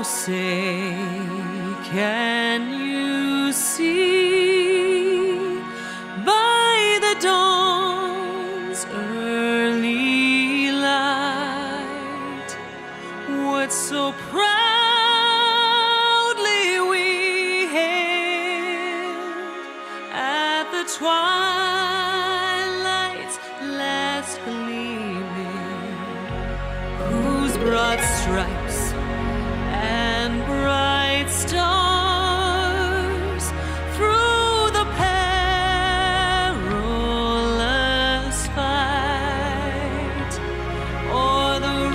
say, can you see by the dawn's early light what so proudly we hailed at the twilight's last gleaming, whose broad stripes and bright stars through the perilous fight o'er the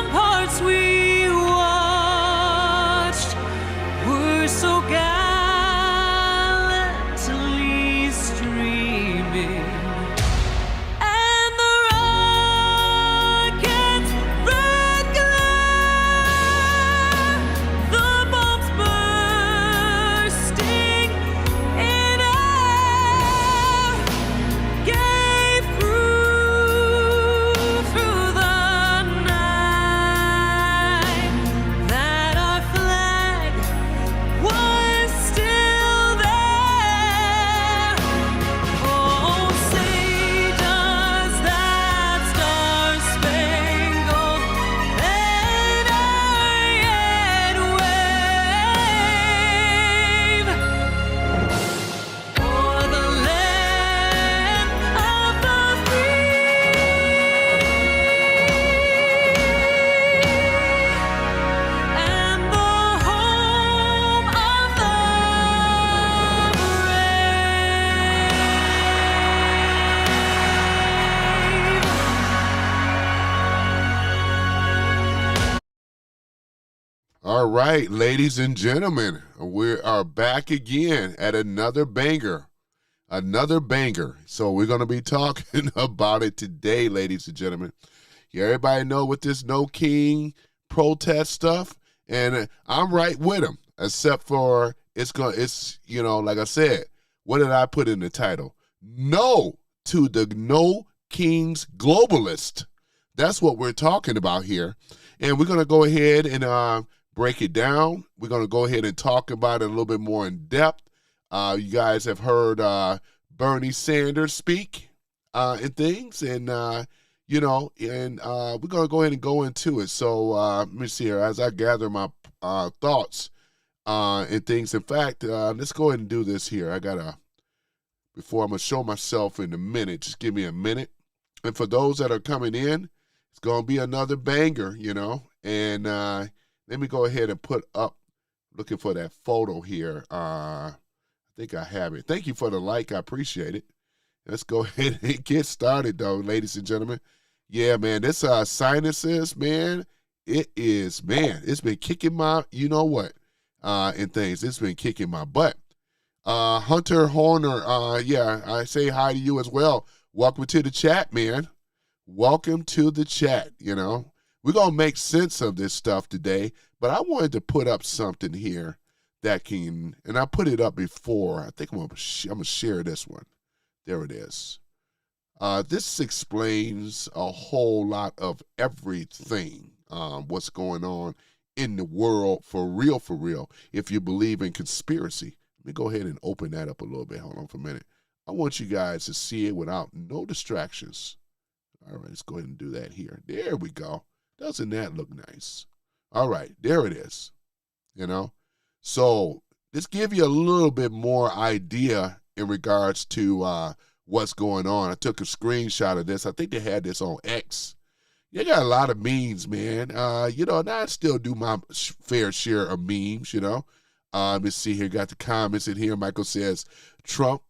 ramparts we watched were so gallantly streaming. All right, ladies and gentlemen, we are back again at another banger. So we're going to be talking about it today, ladies and gentlemen. Yeah, everybody know what this No King protest stuff, and I'm right with them, except for it's you know, like I said, what did I put in the title? No to the No Kings Globalist. That's what we're talking about here, and we're going to go ahead and break it down. We're going to go ahead and talk about it a little bit more in depth. You guys have heard Bernie Sanders speak and things, and we're going to go ahead and go into it. So let me see here as I gather my thoughts and things. In fact, let's go ahead and do this here. Before I'm going to show myself in a minute, just give me a minute. And for those that are coming in, it's going to be another banger, and let me go ahead and put up, looking for that photo here. I think I have it. Thank you for the like. I appreciate it. Let's go ahead and get started, though, ladies and gentlemen. Yeah, man, this sinuses, man, it's been kicking my, and things. It's been kicking my butt. Hunter Horner, I say hi to you as well. Welcome to the chat, man. Welcome to the chat, We're going to make sense of this stuff today, but I wanted to put up something here that can, and I put it up before. I think I'm going to share this one. There it is. This explains a whole lot of everything, what's going on in the world for real, if you believe in conspiracy. Let me go ahead and open that up a little bit. Hold on for a minute. I want you guys to see it without no distractions. All right, let's go ahead and do that here. There we go. Doesn't that look nice? All right, there it is, So let's give you a little bit more idea in regards to what's going on. I took a screenshot of this. I think they had this on X. They got a lot of memes, man. And I still do my fair share of memes, Let me see here. Got the comments in here. Michael says, Trump.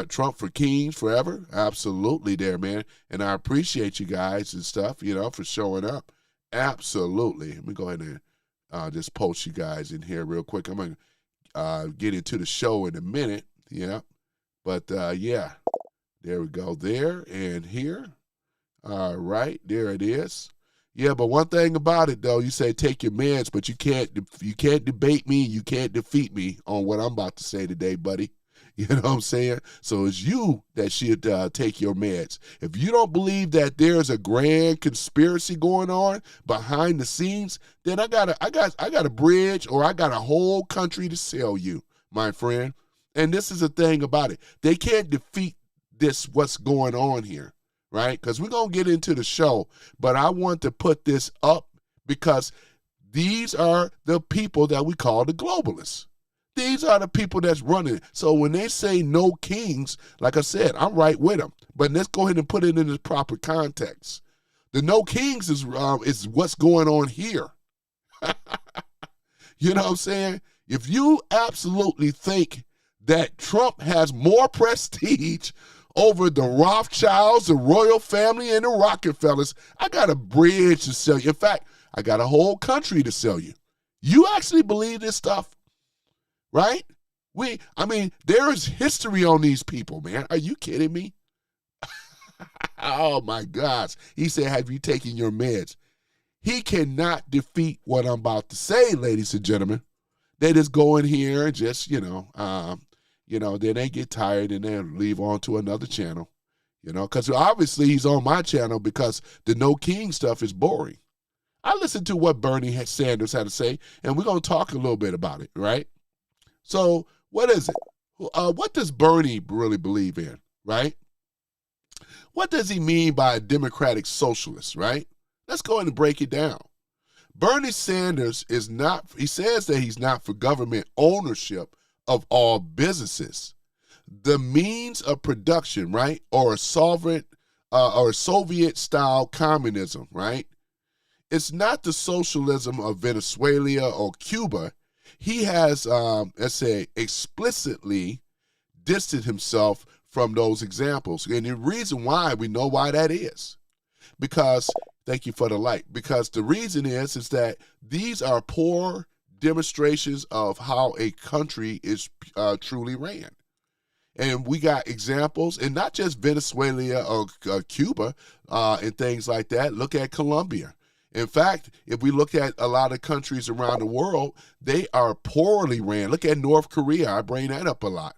Trump for kings forever. Absolutely there, man. And I appreciate you guys and stuff, for showing up. Absolutely. Let me go ahead and just post you guys in here real quick. I'm going to get into the show in a minute. Yeah. But, there we go. There and here. All right. There it is. Yeah, but one thing about it, though, you say take your meds, but you can't debate me. You can't defeat me on what I'm about to say today, buddy. You know what I'm saying? So it's you that should take your meds. If you don't believe that there's a grand conspiracy going on behind the scenes, then I got a bridge, or I got a whole country to sell you, my friend. And this is the thing about it. They can't defeat what's going on here, right? Because we're going to get into the show, but I want to put this up because these are the people that we call the globalists. These are the people that's running it. So when they say no kings, like I said, I'm right with them. But let's go ahead and put it in its proper context. The no kings is what's going on here. You know what I'm saying? If you absolutely think that Trump has more prestige over the Rothschilds, the royal family, and the Rockefellers, I got a bridge to sell you. In fact, I got a whole country to sell you. You actually believe this stuff, right? There is history on these people, man. Are you kidding me? Oh, my gosh. He said, have you taken your meds? He cannot defeat what I'm about to say, ladies and gentlemen. They just go in here and just, then they get tired and then leave on to another channel, because obviously he's on my channel because the No King stuff is boring. I listened to what Bernie Sanders had to say, and we're going to talk a little bit about it, right? So what is it? What does Bernie really believe in, right? What does he mean by a democratic socialist, right? Let's go ahead and break it down. Bernie Sanders he says that he's not for government ownership of all businesses. The means of production, right? Or a Soviet-style communism, right? It's not the socialism of Venezuela or Cuba. He has, explicitly distanced himself from those examples. And the reason why, we know why that is. Because, thank you for the light, because the reason is that these are poor demonstrations of how a country is truly ran. And we got examples, and not just Venezuela or Cuba and things like that. Look at Colombia. In fact, if we look at a lot of countries around the world, they are poorly ran. Look at North Korea. I bring that up a lot.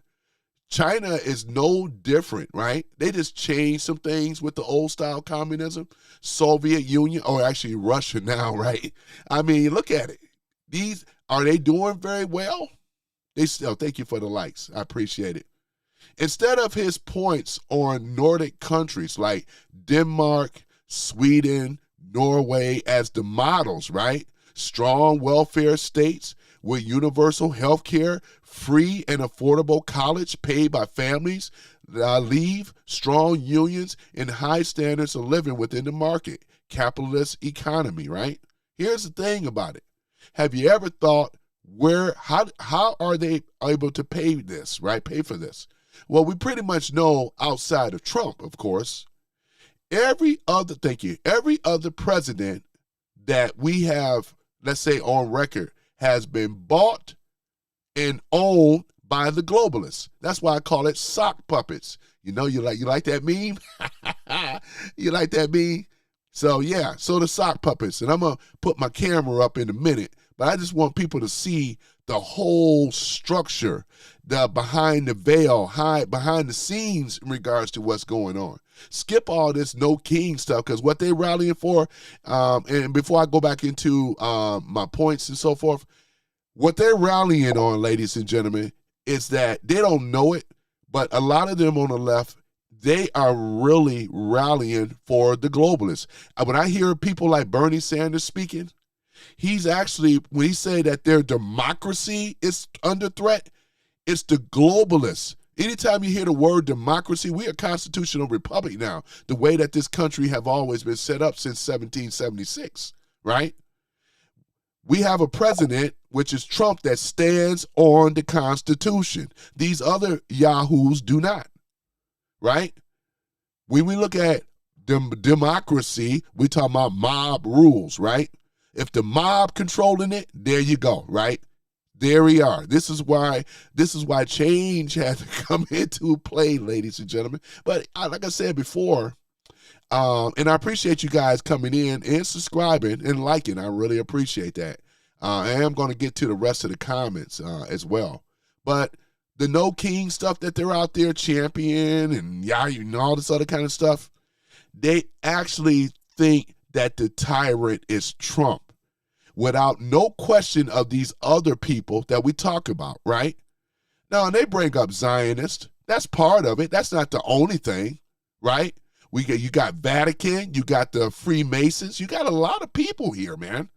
China is no different, right? They just changed some things with the old style communism. Soviet Union, or actually Russia now, right? Look at it. Are they doing very well? Thank you for the likes. I appreciate it. Instead of his points on Nordic countries like Denmark, Sweden, Norway as the models, right? Strong welfare states with universal health care, free and affordable college paid by families, leave, strong unions, and high standards of living within the market, capitalist economy, right? Here's the thing about it. Have you ever thought how are they able to pay this, right? Pay for this? Well, we pretty much know outside of Trump, of course, every other president that we have, let's say on record, has been bought and owned by the globalists. That's why I call it sock puppets. You like that meme? You like that meme? So yeah, so the sock puppets. And I'm going to put my camera up in a minute, but I just want people to see the whole structure, the behind the veil, behind the scenes in regards to what's going on. Skip all this no king stuff, because what they're rallying for, and before I go back into my points and so forth, what they're rallying on, ladies and gentlemen, is that they don't know it, but a lot of them on the left, they are really rallying for the globalists. When I hear people like Bernie Sanders speaking, he's actually, when he say that their democracy is under threat, it's the globalists. Anytime you hear the word democracy, we are a constitutional republic now, the way that this country have always been set up since 1776, right? We have a president, which is Trump, that stands on the Constitution. These other yahoos do not, right? When we look at democracy, we talk about mob rules, right? If the mob controlling it, there you go, right? There we are. This is why change had to come into play, ladies and gentlemen. But like I said before, and I appreciate you guys coming in and subscribing and liking. I really appreciate that. I am going to get to the rest of the comments as well. But the No King stuff that they're out there championing and all this other kind of stuff, they actually think that the tyrant is Trump without no question of these other people that we talk about, right? Now, and they bring up Zionists. That's part of it. That's not the only thing, right? You got Vatican, you got the Freemasons, you got a lot of people here, man.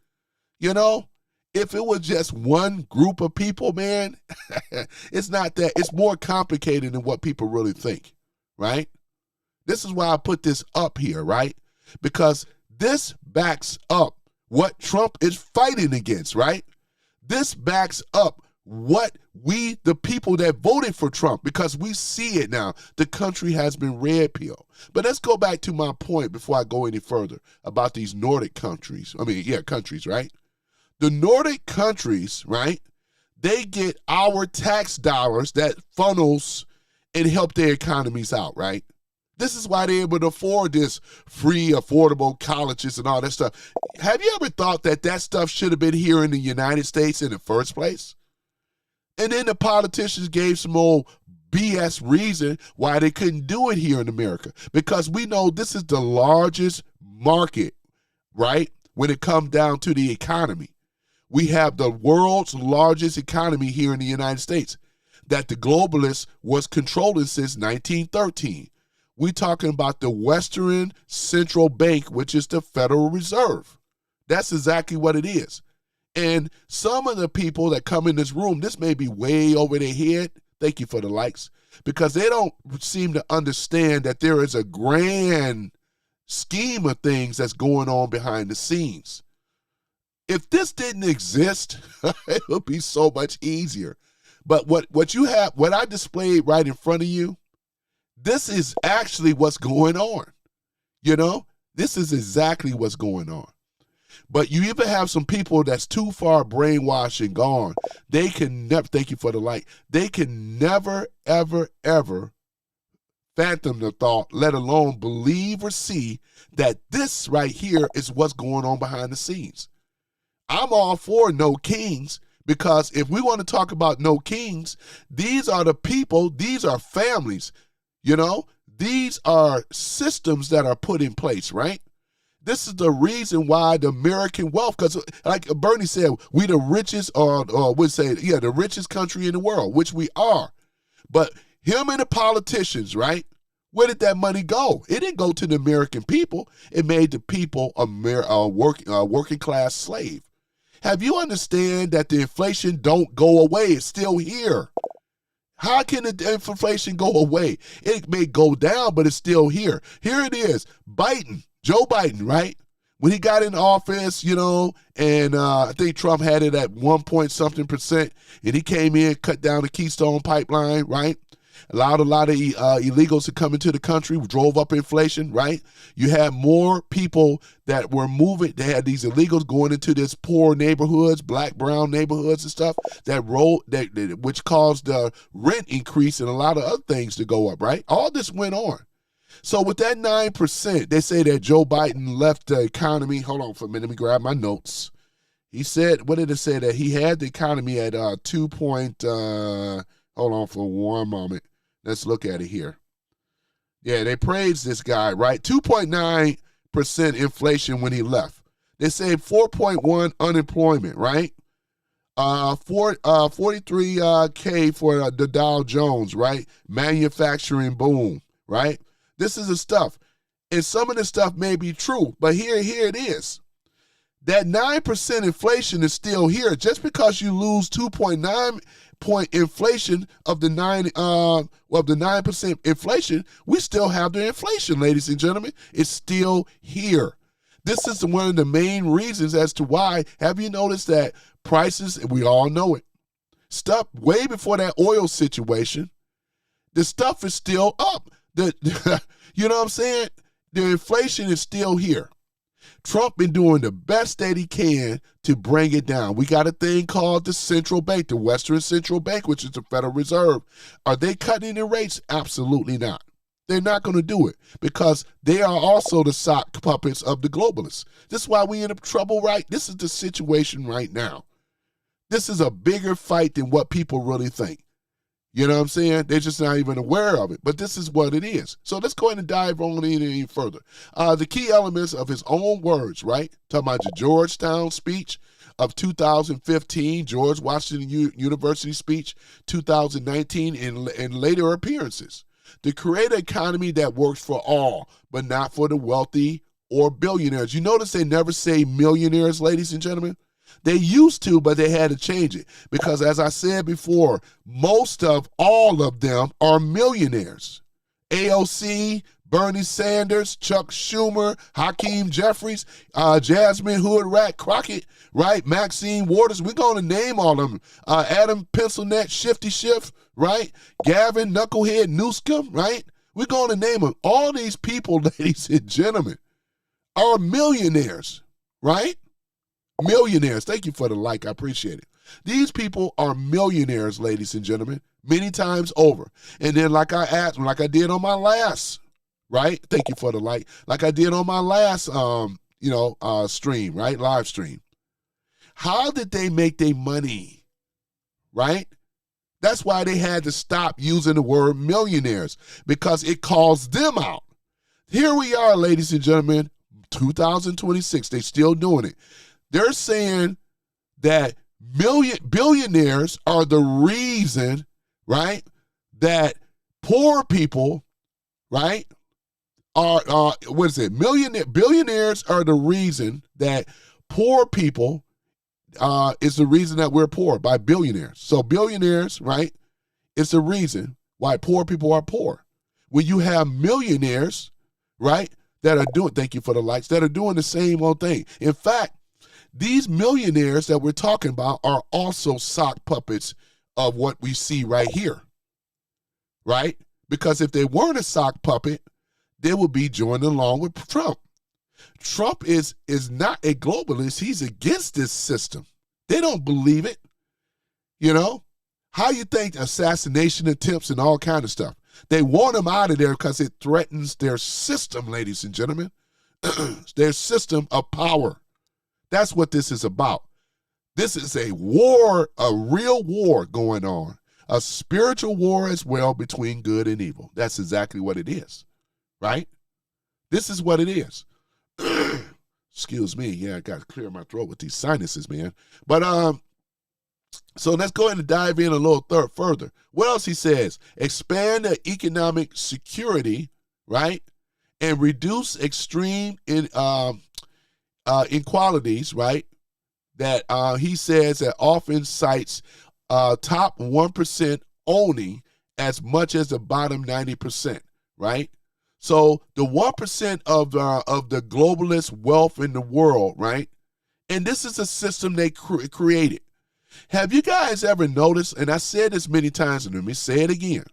You know, if it was just one group of people, man, it's not that. It's more complicated than what people really think, right? This is why I put this up here, right? Because this backs up what Trump is fighting against, right? This backs up what we, the people that voted for Trump, because we see it now. The country has been red pilled. But let's go back to my point before I go any further about these Nordic countries. Countries, right? The Nordic countries, right, they get our tax dollars that funnels and help their economies out, right? This is why they're able to afford this free, affordable colleges and all that stuff. Have you ever thought that that stuff should have been here in the United States in the first place? And then the politicians gave some old BS reason why they couldn't do it here in America. Because we know this is the largest market, right, when it comes down to the economy. We have the world's largest economy here in the United States that the globalists was controlling since 1913. We're talking about the Western Central Bank, which is the Federal Reserve. That's exactly what it is. And some of the people that come in this room, this may be way over their head. Thank you for the likes. Because they don't seem to understand that there is a grand scheme of things that's going on behind the scenes. If this didn't exist, it would be so much easier. But what you have, what I displayed right in front of you, this is actually what's going on. You know, this is exactly what's going on. But you even have some people that's too far brainwashed and gone. They can never, thank you for the like, they can never, ever, ever fathom the thought, let alone believe or see that this right here is what's going on behind the scenes. I'm all for No Kings, because if we want to talk about No Kings, these are the people, these are families, you know, these are systems that are put in place, right? This is the reason why the American wealth, because like Bernie said, we the richest, the richest country in the world, which we are. But him and the politicians, right? Where did that money go? It didn't go to the American people. It made the people a working class slave. Have you understand that the inflation don't go away? It's still here. How can the inflation go away? It may go down, but it's still here. Here it is. Joe Biden, right? When he got in office, you know, and I think Trump had it at 1.something%, and he came in, cut down the Keystone Pipeline, right? Allowed a lot of illegals to come into the country, drove up inflation, right? You had more people that were moving. They had these illegals going into this poor neighborhoods, black, brown neighborhoods and stuff which caused the rent increase and a lot of other things to go up, right? All this went on. So with that 9%, they say that Joe Biden left the economy. Hold on for a minute. Let me grab my notes. He said, what did it say? That he had the economy at hold on for one moment. Let's look at it here. Yeah, they praised this guy, right? 2.9% inflation when he left. They say 4.1 unemployment, right? 43K for the Dow Jones, right? Manufacturing boom, right? This is the stuff. And some of the stuff may be true, but here it is. That 9% inflation is still here. Just because you lose 2.9 point inflation of the 9% inflation, we still have the inflation, ladies and gentlemen. It's still here. This is one of the main reasons as to why. Have you noticed that prices, and we all know it, stuff way before that oil situation, the stuff is still up. You know what I'm saying? The inflation is still here. Trump been doing the best that he can to bring it down. We got a thing called the central bank, the Western Central Bank, which is the Federal Reserve. Are they cutting the rates? Absolutely not. They're not going to do it because they are also the sock puppets of the globalists. This is why we in trouble, right? This is the situation right now. This is a bigger fight than what people really think. You know what I'm saying? They're just not even aware of it. But this is what it is. So let's go ahead and dive on in any further. The key elements of his own words, right? Talking about the Georgetown speech of 2015, George Washington University speech 2019, and later appearances. To create an economy that works for all, but not for the wealthy or billionaires. You notice they never say millionaires, ladies and gentlemen? They used to, but they had to change it. Because as I said before, most of all of them are millionaires. AOC, Bernie Sanders, Chuck Schumer, Hakeem Jeffries, Jasmine Hood-Rat Crockett, right? Maxine Waters. We're going to name all of them. Adam Pencilnet, Shifty Schiff, right? Gavin Knucklehead Newscomb, right? We're going to name them. All these people, ladies and gentlemen, are millionaires, right? Millionaires. Thank you for the like. I appreciate it. These people are millionaires, ladies and gentlemen, many times over. And then like I did on my last, right? Thank you for the like. Like I did on my last, stream, right? Live stream. How did they make their money, right? That's why they had to stop using the word millionaires, because it calls them out. Here we are, ladies and gentlemen, 2026. They're still doing it. They're saying that billionaires are the reason, right, that poor people, right, are billionaires are the reason that poor people is the reason that we're poor, by billionaires. So billionaires, right, is the reason why poor people are poor. When you have millionaires, right, that are doing, thank you for the likes, that are doing the same old thing. In fact, these millionaires that we're talking about are also sock puppets of what we see right here, right? Because if they weren't a sock puppet, they would be joining along with Trump. Trump is not a globalist. He's against this system. They don't believe it. You know? How you think assassination attempts and all kind of stuff? They want him out of there because it threatens their system, ladies and gentlemen. Their system of power. That's what this is about. This is a war, a real war going on. A spiritual war as well between good and evil. That's exactly what it is, right? This is what it is. Excuse me. Yeah, I got to clear my throat with these sinuses, man. But so let's go ahead and dive in a little further. What else he says? Expand the economic security, right? And reduce extreme inequalities, right? That he says that often cites top 1% owning as much as the bottom 90%, right? So the 1% of the globalist wealth in the world, right? And this is a system they created. Have you guys ever noticed, and I said this many times, and let me say it again,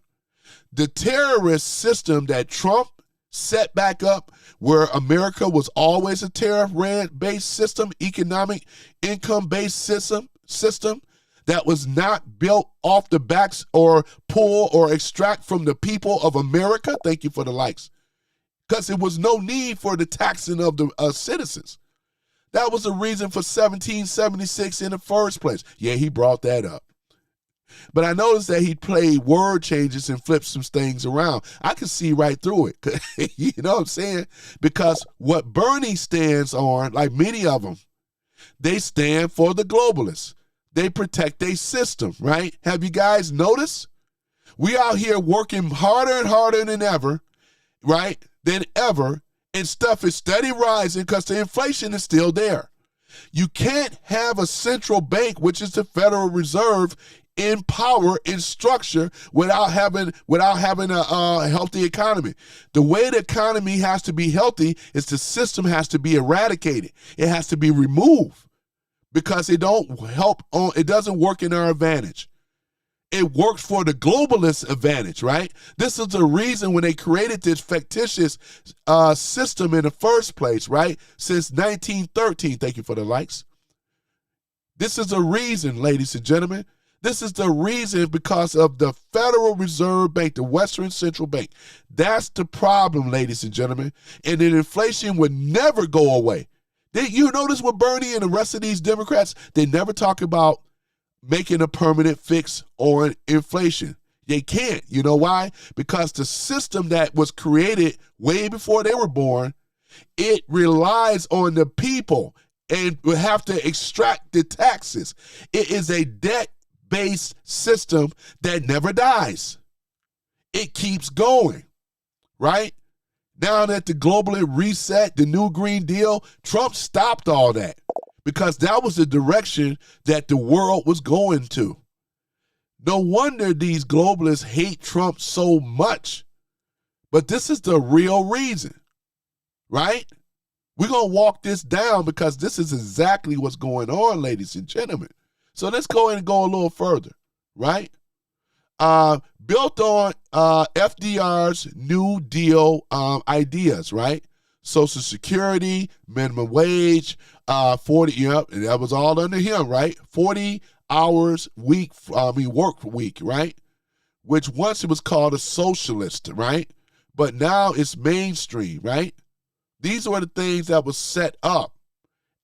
the terrorist system that Trump set back up, where America was always a tariff-based system, economic income-based system that was not built off the backs or pull or extract from the people of America. Thank you for the likes. Because there was no need for the taxing of the citizens. That was the reason for 1776 in the first place. Yeah, he brought that up. But I noticed that he played word changes and flipped some things around. I could see right through it. You know what I'm saying? Because what Bernie stands on, like many of them, they stand for the globalists. They protect their system, right? Have you guys noticed? We out here working harder and harder than ever, right? Than ever. And stuff is steady rising because the inflation is still there. You can't have a central bank, which is the Federal Reserve, in power, in structure, without having a healthy economy. The way the economy has to be healthy is the system has to be eradicated. It has to be removed because it doesn't work in our advantage. It works for the globalist advantage, right? This is the reason when they created this fictitious system in the first place, right? Since 1913, thank you for the likes. This is the reason, ladies and gentlemen. This is the reason because of the Federal Reserve Bank, the Western Central Bank. That's the problem, ladies and gentlemen. And then inflation would never go away. You notice with Bernie and the rest of these Democrats, they never talk about making a permanent fix on inflation. They can't. You know why? Because the system that was created way before they were born, it relies on the people and will have to extract the taxes. It is a debt-based system that never dies. It keeps going, right? Now that the global reset, the new Green Deal, Trump stopped all that because that was the direction that the world was going to. No wonder these globalists hate Trump so much. But this is the real reason, right? We're going to walk this down because this is exactly what's going on, ladies and gentlemen. So let's go ahead and go a little further, right? Built on FDR's New Deal ideas, right? Social Security, minimum wage, 40, and that was all under him, right? 40 hours work week, right? Which once it was called a socialist, right? But now it's mainstream, right? These were the things that was set up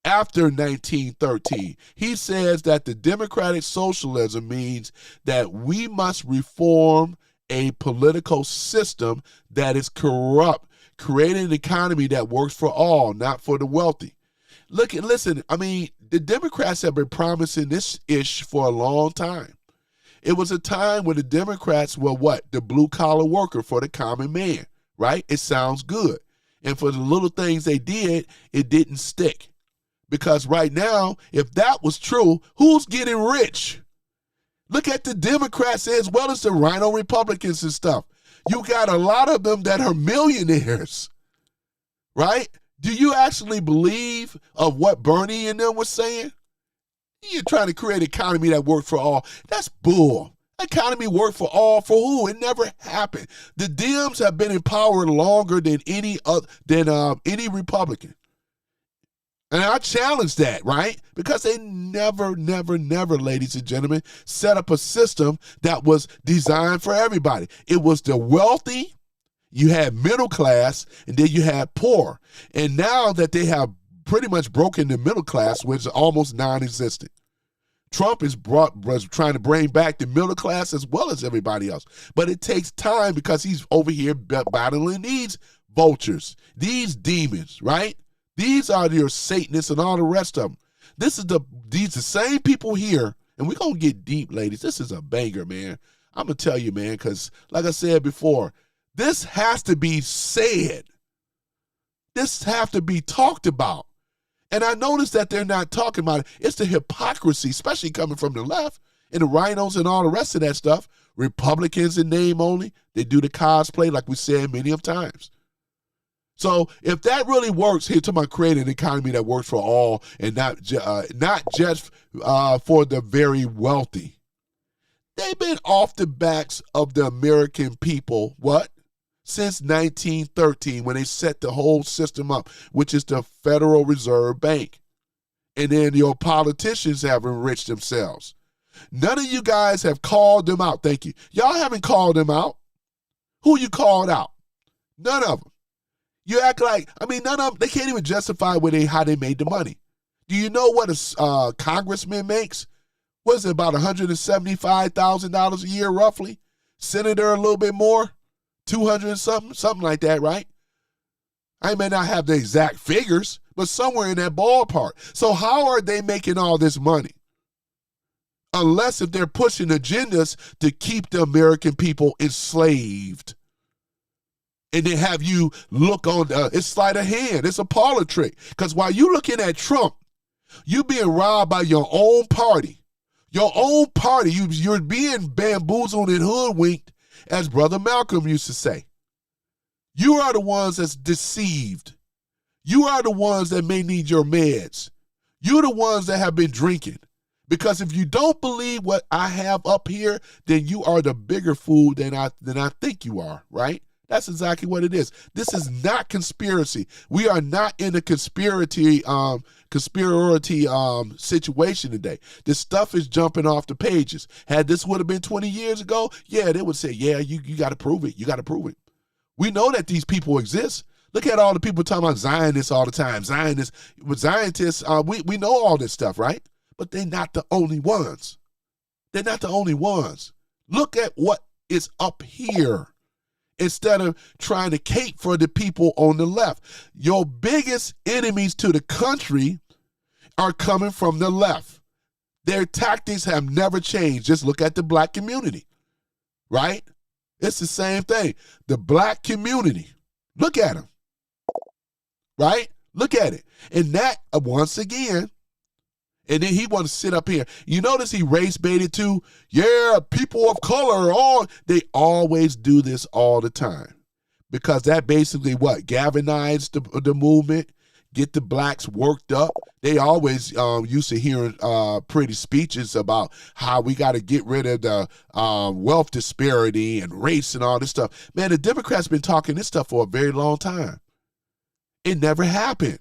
after 1913. He says that the democratic socialism means that we must reform a political system that is corrupt, creating an economy that works for all, not for the wealthy. Listen, I mean, the Democrats have been promising this ish for a long time. It was a time when the Democrats were what? The blue-collar worker for the common man, right? It sounds good. And for the little things they did, it didn't stick. Because right now, if that was true, who's getting rich? Look at the Democrats as well as the Rhino Republicans and stuff. You got a lot of them that are millionaires, right? Do you actually believe of what Bernie and them was saying? You're trying to create an economy that worked for all. That's bull. Economy worked for all for who? It never happened. The Dems have been in power longer than any Republican. And I challenge that, right? Because they never, ladies and gentlemen, set up a system that was designed for everybody. It was the wealthy, you had middle class, and then you had poor. And now that they have pretty much broken the middle class, which is almost non-existent, Trump was trying to bring back the middle class as well as everybody else. But it takes time because he's over here battling these vultures, these demons, right? These are your Satanists and all the rest of them. These the same people here, and we're going to get deep, ladies. This is a banger, man. I'm going to tell you, man, because like I said before, this has to be said. This has to be talked about. And I noticed that they're not talking about it. It's the hypocrisy, especially coming from the left and the rhinos and all the rest of that stuff. Republicans in name only. They do the cosplay like we said many of times. So if that really works, here talking about creating an economy that works for all and not just for the very wealthy. They've been off the backs of the American people, what? Since 1913 when they set the whole system up, which is the Federal Reserve Bank. And then your politicians have enriched themselves. None of you guys have called them out. Thank you. Y'all haven't called them out. Who you called out? None of them. You act like, none of them, they can't even justify how they made the money. Do you know what a congressman makes? What is it, about $175,000 a year roughly? Senator a little bit more? 200 something like that, right? I may not have the exact figures, but somewhere in that ballpark. So how are they making all this money? Unless if they're pushing agendas to keep the American people enslaved. And then have you look on, it's sleight of hand, it's a parlor trick. Because while you looking at Trump, you being robbed by your own party. Your own party, you're being bamboozled and hoodwinked, as Brother Malcolm used to say. You are the ones that's deceived. You are the ones that may need your meds. You're the ones that have been drinking. Because if you don't believe what I have up here, then you are the bigger fool than I think you are, right? That's exactly what it is. This is not conspiracy. We are not in a conspiracy situation today. This stuff is jumping off the pages. Had this would have been 20 years ago, yeah, they would say, yeah, you got to prove it. You got to prove it. We know that these people exist. Look at all the people talking about Zionists all the time. Zionists, we know all this stuff, right? But they're not the only ones. They're not the only ones. Look at what is up here instead of trying to cape for the people on the left. Your biggest enemies to the country are coming from the left. Their tactics have never changed. Just look at the black community, right? It's the same thing. The black community, look at them, right? Look at it. And that, once again, and then he wants to sit up here. You notice he race baited too? Yeah, people of color, they always do this all the time. Because that basically what? Galvanized the movement, get the blacks worked up. They always used to hearing pretty speeches about how we got to get rid of the wealth disparity and race and all this stuff. Man, the Democrats been talking this stuff for a very long time. It never happened.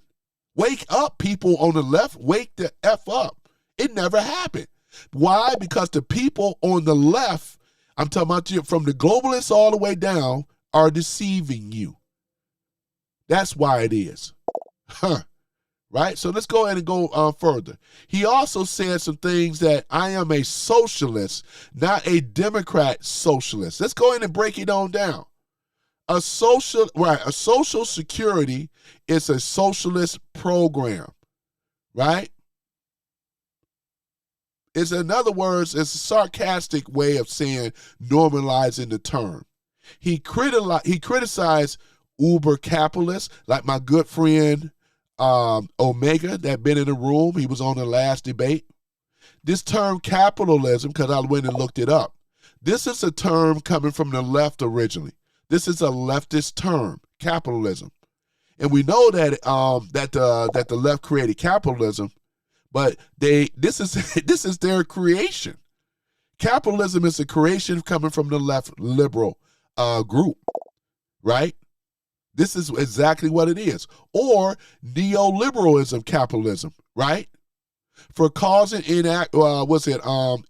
Wake up, people on the left. Wake the F up. It never happened. Why? Because the people on the left, I'm talking about you from the globalists all the way down, are deceiving you. That's why it is. Right? So let's go ahead and go further. He also said some things that I am a socialist, not a Democrat socialist. Let's go ahead and break it on down. A social security is a socialist program, right? It's, in other words, it's a sarcastic way of saying normalizing the term. He criticized uber capitalists, like my good friend Omega that been in the room. He was on the last debate. This term capitalism, because I went and looked it up, this is a term coming from the left originally. This is a leftist term, capitalism. And we know that that the left created capitalism, but this is their creation. Capitalism is a creation coming from the left liberal group, right? This is exactly what it is. Or neoliberalism capitalism, right? For causing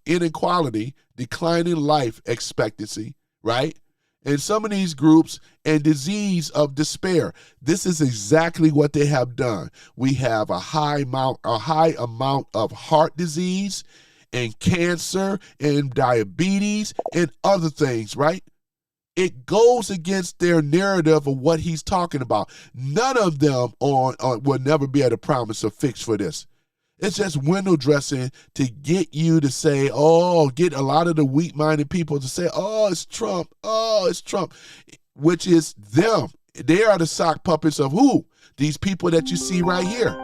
inequality, declining life expectancy, right? And some of these groups and disease of despair. This is exactly what they have done. We have a high amount of heart disease and cancer and diabetes and other things, right? It goes against their narrative of what he's talking about. None of them will never be able to promise a fix for this. It's just window dressing to get you to say, get a lot of the weak-minded people to say, it's Trump, it's Trump, which is them. They are the sock puppets of who? These people that you see right here,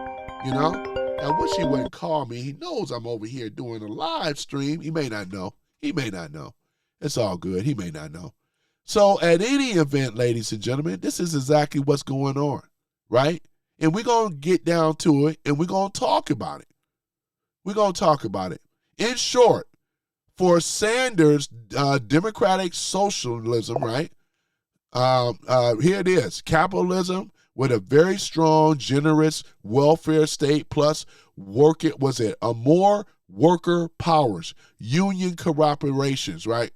you know? I wish he wouldn't call me. He knows I'm over here doing a live stream. He may not know. It's all good. He may not know. So at any event, ladies and gentlemen, this is exactly what's going on, right? And we're going to get down to it, and we're going to talk about it. In short, for Sanders' democratic socialism, right? Here it is. Capitalism with a very strong, generous welfare state plus more worker powers, union corporations, right?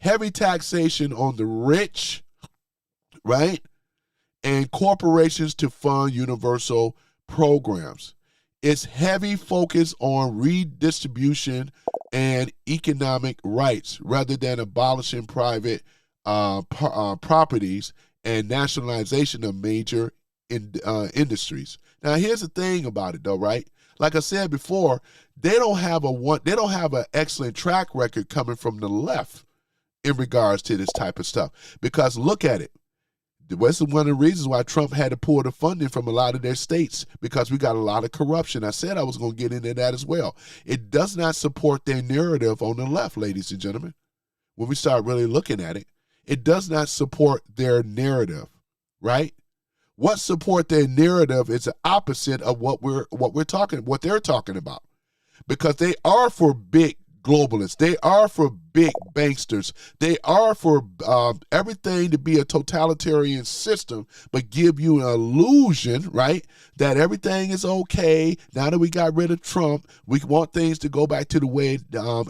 Heavy taxation on the rich, right? And corporations to fund universal programs. It's heavy focus on redistribution and economic rights rather than abolishing private properties and nationalization of major industries. Now, here's the thing about it, though, right? Like I said before, they don't have an excellent track record coming from the left in regards to this type of stuff. Because look at it. This is one of the reasons why Trump had to pull the funding from a lot of their states, because we got a lot of corruption. I said I was going to get into that as well. It does not support their narrative on the left, ladies and gentlemen. When we start really looking at it, it does not support their narrative, right? What support their narrative is the opposite of what they're talking about, because they are for big globalists. They are for big banksters. They are for everything to be a totalitarian system, but give you an illusion, right, that everything is okay. Now that we got rid of Trump, we want things to go back to the way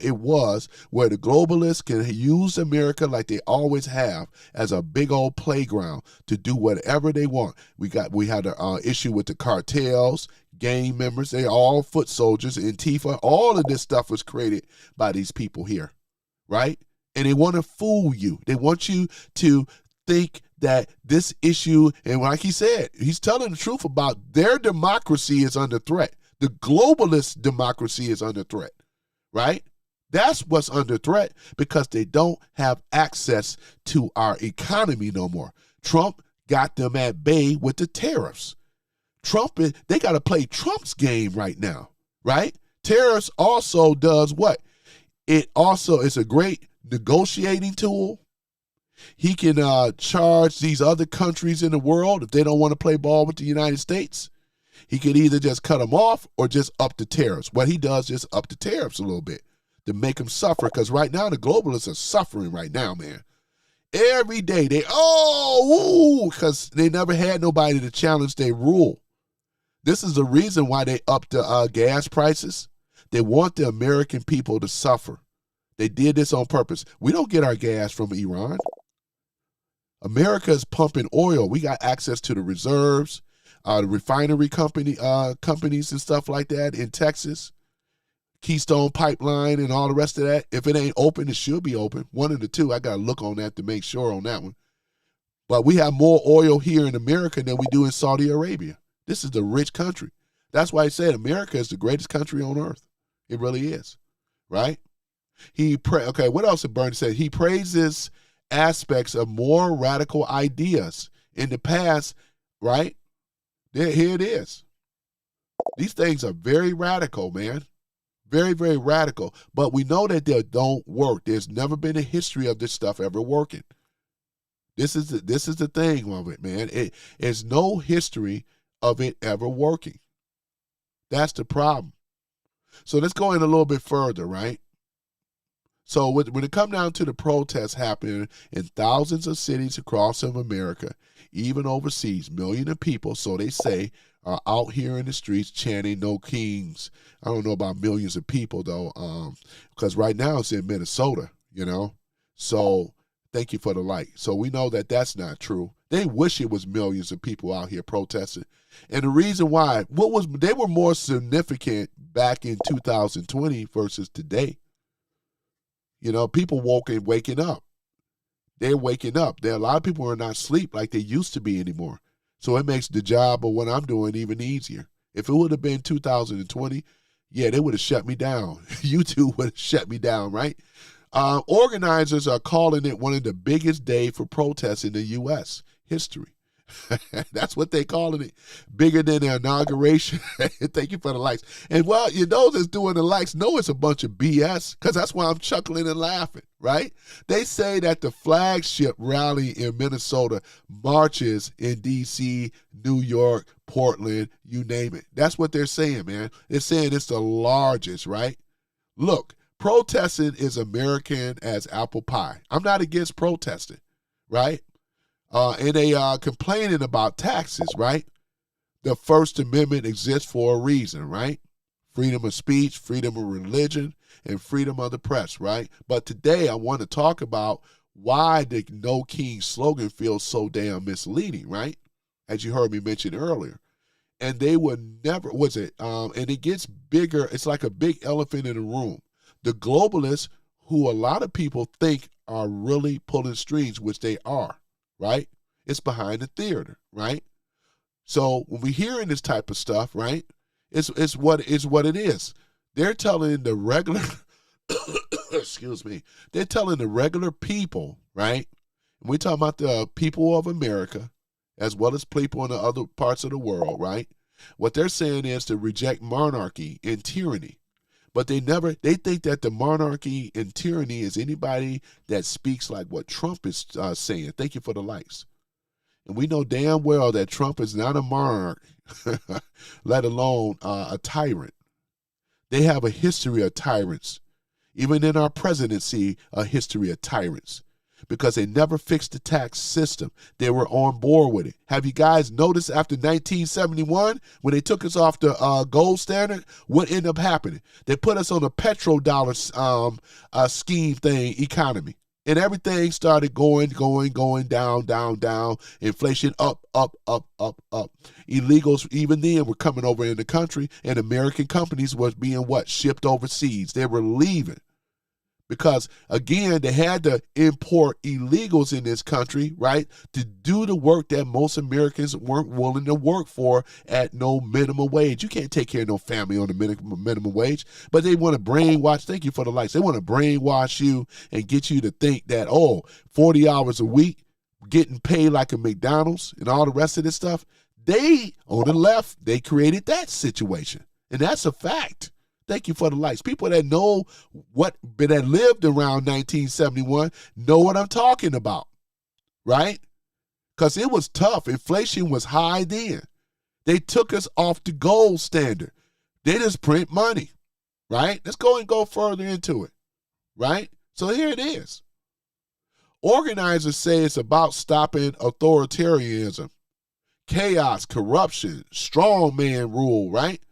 it was, where the globalists can use America like they always have as a big old playground to do whatever they want. We had an issue with the cartels, gang members. They all foot soldiers, Antifa. All of this stuff was created by these people here, right? And they want to fool you. They want you to think that this issue, and like he said, he's telling the truth about their democracy is under threat. The globalist democracy is under threat, right? That's what's under threat because they don't have access to our economy no more. Trump got them at bay with the tariffs. They got to play Trump's game right now, right? Tariffs also does what? It also is a great negotiating tool. He can charge these other countries in the world if they don't want to play ball with the United States. He can either just cut them off or just up the tariffs. What he does is up the tariffs a little bit to make them suffer, because right now the globalists are suffering right now, man. Every day because they never had nobody to challenge their rule. This is the reason why they upped the gas prices. They want the American people to suffer. They did this on purpose. We don't get our gas from Iran. America is pumping oil. We got access to the reserves, the refinery companies and stuff like that in Texas, Keystone Pipeline and all the rest of that. If it ain't open, it should be open. One of the two. I got to look on that to make sure on that one. But we have more oil here in America than we do in Saudi Arabia. This is the rich country. That's why I said America is the greatest country on earth. It really is, right? Okay, what else did Bernie say? He praises aspects of more radical ideas in the past, right? Here it is. These things are very radical, man. Very, very radical. But we know that they don't work. There's never been a history of this stuff ever working. This is the thing of it, man. There's no history of it ever working. That's the problem. So let's go in a little bit further, right? So when it comes down to the protests happening in thousands of cities across America, even overseas, millions of people, so they say, are out here in the streets chanting "No Kings." I don't know about millions of people though, because right now it's in Minnesota, you know. So thank you for the like. So we know that that's not true. They wish it was millions of people out here protesting, and the reason why, they were more significant back in 2020 versus today. You know, people waking up. They're waking up. There are a lot of people who are not asleep like they used to be anymore. So it makes the job of what I'm doing even easier. If it would have been 2020, yeah, they would have shut me down. YouTube would have shut me down, right? Organizers are calling it one of the biggest days for protests in the U.S. history. That's what they calling it. Bigger than the inauguration. Thank you for the likes. And well, you know that's doing the likes know it's a bunch of BS, because that's why I'm chuckling and laughing, right? They say that the flagship rally in Minnesota marches in D.C., New York, Portland, you name it. That's what they're saying, man. They're saying it's the largest, right? Look, protesting is American as apple pie. I'm not against protesting, right? And they are complaining about taxes, right? The First Amendment exists for a reason, right? Freedom of speech, freedom of religion, and freedom of the press, right? But today I want to talk about why the No Kings slogan feels so damn misleading, right? As you heard me mention earlier. And they would never, and it gets bigger. It's like a big elephant in the room. The globalists, who a lot of people think are really pulling strings, which they are, right? It's behind the theater, right? So when we're hearing this type of stuff, right, it's what it is. They're telling the regular, excuse me, they're telling the regular people, right? And we're talking about the people of America, as well as people in the other parts of the world, right? What they're saying is to reject monarchy and tyranny. But they think that the monarchy and tyranny is anybody that speaks like what Trump is saying. Thank you for the likes. And we know damn well that Trump is not a monarch, let alone a tyrant. They have a history of tyrants. Even in our presidency, a history of tyrants. Because they never fixed the tax system. They were on board with it. Have you guys noticed after 1971, when they took us off the gold standard, what ended up happening? They put us on a petrodollar scheme thing, economy. And everything started going down. Inflation up. Illegals, even then, were coming over in the country, and American companies was being shipped overseas. They were leaving Because, again, they had to import illegals in this country, right, to do the work that most Americans weren't willing to work for at no minimum wage. You can't take care of no family on the minimum wage. But they want to brainwash, thank you for the likes, they want to brainwash you and get you to think that, 40 hours a week, getting paid like a McDonald's and all the rest of this stuff. They, on the left, they created that situation. And that's a fact. Thank you for the likes. People that know that lived around 1971 know what I'm talking about, right? Because it was tough. Inflation was high then. They took us off the gold standard. They just print money, right? Let's go further into it, right? So here it is. Organizers say it's about stopping authoritarianism, chaos, corruption, strongman rule, right?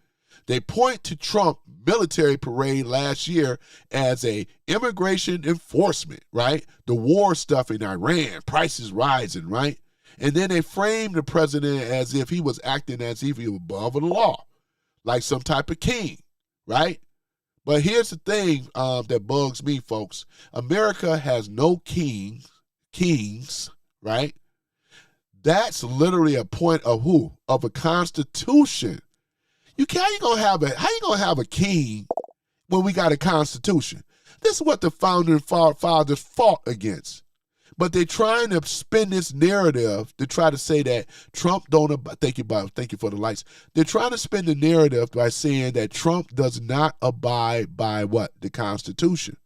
They point to Trump military parade last year as a immigration enforcement, right? The war stuff in Iran, prices rising, right? And then they frame the president as if he was acting as if he was above the law, like some type of king, right? But here's the thing that bugs me, folks. America has no kings, right? That's literally a point of who? Of a constitution. How you gonna have a king when we got a constitution? This is what the founding fathers fought against. But they're trying to spin this narrative to try to say that Trump thank you for the likes. They're trying to spin the narrative by saying that Trump does not abide by what? The Constitution.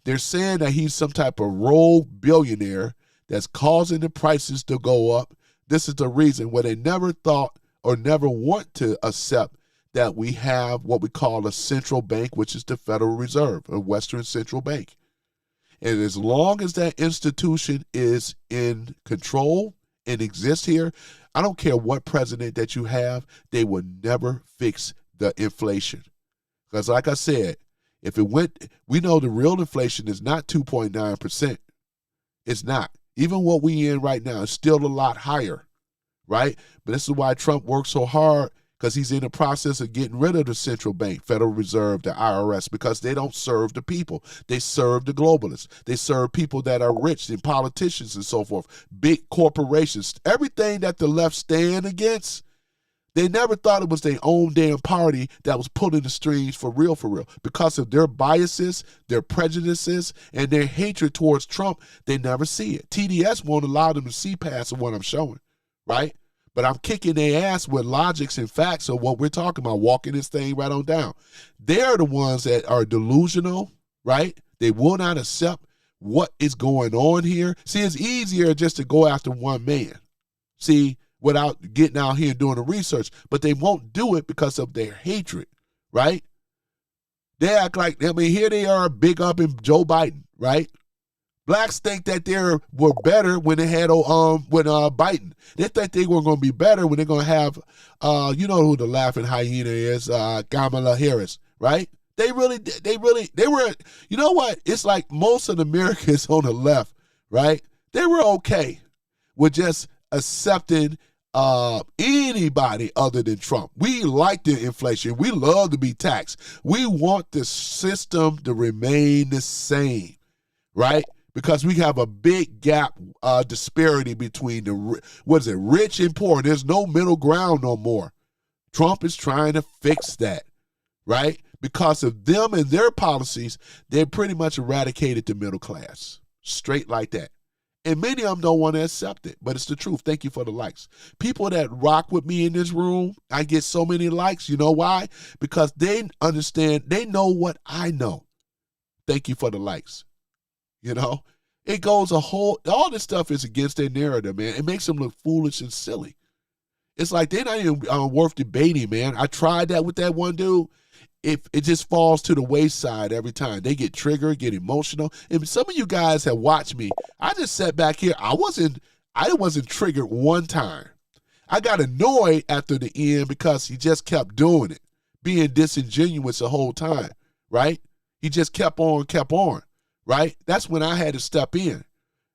They're saying that he's some type of rogue billionaire that's causing the prices to go up. This is the reason why they never thought or never want to accept that we have what we call a central bank, which is the Federal Reserve, a Western Central Bank. And as long as that institution is in control and exists here, I don't care what president that you have, they will never fix the inflation. Because like I said, we know the real inflation is not 2.9%. It's not. Even what we in right now is still a lot higher, right? But this is why Trump works so hard, because he's in the process of getting rid of the central bank, Federal Reserve, the IRS, because they don't serve the people. They serve the globalists. They serve people that are rich and politicians and so forth, big corporations. Everything that the left stand against, they never thought it was their own damn party that was pulling the strings for real, because of their biases, their prejudices, and their hatred towards Trump. They never see it. TDS won't allow them to see past what I'm showing, right? But I'm kicking their ass with logics and facts of what we're talking about, walking this thing right on down. They're the ones that are delusional, right? They will not accept what is going on here. See, it's easier just to go after one man, see, without getting out here and doing the research. But they won't do it because of their hatred, right? They act like, here they are big up in Joe Biden, right? Blacks think that they were better when they had Biden. They think they were going to be better when they're going to have, you know who the laughing hyena is, Kamala Harris, right? They were, you know what? It's like most of the Americans on the left, right? They were okay with just accepting anybody other than Trump. We like the inflation. We love to be taxed. We want the system to remain the same, right? Because we have a big gap, disparity between rich and poor. There's no middle ground no more. Trump is trying to fix that, right? Because of them and their policies, they pretty much eradicated the middle class, straight like that. And many of them don't want to accept it, but it's the truth. Thank you for the likes. People that rock with me in this room, I get so many likes. You know why? Because they understand, they know what I know. Thank you for the likes. You know, it goes all this stuff is against their narrative, man. It makes them look foolish and silly. It's like they're not even worth debating, man. I tried that with that one dude. It just falls to the wayside every time. They get triggered, get emotional. And some of you guys have watched me. I just sat back here. I wasn't triggered one time. I got annoyed after the end because he just kept doing it, being disingenuous the whole time, right? He just kept on. Right? That's when I had to step in.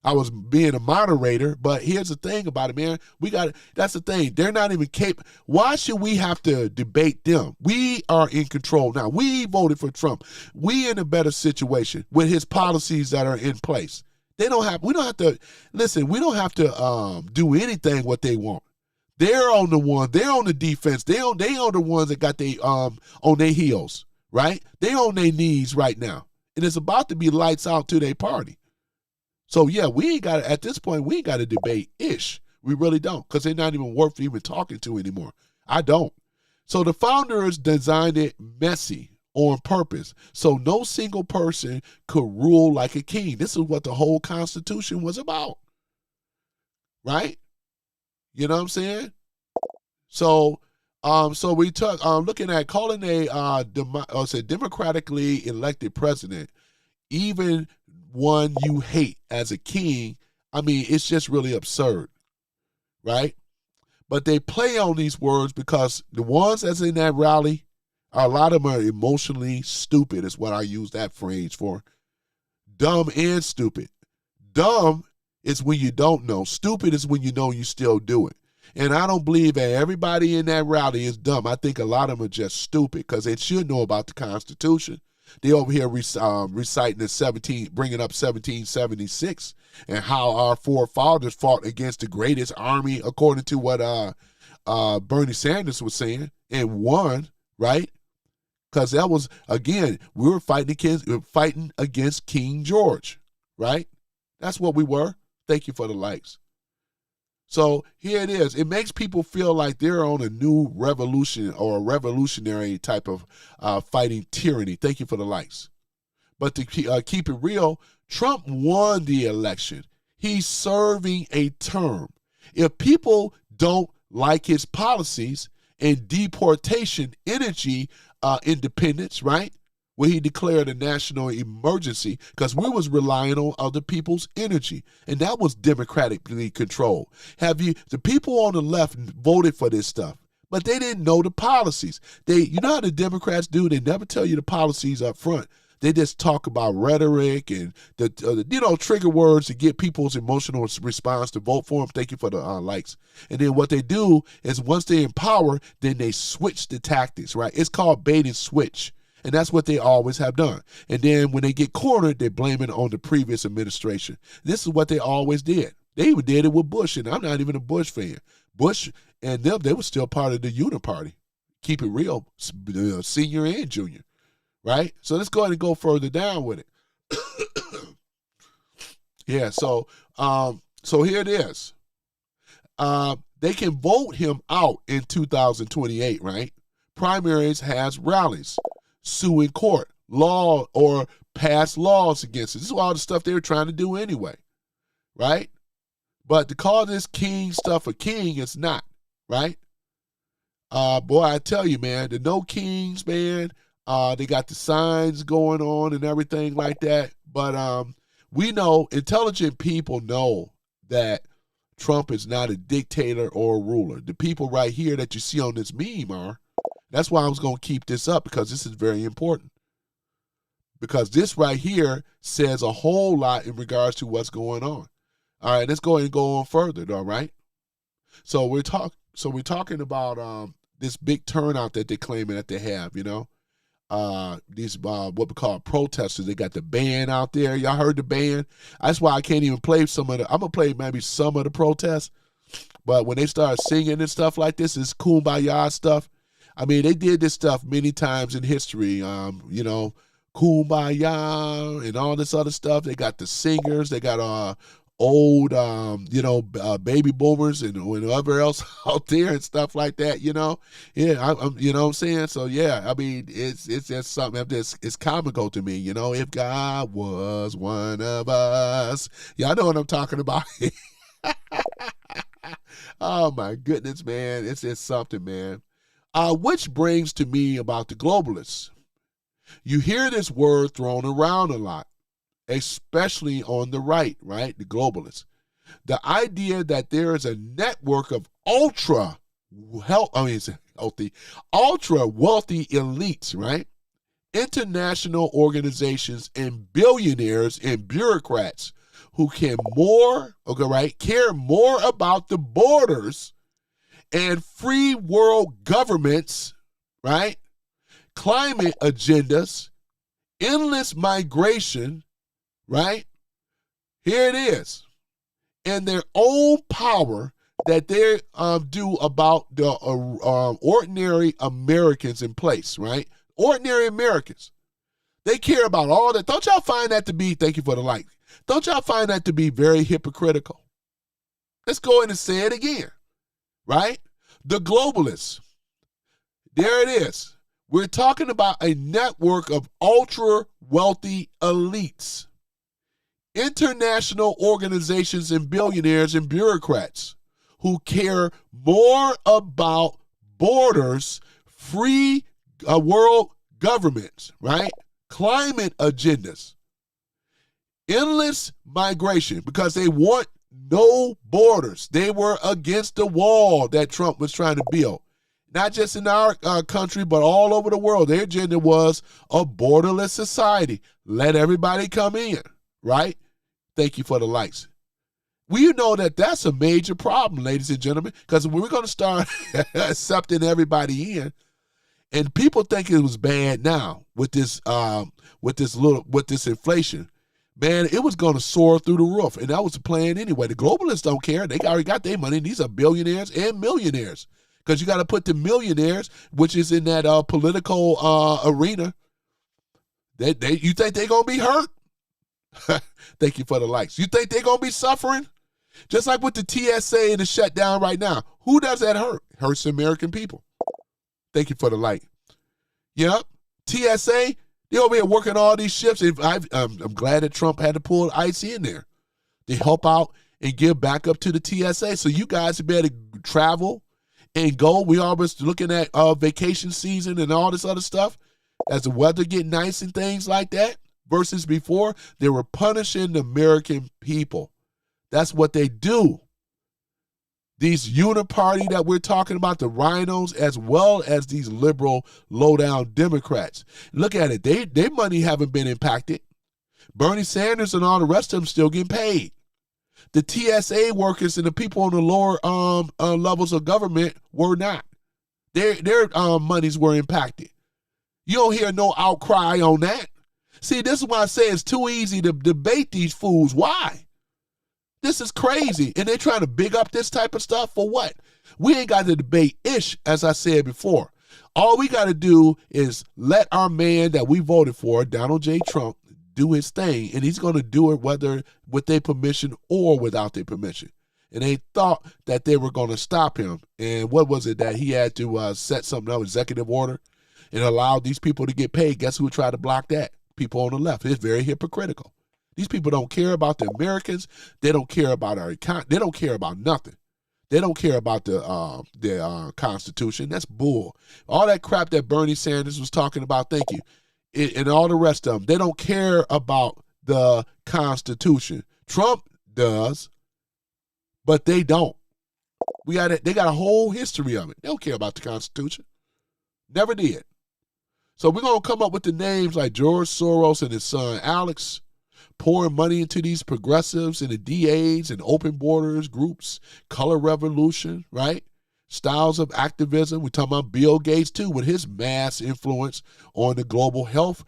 I was being a moderator, but here's the thing about it, man. That's the thing. They're not even capable. Why should we have to debate them? We are in control now. We voted for Trump. We in a better situation with his policies that are in place. We don't have to do anything what they want. They're on the defense. They on the ones that got they on their heels, right? They on their knees right now. And it's about to be lights out to their party. So yeah, at this point, we ain't got to debate ish. We really don't, because they're not even worth even talking to anymore. I don't. So the founders designed it messy on purpose, so no single person could rule like a king. This is what the whole Constitution was about, right? You know what I'm saying? So we took looking at calling a democratically elected president, even one you hate as a king. I mean, it's just really absurd, right? But they play on these words because the ones that's in that rally, a lot of them are emotionally stupid, is what I use that phrase for. Dumb and stupid. Dumb is when you don't know. Stupid is when you know you still do it. And I don't believe that everybody in that rally is dumb. I think a lot of them are just stupid because they should know about the Constitution. They over here reciting bringing up 1776 and how our forefathers fought against the greatest army, according to what Bernie Sanders was saying, and won, right? Because that was, again, we were fighting against King George, right? That's what we were. Thank you for the likes. So here it is. It makes people feel like they're on a new revolution or a revolutionary type of fighting tyranny. Thank you for the likes. But to keep it real, Trump won the election. He's serving a term. If people don't like his policies and deportation, energy, independence, right? Where he declared a national emergency because we was relying on other people's energy, and that was democratically controlled. The people on the left voted for this stuff, but they didn't know the policies. You know how the Democrats do? They never tell you the policies up front. They just talk about rhetoric and the trigger words to get people's emotional response to vote for them. Thank you for the likes. And then what they do is once they're in power, then they switch the tactics, right? It's called bait and switch. And that's what they always have done. And then when they get cornered, they blame it on the previous administration. This is what they always did. They even did it with Bush, and I'm not even a Bush fan. Bush and them, they were still part of the Uniparty. Keep it real, senior and junior, right? So let's go ahead and go further down with it. Yeah, so here it is. They can vote him out in 2028, right? Primaries has rallies. Sue in court, law, or pass laws against it. This is all the stuff they were trying to do anyway, right? But to call this king stuff a king, it's not, right? Boy, I tell you, man, the No Kings, man, they got the signs going on and everything like that. But we know, intelligent people know that Trump is not a dictator or a ruler. The people right here that you see on this meme are. That's why I was going to keep this up, because this is very important. Because this right here says a whole lot in regards to what's going on. All right, let's go ahead and go on further, all right? So we're talking about this big turnout that they're claiming that they have, you know? These what we call protesters. They got the band out there. Y'all heard the band? That's why I can't even play I'm going to play maybe some of the protests. But when they start singing and stuff like this, it's kumbaya stuff. I mean, they did this stuff many times in history, you know, kumbaya and all this other stuff. They got the singers. They got old, baby boomers and whatever else out there and stuff like that, you know. Yeah, you know what I'm saying? So, yeah, I mean, it's just something it's comical to me, you know. If God was one of us. Y'all know what I'm talking about. Oh, my goodness, man. It's just something, man. Which brings to me about the globalists. You hear this word thrown around a lot, especially on the right, the globalists. The idea that there is a network of ultra wealthy elites, right? International organizations and billionaires and bureaucrats who care more about the borders and free world governments, right? Climate agendas, endless migration, right? Here it is. And their own power that they do about the ordinary Americans in place, right? Ordinary Americans. They care about all that. Don't y'all find that to be, thank you for the like, don't y'all find that to be very hypocritical? Let's go in and say it again, right? The globalists. There it is. We're talking about a network of ultra wealthy elites, international organizations and billionaires and bureaucrats who care more about borders, free world governments, right? Climate agendas, endless migration, because they want no borders. They were against the wall that Trump was trying to build. Not just in our country, but all over the world. Their agenda was a borderless society. Let everybody come in, right? Thank you for the likes. We know that that's a major problem, ladies and gentlemen, because we're going to start accepting everybody in, and people think it was bad now with this inflation. Man, it was going to soar through the roof, and that was the plan anyway. The globalists don't care. They already got their money. These are billionaires and millionaires, because you got to put the millionaires, which is in that political arena. You think they're going to be hurt? Thank you for the likes. You think they're going to be suffering? Just like with the TSA and the shutdown right now. Who does that hurt? Hurts the American people. Thank you for the like. Yep. TSA, they over here working all these shifts. I'm glad that Trump had to pull ICE in there to help out and give back up to the TSA. So you guys better travel and go. We always looking at vacation season and all this other stuff as the weather get nice and things like that. Versus before, they were punishing the American people. That's what they do. These uniparty that we're talking about, the rhinos, as well as these liberal, low-down Democrats. Look at it. Their money haven't been impacted. Bernie Sanders and all the rest of them still getting paid. The TSA workers and the people on the lower levels of government were not. Their monies were impacted. You don't hear no outcry on that. See, this is why I say it's too easy to debate these fools. Why? This is crazy. And they're trying to big up this type of stuff for what? We ain't got to debate ish, as I said before. All we got to do is let our man that we voted for, Donald J. Trump, do his thing. And he's going to do it whether with their permission or without their permission. And they thought that they were going to stop him. And what was it that he had to set something up, executive order, and allow these people to get paid? Guess who tried to block that? People on the left. It's very hypocritical. These people don't care about the Americans. They don't care about our economy. They don't care about nothing. They don't care about the Constitution. That's bull. All that crap that Bernie Sanders was talking about, thank you, and all the rest of them, they don't care about the Constitution. Trump does, but they don't. They got a whole history of it. They don't care about the Constitution. Never did. So we're going to come up with the names like George Soros and his son Alex, pouring money into these progressives and the DAs and open borders groups, color revolution, right? Styles of activism. We're talking about Bill Gates too, with his mass influence on the global health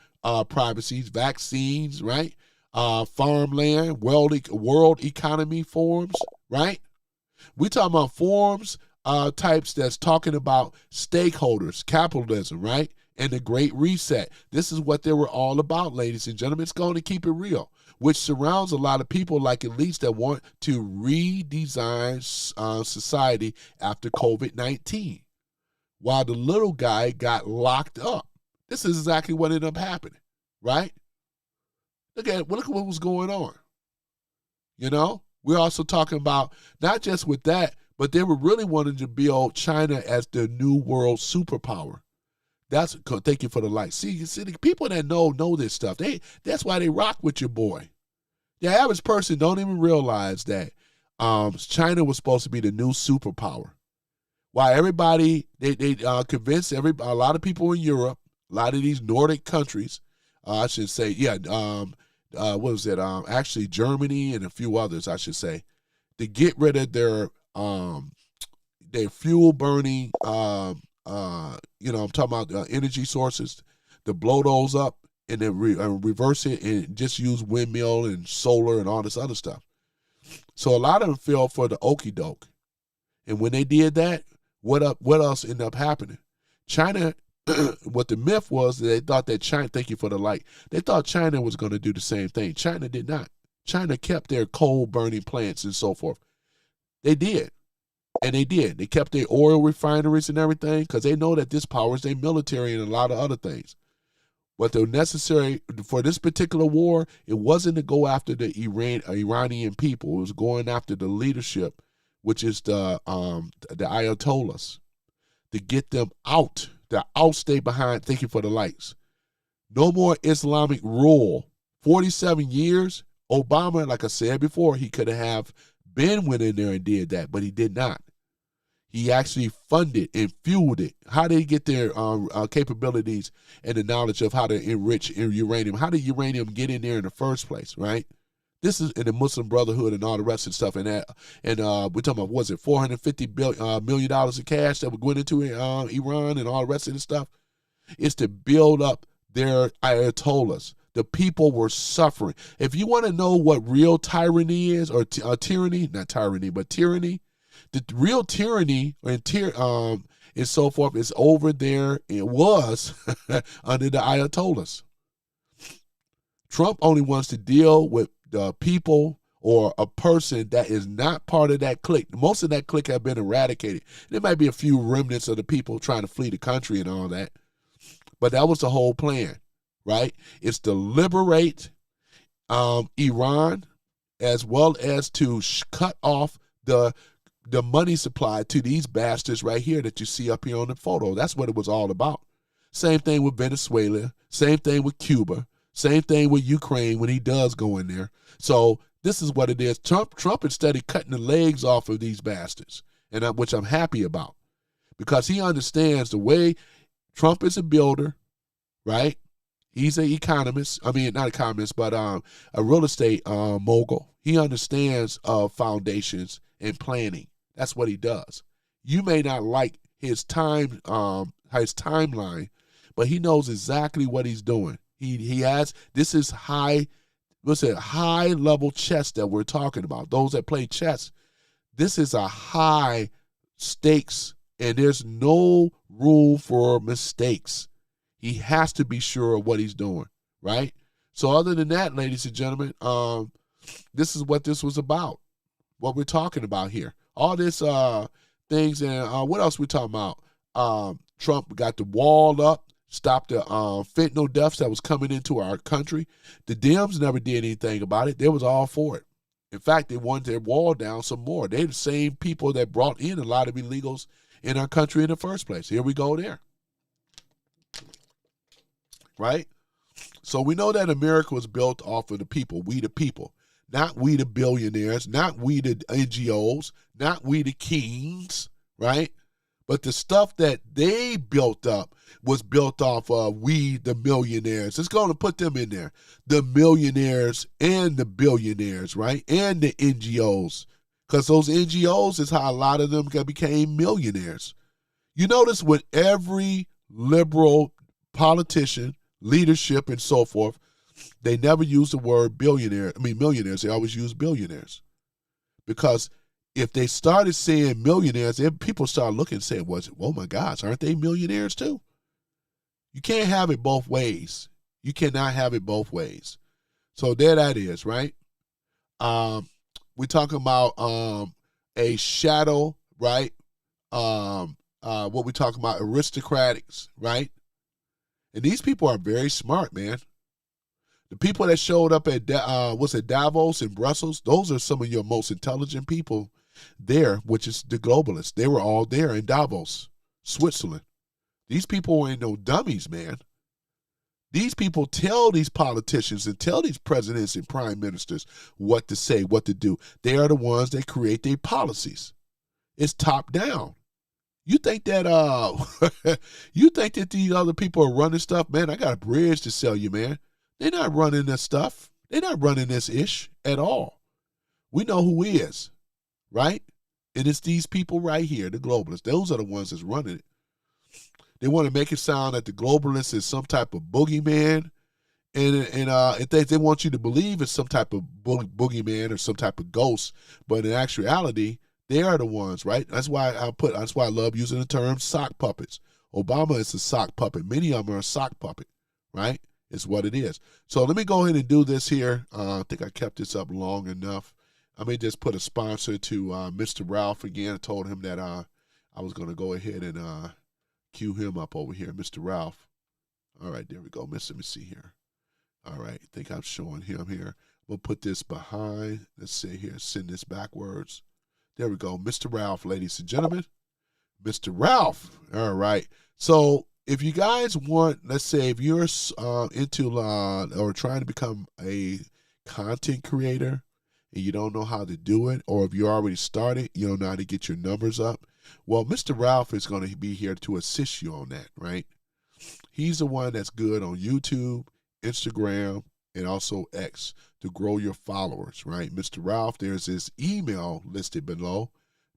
privacies, vaccines, right? Farmland, world economy forums, right? We're talking about forums types that's talking about stakeholders, capitalism, right? And the Great Reset. This is what they were all about, ladies and gentlemen. It's going to keep it real, which surrounds a lot of people like elites that want to redesign society after COVID-19, while the little guy got locked up. This is exactly what ended up happening, right? Look at what was going on. You know, we're also talking about not just with that, but they were really wanting to build China as the new world superpower. Thank you for the light. See, the people that know this stuff. That's why they rock with your boy. The average person don't even realize that China was supposed to be the new superpower. Why everybody they convinced a lot of people in Europe, a lot of these Nordic countries, I should say, what was it? Actually Germany and a few others, I should say, to get rid of their fuel burning, I'm talking about energy sources, to blow those up and then reverse it and just use windmill and solar and all this other stuff. So a lot of them fell for the okie doke. And when they did that, what else ended up happening? China, what the myth was, they thought that China, thank you for the light, they thought China was going to do the same thing. China did not. China kept their coal burning plants and so forth. They did. And they did. They kept their oil refineries and everything because they know that this powers their military and a lot of other things. But the necessary for this particular war, it wasn't to go after the Iranian people. It was going after the leadership, which is the Ayatollahs, to get them out, to outstay behind. Thank you for the lights. No more Islamic rule. 47 years, Obama, like I said before, he could have been went in there and did that, but he did not. He actually funded and fueled it. How did he get their capabilities and the knowledge of how to enrich uranium? How did uranium get in there in the first place, right? This is in the Muslim Brotherhood and all the rest of the stuff. And we're talking about, was it $450 million of cash that went into Iran and all the rest of the stuff? It's to build up their Ayatollahs. The people were suffering. If you want to know what real tyranny is, or tyranny, not tyranny, but tyranny, the real tyranny and so forth is over there. It was under the Ayatollahs. Trump only wants to deal with the people or a person that is not part of that clique. Most of that clique have been eradicated. There might be a few remnants of the people trying to flee the country and all that. But that was the whole plan, right? It's to liberate Iran, as well as to cut off the money supply to these bastards right here that you see up here on the photo. That's what it was all about. Same thing with Venezuela. Same thing with Cuba. Same thing with Ukraine when he does go in there. So this is what it is. Trump instead of cutting the legs off of these bastards, and which I'm happy about, because he understands the way Trump is a builder, right? He's an economist. I mean, not economist, but a real estate mogul. He understands foundations and planning. That's what he does. You may not like his timeline, but he knows exactly what he's doing. He has, this is high level chess that we're talking about. Those that play chess, this is a high stakes, and there's no room for mistakes. He has to be sure of what he's doing, right? So other than that, ladies and gentlemen, this is what this was about, what we're talking about here. All this things, and what else we talking about? Trump got the wall up, stopped the fentanyl deaths that was coming into our country. The Dems never did anything about it. They was all for it. In fact, they wanted their wall down some more. They're the same people that brought in a lot of illegals in our country in the first place. Here we go there. Right? So we know that America was built off of the people, we the people. Not we the billionaires, not we the NGOs, not we the kings, right? But the stuff that they built up was built off of we the millionaires. It's going to put them in there. The millionaires and the billionaires, right? And the NGOs. Because those NGOs is how a lot of them became millionaires. You notice with every liberal politician, leadership, and so forth, they never use the word millionaires. They always use billionaires. Because if they started saying millionaires, then people start looking and saying, oh my gosh, aren't they millionaires too? You can't have it both ways. You cannot have it both ways. So there that is, right? We're talking about a shadow, right? What we talking about, aristocrats, right? And these people are very smart, man. The people that showed up at Davos in Brussels, those are some of your most intelligent people there, which is the globalists. They were all there in Davos, Switzerland. These people ain't no dummies, man. These people tell these politicians and tell these presidents and prime ministers what to say, what to do. They are the ones that create their policies. It's top down. You think that these other people are running stuff? Man, I got a bridge to sell you, man. They're not running this stuff. They're not running this ish at all. We know who is, right? And it's these people right here, the globalists. Those are the ones that's running it. They want to make it sound that the globalist is some type of boogeyman, and they want you to believe it's some type of boogeyman or some type of ghost. But in actuality, they are the ones, right? That's why I love using the term sock puppets. Obama is a sock puppet. Many of them are a sock puppet, right? It's what it is. So let me go ahead and do this here. I think I kept this up long enough. I may just put a sponsor to Mr. Ralph again. I told him that I was going to go ahead and cue him up over here, Mr. Ralph. All right, there we go. Let me see here. All right, I think I'm showing him here. We'll put this behind. Let's see here. Send this backwards. There we go. Mr. Ralph, ladies and gentlemen. Mr. Ralph. All right. So if you guys want, let's say if you're into or trying to become a content creator and you don't know how to do it, or if you already started, you don't know how to get your numbers up, well, Mr. Ralph is going to be here to assist you on that, right? He's the one that's good on YouTube, Instagram, and also X to grow your followers, right? Mr. Ralph, there's his email listed below.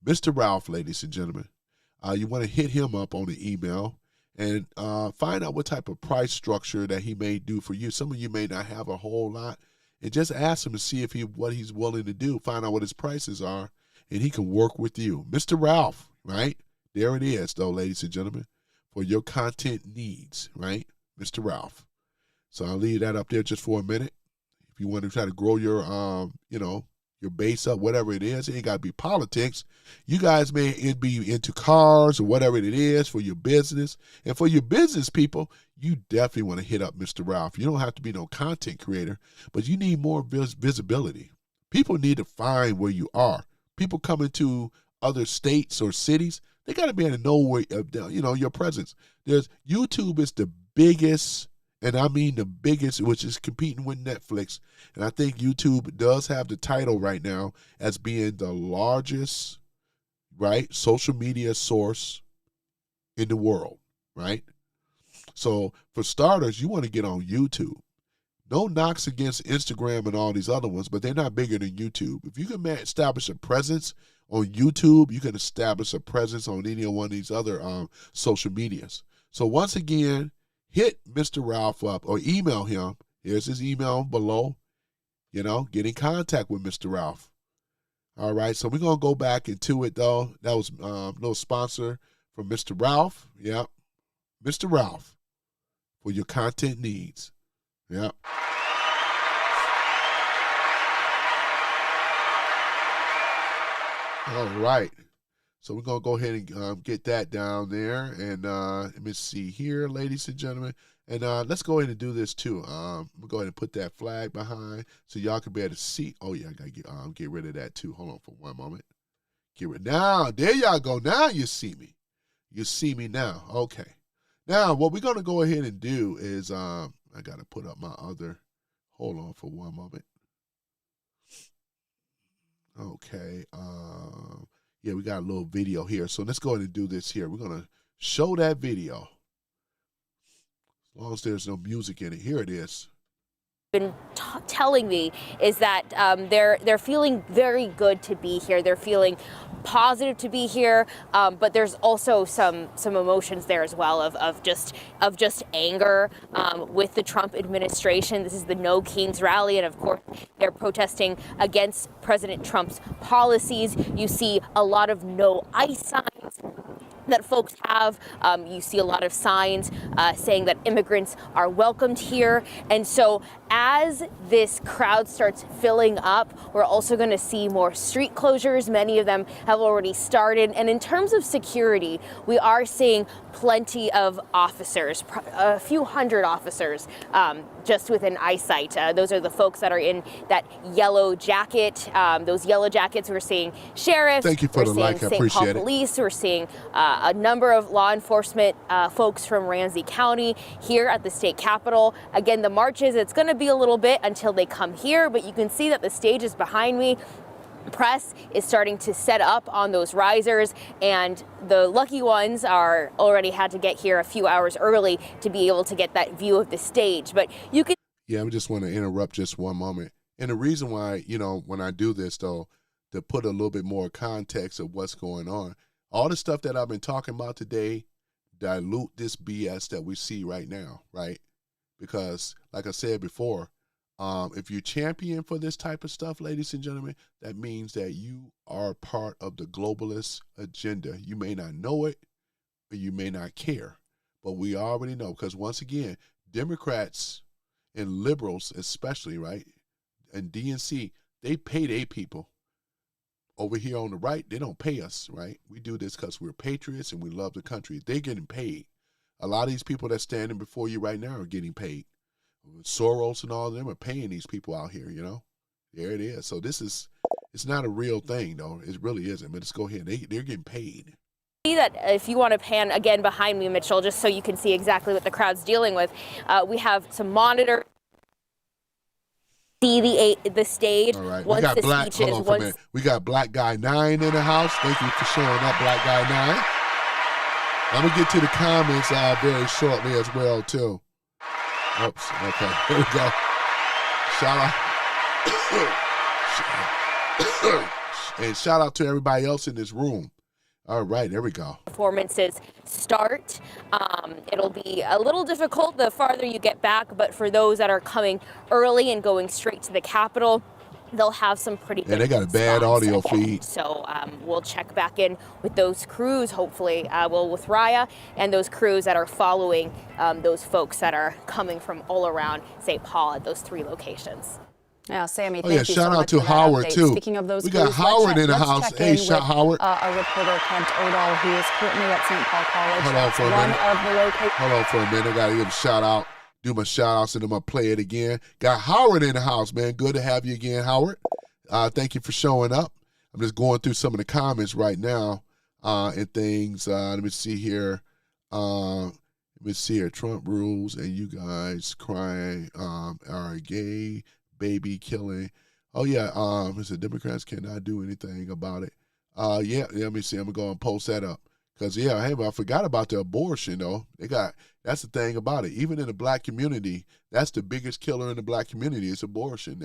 Mr. Ralph, ladies and gentlemen, you want to hit him up on the email and find out what type of price structure that he may do for you. Some of you may not have a whole lot, and just ask him to see if what he's willing to do. Find out what his prices are, and he can work with you. Mr. Ralph, right? There it is, though, ladies and gentlemen, for your content needs, right? Mr. Ralph. So I'll leave that up there just for a minute. If you want to try to grow your, your base up, whatever it is, it ain't got to be politics. You guys may be into cars or whatever it is for your business. And for your business people, you definitely want to hit up Mr. Ralph. You don't have to be no content creator, but you need more visibility. People need to find where you are. People coming to other states or cities, they got to be able to know where, your presence. YouTube is the biggest, and I mean the biggest, which is competing with Netflix. And I think YouTube does have the title right now as being the largest, right, social media source in the world, right? So for starters, you want to get on YouTube. No knocks against Instagram and all these other ones, but they're not bigger than YouTube. If you can establish a presence on YouTube, you can establish a presence on any one of these other social medias. So once again, hit Mr. Ralph up or email him. Here's his email below. Get in contact with Mr. Ralph. All right, so we're going to go back into it, though. That was a little sponsor from Mr. Ralph. Yeah, Mr. Ralph, for your content needs. Yeah. All right. So we're going to go ahead and get that down there. And let me see here, ladies and gentlemen. And let's go ahead and do this, too. We'll go ahead and put that flag behind so y'all can be able to see. Oh, yeah, I got to get rid of that, too. Hold on for one moment. Now, there y'all go. Now you see me. You see me now. Okay. Now, what we're going to go ahead and do is I got to put up my other. Hold on for one moment. Okay. Yeah, we got a little video here. So let's go ahead and do this here. We're going to show that video. As long as there's no music in it. Here it is. Been telling me is that they're feeling very good to be here. They're feeling positive to be here, but there's also some emotions there as well of just anger with the Trump administration. This is the No Kings rally, and of course they're protesting against President Trump's policies. You see a lot of no ICE signs that folks have. You see a lot of signs saying that immigrants are welcomed here. And so as this crowd starts filling up, we're also going to see more street closures. Many of them have already started. And in terms of security, we are seeing plenty of officers, a few hundred officers just within eyesight. Those are the folks that are in that yellow jacket. Those yellow jackets, we're seeing sheriffs. Thank you for the like. I appreciate it. Police. We're seeing a number of law enforcement folks from Ramsey County here at the state capitol. Again, the marches, it's going to be a little bit until they come here, but you can see that the stage is behind me. Press is starting to set up on those risers, and the lucky ones are already had to get here a few hours early to be able to get that view of the stage. But you can. Yeah, I just want to interrupt just one moment. And the reason why, when I do this, though, to put a little bit more context of what's going on, all the stuff that I've been talking about today dilute this BS that we see right now, right? Because, like I said before, if you're champion for this type of stuff, ladies and gentlemen, that means that you are part of the globalist agenda. You may not know it, but you may not care. But we already know, because once again, Democrats and liberals especially, right, and DNC, they pay their people. Over here on the right, they don't pay us, right? We do this because we're patriots and we love the country. They're getting paid. A lot of these people that's standing before you right now are getting paid. Soros and all of them are paying these people out here, There it is. So it's not a real thing, though. It really isn't. But let's go ahead. They're getting paid. See that if you want to pan again behind me, Mitchell, just so you can see exactly what the crowd's dealing with, we have some monitors. See the stage. All right. Once We got the black. speeches, Hold on for a minute. We got Black Guy 9 in the house. Thank you for showing up, Black Guy 9. I'm gonna get to the comments very shortly as well too. Oops. Okay. Here we go. Shout out. And shout out to everybody else in this room. All right, there we go. Performances start. It'll be a little difficult the farther you get back, but for those that are coming early and going straight to the Capitol, they'll have some pretty good they got a bad spots audio ahead. feed. So we'll check back in with those crews, hopefully, with Raya and those crews that are following those folks that are coming from all around St. Paul at those 3 locations. Yeah, Sammy, thank you shout so out much to for that Howard, update. too. Speaking of those We got crews, Howard in the let's house. check Hey, in shout with, Howard. Our reporter, Kent Odall, who is currently at St. Paul College. Hold on for a one minute. of the locations. Hold on for a minute. I got to give a shout out. Do my shout outs and then I'm going to play it again. Got Howard in the house, man. Good to have you again, Howard. Thank you for showing up. I'm just going through some of the comments right now and things. Let me see here. Trump rules and you guys crying are gay, baby killing. Oh, yeah. It said Democrats cannot do anything about it. Yeah, let me see. I'm going to go and post that up. Because, I forgot about the abortion, though. That's the thing about it. Even in the black community, that's the biggest killer in the black community is abortion.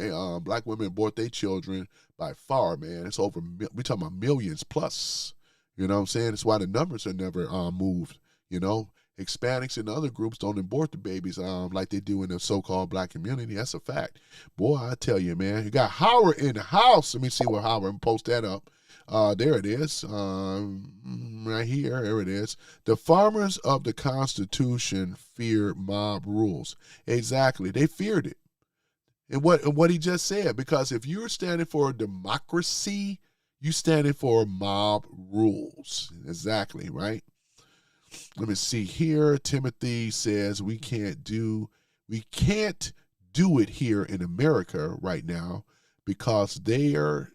Black women abort their children by far, man. It's over, we're talking about millions plus. You know what I'm saying? That's why the numbers are never moved, Hispanics and other groups don't abort the babies like they do in the so-called black community. That's a fact. Boy, I tell you, man. You got Howard in the house. Let me see where Howard, post that up. There it is. Right here. There it is. The farmers of the Constitution fear mob rules. Exactly. They feared it. And what he just said, because if you're standing for a democracy, you standing for mob rules. Exactly, right? Let me see here. Timothy says we can't do it here in America right now because they are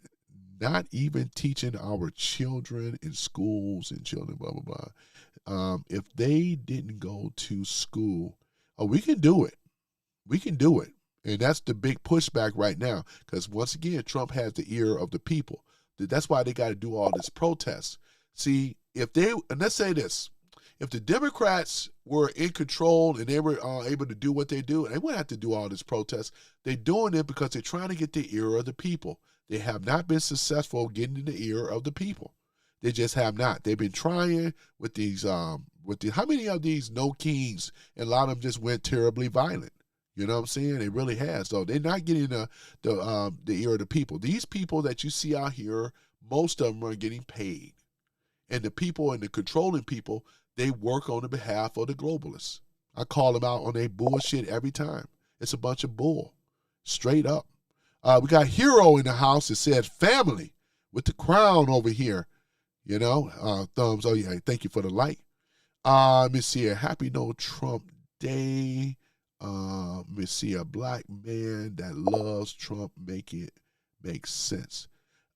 not even teaching our children in schools and children, blah, blah, blah. If they didn't go to school, we can do it. We can do it. And that's the big pushback right now because, once again, Trump has the ear of the people. That's why they got to do all this protest. See, and let's say this, if the Democrats were in control and they were able to do what they do, they wouldn't have to do all this protest. They're doing it because they're trying to get the ear of the people. They have not been successful getting in the ear of the people. They just have not. They've been trying with these, how many of these No Kings, and a lot of them just went terribly violent. You know what I'm saying? It really has. So they're not getting the ear of the people. These people that you see out here, most of them are getting paid. And the people and the controlling people, they work on the behalf of the globalists. I call them out on their bullshit every time. It's a bunch of bull. Straight up. We got Hero in the house that said family with the crown over here. Thumbs. Oh, yeah. Thank you for the like. Let me see. Happy No Trump Day. Let me see. A black man that loves Trump make sense.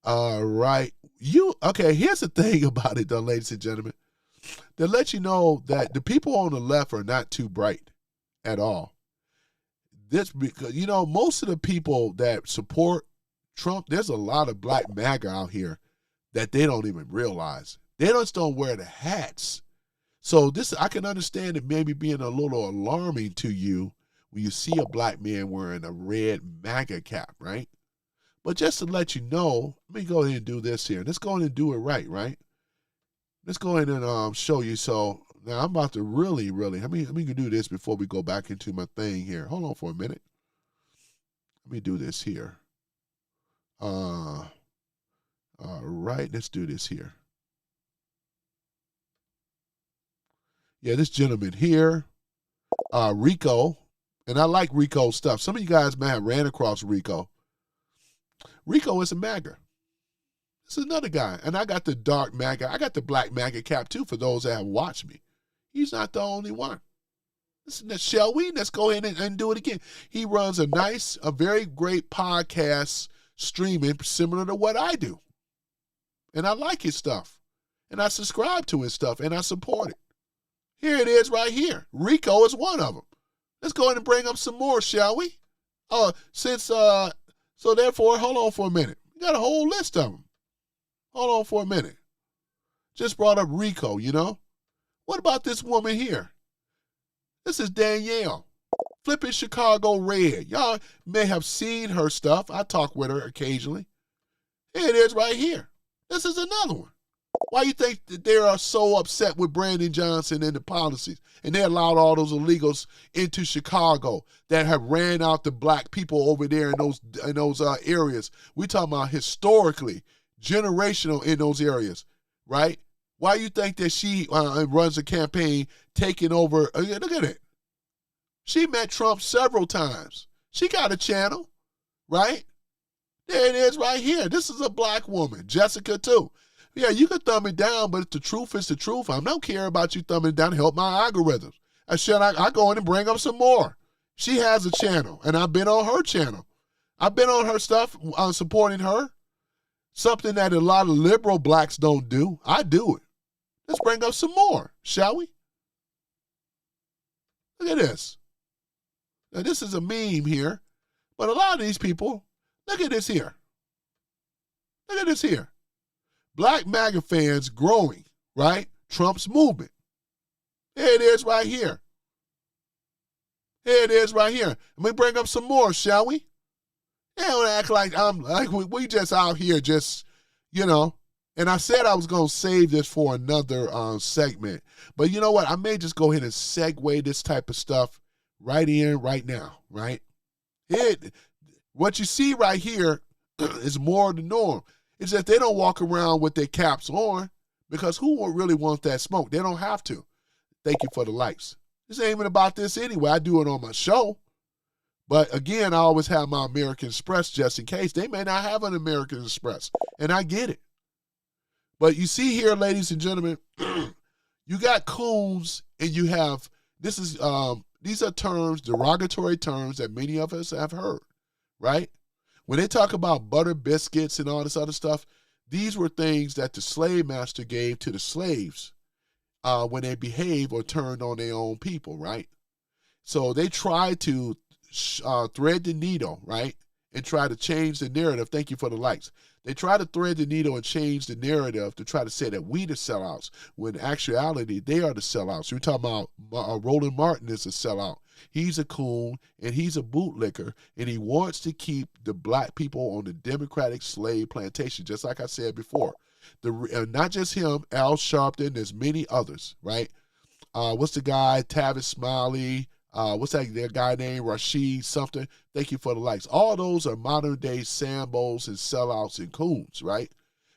All right. Here's the thing about it, though, ladies and gentlemen. To let you know that the people on the left are not too bright at all. This because most of the people that support Trump, there's a lot of black MAGA out here that they don't even realize. They just don't wear the hats. So this, I can understand it maybe being a little alarming to you when you see a black man wearing a red MAGA cap, right? But just to let you know, let me go ahead and do this here. Let's go ahead and do it right, right? Let's go ahead and show you. So now I'm about to really, let me do this before we go back into my thing here. Hold on for a minute. Let me do this here. All right, let's do this here. Yeah, this gentleman here, Rico, and I like Rico's stuff. Some of you guys may have ran across Rico. Rico is a MAGA. This is another guy. And I got the dark MAGA. I got the black MAGA cap too for those that have watched me. He's not the only one. Shall we? Let's go ahead and do it again. He runs a very great podcast streaming similar to what I do. And I like his stuff. And I subscribe to his stuff and I support it. Here it is right here. Rico is one of them. Let's go ahead and bring up some more, shall we? So therefore, hold on for a minute. We got a whole list of them. Hold on for a minute. Just brought up Rico, you know. What about this woman here? This is Danielle, flipping Chicago red. Y'all may have seen her stuff. I talk with her occasionally. Here it is right here. This is another one. Why you think that they are so upset with Brandon Johnson and the policies? And they allowed all those illegals into Chicago that have ran out the black people over there in those areas. We talking about historically, generational in those areas, right? Why you think that she runs a campaign taking over? Look at it. She met Trump several times. She got a channel, right? There it is right here. This is a black woman, Jessica too. Yeah, you can thumb it down, but the truth is the truth. I don't care about you thumbing it down. Help my algorithms. I go in and bring up some more. She has a channel, and I've been on her channel. I've been on her stuff, supporting her. Something that a lot of liberal blacks don't do. I do it. Let's bring up some more, shall we? Look at this. Now, this is a meme here, but a lot of these people, look at this here. Look at this here. Black MAGA fans growing, right? Trump's movement. Here it is right here. Here it is right here. Let me bring up some more, shall we? They don't act like we just out here just, you know. And I said I was going to save this for another segment. But you know what? I may just go ahead and segue this type of stuff right in right now, right? What you see right here is more the norm. It's that they don't walk around with their caps on because who would really want that smoke? They don't have to. Thank you for the likes. This ain't even about this anyway. I do it on my show. But again, I always have my American Express just in case. They may not have an American Express, and I get it. But you see here, ladies and gentlemen, you got coons and you have, these are terms, derogatory terms that many of us have heard, right? When they talk about butter biscuits and all this other stuff, these were things that the slave master gave to the slaves when they behaved or turned on their own people, right? So they tried to thread the needle, right, and try to change the narrative. Thank you for the likes. They try to thread the needle and change the narrative to try to say that we the sellouts, when in actuality, they are the sellouts. We're talking about Roland Martin is a sellout. He's a coon, and he's a bootlicker, and he wants to keep the black people on the Democratic slave plantation, just like I said before. Not just him, Al Sharpton, there's many others, right? What's the guy, Tavis Smiley, what's that guy named Rashid something? Thank you for the likes. All those are modern day Sambos and sellouts and coons, right?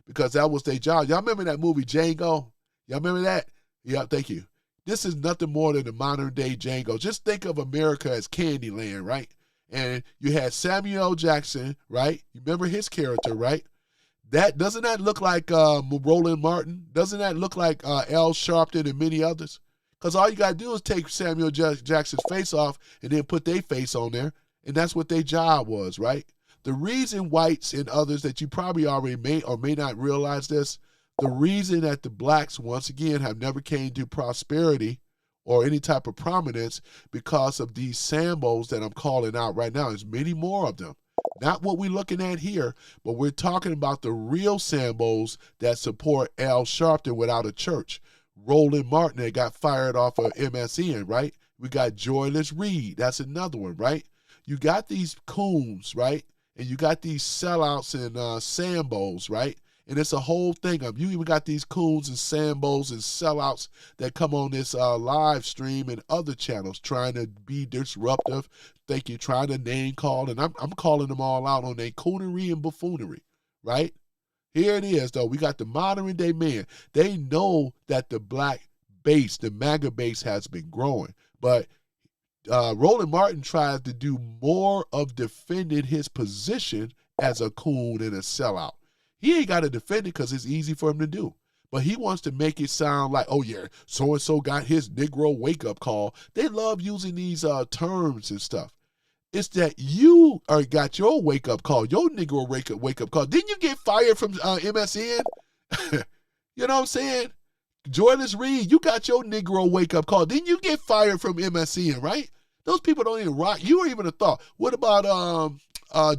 Because that was their job. Y'all remember that movie Django? Y'all remember that? Yeah, thank you. This is nothing more than the modern day Django. Just think of America as Candyland, right? And you had Samuel L. Jackson, right? You remember his character, right? Doesn't that look like Roland Martin? Doesn't that look like Al Sharpton and many others? Because all you got to do is take Samuel Jackson's face off and then put their face on there. And that's what their job was, right? The reason whites and others that you probably already may or may not realize this, the reason that the blacks, once again, have never came to prosperity or any type of prominence because of these Sambos that I'm calling out right now. There's many more of them. Not what we're looking at here, but we're talking about the real Sambos that support Al Sharpton without a church. Roland Martin that got fired off of MSN, right? We got Joyless Reed. That's another one, right? You got these coons, right? And you got these sellouts and sambos, right? And it's a whole thing of you even got these coons and sambos and sellouts that come on this live stream and other channels trying to be disruptive, trying to name call, and I'm calling them all out on their coonery and buffoonery, right? Here it is, though. We got the modern day man. They know that the black base, the MAGA base, has been growing, but Roland Martin tries to do more of defending his position as a coon and a sellout. He ain't got to defend it because it's easy for him to do. But he wants to make it sound like, oh, yeah, so-and-so got his Negro wake-up call. They love using these terms and stuff. It's that you got your wake-up call, your Negro wake-up call. Didn't you get fired from MSN? You know what I'm saying? Joyless Reed, you got your Negro wake-up call. Didn't you get fired from MSN, right? Those people don't even rock. You were even a thought. What about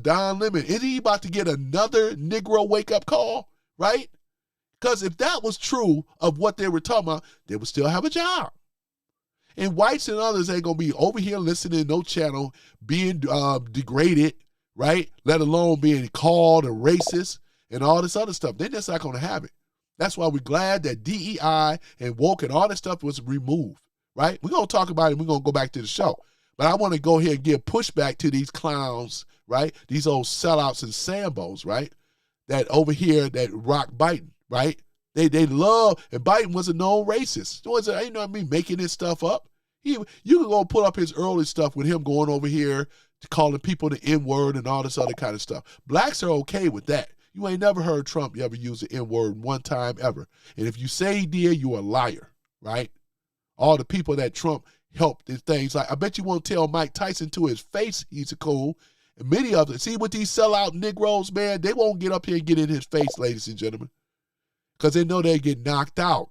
Don Lemon? Is he about to get another Negro wake-up call, right? Because if that was true of what they were talking about, they would still have a job. And whites and others ain't going to be over here listening to no channel being degraded, right? Let alone being called a racist and all this other stuff. They're just not going to have it. That's why we're glad that DEI and woke and all this stuff was removed, right? We're going to talk about it. We're going to go back to the show. But I want to go here and give pushback to these clowns, right? These old sellouts and sambos, right? That over here that rock Biden, right? They love, and Biden was a known racist. You know what I mean, making this stuff up. You can go pull up his early stuff with him going over here to calling people the N-word and all this other kind of stuff. Blacks are okay with that. You ain't never heard Trump ever use the N-word one time ever. And if you say he did, you're a liar, right? All the people that Trump helped in things like, I bet you won't tell Mike Tyson to his face he's a cool. And many of them, see with these sellout Negroes, man, they won't get up here and get in his face, ladies and gentlemen, because they know they get knocked out.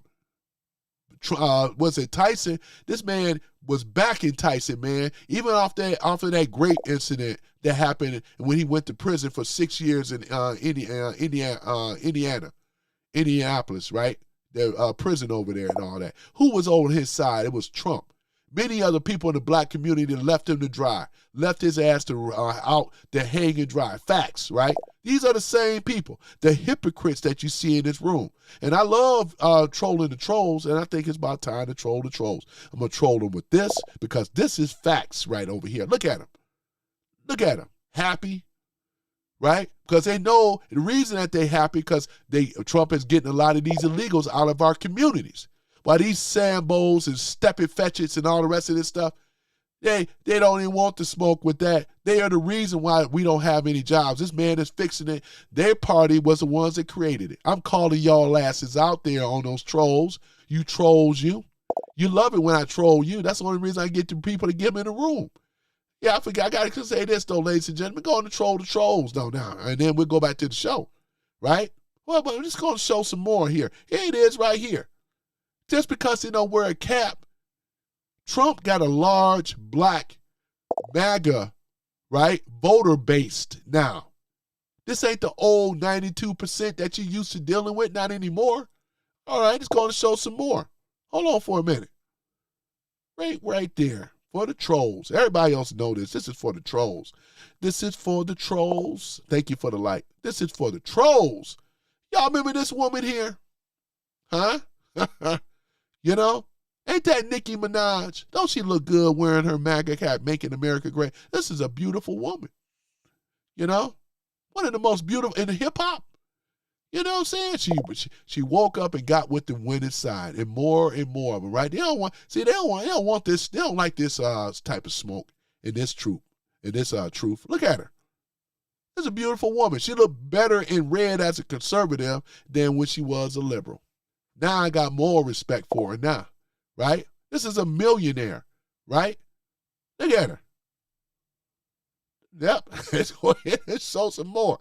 Was it Tyson? This man was backing Tyson, man. Even after that great incident that happened when he went to prison for 6 years in Indianapolis, right? The prison over there and all that. Who was on his side? It was Trump. Many other people in the black community left him to dry, left his ass to out to hang and dry. Facts, right? These are the same people, the hypocrites that you see in this room. And I love trolling the trolls, and I think it's about time to troll the trolls. I'm going to troll them with this because this is facts right over here. Look at them. Look at them. Happy, right? Because they know the reason that they're happy because Trump is getting a lot of these illegals out of our communities. While these Sambos and stepping fetchits and all the rest of this stuff, they don't even want to smoke with that. They are the reason why we don't have any jobs. This man is fixing it. Their party was the ones that created it. I'm calling y'all asses out there on those trolls. You trolls, you. You love it when I troll you. That's the only reason I get the people to get them in the room. Yeah, I forgot. I got to say this, though, ladies and gentlemen. Go on to troll the trolls, though, now. And then we'll go back to the show, right? Well, but I'm just going to show some more here. Here it is right here. Just because they don't wear a cap, Trump got a large black MAGA, right, voter base now. This ain't the old 92% that you used to dealing with, not anymore. All right, it's going to show some more. Hold on for a minute. Right there, for the trolls. Everybody else know this. This is for the trolls. This is for the trolls. Thank you for the like. This is for the trolls. Y'all remember this woman here? Huh? You know? Ain't that Nicki Minaj? Don't she look good wearing her MAGA cap, making America great? This is a beautiful woman. You know? One of the most beautiful in hip-hop. You know what I'm saying? She woke up and got with the winning side, and more of them, right? They don't want this, they don't like this type of smoke in this truth. Look at her. This is a beautiful woman. She looked better in red as a conservative than when she was a liberal. Now I got more respect for her now, right? This is a millionaire, right? Look at her. Yep. Let's show some more.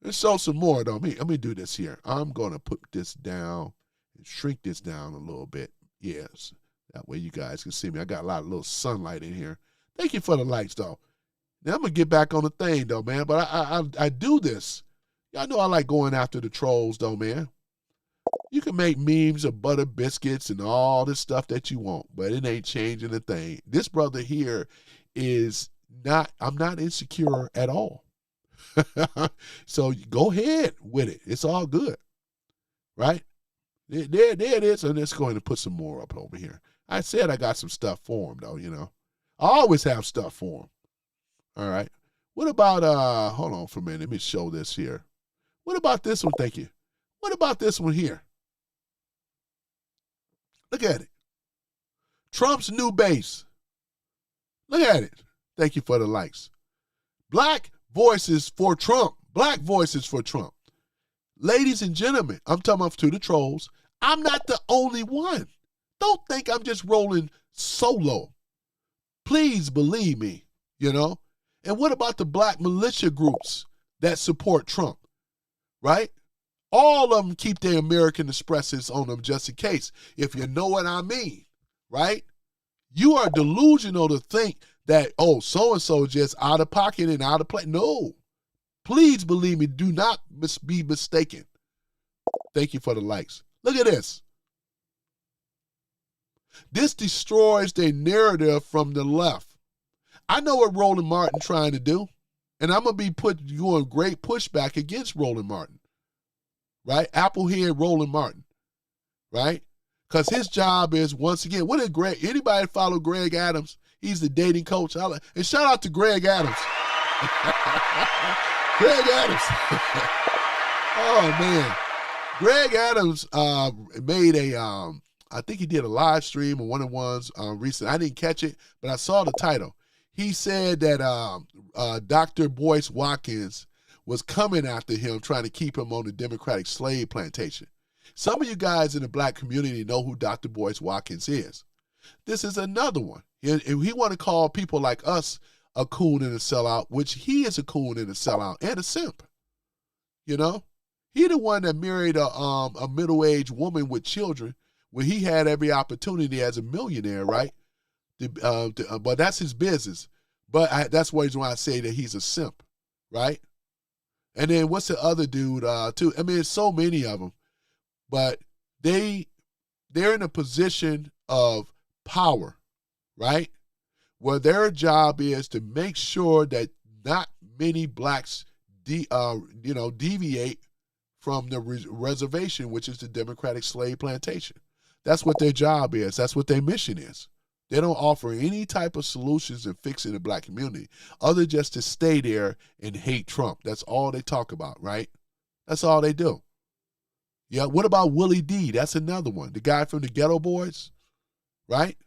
Let's show some more, though. Let me do this here. I'm going to put this down and shrink this down a little bit. Yes. That way you guys can see me. I got a lot of little sunlight in here. Thank you for the lights, though. Now I'm going to get back on the thing, though, man. But I do this. Y'all know I like going after the trolls, though, man. You can make memes of butter biscuits and all this stuff that you want, but it ain't changing a thing. This brother here is not, I'm not insecure at all. So go ahead with it. It's all good, right? There it is. And let's go ahead and put some more up over here. I said I got some stuff for him, though, you know. I always have stuff for him. All right. What about, hold on for a minute. Let me show this here. What about this one? Thank you. What about this one here? Look at it. Trump's new base. Look at it. Thank you for the likes. Black voices for Trump. Black voices for Trump. Ladies and gentlemen, I'm talking about to the trolls. I'm not the only one. Don't think I'm just rolling solo. Please believe me, you know. And what about the black militia groups that support Trump, right? All of them keep their American Expresses on them just in case, if you know what I mean, right? You are delusional to think that, oh, so-and-so just out of pocket and out of place. No. Please believe me, do not be mistaken. Thank you for the likes. Look at this. This destroys their narrative from the left. I know what Roland Martin trying to do, and I'm going to be doing great pushback against Roland Martin, right? Applehead Roland Martin, right? Because his job is, once again, what did anybody follow Greg Adams? He's the dating coach. And shout out to Greg Adams. Greg Adams. Oh, man. Greg Adams made I think he did a live stream or one of the ones recently. I didn't catch it, but I saw the title. He said that Dr. Boyce Watkins was coming after him, trying to keep him on the Democratic slave plantation. Some of you guys in the black community know who Dr. Boyce Watkins is. This is another one. And he want to call people like us a coon and a sellout, which he is a coon and a sellout and a simp. You know? He the one that married a middle-aged woman with children when he had every opportunity as a millionaire, right? But that's his business. But that's why I say that he's a simp, right? And then what's the other dude, too? I mean, there's so many of them. But they're in a position of power, right? Where their job is to make sure that not many blacks deviate from the reservation, which is the Democratic slave plantation. That's what their job is. That's what their mission is. They don't offer any type of solutions in fixing the black community other just to stay there and hate Trump. That's all they talk about, right? That's all they do. Yeah, what about Willie D? That's another one. The guy from the Ghetto Boys, right?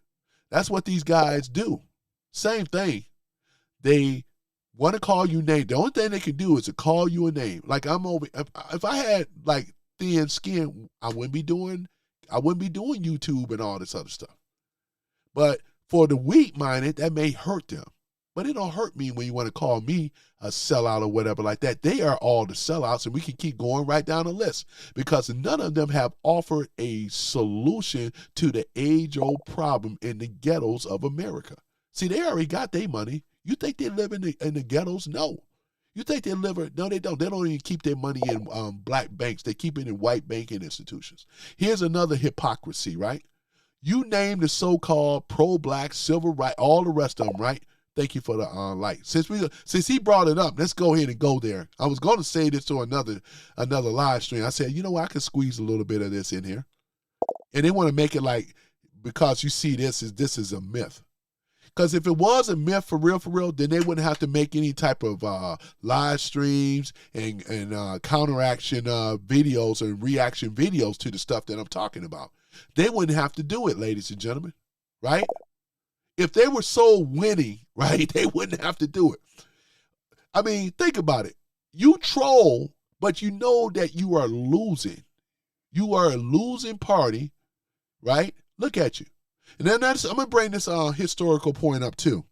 That's what these guys do. Same thing. They want to call you name. The only thing they can do is to call you a name. Like if I had like thin skin, I wouldn't be doing YouTube and all this other stuff. But for the weak-minded, that may hurt them. But it don't hurt me when you want to call me a sellout or whatever like that. They are all the sellouts, and we can keep going right down the list because none of them have offered a solution to the age-old problem in the ghettos of America. See, they already got their money. You think they live in the ghettos? No. You think they live? No, they don't. They don't even keep their money in black banks. They keep it in white banking institutions. Here's another hypocrisy, right? You name the so-called pro-black, civil rights, all the rest of them, right? Thank you for the like. Since he brought it up, let's go ahead and go there. I was going to say this to another live stream. I said, you know what? I can squeeze a little bit of this in here, and they want to make it like because you see this is a myth. Because if it was a myth for real, then they wouldn't have to make any type of live streams and counteraction videos and reaction videos to the stuff that I'm talking about. They wouldn't have to do it, ladies and gentlemen, right? If they were so winning, right, they wouldn't have to do it. I mean, think about it. You troll, but you know that you are losing. You are a losing party, right? Look at you. And then I'm going to bring this historical point up too.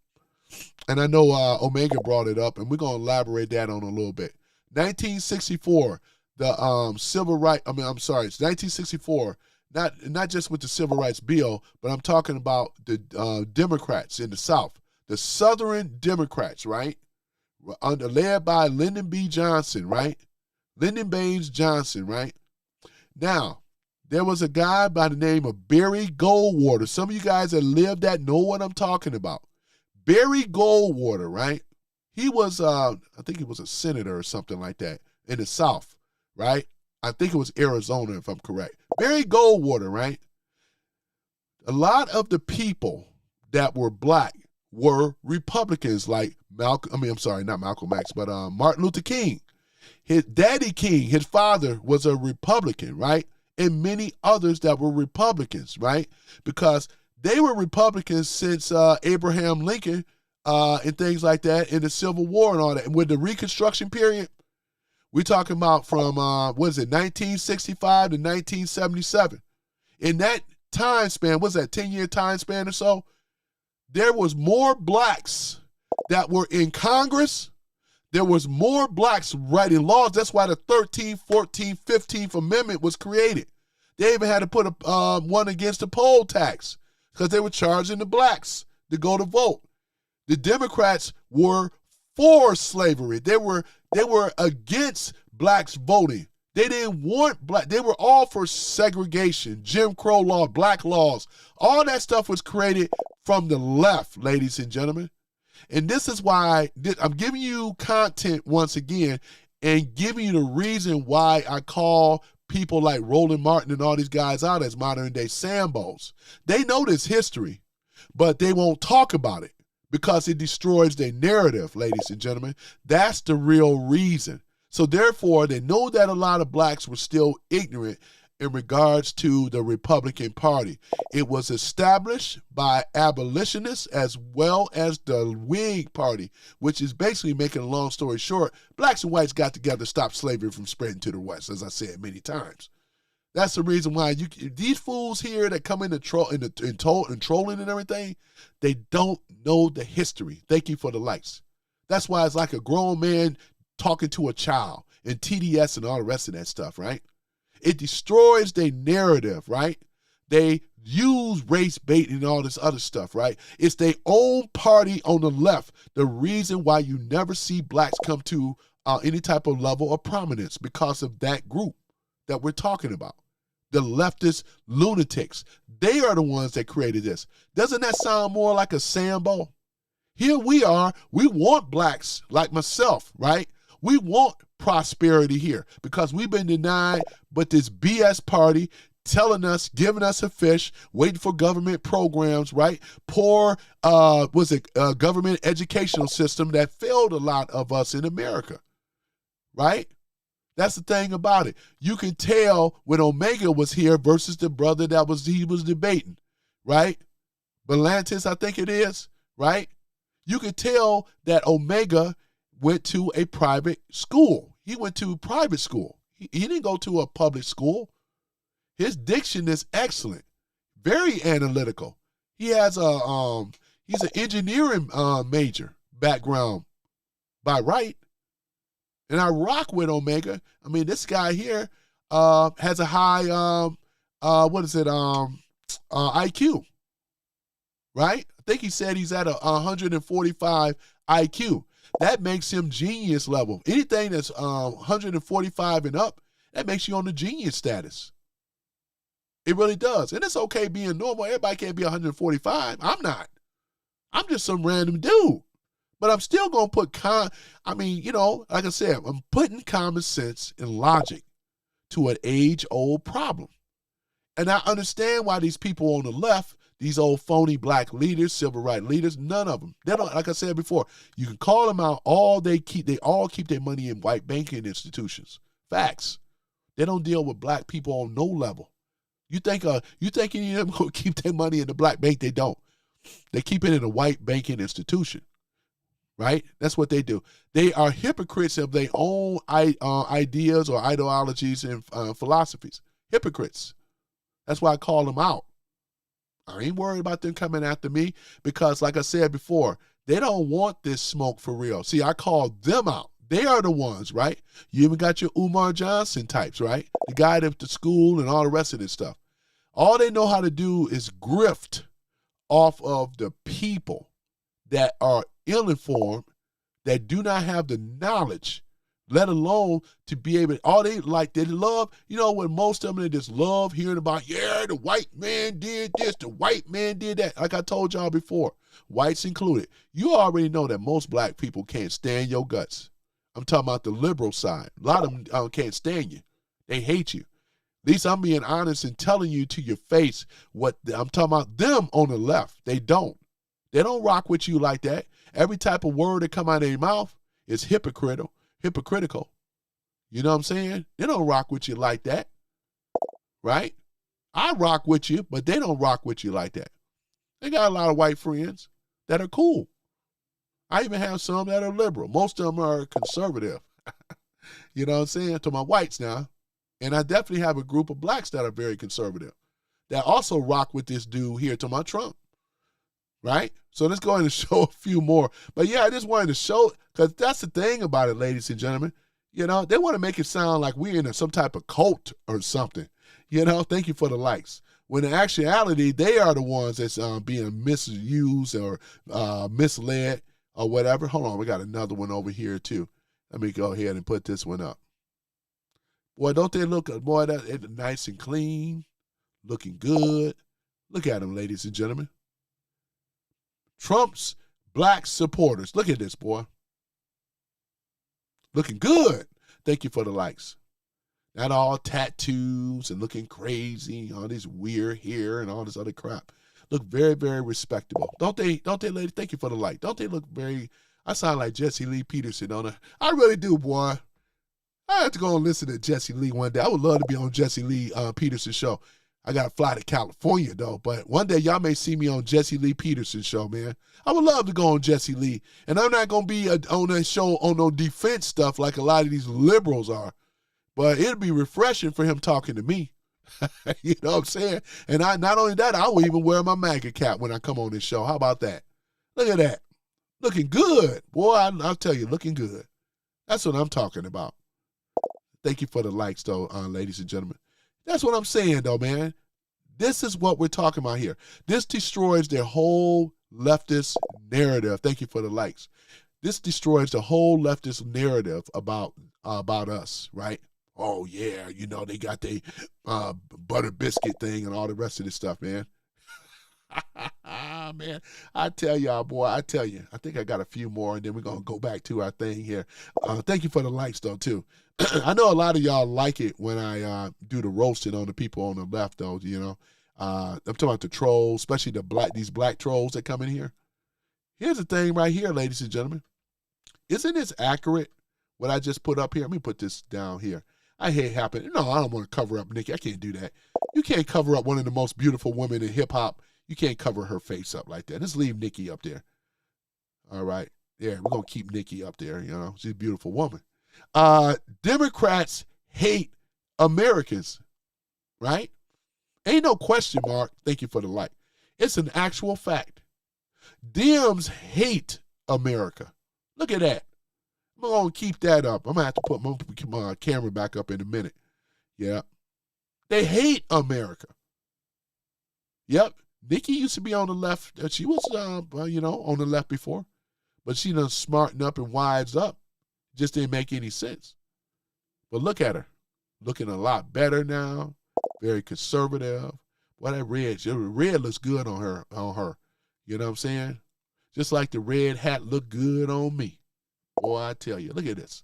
And I know Omega brought it up, and we're going to elaborate that on a little bit. 1964, the civil rights, it's 1964, not just with the Civil Rights Bill, but I'm talking about the Democrats in the South, the Southern Democrats, right? Led by Lyndon B. Johnson, right? Lyndon Baines Johnson, right? Now, There was a guy by the name of Barry Goldwater. Some of you guys that lived that know what I'm talking about. Barry Goldwater, right? He was, I think he was a senator or something like that in the South, right? I think it was Arizona, if I'm correct. Barry Goldwater, right? A lot of the people that were black were Republicans, like not Malcolm X, but Martin Luther King. His daddy King, his father, was a Republican, right? And many others that were Republicans, right? Because they were Republicans since Abraham Lincoln and things like that in the Civil War and all that. And with the Reconstruction period, we're talking about from, 1965 to 1977. In that time span, what's that, 10-year time span or so? There was more blacks that were in Congress. There was more blacks writing laws. That's why the 13th, 14th, 15th Amendment was created. They even had to put one against the poll tax because they were charging the blacks to go to vote. The Democrats were for slavery. They were against blacks voting. They didn't want black. They were all for segregation, Jim Crow law, black laws. All that stuff was created from the left, ladies and gentlemen. And this is why I'm giving you content once again and giving you the reason why I call people like Roland Martin and all these guys out as modern day Sambos. They know this history, but they won't talk about it because it destroys their narrative, ladies and gentlemen. That's the real reason. So therefore, they know that a lot of blacks were still ignorant in regards to the Republican Party. It was established by abolitionists as well as the Whig Party, which is basically, making a long story short, blacks and whites got together to stop slavery from spreading to the West, as I said many times. That's the reason why these fools here that come in and trolling and everything, they don't know the history. Thank you for the likes. That's why it's like a grown man talking to a child and TDS and all the rest of that stuff, right? It destroys their narrative, right? They use race bait and all this other stuff, right? It's their own party on the left. The reason why you never see blacks come to any type of level of prominence because of that group that we're talking about. The leftist lunatics. They are the ones that created this. Doesn't that sound more like a Sambo? Here we are. We want blacks like myself, right? We want prosperity here because we've been denied, but this BS party telling us, giving us a fish, waiting for government programs, right? Poor, government educational system that failed a lot of us in America, right? That's the thing about it. You can tell when Omega was here versus the brother he was debating, right? Belantis, I think it is, right? You can tell that Omega went to a private school. He went to private school. He didn't go to a public school. His diction is excellent, very analytical. He has he's an engineering major background by right. And I rock with Omega. I mean, this guy here has a high IQ, right? I think he said he's at 145 IQ. That makes him genius level. Anything that's 145 and up, that makes you on the genius status. It really does. And it's okay being normal. Everybody can't be 145. I'm not. I'm just some random dude. But I'm still going to put, like I said, I'm putting common sense and logic to an age-old problem. And I understand why these people on the left, these old phony black leaders, civil rights leaders, none of them. They don't, like I said before, you can call them out. They all keep their money in white banking institutions. Facts. They don't deal with black people on no level. You think any of them going to keep their money in the black bank? They don't. They keep it in a white banking institution. Right? That's what they do. They are hypocrites of their own ideas or ideologies and philosophies. Hypocrites. That's why I call them out. I ain't worried about them coming after me because, like I said before, they don't want this smoke for real. See, I call them out. They are the ones, right? You even got your Umar Johnson types, right? The guy that went to school and all the rest of this stuff. All they know how to do is grift off of the people that are ill-informed, that do not have the knowledge. let alone to be able, all they like, they love, you know, when most of them, they just love hearing about, yeah, the white man did this, the white man did that. Like I told y'all before, whites included. You already know that most black people can't stand your guts. I'm talking about the liberal side. A lot of them can't stand you. They hate you. At least I'm being honest and telling you to your face what I'm talking about. Them on the left, they don't. They don't rock with you like that. Every type of word that come out of their mouth is hypocritical. You know what I'm saying? They don't rock with you like that, right? I rock with you, but they don't rock with you like that. They got a lot of white friends that are cool. I even have some that are liberal. Most of them are conservative. You know what I'm saying? To my whites now. And I definitely have a group of blacks that are very conservative that also rock with this dude here, to my Trump. Right? So let's go ahead and show a few more. But yeah, I just wanted to show, because that's the thing about it, ladies and gentlemen. You know, they want to make it sound like we're in some type of cult or something. You know, thank you for the likes. When in actuality, they are the ones that's being misused or misled or whatever. Hold on, we got another one over here too. Let me go ahead and put this one up. Boy, don't they look, boy, that's nice and clean, looking good. Look at them, ladies and gentlemen. Trump's black supporters. Look at this, boy. Looking good. Thank you for the likes. Not all tattoos and looking crazy, all this weird hair and all this other crap. Look very, very respectable. Don't they, ladies? Thank you for the like. Don't they look very, I sound like Jesse Lee Peterson, don't I? I really do, boy. I have to go and listen to Jesse Lee one day. I would love to be on Jesse Lee Peterson's show. I got to fly to California, though. But one day, y'all may see me on Jesse Lee Peterson's show, man. I would love to go on Jesse Lee. And I'm not going to be on that show on no defense stuff like a lot of these liberals are. But it'll be refreshing for him talking to me. You know what I'm saying? And not only that, I will even wear my MAGA cap when I come on this show. How about that? Look at that. Looking good. Boy, I'll tell you, looking good. That's what I'm talking about. Thank you for the likes, though, ladies and gentlemen. That's what I'm saying, though, man. This is what we're talking about here. This destroys their whole leftist narrative. Thank you for the likes. This destroys the whole leftist narrative about us, right? Oh, yeah, you know, they got the butter biscuit thing and all the rest of this stuff, man. Man, I tell y'all, boy, I tell you. I think I got a few more, and then we're going to go back to our thing here. Thank you for the likes, though, too. I know a lot of y'all like it when I do the roasting on the people on the left, though, you know. I'm talking about the trolls, especially these black trolls that come in here. Here's the thing right here, ladies and gentlemen. Isn't this accurate, what I just put up here? Let me put this down here. I hate it happening. No, I don't want to cover up Nikki. I can't do that. You can't cover up one of the most beautiful women in hip-hop. You can't cover her face up like that. Let's leave Nikki up there. All right. Yeah, we're going to keep Nikki up there. You know, she's a beautiful woman. Democrats hate Americans, right? Ain't no question mark. Thank you for the like. It's an actual fact. Dems hate America. Look at that. I'm going to keep that up. I'm going to have to put my camera back up in a minute. Yeah. They hate America. Yep. Nikki used to be on the left. She was, you know, on the left before. But she done smartened up and wise up. Just didn't make any sense. But look at her. Looking a lot better now. Very conservative. Boy, that red looks good on her. You know what I'm saying? Just like the red hat looked good on me. Boy, I tell you. Look at this.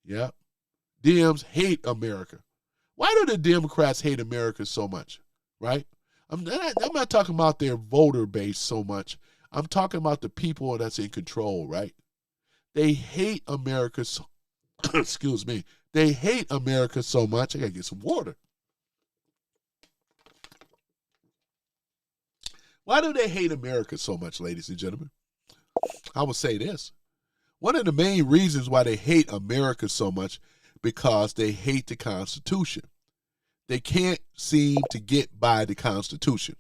Yep. Dems hate America. Why do the Democrats hate America so much? Right? I'm not talking about their voter base so much. I'm talking about the people that's in control, right? They hate America so, excuse me. They hate America so much. I got to get some water. Why do they hate America so much, ladies and gentlemen? I will say this. One of the main reasons why they hate America so much, because they hate the Constitution. They can't seem to get by the Constitution.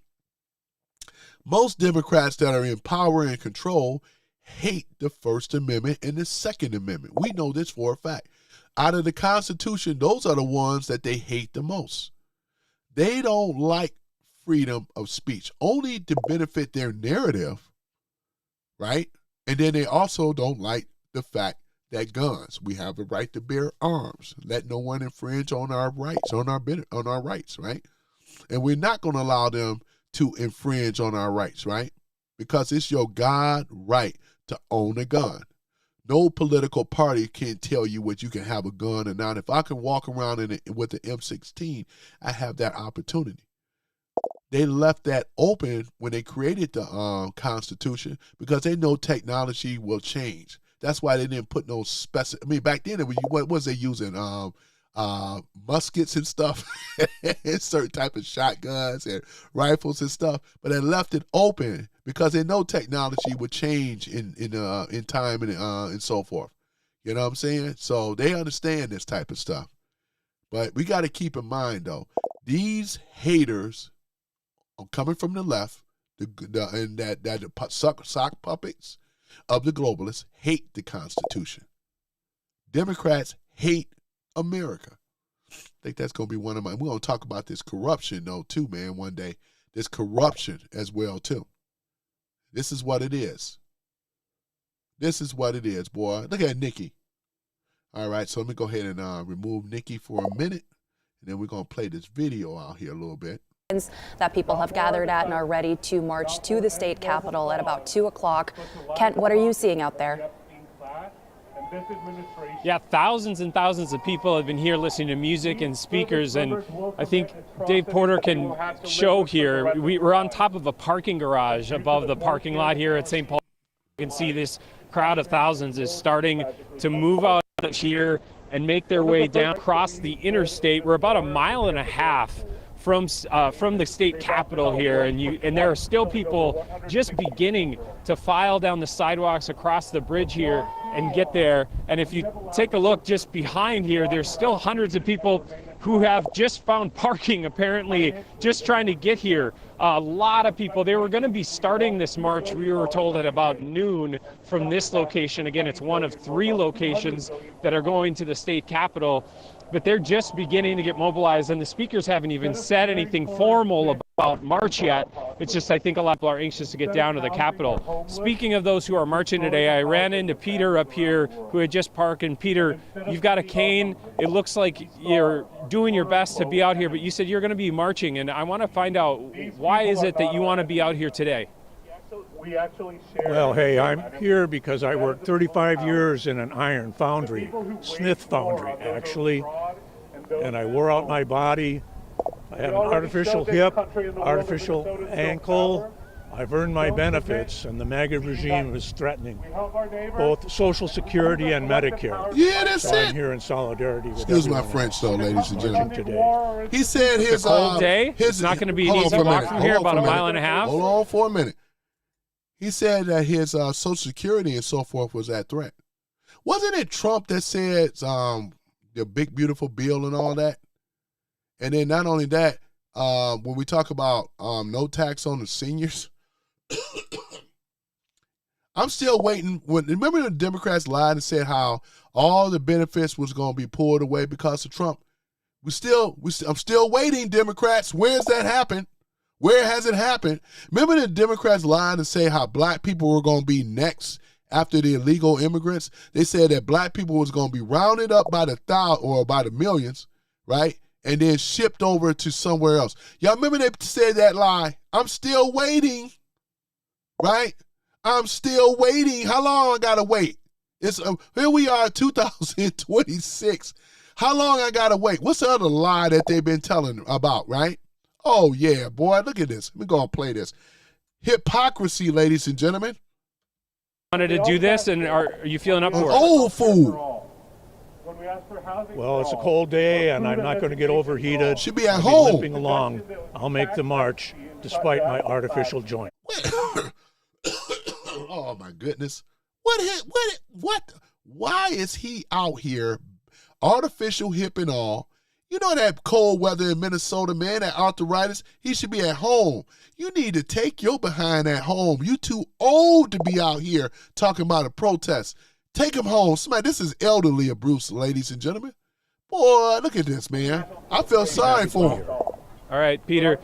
Most Democrats that are in power and control hate the First Amendment and the Second Amendment. We know this for a fact. Out of the Constitution, those are the ones that they hate the most. They don't like freedom of speech, only to benefit their narrative, right? And then they also don't like the fact that guns, we have a right to bear arms. Let no one infringe on our rights, on our rights, right? And we're not going to allow them to infringe on our rights, right? Because it's your God right to own a gun. No political party can tell you what you can have a gun or not. If I can walk around with the M16, I have that opportunity. They left that open when they created the Constitution because they know technology will change. That's why they didn't put no I mean, back then, what was they using? Muskets and stuff, and certain type of shotguns and rifles and stuff. But they left it open because they know technology would change in time and so forth. You know what I'm saying? So they understand this type of stuff. But we got to keep in mind though, these haters are coming from the left, the sock puppets of the globalists hate the Constitution. Democrats hate America. I think that's going to be one of my, we're going to talk about this corruption though too, man, one day. This corruption as well too. This is what it is. This is what it is, boy. Look at Nikki. All right, so let me go ahead and remove Nikki for a minute, and then we're going to play this video out here a little bit. That people have gathered at and are ready to march to the state capitol at about 2 o'clock. Kent, what are you seeing out there? Yeah, thousands and thousands of people have been here listening to music and speakers, and I think Dave Porter can show here. We're on top of a parking garage above the parking lot here at St. Paul. You can see this crowd of thousands is starting to move out of here and make their way down across the interstate. We're about 1.5 miles from the state capitol here, and there are still people just beginning to file down the sidewalks across the bridge here and get there. And if you take a look just behind here, there's still hundreds of people who have just found parking, apparently just trying to get here. A lot of people, they were going to be starting this march, we were told, at about noon from this location. Again, it's one of 3 locations that are going to the state capitol, but they're just beginning to get mobilized, and the speakers haven't even said anything formal about march yet. It's just, I think a lot of people are anxious to get down to the Capitol. Speaking of those who are marching today, I ran into Peter up here who had just parked, and Peter, you've got a cane. It looks like you're doing your best to be out here, but you said you're going to be marching, and I want to find out, why is it that you want to be out here today? Well, hey, I'm here because I worked 35 years in an iron foundry, Smith Foundry, actually, and I wore out my body. I have an artificial hip, artificial ankle. I've earned my benefits, and the MAGA regime is threatening both Social Security and Medicare. Yeah, that's so it. I'm here in solidarity with Excuse my everyone French, though, ladies and gentlemen. today. He said his It's a cold day. It's not going to be an easy walk from here, about 1.5 miles. Hold on for a minute. He said that his Social Security and so forth was at threat. Wasn't it Trump that said the big, beautiful bill and all that? And then not only that, when we talk about no tax on the seniors, I'm still waiting. Remember the Democrats lied and said how all the benefits was going to be pulled away because of Trump? I'm still waiting, Democrats. Where's that happened? Where has it happened? Remember the Democrats lied and say how black people were going to be next after the illegal immigrants? They said that black people was going to be rounded up by the thousands or by the millions, right? And then shipped over to somewhere else. Y'all remember they said that lie? I'm still waiting, right? I'm still waiting. How long I got to wait? It's here we are, 2026. How long I got to wait? What's the other lie that they've been telling about, right? Oh, yeah, boy, look at this. Let me go and play this. Hypocrisy, ladies and gentlemen. Wanted to do this, and are you feeling up for it? Old fool. Well, it's a cold day, and I'm not going to get overheated. Should be at I'll home. Limping along. I'll make the march despite my artificial joint. Oh, my goodness. What? Why is he out here, artificial hip and all? You know that cold weather in Minnesota, man, that arthritis, he should be at home. You need to take your behind at home. You too old to be out here talking about a protest. Take him home. This is elderly abuse, ladies and gentlemen. Boy, look at this, man. I feel sorry for him. All right, Peter.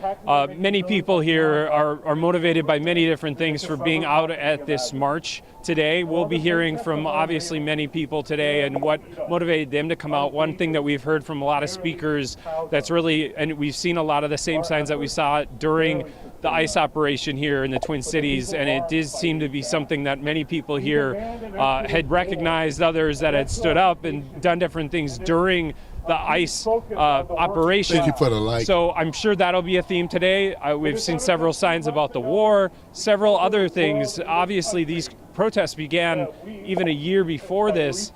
Many people here are motivated by many different things for being out at this march today. We'll be hearing from obviously many people today and what motivated them to come out. One thing that we've heard from a lot of speakers that's really, and we've seen a lot of the same signs that we saw during the ICE operation here in the Twin Cities, and it did seem to be something that many people here had recognized, others that had stood up and done different things during the ICE operation. Thank you for the like. So I'm sure that'll be a theme today. We've seen several signs about the war, several other things. Obviously, these protests began even a year before this.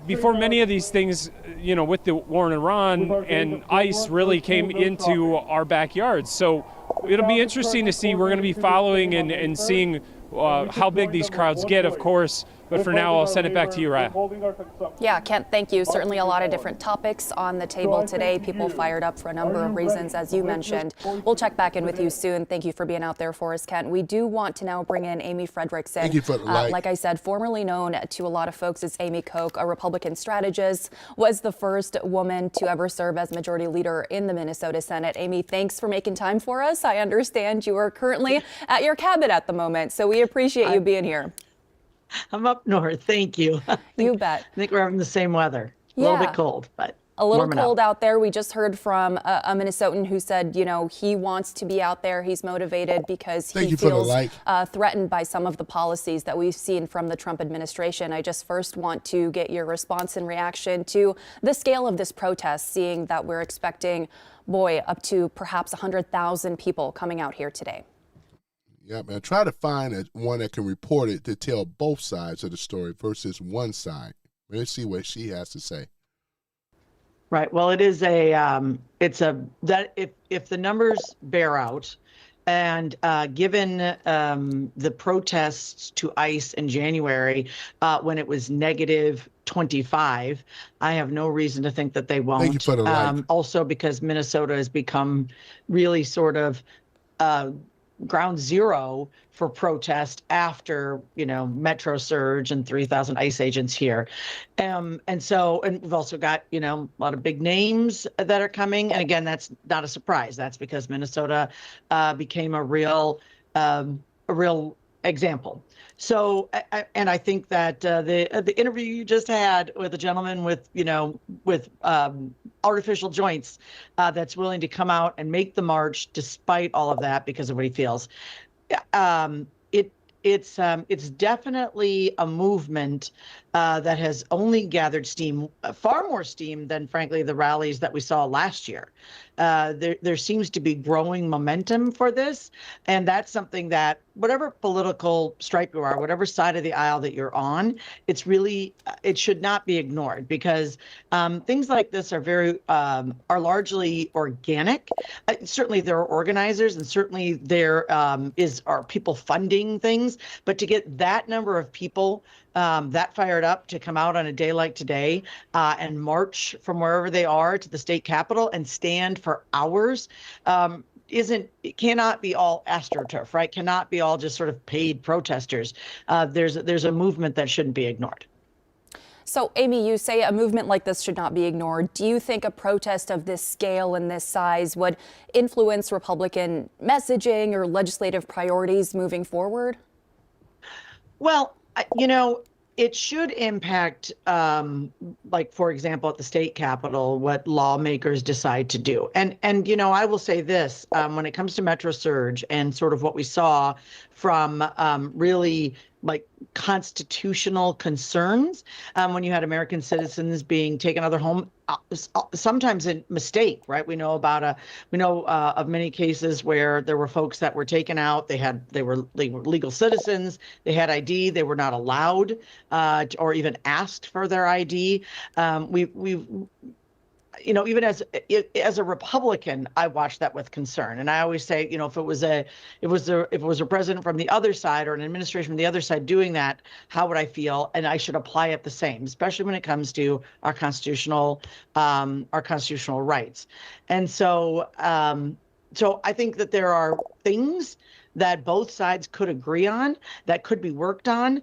Before many of these things, you know, with the war in Iran and ICE really came into our backyards. So it'll be interesting to see. We're going to be following and seeing how big these crowds get, of course. But for now, I'll send it back to you, Raya. Yeah, Kent, thank you. Certainly a lot of different topics on the table today. People fired up for a number of reasons, as you mentioned. We'll check back in with you soon. Thank you for being out there for us, Kent. We do want to now bring in Amy Frederickson. Thank you for the like. Like I said, formerly known to a lot of folks as Amy Koch, a Republican strategist, was the first woman to ever serve as majority leader in the Minnesota Senate. Amy, thanks for making time for us. I understand you are currently at your cabin at the moment, so we appreciate you being here. I'm up north. Thank you. You bet. I think we're having the same weather. A little bit cold, but a little warming cold up. out there. We just heard from a Minnesotan who said, you know, he wants to be out there. He's motivated because he feels threatened by some of the policies that we've seen from the Trump administration. I just first want to get your response and reaction to the scale of this protest, seeing that we're expecting, up to perhaps 100,000 people coming out here today. Yeah, man. Try to find one that can report it to tell both sides of the story versus one side. Let's see what she has to say. Right. Well, it is that if the numbers bear out, and given the protests to ICE in January, when it was negative 25, I have no reason to think that they won't. Thank you for the like. Also, because Minnesota has become really sort of ground zero for protest after, you know, Metro Surge and 3,000 ICE agents here. And we've also got, you know, a lot of big names that are coming. And again, that's not a surprise. That's because Minnesota became a real example. So, and I think that the interview you just had with a gentleman with artificial joints that's willing to come out and make the march despite all of that because of what he feels, it's definitely a movement that has only gathered steam, far more steam than, frankly, the rallies that we saw last year. There seems to be growing momentum for this, and that's something that, whatever political stripe you are, whatever side of the aisle that you're on, it should not be ignored, because things like this are largely organic. Certainly there are organizers, and certainly there are people funding things, but to get that number of people that fired up to come out on a day like today and march from wherever they are to the state capitol and stand for hours it cannot be all astroturf, right? Cannot be all just sort of paid protesters. There's a movement that shouldn't be ignored. So, Amy, you say a movement like this should not be ignored. Do you think a protest of this scale and this size would influence Republican messaging or legislative priorities moving forward? Well, it should impact, like, for example, at the state capitol, what lawmakers decide to do. And I will say this, when it comes to Metro Surge and sort of what we saw from really like constitutional concerns, when you had American citizens being taken out of their home, sometimes a mistake, right? We know of many cases where there were folks that were taken out. They were legal citizens. They had ID. They were not allowed or even asked for their ID. Even as a Republican, I watched that with concern, and I always say, if it was a president from the other side or an administration from the other side doing that, how would I feel? And I should apply it the same, especially when it comes to our constitutional rights. And so I think that there are things that both sides could agree on that could be worked on.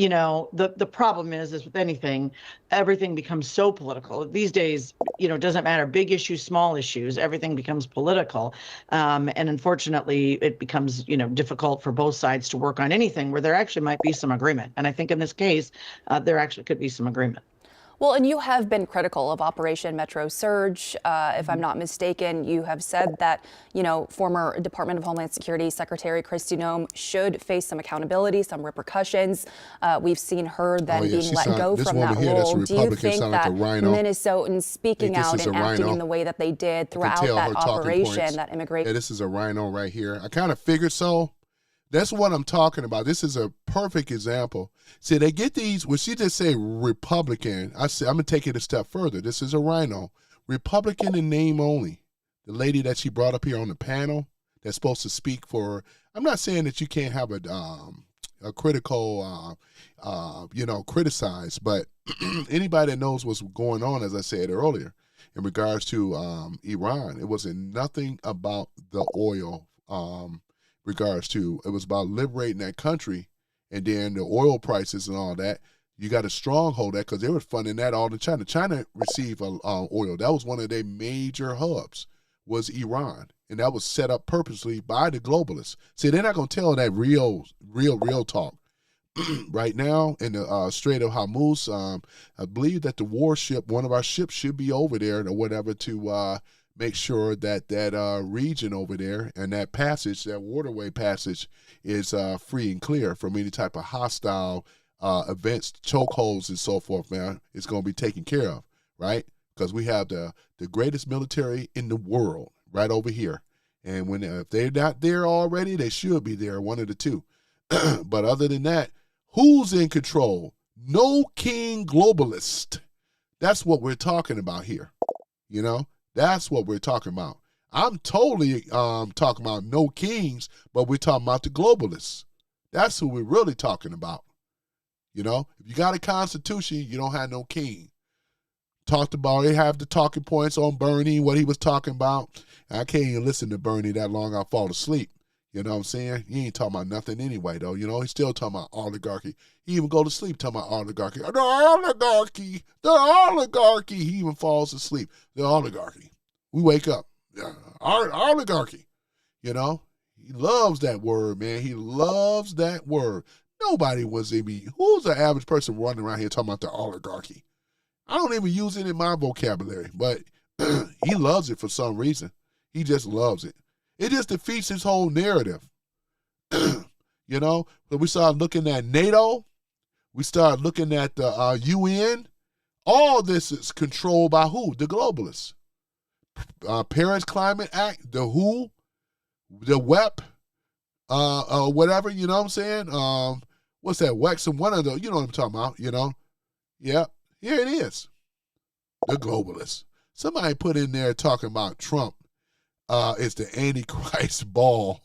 the problem is with anything, everything becomes so political. These days, it doesn't matter, big issues, small issues, everything becomes political. And unfortunately, it becomes, difficult for both sides to work on anything where there actually might be some agreement. And I think in this case, there actually could be some agreement. Well, and you have been critical of Operation Metro Surge. If I'm not mistaken, you have said that, former Department of Homeland Security Secretary Kristi Noem should face some accountability, some repercussions. We've seen her then being let go from that role. Do you think that Minnesotans speaking out and acting in the way that they did throughout that operation, that immigration? Yeah, this is a rhino right here. I kind of figured so. That's what I'm talking about. This is a perfect example. See, they get these, when she just say Republican, I'm going to take it a step further. This is a rhino. Republican in name only. The lady that she brought up here on the panel that's supposed to speak for, I'm not saying that you can't have a critical, criticize, but anybody that knows what's going on, as I said earlier, in regards to Iran, it wasn't nothing about the oil, it was about liberating that country, and then the oil prices and all that. You got a stronghold that because they were funding that all to China. China received oil. That was one of their major hubs, was Iran, and that was set up purposely by the globalists. See, they're not going to tell that real talk. Right now in the Strait of Hormuz, I believe that the warship, one of our ships, should be over there or whatever to make sure that region over there and that passage, that waterway passage, is free and clear from any type of hostile events, chokeholds, and so forth, man. It's going to be taken care of, right? Because we have the greatest military in the world right over here. And if they're not there already, they should be there, one of the two. But other than that, who's in control? No King Globalist. That's what we're talking about here, That's what we're talking about. I'm totally talking about no kings, but we're talking about the globalists. That's who we're really talking about. If you got a constitution, you don't have no king. Talked about, they have the talking points on Bernie, what he was talking about. I can't even listen to Bernie that long, I'll fall asleep. You know what I'm saying? He ain't talking about nothing anyway, though. He's still talking about oligarchy. He even go to sleep talking about oligarchy. The oligarchy. He even falls asleep. The oligarchy. We wake up. Oligarchy. He loves that word, man. He loves that word. Nobody wants to be. Who's the average person running around here talking about the oligarchy? I don't even use it in my vocabulary, but he loves it for some reason. He just loves it. It just defeats his whole narrative. But we start looking at NATO. We start looking at the UN. All this is controlled by who? The globalists. Paris Climate Act, the WHO, the WEP, whatever, you know what I'm saying? What's that? Wexham, one of those, you know what I'm talking about, Yeah, here it is. The globalists. Somebody put in there talking about Trump is the Antichrist ball.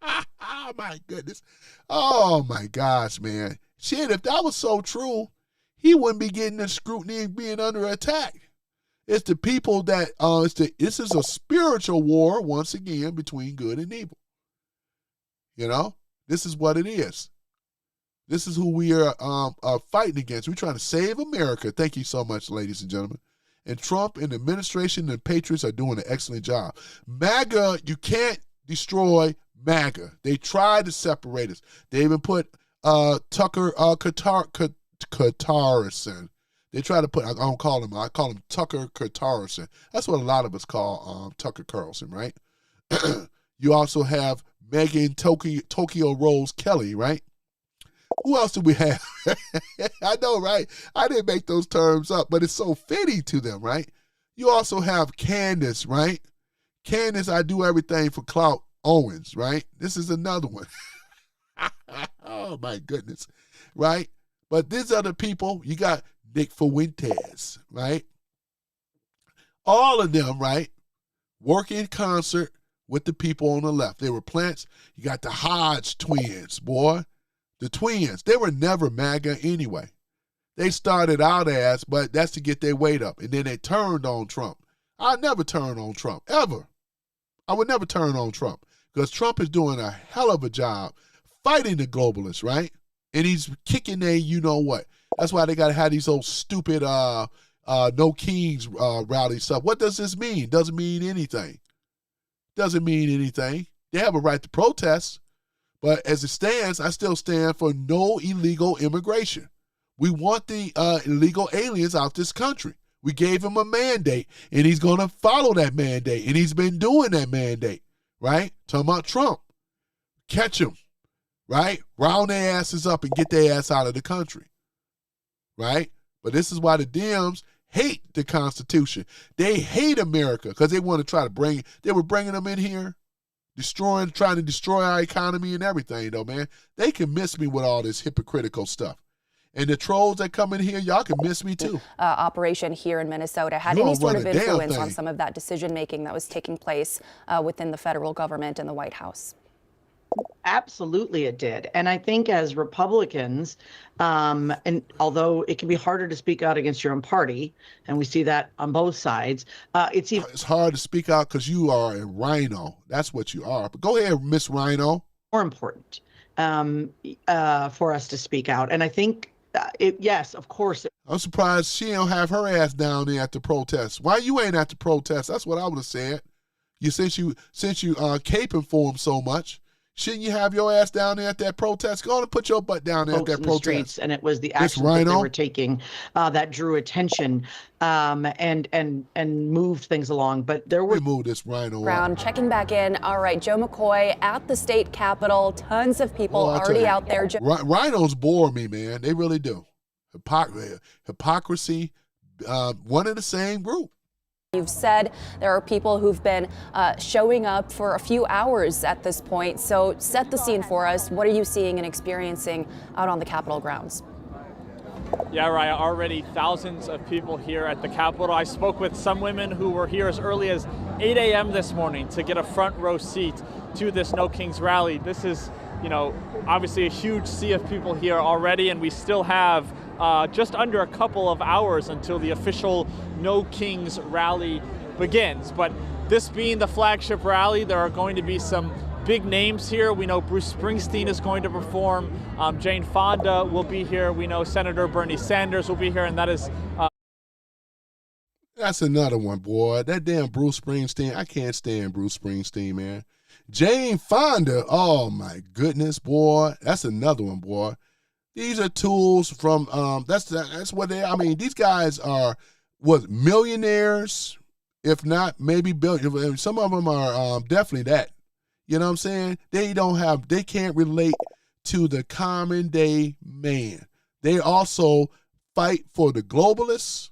Oh, my goodness. Oh, my gosh, man. Shit, if that was so true, he wouldn't be getting the scrutiny and being under attack. It's the people that, this is a spiritual war, once again, between good and evil. This is what it is. This is who we are fighting against. We're trying to save America. Thank you so much, ladies and gentlemen. And Trump and the administration and Patriots are doing an excellent job. MAGA, you can't destroy MAGA. They tried to separate us. They even put Tucker Carlson. They try to put, I call him Tucker Carlson. That's what a lot of us call Tucker Carlson, right? You also have Megan Tokyo Rose Kelly, right? Who else do we have? I know, right? I didn't make those terms up, but it's so fitting to them, right? You also have Candace, right? Candace, I do everything for Clout Owens, right? This is another one. Oh, my goodness, right? But these other people, you got Nick Fuentes, right? All of them, right, work in concert with the people on the left. They were plants. You got the Hodge twins, boy. The twins, they were never MAGA anyway. They started out as, but that's to get their weight up. And then they turned on Trump. I never turn on Trump, ever. I would never turn on Trump because Trump is doing a hell of a job fighting the globalists, right? And he's kicking you know what. That's why they got to have these old stupid No Kings rally stuff. What does this mean? Doesn't mean anything. Doesn't mean anything. They have a right to protest. But as it stands, I still stand for no illegal immigration. We want the illegal aliens out this country. We gave him a mandate, and he's going to follow that mandate, and he's been doing that mandate, right? Talking about Trump. Catch him, right? Round their asses up and get their ass out of the country, right? But this is why the Dems hate the Constitution. They hate America because they want to try to they were bringing them in here, trying to destroy our economy and everything, though, man. They can miss me with all this hypocritical stuff. And the trolls that come in here, y'all can miss me too. Operation here in Minnesota had any sort of influence on some of that decision-making that was taking place within the federal government and the White House? Absolutely it did. And I think as Republicans, and although it can be harder to speak out against your own party, and we see that on both sides, it's hard to speak out because you are a rhino. That's what you are. But go ahead, Miss Rhino. More important for us to speak out. And I think, yes, of course. I'm surprised she don't have her ass down there at the protest. Why you ain't at the protest? That's what I would have said. Since you caping for him so much, shouldn't you have your ass down there at that protest? Go on and put your butt down there at that protest. Streets, and it was the actions that they were taking that drew attention and moved things along. But there were move this rhino Brown checking back in. All right, Joe McCoy at the state capitol. Tons of people already out there. Rhinos bore me, man. They really do. Hypocrisy. One and the same group. You've said there are people who've been showing up for a few hours at this point. So set the scene for us. What are you seeing and experiencing out on the Capitol grounds? Yeah, Raya, already thousands of people here at the Capitol. I spoke with some women who were here as early as 8 a.m. this morning to get a front row seat to this No Kings rally. This is, obviously a huge sea of people here already, and we still have just under a couple of hours until the official No Kings rally begins. But this being the flagship rally, there are going to be some big names here. We know Bruce Springsteen is going to perform. Jane Fonda will be here. We know Senator Bernie Sanders will be here, and that is... That's another one, boy. That damn Bruce Springsteen. I can't stand Bruce Springsteen, man. Jane Fonda. Oh, my goodness, boy. That's another one, boy. These are tools from, that's what they, these guys are, millionaires, if not maybe billion. Some of them are definitely that. You know what I'm saying? They can't relate to the common day man. They also fight for the globalists.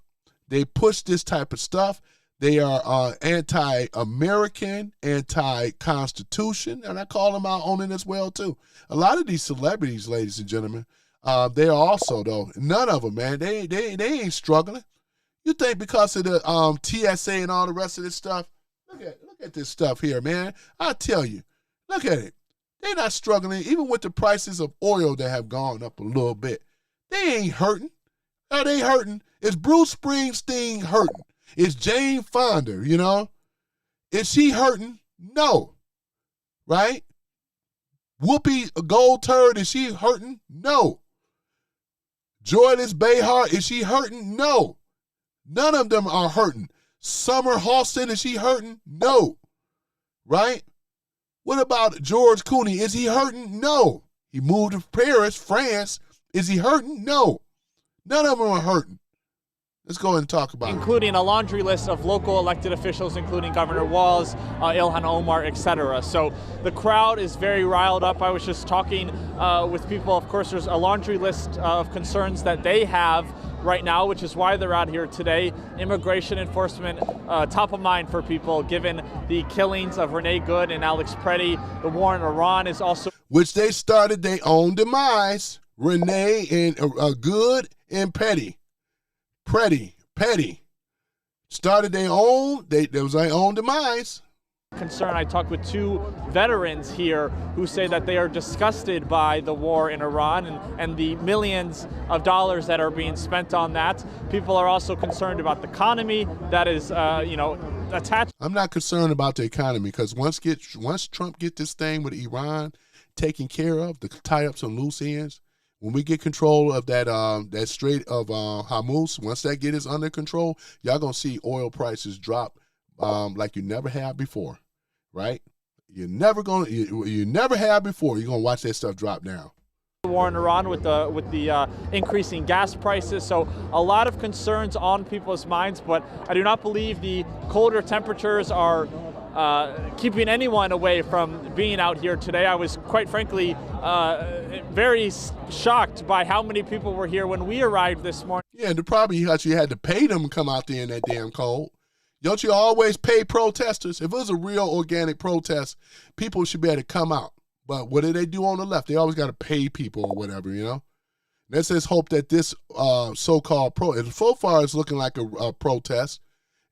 They push this type of stuff. They are anti-American, anti-Constitution, and I call them out on it as well, too. A lot of these celebrities, ladies and gentlemen, they're also, though, none of them, man, they ain't struggling. You think because of the TSA and all the rest of this stuff? Look at this stuff here, man. I tell you, look at it. They're not struggling, even with the prices of oil that have gone up a little bit. They ain't hurting. Are they hurting? Is Bruce Springsteen hurting? Is Jane Fonda, Is she hurting? No. Right? Whoopi Goldberg, is she hurting? No. Joyce Behar, is she hurting? No. None of them are hurting. Summer Halston, is she hurting? No. Right? What about George Clooney? Is he hurting? No. He moved to Paris, France. Is he hurting? No. None of them are hurting. Let's go ahead and talk about it. Including a laundry list of local elected officials, including Governor Walz, Ilhan Omar, etc. So the crowd is very riled up. I was just talking with people. Of course, there's a laundry list of concerns that they have right now, which is why they're out here today. Immigration enforcement, top of mind for people, given the killings of Renee Good and Alex Preddy. The war in Iran is also... Which they started their own demise. Renee and Good and Petty started their own. There was their own demise. Concern. I talked with two veterans here who say that they are disgusted by the war in Iran and the millions of dollars that are being spent on that. People are also concerned about the economy that is, attached. I'm not concerned about the economy because once Trump get this thing with Iran taken care of, the tie up some loose ends. When we get control of that Strait of Hormuz, once that gets under control, y'all gonna see oil prices drop like you never have before, right? You never have before. You're gonna watch that stuff drop down. War in Iran with the increasing gas prices, so a lot of concerns on people's minds. But I do not believe the colder temperatures are keeping anyone away from being out here today. I was quite frankly very shocked by how many people were here when we arrived this morning. Yeah, and probably you had to pay them to come out there in that damn cold. Don't you always pay protesters? If it was a real organic protest, people should be able to come out. But what do they do on the left? They always got to pay people or whatever, you know? Let's just hope that this so-called so far it's looking like a protest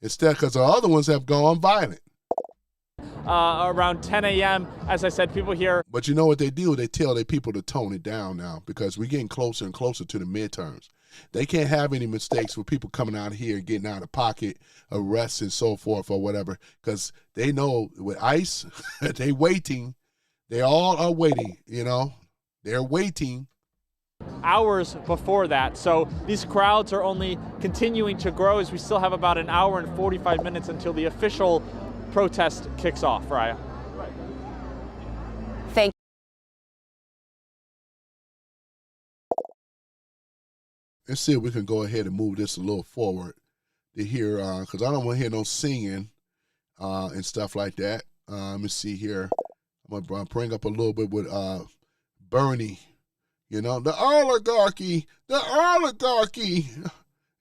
instead, because the other ones have gone violent. Around 10 a.m., as I said, people here. But you know what they do? They tell their people to tone it down now because we're getting closer and closer to the midterms. They can't have any mistakes with people coming out here and getting out of pocket, arrests and so forth or whatever, because they know with ICE, they waiting. They all are waiting, you know. They're waiting. Hours before that. So these crowds are only continuing to grow as we still have about an hour and 45 minutes until the official protest kicks off, Raya. Thank you. Let's see if we can go ahead and move this a little forward to hear, because I don't want to hear no singing and stuff like that. Let me see here. I'm going to bring up a little bit with Bernie, you know, the oligarchy. Let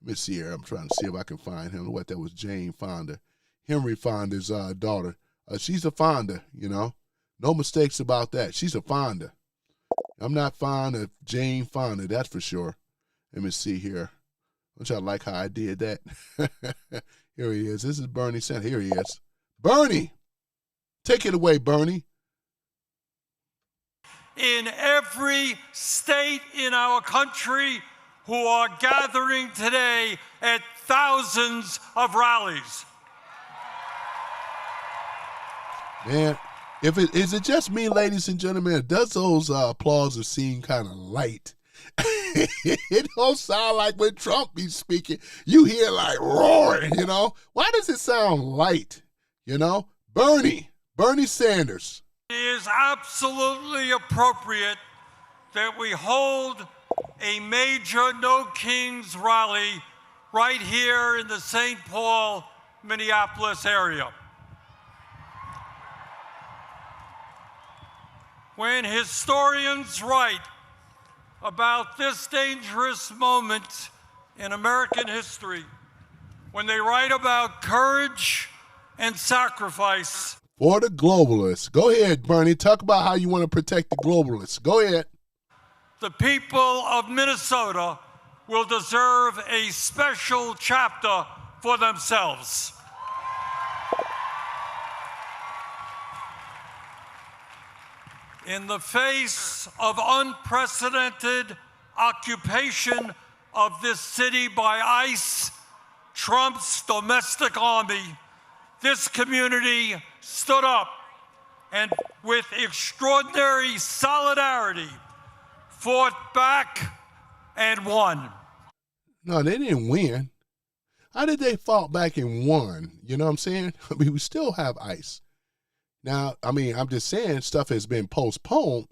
me see here. I'm trying to see if I can find him. What that was, Jane Fonda, Henry Fonda's daughter. She's a Fonda, you know. No mistakes about that. She's a Fonda. I'm not fond of Jane Fonda, that's for sure. Let me see here. Don't y'all like how I did that? Here he is. This is Bernie Sanders. Here he is. Bernie! Take it away, Bernie. In every state in our country who are gathering today at thousands of rallies. Man, is it just me, ladies and gentlemen? Does those applauses seem kind of light? It don't sound like when Trump be speaking, you hear like roaring, you know? Why does it sound light, you know? Bernie Sanders. It is absolutely appropriate that we hold a major No Kings rally right here in the St. Paul, Minneapolis area. When historians write about this dangerous moment in American history, when they write about courage and sacrifice. For the globalists. Go ahead, Bernie. Talk about how you want to protect the globalists. Go ahead. The people of Minnesota will deserve a special chapter for themselves. In the face of unprecedented occupation of this city by ICE, Trump's domestic army, this community stood up and with extraordinary solidarity fought back and won. No, they didn't win. How did they fight back and won? You know what I'm saying? I mean, we still have ICE. Now, I mean, I'm just saying stuff has been postponed,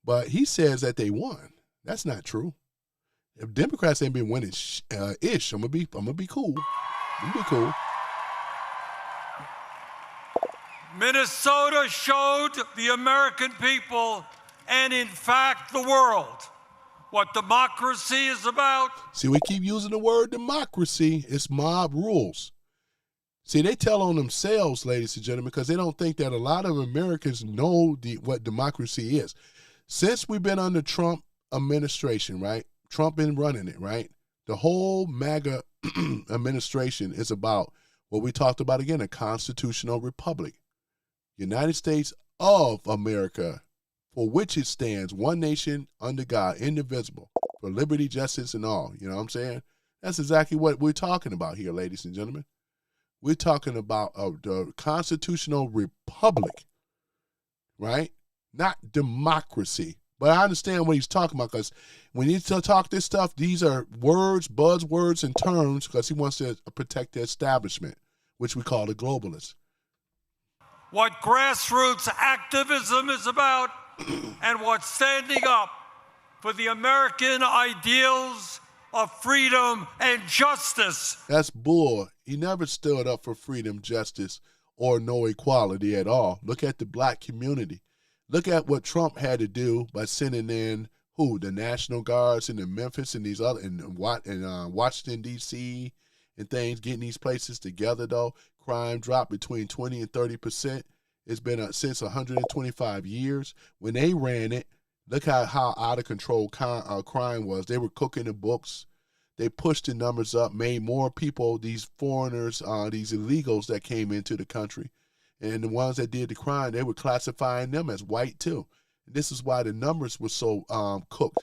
but he says that they won. That's not true. If Democrats ain't been winning ish, I'm gonna be cool. I'm gonna be cool. Minnesota showed the American people and, in fact, the world what democracy is about. See, we keep using the word democracy. It's mob rules. See, they tell on themselves, ladies and gentlemen, because they don't think that a lot of Americans know what democracy is. Since we've been under Trump administration, right? Trump been running it, right? The whole MAGA administration is about what we talked about again, a constitutional republic. United States of America, for which it stands, one nation under God, indivisible, for liberty, justice, and all. You know what I'm saying? That's exactly what we're talking about here, ladies and gentlemen. We're talking about the constitutional republic, right? Not democracy. But I understand what he's talking about, because when you talk this stuff, these are words, buzzwords, and terms, because he wants to protect the establishment, which we call the globalists. What grassroots activism is about and what standing up for the American ideals of freedom and justice. That's bull. He never stood up for freedom, justice, or no equality at all. Look at the black community. Look at what Trump had to do by sending in the National Guards into Memphis and these other and Washington D.C. and things, getting these places together. Though crime dropped between 20 and 30%. It's been since 125 years. When they ran it, look how out of control crime was. They were cooking the books. They pushed the numbers up, made more people, these foreigners, these illegals that came into the country. And the ones that did the crime, they were classifying them as white too. And this is why the numbers were so cooked.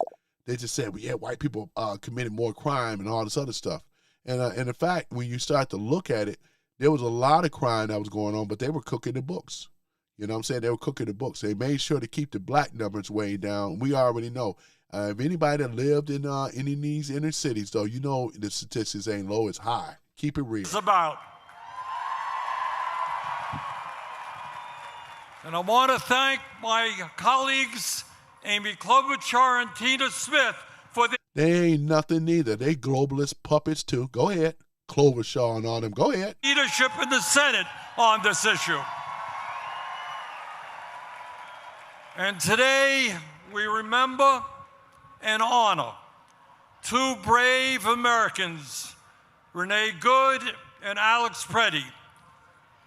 They just said, well, yeah, white people committed more crime and all this other stuff. And in fact, when you start to look at it, there was a lot of crime that was going on, but they were cooking the books. You know what I'm saying? They were cooking the books. They made sure to keep the black numbers way down. We already know. If anybody that lived in any of these inner cities, though, you know the statistics ain't low, it's high. Keep it real. It's about. And I want to thank my colleagues, Amy Klobuchar and Tina Smith, for the... They ain't nothing neither. They globalist puppets, too. Go ahead. Klobuchar and all them. Go ahead. ...leadership in the Senate on this issue. And today, we remember and honor two brave Americans, Renee Good and Alex Preddy,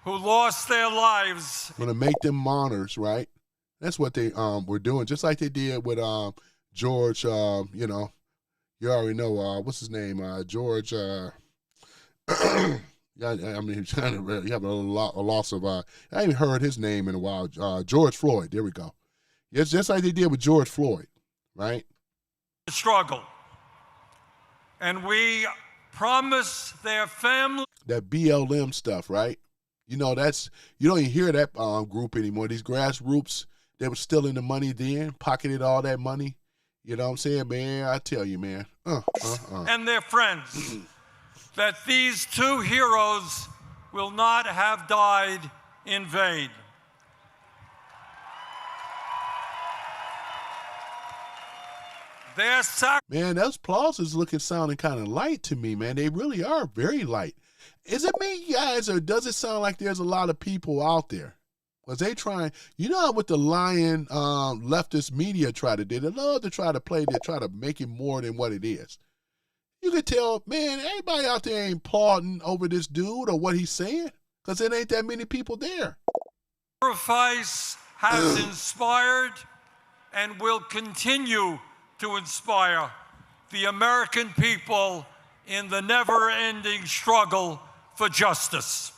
who lost their lives. Going to make them martyrs, right? That's what they were doing, just like they did with George, you already know, what's his name, George, yeah, I mean, you have a loss of, I haven't heard his name in a while, George Floyd, there we go. It's just like they did with George Floyd, right? Struggle. And we promise their family. That BLM stuff, right? You know, you don't even hear that group anymore. These grassroots, they were stealing the money then, pocketed all that money. You know what I'm saying, man? I tell you, man. And their friends, that these two heroes will not have died in vain. Man, those applauses looking, sounding kind of light to me, man. They really are very light. Is it me, guys, or does it sound like there's a lot of people out there? Was they trying, you know what the lying leftist media try to do? They love to try to play, they try to make it more than what it is. You could tell, man, everybody out there ain't applauding over this dude or what he's saying, because there ain't that many people there. Sacrifice has inspired and will continue to inspire the American people in the never-ending struggle for justice.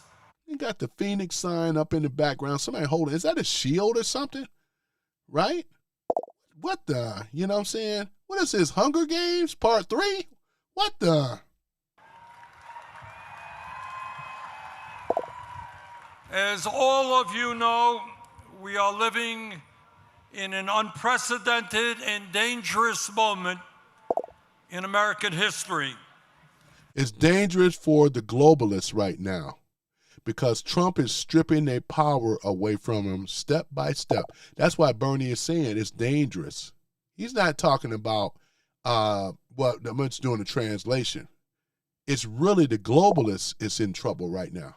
You got the Phoenix sign up in the background. Somebody holding, is that a shield or something? Right? What the, you know what I'm saying? What is this, Hunger Games Part 3? What the? As all of you know, we are living in an unprecedented and dangerous moment in American history. It's dangerous for the globalists right now because Trump is stripping their power away from them step by step. That's why Bernie is saying it's dangerous. He's not talking about what I'm just doing the translation. It's really the globalists is in trouble right now.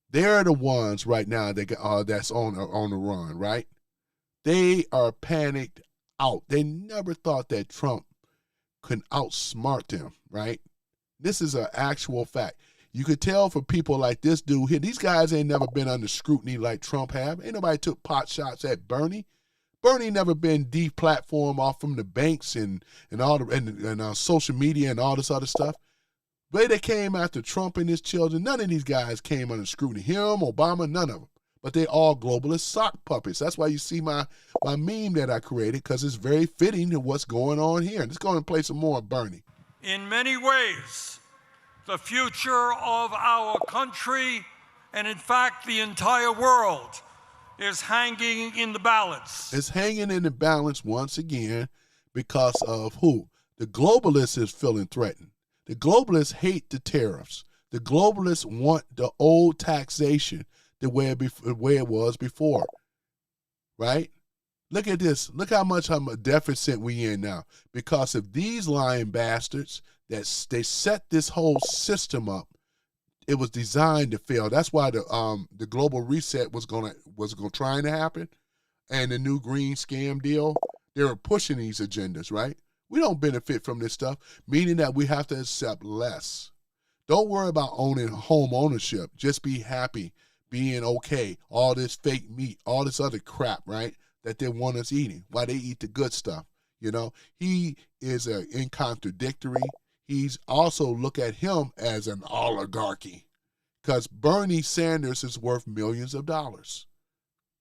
They're the ones right now that that's on the run, right? They are panicked out. They never thought that Trump could outsmart them, right? This is an actual fact. You could tell for people like this dude here, these guys ain't never been under scrutiny like Trump have. Ain't nobody took pot shots at Bernie. Bernie never been deplatformed off from the banks and all the and social media and all this other stuff. But they came after Trump and his children. None of these guys came under scrutiny. Him, Obama, none of them. But they all globalist sock puppets. That's why you see my meme that I created, because it's very fitting to what's going on here. Let's go and play some more of Bernie. In many ways, the future of our country, and in fact the entire world, is hanging in the balance. It's hanging in the balance once again because of who? The globalists is feeling threatened. The globalists hate the tariffs. The globalists want the old taxation the way it was before, right? Look at this. Look how much of a deficit we in now because of these lying bastards that they set this whole system up. It was designed to fail. That's why the global reset was trying to happen, and the new green scam deal. They were pushing these agendas, right? We don't benefit from this stuff, meaning that we have to accept less. Don't worry about owning home ownership. Just be happy, being okay. All this fake meat, all this other crap, right? That they want us eating. Why they eat the good stuff, you know? He is in contradictory. He's also look at him as an oligarchy because Bernie Sanders is worth millions of dollars,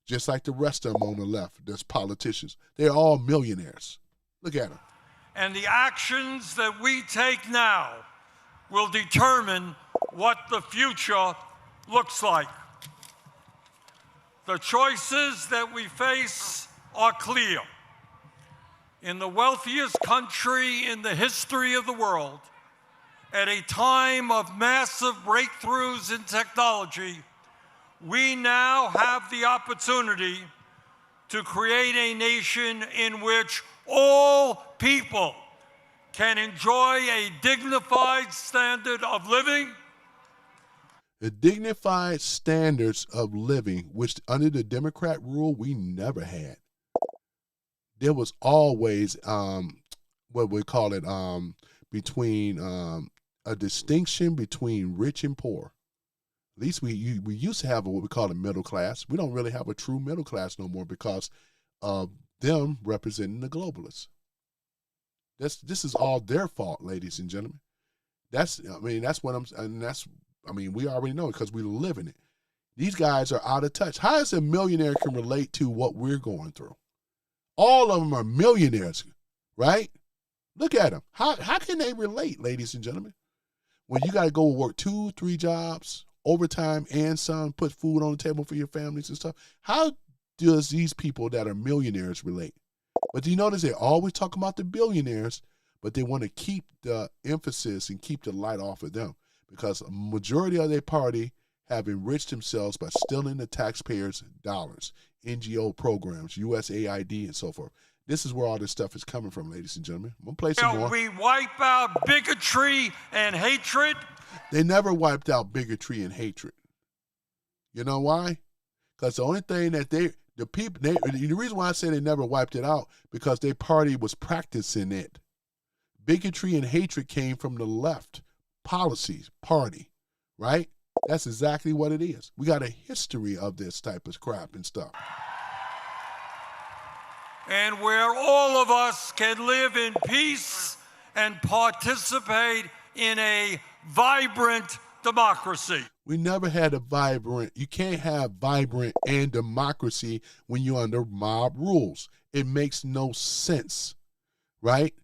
just like the rest of them on the left. There's politicians. They're all millionaires. Look at them. And the actions that we take now will determine what the future looks like. The choices that we face are clear. In the wealthiest country in the history of the world, at a time of massive breakthroughs in technology, we now have the opportunity to create a nation in which all people can enjoy a dignified standard of living. The dignified standards of living, which under the Democrat rule, we never had. There was always, what we call it, between a distinction between rich and poor. At least we used to have what we call a middle class. We don't really have a true middle class no more because of them representing the globalists. This is all their fault, ladies and gentlemen. We already know it because we live in it. These guys are out of touch. How is a millionaire can relate to what we're going through? All of them are millionaires, right? Look at them. How can they relate, ladies and gentlemen? When you got to go work 2-3 jobs, overtime and some, put food on the table for your families and stuff. How does these people that are millionaires relate? But do you notice they always talk about the billionaires, but they want to keep the emphasis and keep the light off of them because a majority of their party have enriched themselves by stealing the taxpayers' dollars, NGO programs, USAID, and so forth. This is where all this stuff is coming from, ladies and gentlemen. I'm going to play some more. We wipe out bigotry and hatred. They never wiped out bigotry and hatred. You know why? Because the only thing that the reason why I say they never wiped it out, because their party was practicing it. Bigotry and hatred came from the left policies, party, right? That's exactly what it is. We got a history of this type of crap and stuff. And where all of us can live in peace and participate in a vibrant democracy. We never had a vibrant, you can't have vibrant and democracy when you're under mob rules. It makes no sense, right?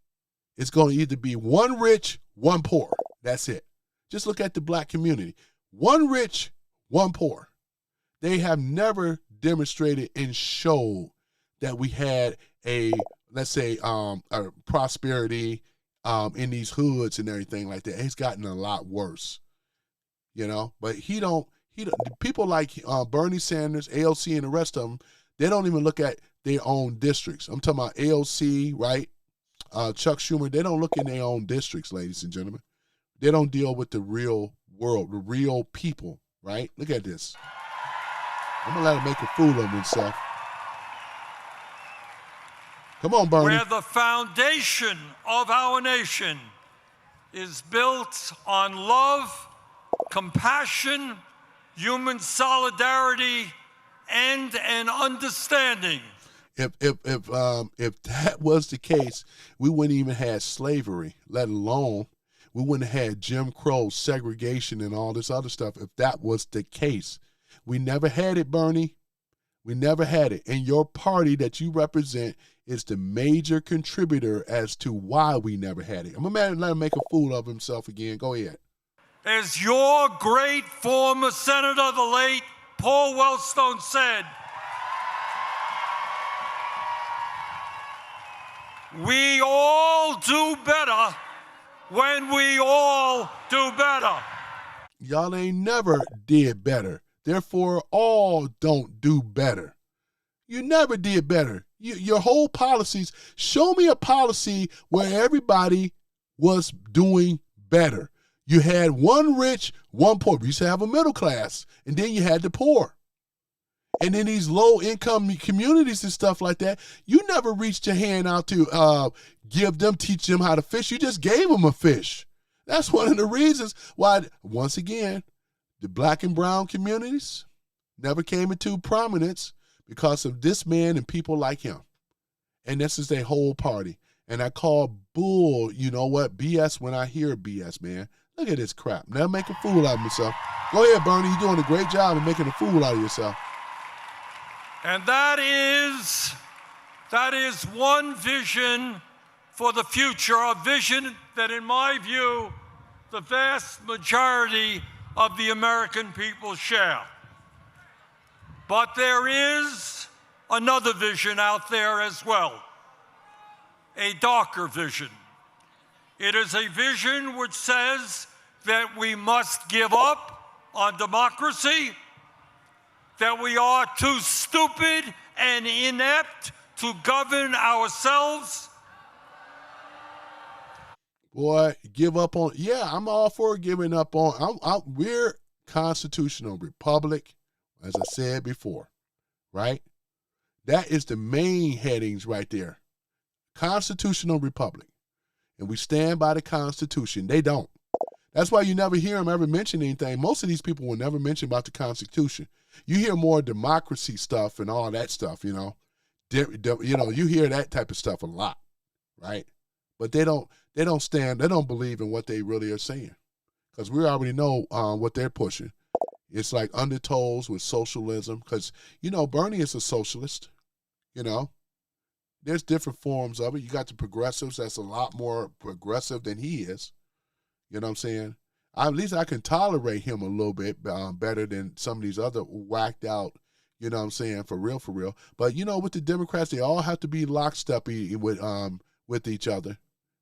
It's going to either be one rich, one poor. That's it. Just look at the black community. One rich, one poor. They have never demonstrated and showed that we had a, let's say, a prosperity in these hoods and everything like that. It's gotten a lot worse, you know. But people like Bernie Sanders, AOC, and the rest of them, they don't even look at their own districts. I'm talking about AOC, right? Chuck Schumer, they don't look in their own districts, ladies and gentlemen. They don't deal with the real world, the real people, right? Look at this. I'm going to let him make a fool of himself. Come on, Bernie. Where the foundation of our nation is built on love, compassion, human solidarity, and an understanding. If that was the case, we wouldn't even have slavery, let alone we wouldn't have had Jim Crow, segregation, and all this other stuff if that was the case. We never had it, Bernie. We never had it. And your party that you represent is the major contributor as to why we never had it. I'm going to let him make a fool of himself again. Go ahead. As your great former senator, the late Paul Wellstone, said, We all do better when we all do better. Y'all ain't never did better. Therefore, all don't do better. You never did better. Your whole policies, show me a policy where everybody was doing better. You had one rich, one poor. You used to have a middle class, and then you had the poor. And in these low-income communities and stuff like that, you never reached your hand out to teach them how to fish. You just gave them a fish. That's one of the reasons why, once again, the black and brown communities never came into prominence because of this man and people like him. And this is their whole party. And I call bull, you know what, BS when I hear BS, man. Look at this crap. Now make a fool out of myself. Go ahead, Bernie. You're doing a great job of making a fool out of yourself. And that is one vision for the future, a vision that, in my view, the vast majority of the American people share. But there is another vision out there as well, a darker vision. It is a vision which says that we must give up on democracy, that we are too stupid and inept to govern ourselves. Boy, give up on, yeah, I'm all for giving up on, we're constitutional republic, as I said before, right? That is the main headings right there. Constitutional republic. And we stand by the Constitution. They don't. That's why you never hear them ever mention anything. Most of these people will never mention about the Constitution. You hear more democracy stuff and all that stuff, you know. You hear that type of stuff a lot, right? But they don't believe in what they really are saying. Because we already know what they're pushing. It's like undertows with socialism. Because, you know, Bernie is a socialist, you know. There's different forms of it. You got the progressives that's a lot more progressive than he is. You know what I'm saying? At least I can tolerate him a little bit better than some of these other whacked out, you know what I'm saying, for real. But, you know, with the Democrats, they all have to be lockstep with each other,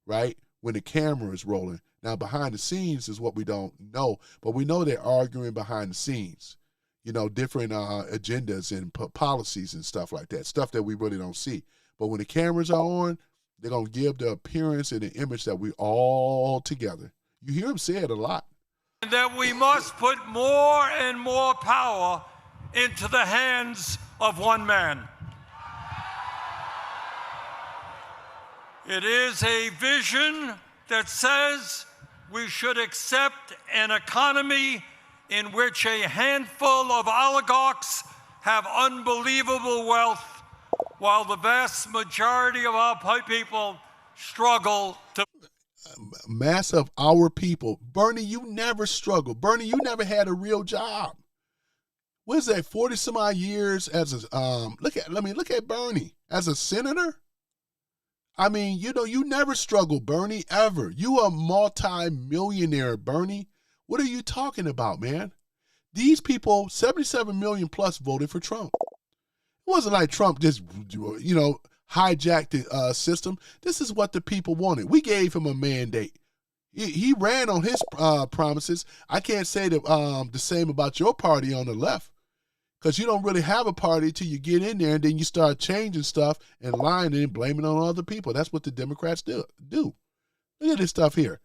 right? When the camera is rolling. Now, behind the scenes is what we don't know, but we know they're arguing behind the scenes, you know, different agendas and policies and stuff like that, stuff that we really don't see. But when the cameras are on, they're going to give the appearance and the image that we all together. You hear him say it a lot. And that we must put more and more power into the hands of one man. It is a vision that says we should accept an economy in which a handful of oligarchs have unbelievable wealth, while the vast majority of our people struggle to. Mass of our people. Bernie, you never struggled. Bernie, you never had a real job. What is that, 40 some odd years as a, look at Bernie as a senator? I mean, you know, you never struggled, Bernie, ever. You a multi-millionaire, Bernie. What are you talking about, man? These people, 77 million plus, voted for Trump. It wasn't like Trump just, you know, hijacked the system. This is what the people wanted. We gave him a mandate. He ran on his promises. I can't say the same about your party on the left, because you don't really have a party till you get in there and then you start changing stuff and lying and blaming on other people. That's what the Democrats do. Look at this stuff here.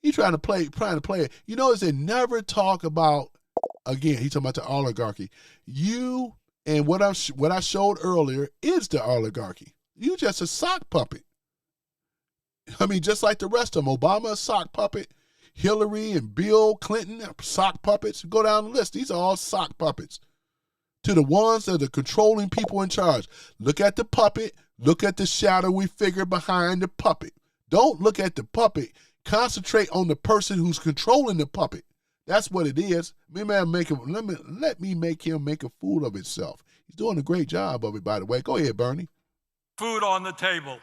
He's trying to play it. You notice they never talk about, again, he's talking about the oligarchy. You and what I showed earlier is the oligarchy. You just a sock puppet. I mean, just like the rest of them. Obama, a sock puppet. Hillary and Bill Clinton, sock puppets. Go down the list. These are all sock puppets to the ones that are controlling people in charge. Look at the puppet. Look at the shadowy figure behind the puppet. Don't look at the puppet. Concentrate on the person who's controlling the puppet. That's what it is. Let me make him make a fool of himself. He's doing a great job of it, by the way. Go ahead, Bernie. Food on the table.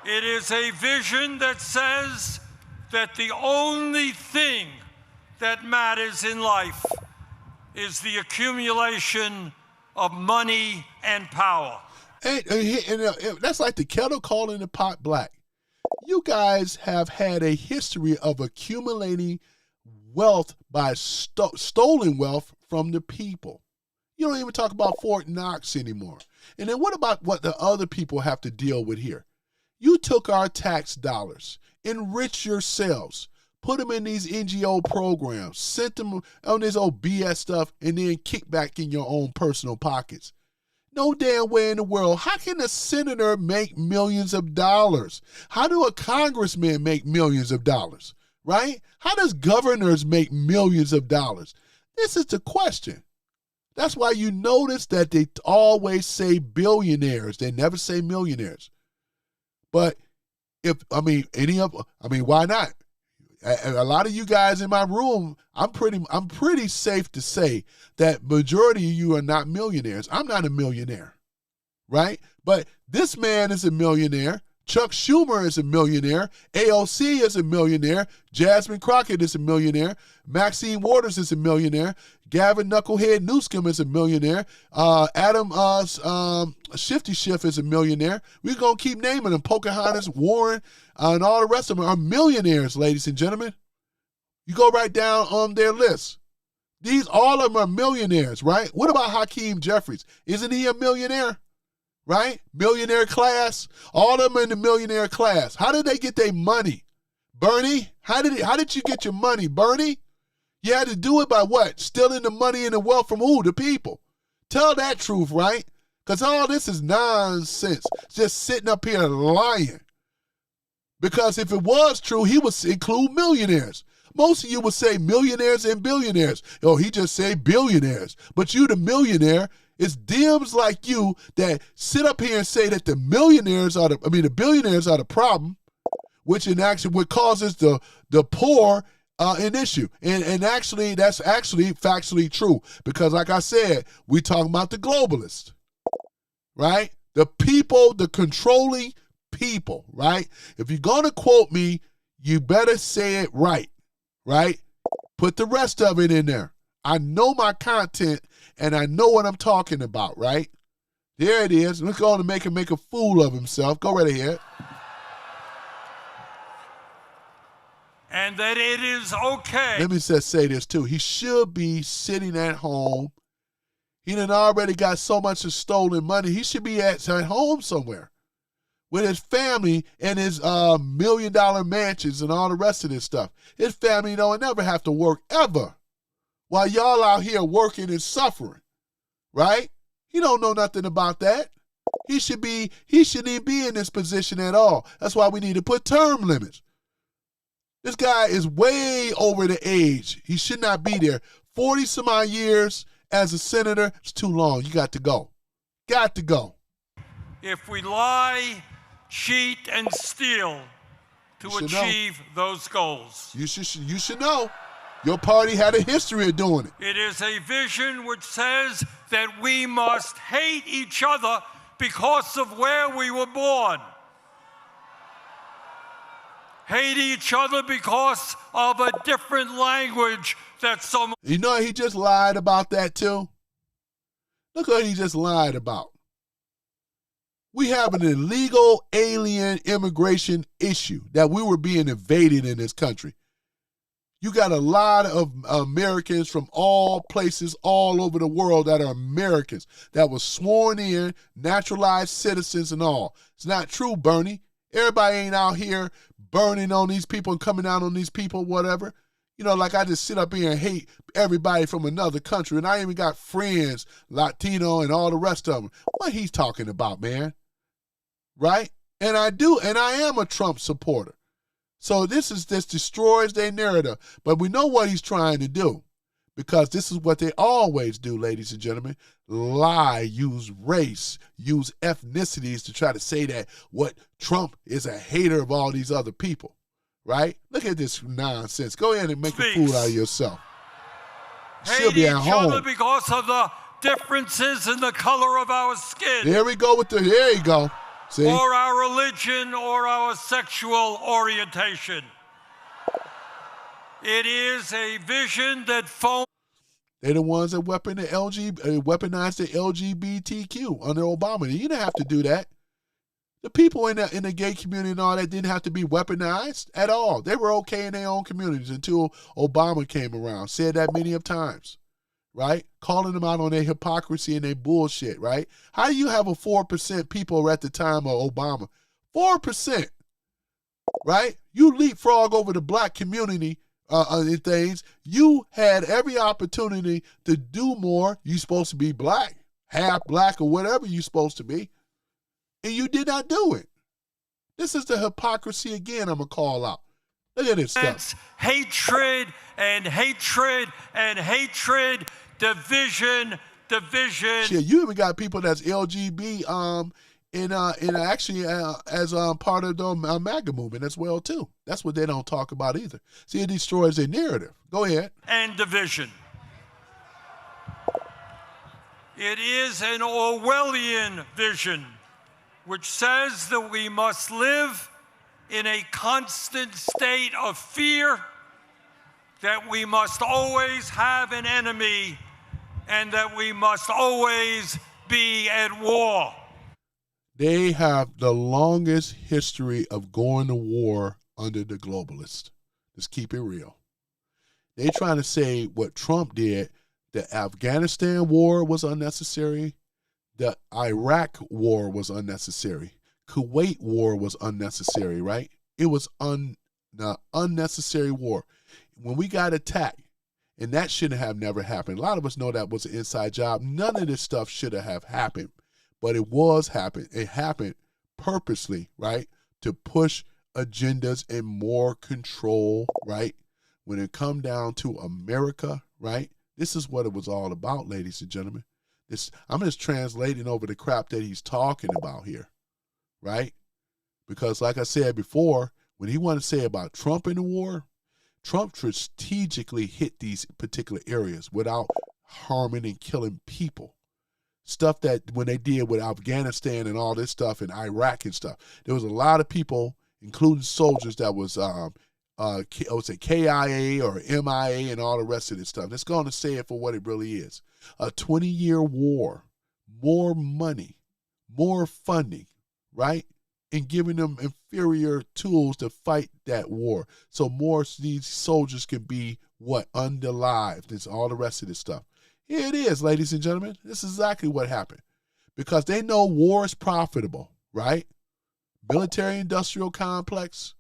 It is a vision that says that the only thing that matters in life is the accumulation of money and power. And that's like the kettle calling the pot black. You guys have had a history of accumulating wealth by stolen wealth from the people. You don't even talk about Fort Knox anymore. And then what about what the other people have to deal with here? You took our tax dollars, enriched yourselves, put them in these NGO programs, sent them on this old BS stuff, and then kick back in your own personal pockets. No damn way in the world. How can a senator make millions of dollars? How do a congressman make millions of dollars, right? How does governors make millions of dollars? This is the question. That's why you notice that they always say billionaires. They never say millionaires. But why not? A lot of you guys in my room, I'm pretty safe to say that majority of you are not millionaires. I'm not a millionaire, right? But this man is a millionaire. Chuck Schumer is a millionaire. AOC is a millionaire. Jasmine Crockett is a millionaire. Maxine Waters is a millionaire. Gavin Knucklehead Newsom is a millionaire. Adam Shifty Schiff is a millionaire. We're going to keep naming them. Pocahontas, Warren, and all the rest of them are millionaires, ladies and gentlemen. You go right down on their list. All of them are millionaires, right? What about Hakeem Jeffries? Isn't he a millionaire? Right? Millionaire class. All of them in the millionaire class. How did they get their money? Bernie, how did you get your money, Bernie? You had to do it by what? Stealing the money and the wealth from who? The people. Tell that truth, right? Because all this is nonsense. Just sitting up here lying. Because if it was true, he would include millionaires. Most of you would say millionaires and billionaires. Oh, he just said billionaires. But you, the millionaire, it's DMs like you that sit up here and say that the billionaires are the problem, which in action what causes the poor an issue. And actually, that's actually factually true. Because like I said, we talking about the globalists, right? The people, the controlling people, right? If you're going to quote me, you better say it right? Put the rest of it in there. I know my content and I know what I'm talking about, right? There it is. Let's go on and make him make a fool of himself. Go right ahead. And that it is okay. Let me just say this too. He should be sitting at home. He done already got so much of stolen money. He should be at home somewhere with his family and his $1 million mansions and all the rest of this stuff. His family don't never have to work ever while y'all out here working and suffering, right? He don't know nothing about that. He shouldn't even be in this position at all. That's why we need to put term limits. This guy is way over the age. He should not be there. 40 some odd years as a senator, it's too long. You got to go. Got to go. If we lie, cheat, and steal to achieve those goals. You should know. Your party had a history of doing it. It is a vision which says that we must hate each other because of where we were born. Hate each other because of a different language that some... You know he just lied about that too? Look what he just lied about. We have an illegal alien immigration issue that we were being invaded in this country. You got a lot of Americans from all places all over the world that are Americans that were sworn in, naturalized citizens and all. It's not true, Bernie. Everybody ain't out here burning on these people and coming out on these people, whatever. You know, like I just sit up here and hate everybody from another country, and I even got friends, Latino and all the rest of them. What he's talking about, man? Right? And I am a Trump supporter. So this destroys their narrative. But we know what he's trying to do, because this is what they always do, ladies and gentlemen. Lie, use race, use ethnicities to try to say that what Trump is a hater of all these other people, right? Look at this nonsense. Go ahead and make a fool out of yourself. She'll be at home. Hate each other because of the differences in the color of our skin. There we go there you go. See? Or our religion or our sexual orientation. It is a vision that They're the ones that weaponized the LGBTQ under Obama. You didn't have to do that. The people in the gay community and all that didn't have to be weaponized at all. They were okay in their own communities until Obama came around. Said that many of times, right? Calling them out on their hypocrisy and their bullshit, right? How do you have a 4% people at the time of Obama? 4%, right? You leapfrog over the black community and things. You had every opportunity to do more. You're supposed to be black, half black or whatever you're supposed to be. And you did not do it. This is the hypocrisy again I'm going to call out. Look at this stuff. Hatred and hatred and hatred, division. Shit, you even got people that's LGB as part of the MAGA movement as well, too. That's what they don't talk about either. See, it destroys their narrative. Go ahead. And division. It is an Orwellian vision which says that we must live in a constant state of fear, that we must always have an enemy, and that we must always be at war. They have the longest history of going to war under the globalists. Let's keep it real. They're trying to say what Trump did, the Afghanistan war was unnecessary, the Iraq war was unnecessary, Kuwait war was unnecessary, right? It was unnecessary war. When we got attacked, and that shouldn't have never happened. A lot of us know that was an inside job. None of this stuff should have happened, but it was happened. It happened purposely, right, to push agendas and more control, right? When it come down to America, right, this is what it was all about, ladies and gentlemen. I'm just translating over the crap that he's talking about here, right? Because like I said before, when he wanted to say about Trump in the war, Trump strategically hit these particular areas without harming and killing people. Stuff that when they did with Afghanistan and all this stuff and Iraq and stuff, there was a lot of people, including soldiers, that was KIA or MIA and all the rest of this stuff. Let's go on and say it for what it really is. A 20-year war, more money, more funding, right? And giving them inferior tools to fight that war. So more of these soldiers can be, unalived. It's all the rest of this stuff. Here it is, ladies and gentlemen. This is exactly what happened. Because they know war is profitable, right? Military-industrial complex.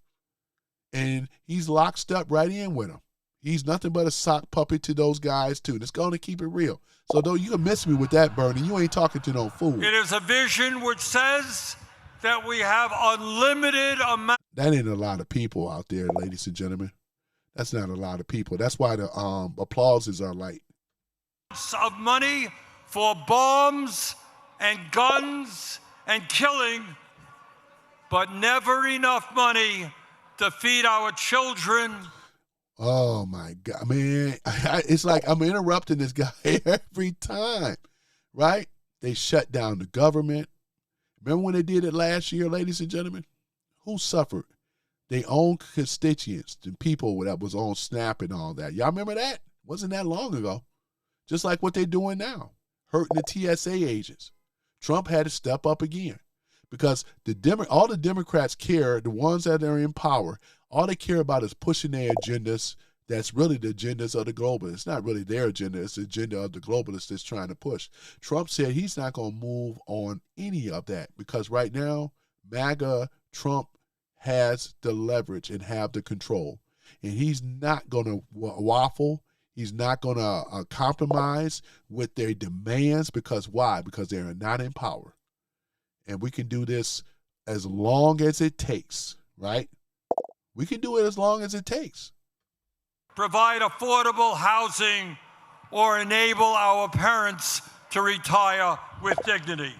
And he's locked up right in with them. He's nothing but a sock puppet to those guys, too. Let's go and keep it real. So, though you can miss me with that, Bernie, you ain't talking to no fool. It is a vision which says that we have unlimited amount. That ain't a lot of people out there, ladies and gentlemen. That's not a lot of people. That's why the applauses are light. Of money for bombs and guns and killing, but never enough money to feed our children. Oh, my God, man. It's like I'm interrupting this guy every time, right? They shut down the government. Remember when they did it last year, ladies and gentlemen? Who suffered? Their own constituents, the people that was on SNAP and all that. Y'all remember that? Wasn't that long ago. Just like what they're doing now, hurting the TSA agents. Trump had to step up again because all the Democrats care, the ones that are in power, all they care about is pushing their agendas. That's really the agendas of the globalists. It's not really their agenda. It's the agenda of the globalists that's trying to push. Trump said he's not going to move on any of that because right now, MAGA, Trump has the leverage and have the control. And he's not going to waffle. He's not going to compromise with their demands because why? Because they are not in power. And we can do this as long as it takes, right? We can do it as long as it takes. Provide affordable housing or enable our parents to retire with dignity.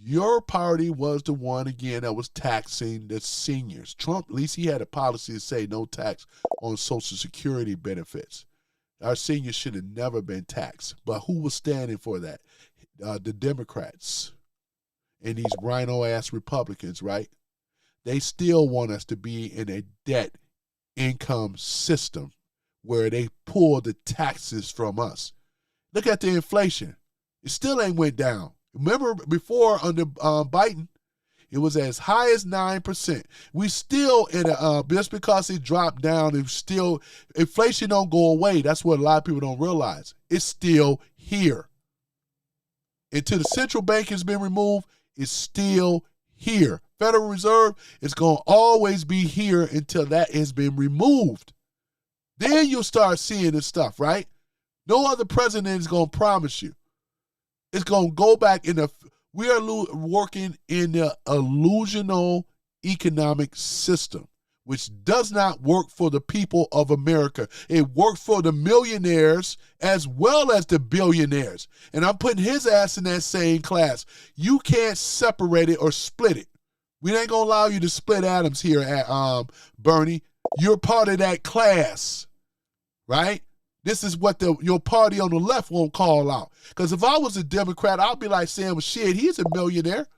Your party was the one, again, that was taxing the seniors. Trump, at least he had a policy to say no tax on Social Security benefits. Our seniors should have never been taxed. But who was standing for that? The Democrats and these rhino-ass Republicans, right? They still want us to be in a debt income system where they pull the taxes from us. Look at the inflation. It still ain't went down. Remember before under Biden, it was as high as 9%. We still in just because it dropped down, it's still, inflation don't go away. That's what a lot of people don't realize. It's still here. Until the central bank has been removed, it's still here. Federal Reserve is going to always be here until that has been removed. Then you'll start seeing this stuff, right? No other president is going to promise you. It's going to go back in the, we are working in the illusional economic system, which does not work for the people of America. It works for the millionaires as well as the billionaires. And I'm putting his ass in that same class. You can't separate it or split it. We ain't going to allow you to split atoms here at Bernie. You're part of that class, right? This is what your party on the left won't call out. Because if I was a Democrat, I'd be like saying, well, shit, he's a millionaire.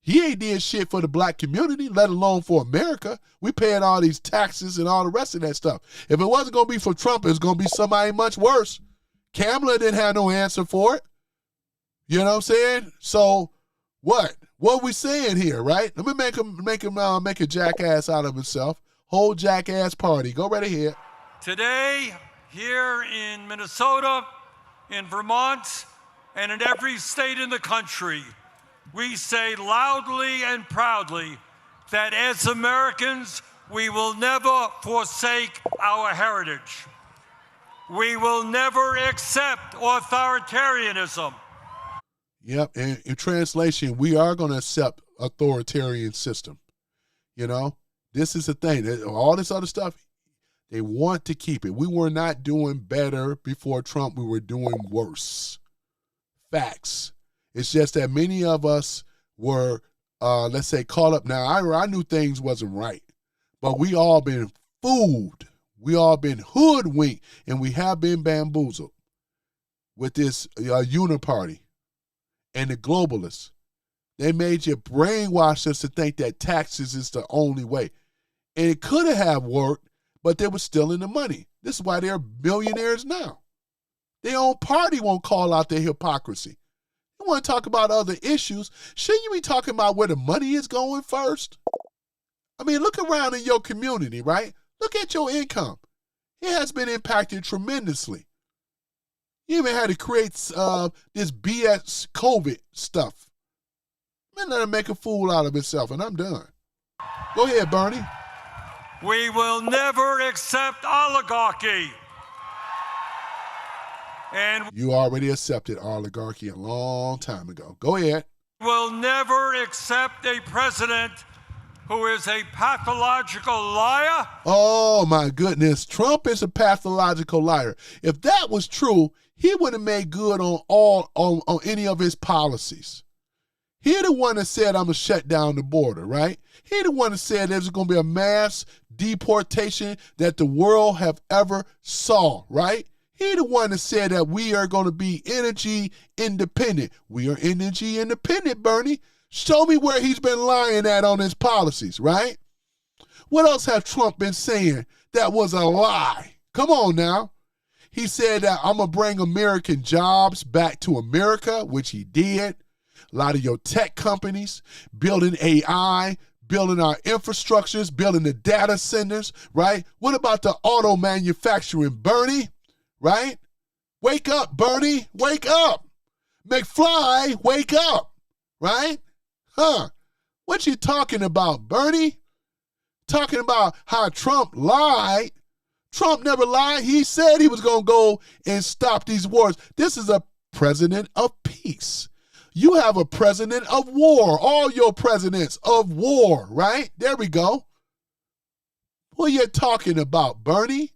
He ain't did shit for the black community, let alone for America. We paying all these taxes and all the rest of that stuff. If it wasn't going to be for Trump, it was going to be somebody much worse. Kamala didn't have no answer for it. You know what I'm saying? So what? What are we saying here, right? Let me make a jackass out of himself. Whole jackass party. Go right ahead. Today, here in Minnesota, in Vermont, and in every state in the country, we say loudly and proudly that as Americans, we will never forsake our heritage. We will never accept authoritarianism. Yep, and in translation, we are going to accept authoritarian system. You know, this is the thing. All this other stuff, they want to keep it. We were not doing better before Trump. We were doing worse. Facts. It's just that many of us were, let's say, caught up. Now, I knew things wasn't right, but we all been fooled. We all been hoodwinked, and we have been bamboozled with this uniparty and the globalists. They made you brainwash us to think that taxes is the only way. And it could have worked, but they were still in the money. This is why they're billionaires now. Their own party won't call out their hypocrisy. You want to talk about other issues, shouldn't you be talking about where the money is going first? I mean, look around in your community, right? Look at your income. It has been impacted tremendously. You even had to create this BS COVID stuff. Man, let him make a fool out of himself, and I'm done. Go ahead, Bernie. We will never accept oligarchy. And you already accepted oligarchy a long time ago. Go ahead. We'll never accept a president who is a pathological liar. Oh, my goodness. Trump is a pathological liar. If that was true, he would have made good on any of his policies. He the one that said, I'm going to shut down the border, right? He the one that said there's going to be a mass deportation that the world have ever saw, right? He the one that said that we are going to be energy independent. We are energy independent, Bernie. Show me where he's been lying at on his policies, right? What else have Trump been saying that was a lie? Come on now. He said that I'm going to bring American jobs back to America, which he did. A lot of your tech companies building AI, building our infrastructures, building the data centers, right? What about the auto manufacturing, Bernie? Right? Wake up, Bernie. Wake up. McFly, wake up. Right? Huh? What you talking about, Bernie? Talking about how Trump lied. Trump never lied. He said he was going to go and stop these wars. This is a president of peace. You have a president of war. All your presidents of war, right? There we go. What are you talking about, Bernie?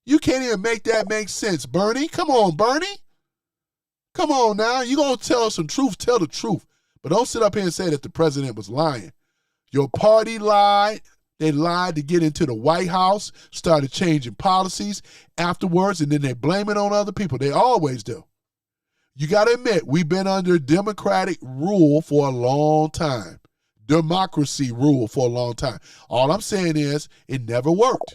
You can't even make that make sense, Bernie. Come on, Bernie. Come on now. You going to tell some truth, tell the truth. But don't sit up here and say that the president was lying. Your party lied. They lied to get into the White House, started changing policies afterwards, and then they blame it on other people. They always do. You got to admit, we've been under democratic rule for a long time. Democracy rule for a long time. All I'm saying is it never worked.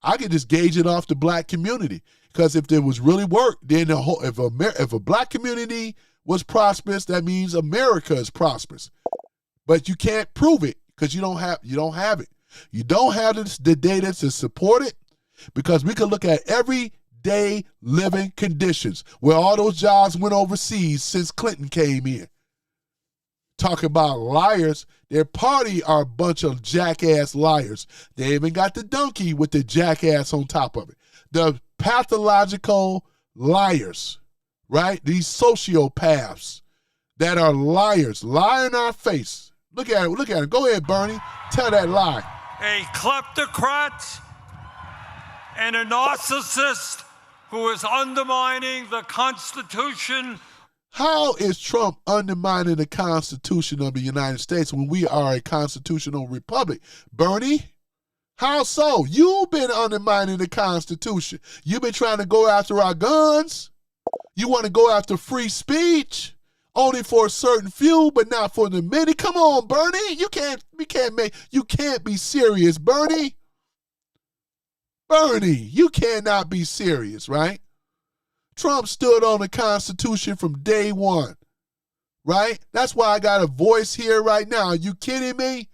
I could just gauge it off the black community. Because if there was really work, then if a black community was prosperous, that means America is prosperous. But you can't prove it because you don't have it. You don't have the data to support it, because we can look at everyday living conditions where all those jobs went overseas since Clinton came in. Talk about liars. Their party are a bunch of jackass liars. They even got the donkey with the jackass on top of it. The pathological liars, right? These sociopaths that are liars, lie in our face. Look at it. Go ahead, Bernie. Tell that lie. A kleptocrat and a narcissist who is undermining the Constitution. How is Trump undermining the Constitution of the United States when we are a constitutional republic? Bernie, how so? You've been undermining the Constitution. You've been trying to go after our guns. You want to go after free speech, only for a certain few, but not for the many. Come on, Bernie. You can't be serious, Bernie. Bernie, you cannot be serious, right? Trump stood on the Constitution from day one, right? That's why I got a voice here right now. Are you kidding me?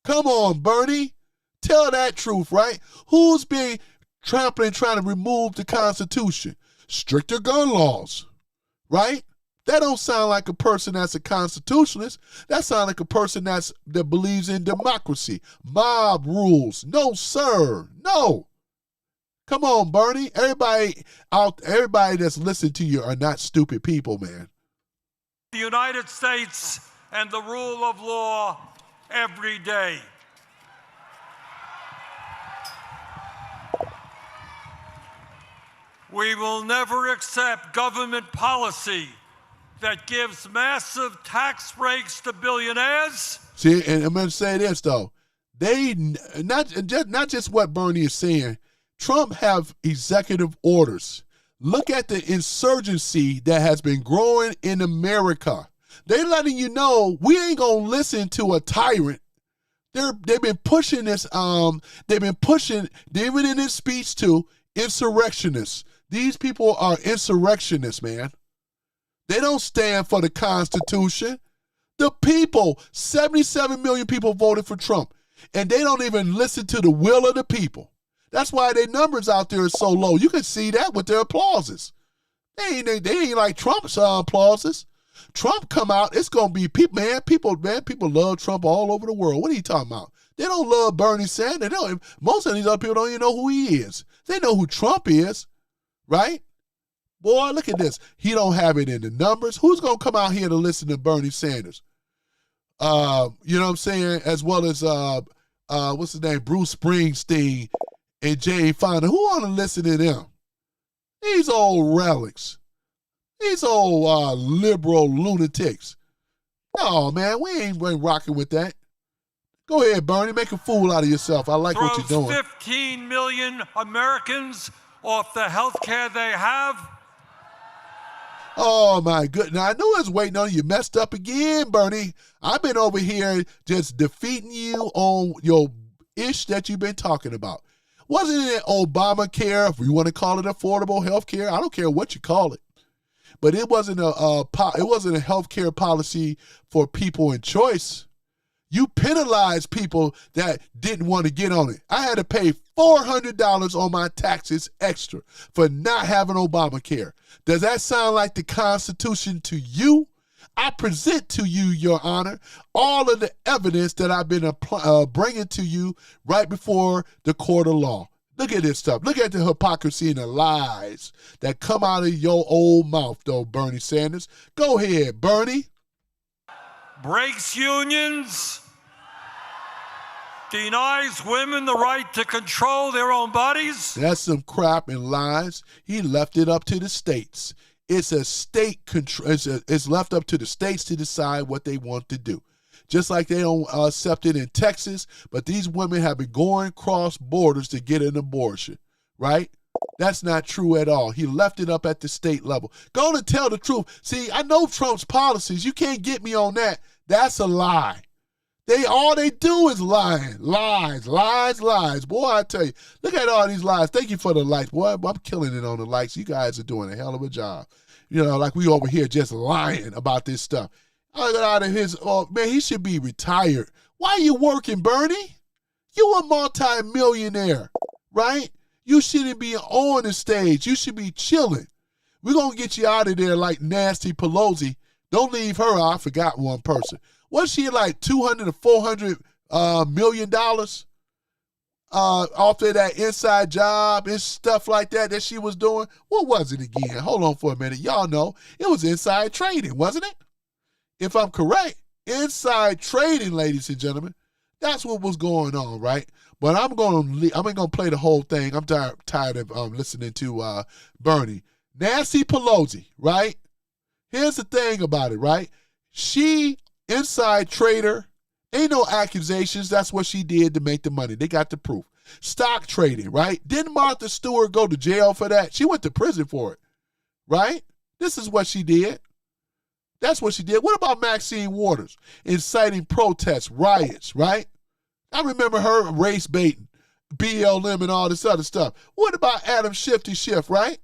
Come on, Bernie. Tell that truth, right? Who's been trying to remove the Constitution? Stricter gun laws, right? That don't sound like a person that's a constitutionalist. That sounds like a person that believes in democracy, mob rules. No, sir. No. Come on, Bernie. Everybody that's listening to you are not stupid people, man. The United States and the rule of law every day. We will never accept government policy that gives massive tax breaks to billionaires. See, and I'm going to say this, though. They, not just what Bernie is saying, Trump have executive orders. Look at the insurgency that has been growing in America. They're letting you know we ain't going to listen to a tyrant. They've been pushing this, David in his speech too, insurrectionists. These people are insurrectionists, man. They don't stand for the Constitution. The people, 77 million people voted for Trump, and they don't even listen to the will of the people. That's why their numbers out there are so low. You can see that with their applauses. They ain't like Trump's applauses. Trump come out, it's gonna be people, man. People love Trump all over the world. What are you talking about? They don't love Bernie Sanders. Most of these other people don't even know who he is. They know who Trump is, right? Boy, look at this. He don't have it in the numbers. Who's gonna come out here to listen to Bernie Sanders? You know what I'm saying? As well as what's his name? Bruce Springsteen and Jane Fonda. Who want to listen to them? These old relics. These old liberal lunatics. No, man, we ain't rocking with that. Go ahead, Bernie. Make a fool out of yourself. I like what you're doing. 15 million Americans off the health care they have. Oh, my goodness. Now, I knew I was waiting on you. You messed up again, Bernie. I've been over here just defeating you on your ish that you've been talking about. Wasn't it Obamacare, if you want to call it affordable health care? I don't care what you call it. But it wasn't a health care policy for people in choice. You penalized people that didn't want to get on it. I had to pay $400 on my taxes extra for not having Obamacare. Does that sound like the Constitution to you? I present to you, Your Honor, all of the evidence that I've been bringing to you right before the court of law. Look at this stuff. Look at the hypocrisy and the lies that come out of your old mouth, though, Bernie Sanders. Go ahead, Bernie. Breaks unions, denies women the right to control their own bodies. That's some crap and lies. He left it up to the states. It's a state control. It's left up to the states to decide what they want to do. Just like they don't accept it in Texas, but these women have been going cross borders to get an abortion, right? That's not true at all. He left it up at the state level. Go and tell the truth. See, I know Trump's policies. You can't get me on that. That's a lie. All they do is lying. Lies. Boy, I tell you, look at all these lies. Thank you for the likes. Boy, I'm killing it on the likes. You guys are doing a hell of a job. Like we over here just lying about this stuff. I got out of his, man, he should be retired. Why are you working, Bernie? You a multi-millionaire, right? You shouldn't be on the stage. You should be chilling. We're going to get you out of there like Nancy Pelosi. Don't leave her out. I forgot one person. Was she like $200 to $400 million off of that inside job and stuff like that she was doing? What was it again? Hold on for a minute. Y'all know it was inside trading, wasn't it? If I'm correct, inside trading, ladies and gentlemen. That's what was going on, right? But I'm going to play the whole thing. I'm tired of listening to Bernie. Nancy Pelosi, right? Here's the thing about it, right? She, inside trader, ain't no accusations. That's what she did to make the money. They got the proof. Stock trading, right? Didn't Martha Stewart go to jail for that? She went to prison for it, right? This is what she did. That's what she did. What about Maxine Waters inciting protests, riots, right? I remember her race baiting, BLM and all this other stuff. What about Adam Shifty Schiff, right?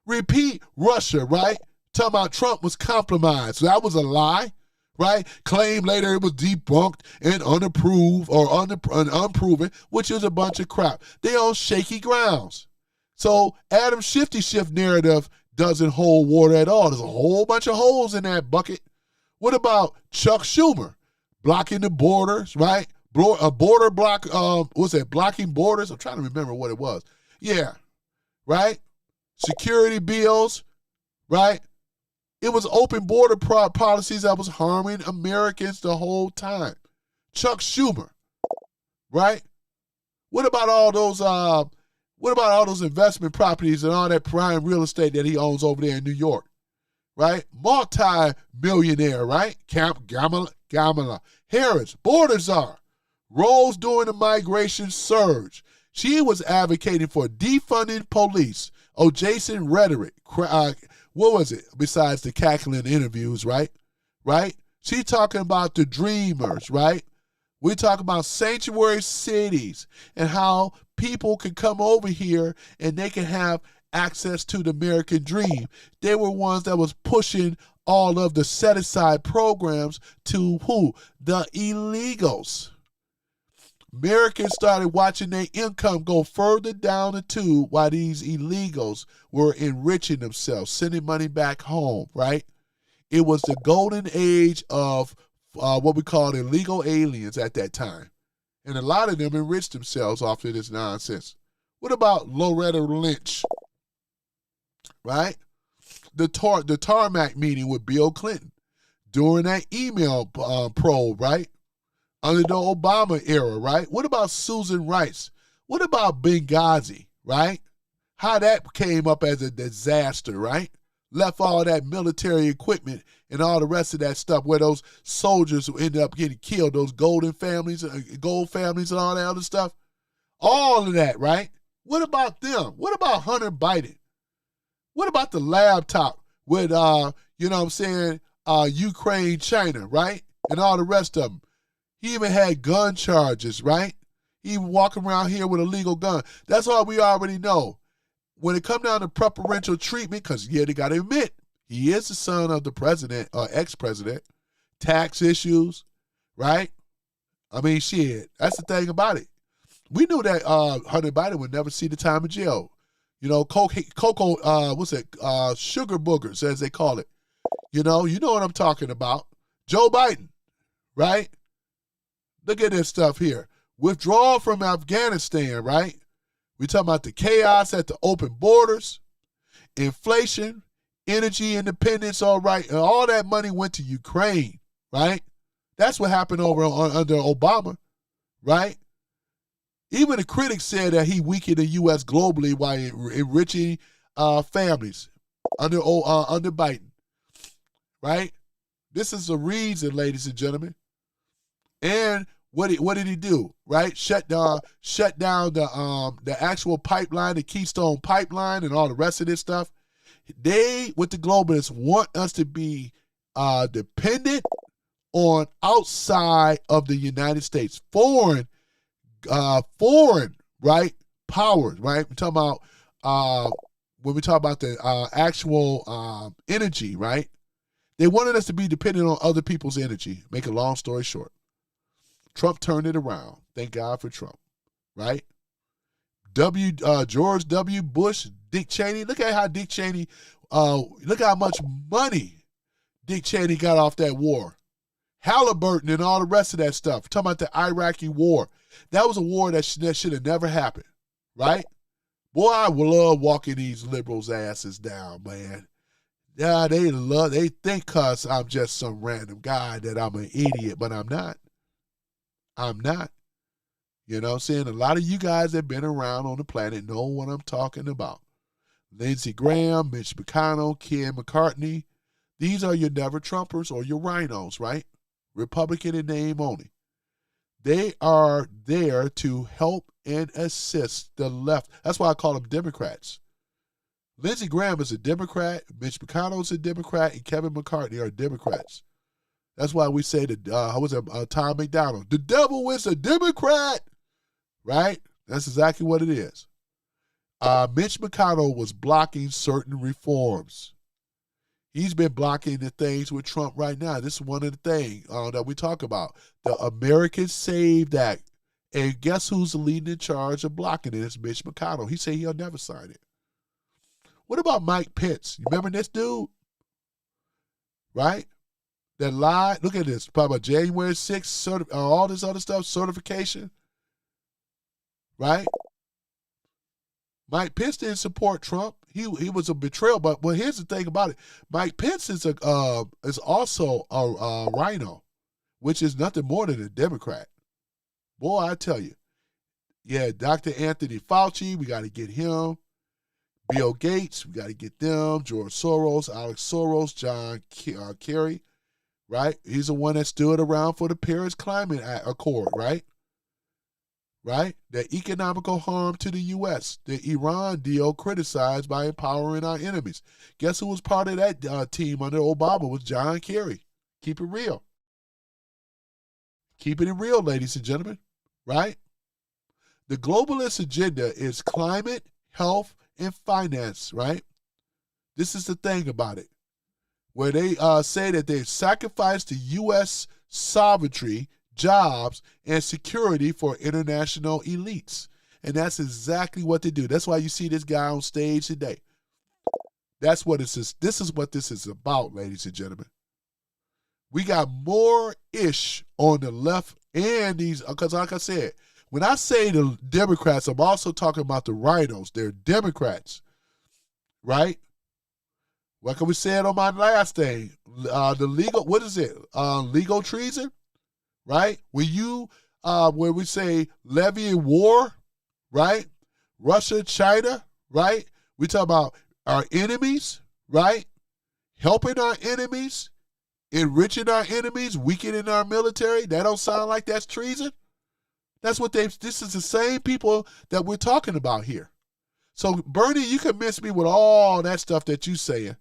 Repeat Russia, right? Talking about Trump was compromised. So that was a lie, right? Claim later it was debunked and unapproved or unproven, which is a bunch of crap. They on shaky grounds. So Adam Shifty Schiff narrative doesn't hold water at all. There's a whole bunch of holes in that bucket. What about Chuck Schumer blocking the borders, right? A border block, what's that, blocking borders? I'm trying to remember what it was. Yeah, right? Security bills, right? It was open border policies that was harming Americans the whole time. Chuck Schumer, right? What about all those investment properties and all that prime real estate that he owns over there in New York, right? Multi-millionaire, right? Kamala Harris, border czar, rose during the migration surge. She was advocating for defunding police, adjacent rhetoric. What was it besides the cackling interviews, right? Right? She talking about the dreamers, right? We talk about sanctuary cities and how people can come over here and they can have access to the American dream. They were ones that was pushing all of the set-aside programs to who? The illegals. Americans started watching their income go further down the tube while these illegals were enriching themselves, sending money back home, right? It was the golden age of what we call illegal aliens at that time. And a lot of them enriched themselves off of this nonsense. What about Loretta Lynch, right? The tarmac meeting with Bill Clinton during that email probe, right? Under the Obama era, right? What about Susan Rice? What about Benghazi, right? How that came up as a disaster, right? Left all that military equipment and all the rest of that stuff where those soldiers who ended up getting killed, those gold families and all that other stuff. All of that, right? What about them? What about Hunter Biden? What about the laptop with, Ukraine, China, right? And all the rest of them. He even had gun charges, right? He even walking around here with a legal gun. That's all we already know. When it come down to preferential treatment, because, they got to admit, he is the son of the president or ex-president. Tax issues, right? I mean, shit, that's the thing about it. We knew that Hunter Biden would never see the time in jail. Sugar boogers, as they call it. You know what I'm talking about. Joe Biden, right? Look at this stuff here. Withdrawal from Afghanistan, right? We talking about the chaos at the open borders, inflation, energy independence, all right, and all that money went to Ukraine, right? That's what happened under Obama, right? Even the critics said that he weakened the U.S. globally while enriching families under Biden, right? This is the reason, ladies and gentlemen. And what did he do? Right? Shut down the actual pipeline, the Keystone Pipeline, and all the rest of this stuff. They, with the globalists, want us to be dependent on outside of the United States, foreign, right, powers, right? We're talking about when we talk about the actual energy, right? They wanted us to be dependent on other people's energy. Make a long story short, Trump turned it around. Thank God for Trump, right? George W. Bush, Dick Cheney. Look at how Dick Cheney, look how much money Dick Cheney got off that war. Halliburton and all the rest of that stuff. Talking about the Iraqi war. That was a war that should have never happened, right? Boy, I love walking these liberals' asses down, man. Yeah, they think cause I'm just some random guy that I'm an idiot, but I'm not. I'm not. You know what I'm saying? A lot of you guys that have been around on the planet know what I'm talking about. Lindsey Graham, Mitch McConnell, Ken McCartney. These are your never Trumpers or your rhinos, right? Republican in name only. They are there to help and assist the left. That's why I call them Democrats. Lindsey Graham is a Democrat, Mitch McConnell is a Democrat, and Kevin McCartney are Democrats. That's why we say that, Tom McDonald, the devil is a Democrat, right? That's exactly what it is. Mitch McConnell was blocking certain reforms. He's been blocking the things with Trump right now. This is one of the things that we talk about, the American Saved Act. And guess who's leading in charge of blocking it? It's Mitch McConnell. He said he'll never sign it. What about Mike Pence? You remember this dude? Right? That lied. Look at this. Probably about January 6th, all this other stuff, certification. Right? Mike Pence didn't support Trump. He was a betrayal. But here's the thing about it. Mike Pence is also a rhino, which is nothing more than a Democrat. Boy, I tell you. Yeah, Dr. Anthony Fauci, we got to get him. Bill Gates, we got to get them. George Soros, Alex Soros, John Kerry, right? He's the one that stood around for the Paris Climate Accord, right? Right? The economical harm to the U.S., the Iran deal criticized by empowering our enemies. Guess who was part of that team under Obama was John Kerry. Keep it real. Keeping it real, ladies and gentlemen, right? The globalist agenda is climate, health, and finance, right? This is the thing about it, where they say that they've sacrificed the U.S. sovereignty, jobs, and security for international elites. And that's exactly what they do. That's why you see this guy on stage today. That's what it is. This is what this is about, ladies and gentlemen. We got more ish on the left and these, because like I said, when I say the Democrats, I'm also talking about the rhinos. They're Democrats, right? What can we say on my last thing? The legal, what is it? Legal treason, right? Where we say levying war, right? Russia, China, right? We talk about our enemies, right? Helping our enemies, enriching our enemies, weakening our military. That don't sound like that's treason. This is the same people that we're talking about here. So, Bernie, you convince me with all that stuff that you're saying,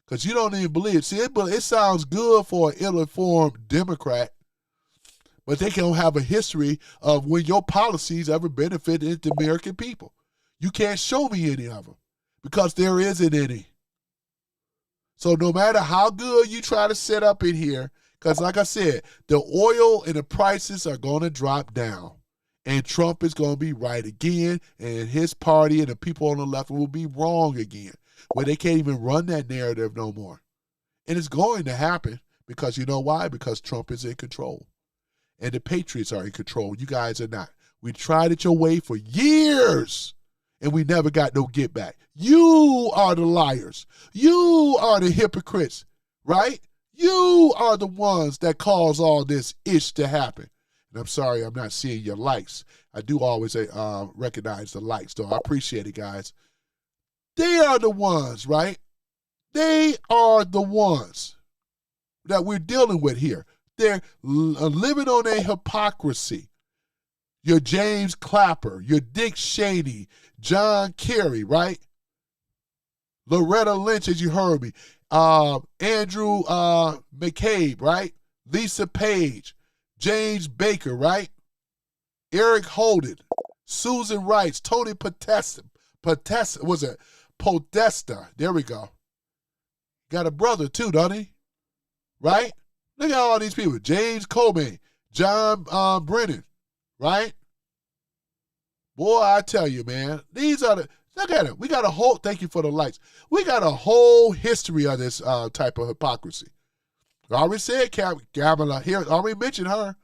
because you don't even believe it. See, it sounds good for an ill-informed Democrat, but they don't have a history of when your policies ever benefited the American people. You can't show me any of them, because there isn't any. So no matter how good you try to set up in here, because like I said, the oil and the prices are going to drop down. And Trump is going to be right again. And his party and the people on the left will be wrong again. Where they can't even run that narrative no more. And it's going to happen because you know why? Because Trump is in control. And the patriots are in control. You guys are not. We tried it your way for years. And we never got no get back. You are the liars. You are the hypocrites. Right? You are the ones that cause all this ish to happen. And I'm sorry I'm not seeing your likes. I do always recognize the likes, though. I appreciate it, guys. They are the ones, right? They are the ones that we're dealing with here. They're living on a hypocrisy. Your James Clapper, your Dick Cheney, John Kerry, right? Loretta Lynch, as you heard me. Andrew McCabe, right? Lisa Page, James Baker, right? Eric Holden, Susan Rice, Tony Podesta, Podesta, there we go. Got a brother too, don't he? Right? Look at all these people. James Cobain, John Brennan, right? Boy, I tell you, man, these are look at it. We got a whole, thank you for the likes. We got a whole history of this type of hypocrisy. I already said Kamala here, already mentioned her.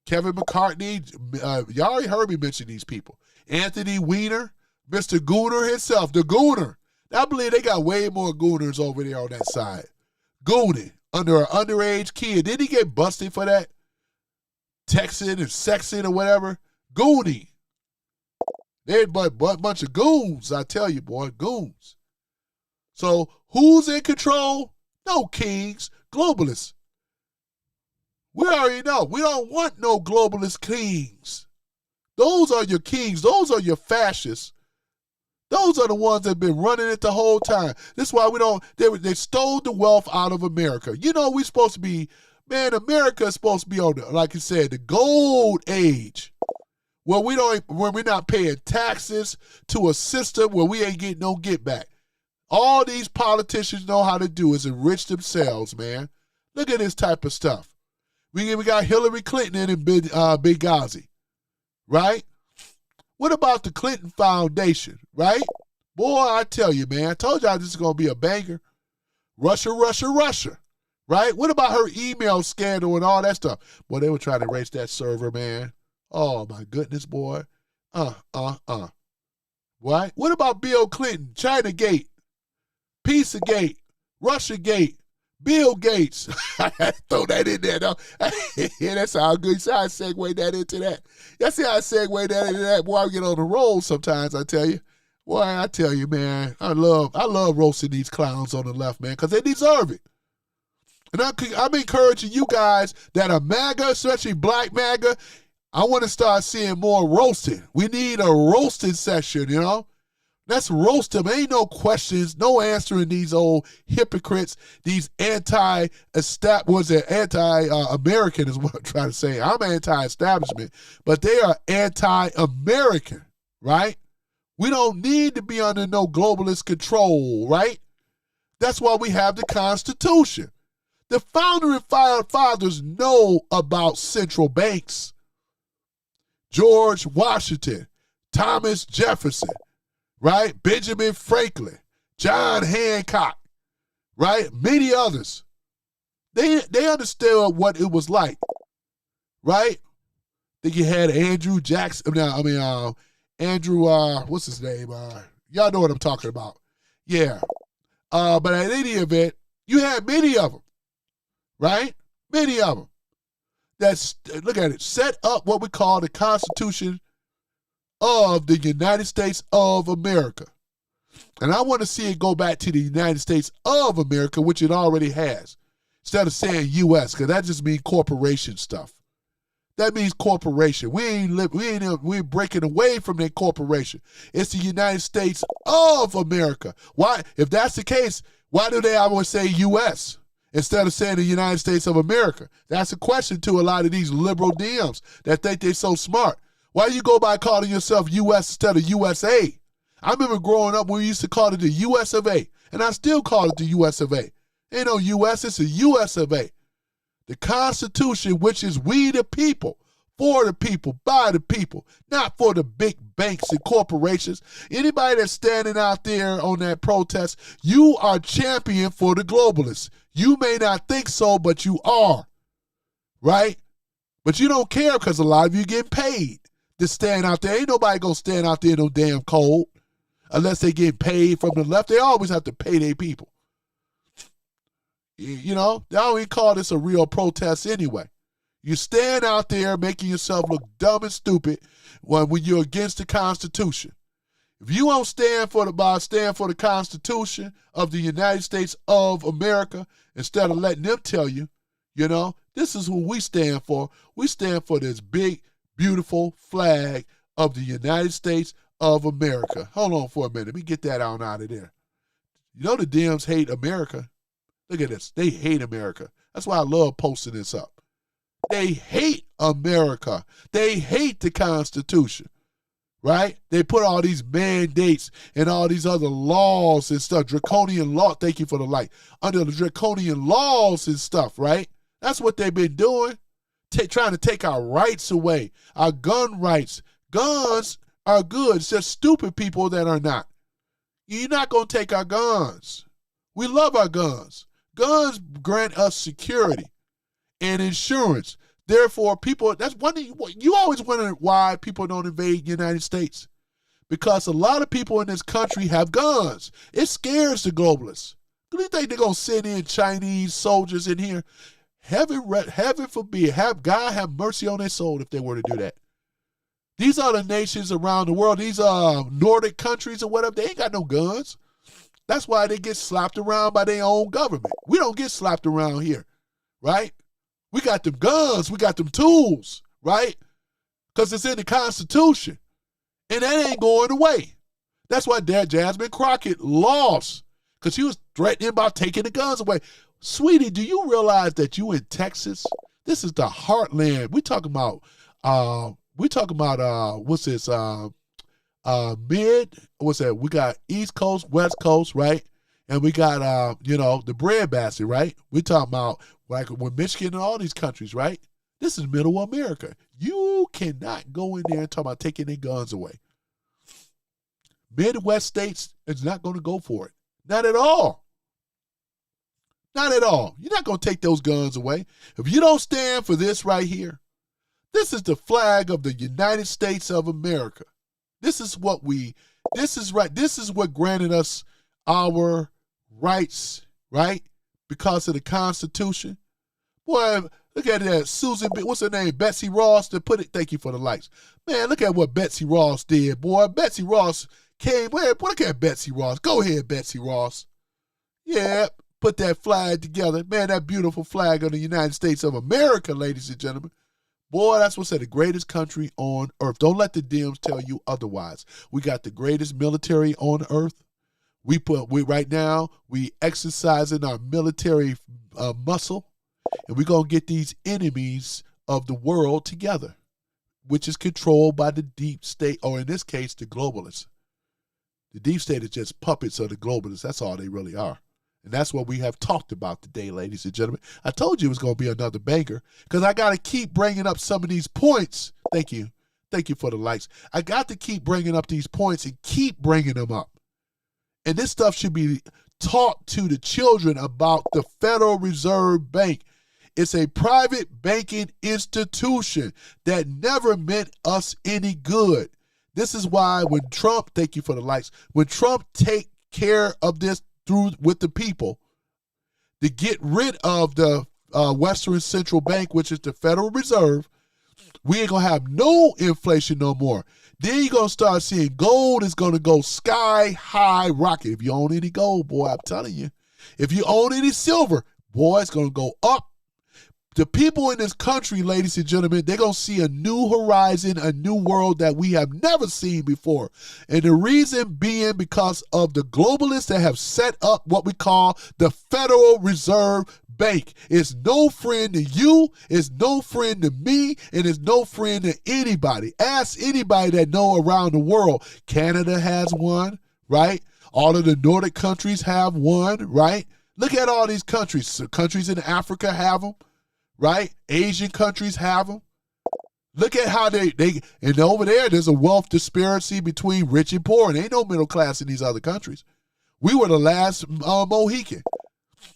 Kevin McCartney, you already heard me mention these people. Anthony Weiner, Mr. Gooner himself, the Gooner. I believe they got way more Gooners over there on that side. Gooning under an underage kid. Didn't he get busted for that? Texting and sexing or whatever. Gooning. They're but a bunch of goons, I tell you, boy, goons. So who's in control? No Kings Globalists. We already know. We don't want no globalist kings. Those are your kings. Those are your fascists. Those are the ones that have been running it the whole time. This is why we don't, they stole the wealth out of America. You know, we're supposed to be, man, America is supposed to be on, like you said, the gold age. Where we're not paying taxes to a system where we ain't getting no get back. All these politicians know how to do is enrich themselves, man. Look at this type of stuff. We got Hillary Clinton in Benghazi, right? What about the Clinton Foundation, right? Boy, I tell you, man, I told y'all this is going to be a banger. Russia, right? What about her email scandal and all that stuff? Boy, they were trying to erase that server, man. Oh, my goodness, boy. Right? What about Bill Clinton, Chinagate, Pizzagate, Russiagate, Bill Gates? I had to throw that in there, though. Yeah, that's how good. See how I segue that into that. That's how I segue that into that. Boy, I get on the roll sometimes, I tell you. Boy, I tell you, man, I love roasting these clowns on the left, man, because they deserve it. And I'm encouraging you guys that are MAGA, especially black MAGA, I want to start seeing more roasting. We need a roasting session, you know? Let's roast them. Ain't no questions, no answering these old hypocrites, these anti-American is what I'm trying to say. I'm anti-establishment, but they are anti-American, right? We don't need to be under no globalist control, right? That's why we have the Constitution. The founding fathers know about central banks. George Washington, Thomas Jefferson, right? Benjamin Franklin, John Hancock, right? Many others. They understood what it was like, right? I think you had Andrew Jackson. Andrew, what's his name? Y'all know what I'm talking about. Yeah. But at any event, you had many of them, right? Many of them. Look at it, set up what we call the Constitution of the United States of America. And I want to see it go back to the United States of America, which it already has, instead of saying U.S., because that just means corporation stuff. That means corporation. We're breaking away from that corporation. It's the United States of America. Why? If that's the case, why do they always say U.S.? Instead of saying the United States of America? That's a question to a lot of these liberal DMs that think they're so smart. Why do you go by calling yourself U.S. instead of USA? I remember growing up when we used to call it the U.S. of A, and I still call it the U.S. of A. Ain't no U.S., it's the U.S. of A. The Constitution, which is we the people, for the people, by the people, not for the big banks and corporations. Anybody that's standing out there on that protest, you are champion for the globalists. You may not think so, but you are, right? But you don't care because a lot of you get paid to stand out there. Ain't nobody gonna stand out there no damn cold unless they get paid from the left. They always have to pay their people. You know, they don't even call this a real protest anyway. You stand out there making yourself look dumb and stupid when you're against the Constitution. If you won't stand for the Constitution of the United States of America, instead of letting them tell you, you know, this is who we stand for. We stand for this big, beautiful flag of the United States of America. Hold on for a minute. Let me get that on out of there. You know the Dems hate America. Look at this. They hate America. That's why I love posting this up. They hate America. They hate the Constitution, right? They put all these mandates and all these other laws and stuff, draconian law. Thank you for the light. Under the draconian laws and stuff, right? That's what they've been doing, trying to take our rights away, our gun rights. Guns are good. It's just stupid people that are not. You're not going to take our guns. We love our guns. Guns grant us security and insurance. Therefore, people, that's one thing, you always wonder why people don't invade the United States. Because a lot of people in this country have guns. It scares the globalists. Do you think they're going to send in Chinese soldiers in here? Heaven forbid. God have mercy on their soul if they were to do that. These other nations around the world, these Nordic countries or whatever, they ain't got no guns. That's why they get slapped around by their own government. We don't get slapped around here, right? We got them guns. We got them tools, right? Because it's in the Constitution. And that ain't going away. That's why Jasmine Crockett lost, because she was threatening about taking the guns away. Sweetie, do you realize that you in Texas? This is the heartland. We talking about what's this? What's that? We got East Coast, West Coast, right? And we got the breadbasket, right? We talking about like with Michigan and all these countries, right? This is middle America. You cannot go in there and talk about taking their guns away. Midwest states is not going to go for it. Not at all. Not at all. You're not going to take those guns away. If you don't stand for this right here, this is the flag of the United States of America. This is what granted us our rights, right? Because of the Constitution. Boy, look at that. Susan, what's her name? Betsy Ross to put it. Thank you for the likes. Man, look at what Betsy Ross did, boy. Betsy Ross came. Boy, look at Betsy Ross. Go ahead, Betsy Ross. Yeah, put that flag together. Man, that beautiful flag of the United States of America, ladies and gentlemen. Boy, that's what's the greatest country on earth. Don't let the Dems tell you otherwise. We got the greatest military on earth. We right now exercising our military muscle, and we're gonna get these enemies of the world together, which is controlled by the deep state, or in this case, the globalists. The deep state is just puppets of the globalists. That's all they really are. And that's what we have talked about today, ladies and gentlemen. I told you it was going to be another banger because I got to keep bringing up some of these points. Thank you. Thank you for the likes. I got to keep bringing up these points and keep bringing them up. And this stuff should be taught to the children about the Federal Reserve Bank. It's a private banking institution that never meant us any good. This is why when Trump, thank you for the likes, when Trump take care of this with the people to get rid of the Western Central Bank, which is the Federal Reserve, we ain't going to have no inflation no more. Then you're going to start seeing gold is going to go sky high rocket. If you own any gold, boy, I'm telling you. If you own any silver, boy, it's going to go up. The people in this country, ladies and gentlemen, they're going to see a new horizon, a new world that we have never seen before. And the reason being because of the globalists that have set up what we call the Federal Reserve Bank. It's no friend to you, it's no friend to me, and it's no friend to anybody. Ask anybody that know around the world. Canada has one, right? All of the Nordic countries have one, right? Look at all these countries. So countries in Africa have them. Right? Asian countries have them. Look at how they and over there's a wealth disparity between rich and poor, and ain't no middle class in these other countries. We were the last Mohican.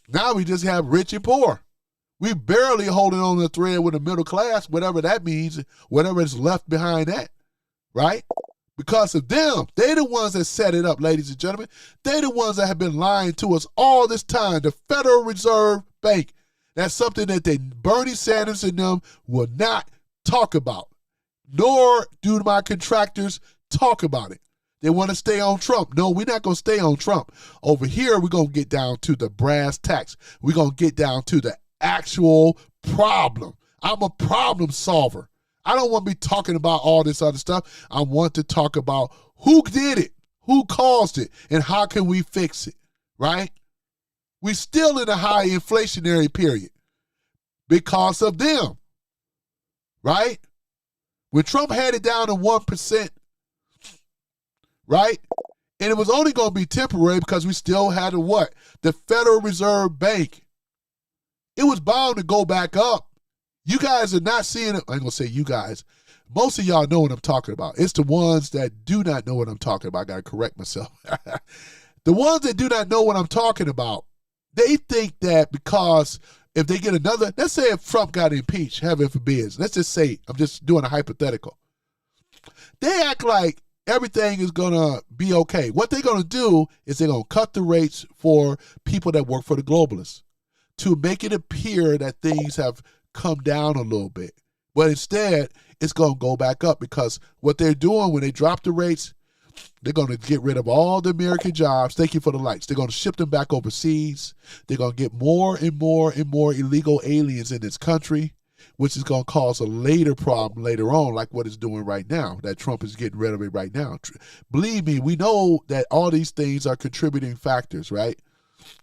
Now we just have rich and poor. We barely holding on the thread with the middle class, whatever that means, whatever is left behind that, right? Because of them. They're the ones that set it up, ladies and gentlemen. They're the ones that have been lying to us all this time. The Federal Reserve Bank. That's something that Bernie Sanders and them will not talk about, nor do my contractors talk about it. They want to stay on Trump. No, we're not going to stay on Trump. Over here, we're going to get down to the brass tacks. We're going to get down to the actual problem. I'm a problem solver. I don't want to be talking about all this other stuff. I want to talk about who did it, who caused it, and how can we fix it, right? We're still in a high inflationary period. because of them, right? When Trump had it down to 1%, right? And it was only going to be temporary because we still had the Federal Reserve Bank. It was bound to go back up. You guys are not seeing it. I ain't going to say you guys. Most of y'all know what I'm talking about. It's the ones that do not know what I'm talking about. I got to correct myself. The ones that do not know what I'm talking about, they think that because if they get another, let's say if Trump got impeached, heaven forbid, let's just say, I'm just doing a hypothetical. They act like everything is going to be okay. What they're going to do is they're going to cut the rates for people that work for the globalists to make it appear that things have come down a little bit. But instead, it's going to go back up because what they're doing when they drop the rates, they're going to get rid of all the American jobs. Thank you for the lights. They're going to ship them back overseas. They're going to get more and more and more illegal aliens in this country, which is going to cause a later problem later on, like what it's doing right now, that Trump is getting rid of it right now. Believe me, we know that all these things are contributing factors, right?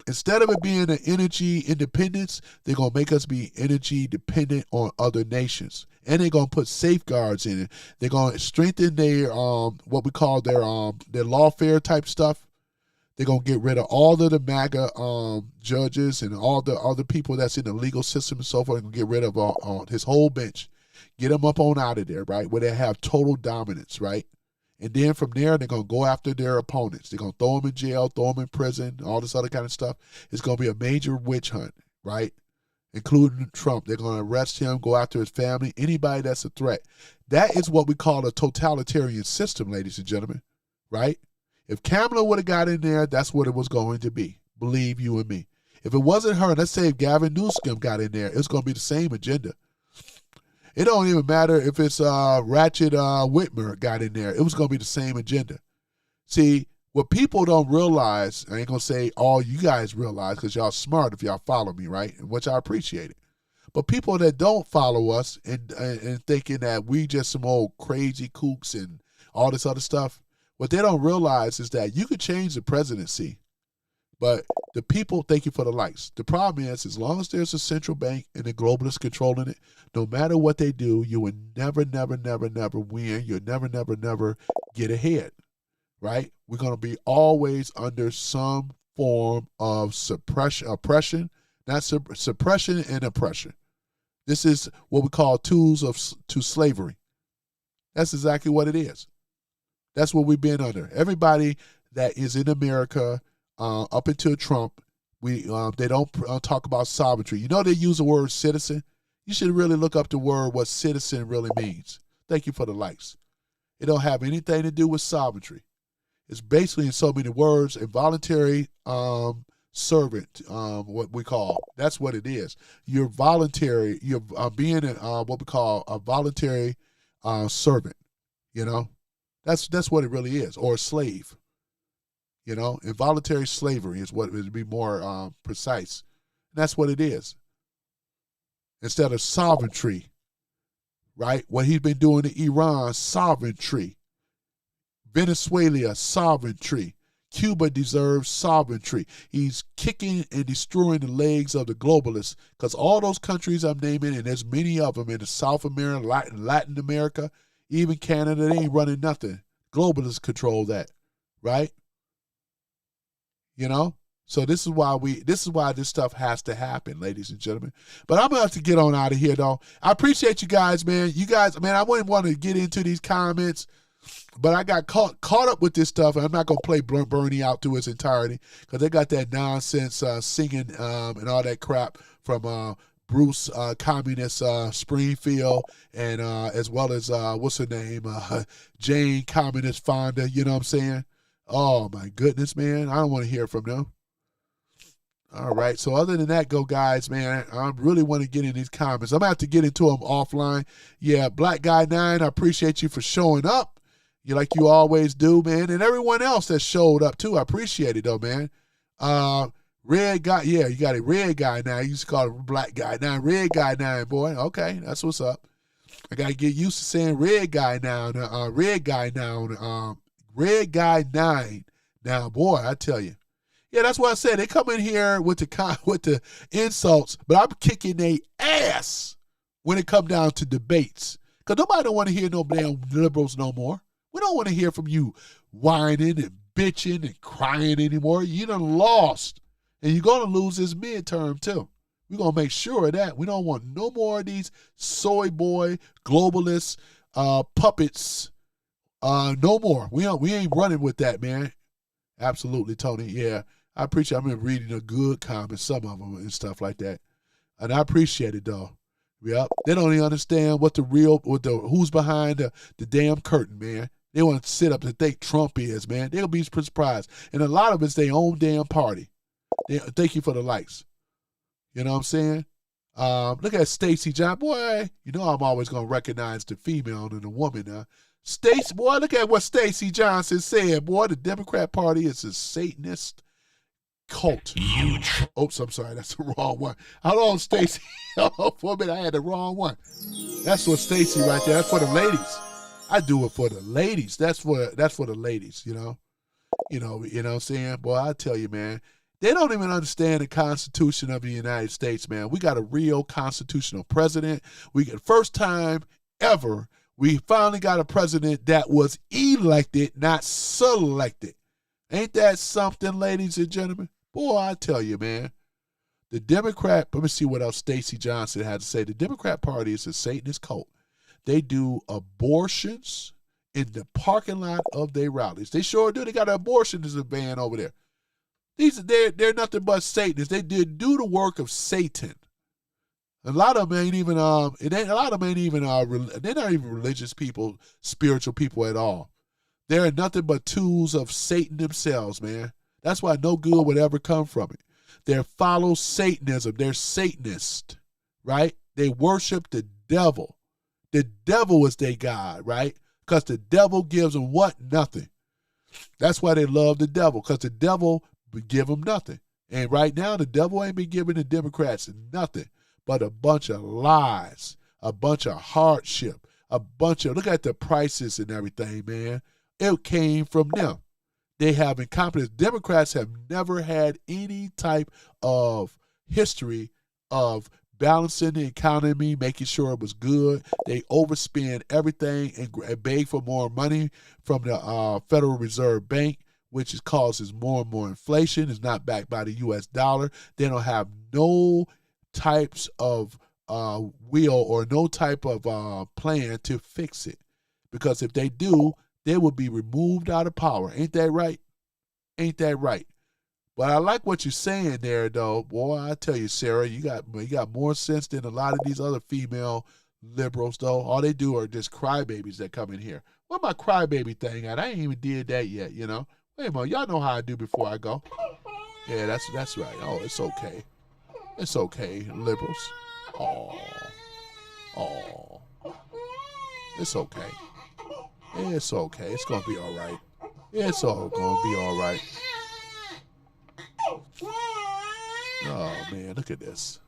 Instead of it being an energy independence, they're going to make us be energy dependent on other nations. And they're going to put safeguards in it. They're going to strengthen their, what we call their lawfare type stuff. They're going to get rid of all of the MAGA judges and all the other people that's in the legal system and so forth. They're going to get rid of his whole bench. Get them up on out of there, right, where they have total dominance, right? And then from there, they're going to go after their opponents. They're going to throw them in jail, throw them in prison, all this other kind of stuff. It's going to be a major witch hunt, right? Including Trump. They're going to arrest him, go after his family, anybody that's a threat. That is what we call a totalitarian system, ladies and gentlemen, right? If Kamala would have got in there, that's what it was going to be. Believe you and me. If it wasn't her, let's say if Gavin Newsom got in there, it's going to be the same agenda. It don't even matter if it's Ratchet Whitmer got in there. It was going to be the same agenda. See, what people don't realize, I ain't going to say all you guys realize because y'all smart if y'all follow me, right? Which I appreciate it. But people that don't follow us and thinking that we just some old crazy kooks and all this other stuff, what they don't realize is that you could change the presidency, but the people, thank you for the likes. The problem is, as long as there's a central bank and the globalists controlling it, no matter what they do, you will never, never, never, never win. You'll never, never, never get ahead, right? We're going to be always under some form of oppression, not suppression and oppression. This is what we call tools to slavery. That's exactly what it is. That's what we've been under. Everybody that is in America, up until Trump, they don't talk about sovereignty. You know they use the word citizen? You should really look up the word, what citizen really means. Thank you for the likes. It don't have anything to do with sovereignty. It's basically, in so many words, involuntary servant, what we call. That's what it is. You're voluntary. You're being what we call a voluntary servant, you know? That's what it really is, or a slave. You know, involuntary slavery is what would be more precise. And that's what it is. Instead of sovereignty, right? What he's been doing in Iran, sovereignty. Venezuela, sovereignty. Cuba deserves sovereignty. He's kicking and destroying the legs of the globalists because all those countries I'm naming, and there's many of them in the South America, Latin America, even Canada, they ain't running nothing. Globalists control that, right? You know? So this is why this stuff has to happen, ladies and gentlemen. But I'm gonna have to get on out of here though. I appreciate you guys, man. You guys, man, I wouldn't want to get into these comments, but I got caught up with this stuff, and I'm not gonna play Bernie out to its entirety because they got that nonsense singing and all that crap from Bruce Communist Springfield, and as well as what's her name, Jane Communist Fonda. You know what I'm saying? Oh my goodness, man! I don't want to hear from them. All right. So other than that, go guys, man. I really want to get in these comments. I'm gonna have to get into them offline. Yeah, Black Guy 9. I appreciate you for showing up. You like you always do, man, and everyone else that showed up too. I appreciate it though, man. Red Guy, yeah, you got a Red Guy 9. You used to call it Black Guy 9. Red Guy 9, boy. Okay, that's what's up. I gotta get used to saying Red Guy now. Red Guy now. Red Guy 9. Now, boy, I tell you. Yeah, that's what I said. They come in here with the insults, but I'm kicking their ass when it come down to debates. Because nobody don't want to hear no damn liberals no more. We don't want to hear from you whining and bitching and crying anymore. You done lost. And you're going to lose this midterm too. We're going to make sure of that. We don't want no more of these soy boy, globalist puppets. No more. We ain't running with that, man. Absolutely, Tony. Yeah, I appreciate I've been reading the good comments, some of them and stuff like that. And I appreciate it, though. Yep. They don't even understand who's behind the damn curtain, man. They want to sit up and think Trump is, man. They'll be surprised. And a lot of it's their own damn party. Thank you for the likes. You know what I'm saying? Look at Stacey John. Boy, you know I'm always going to recognize the female and the woman. Stacey, boy, look at what Stacey Johnson said. Boy, the Democrat Party is a Satanist cult. Huge. Oops, I'm sorry. That's the wrong one. Hold on, Stacey. For a minute, I had the wrong one. That's what Stacey right there. That's for the ladies. I do it for the ladies. That's for the ladies, you know. You know what I'm saying? Boy, I tell you, man. They don't even understand the Constitution of the United States, man. We got a real constitutional president. First time ever, we finally got a president that was elected, not selected. Ain't that something, ladies and gentlemen? Boy, I tell you, man. The Democrat, let me see what else Stacey Johnson had to say. The Democrat Party is a Satanist cult. They do abortions in the parking lot of their rallies. They sure do. They got an abortion as a ban over there. They're nothing but Satanists. They did do the work of Satan. A lot of them ain't even they're not even religious people, spiritual people at all. They're nothing but tools of Satan themselves, man. That's why no good would ever come from it. They follow Satanism. They're Satanists, right? They worship the devil. The devil is their God, right? Because the devil gives them what? Nothing. That's why they love the devil, because the devil would give them nothing. And right now, the devil ain't been giving the Democrats nothing but a bunch of lies, a bunch of hardship, look at the prices and everything, man. It came from them. They have incompetence. Democrats have never had any type of history of balancing the economy, making sure it was good. They overspend everything and beg for more money from the Federal Reserve Bank, which causes more and more inflation. It's not backed by the U.S. dollar. They don't have no types of will or no type of plan to fix it. Because if they do, they will be removed out of power. Ain't that right? Ain't that right? But I like what you're saying there, though. Boy, I tell you, Sarah, you got more sense than a lot of these other female liberals, though. All they do are just crybabies that come in here. What my crybaby thing at? I ain't even did that yet, you know. Wait a minute, y'all know how I do before I go. Yeah, that's right. Oh, it's okay. It's okay, liberals. Oh. It's okay. It's okay. It's gonna be all right. It's all gonna be all right. Oh man, look at this.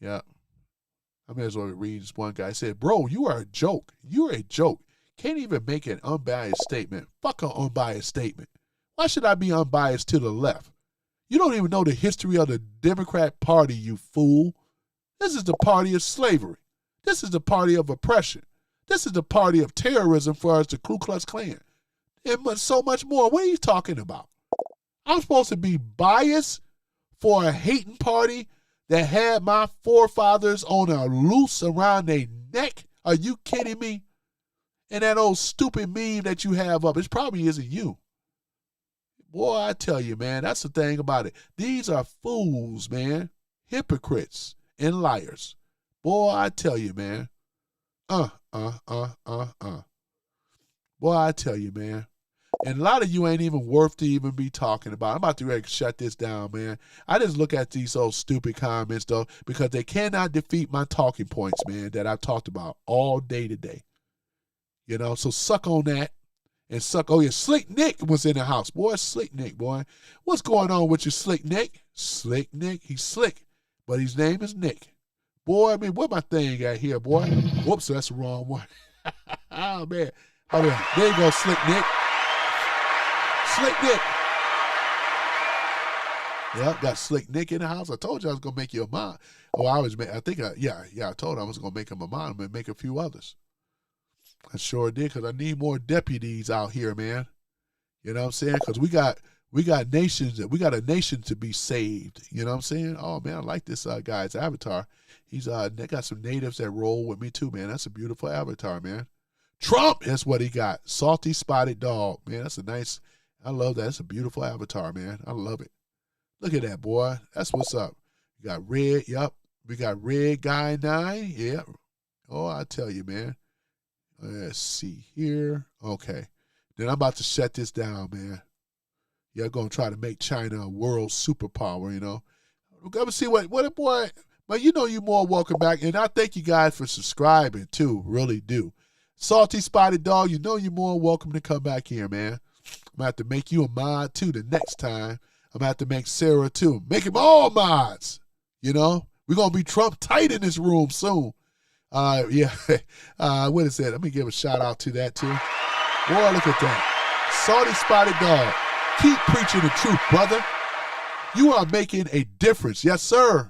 Yeah. I may as well read this one guy said, "Bro, you are a joke. You're a joke. Can't even make an unbiased statement. Fuck an unbiased statement. Why should I be unbiased to the left? You don't even know the history of the Democrat Party, you fool. This is the party of slavery. This is the party of oppression. This is the party of terrorism for us, the Ku Klux Klan. And so much more. What are you talking about? I'm supposed to be biased for a hating party that had my forefathers on a noose around their neck? Are you kidding me? And that old stupid meme that you have up, it probably isn't you. Boy, I tell you, man, that's the thing about it. These are fools, man. Hypocrites and liars. Boy, I tell you, man. Boy, I tell you, man. And a lot of you ain't even worth to even be talking about. I'm about to ready to shut this down, man. I just look at these old stupid comments, though, because they cannot defeat my talking points, man, that I've talked about all day today. You know, so suck on that. And suck. Oh, yeah, Slick Nick was in the house. Boy, Slick Nick, boy. What's going on with you, Slick Nick? Slick Nick? He's slick, but his name is Nick. Boy, I mean, what my thing at here, boy? Whoops, that's the wrong one. Oh, man. Oh, yeah. There you go, Slick Nick. Slick Nick. Yeah, got Slick Nick in the house. I told you I was gonna make you a mod. Oh, I told him I was gonna make him a mod and make a few others. I sure did, because I need more deputies out here, man. You know what I'm saying? Because we got nations, we got a nation to be saved. You know what I'm saying? Oh man, I like this guy's avatar. He's they got some natives that roll with me too, man. That's a beautiful avatar, man. Trump, that's what he got. Salty spotted dog, man. That's a nice. I love that. That's a beautiful avatar, man. I love it. Look at that, boy. That's what's up. You got red. Yup. We got red guy 9. Yeah. Oh, I tell you, man. Let's see here. Okay. Then I'm about to shut this down, man. You're going to try to make China a world superpower, you know. We're going to see what a boy. But you know you're more welcome back. And I thank you guys for subscribing, too. Really do. Salty Spotted Dog, you know you're more welcome to come back here, man. I'm going to have to make you a mod, too, the next time. I'm going to have to make Sarah, too. Make them all mods, you know. We're going to be Trump tight in this room soon. Yeah. What is that? Let me give a shout out to that, too. Boy, look at that. Salty Spotted Dog. Keep preaching the truth, brother. You are making a difference. Yes, sir.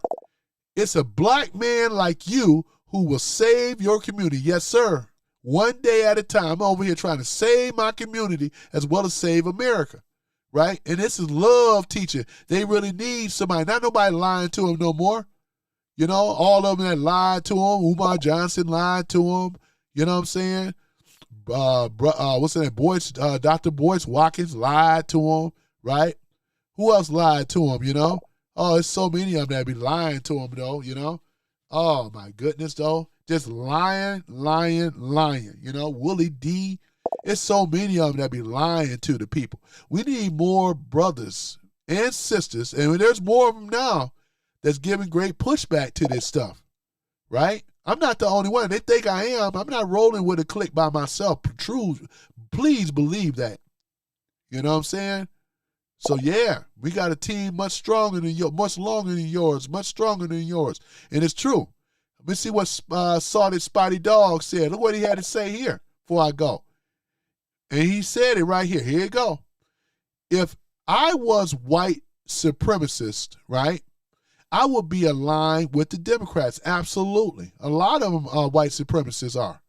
It's a black man like you who will save your community. Yes, sir. One day at a time. I'm over here trying to save my community as well as save America. Right? And this is love teaching. They really need somebody. Not nobody lying to them no more. You know, all of them that lied to him. Umar Johnson lied to him. You know what I'm saying? What's that? Boyce, Dr. Boyce Watkins lied to him, right? Who else lied to him, you know? Oh, there's so many of them that be lying to him, though, you know? Oh, my goodness, though. Just lying, you know? Willie D. It's so many of them that be lying to the people. We need more brothers and sisters, and there's more of them now that's giving great pushback to this stuff, right? I'm not the only one. They think I am. I'm not rolling with a clique by myself. Please believe that. You know what I'm saying? So, yeah, we got a team much stronger than yours, much longer than yours, much stronger than yours. And it's true. Let me see what Salted Spotty Dog said. Look what he had to say here before I go. And he said it right here. Here you go. If I was white supremacist, right, I would be aligned with the Democrats. Absolutely. A lot of them white supremacists are.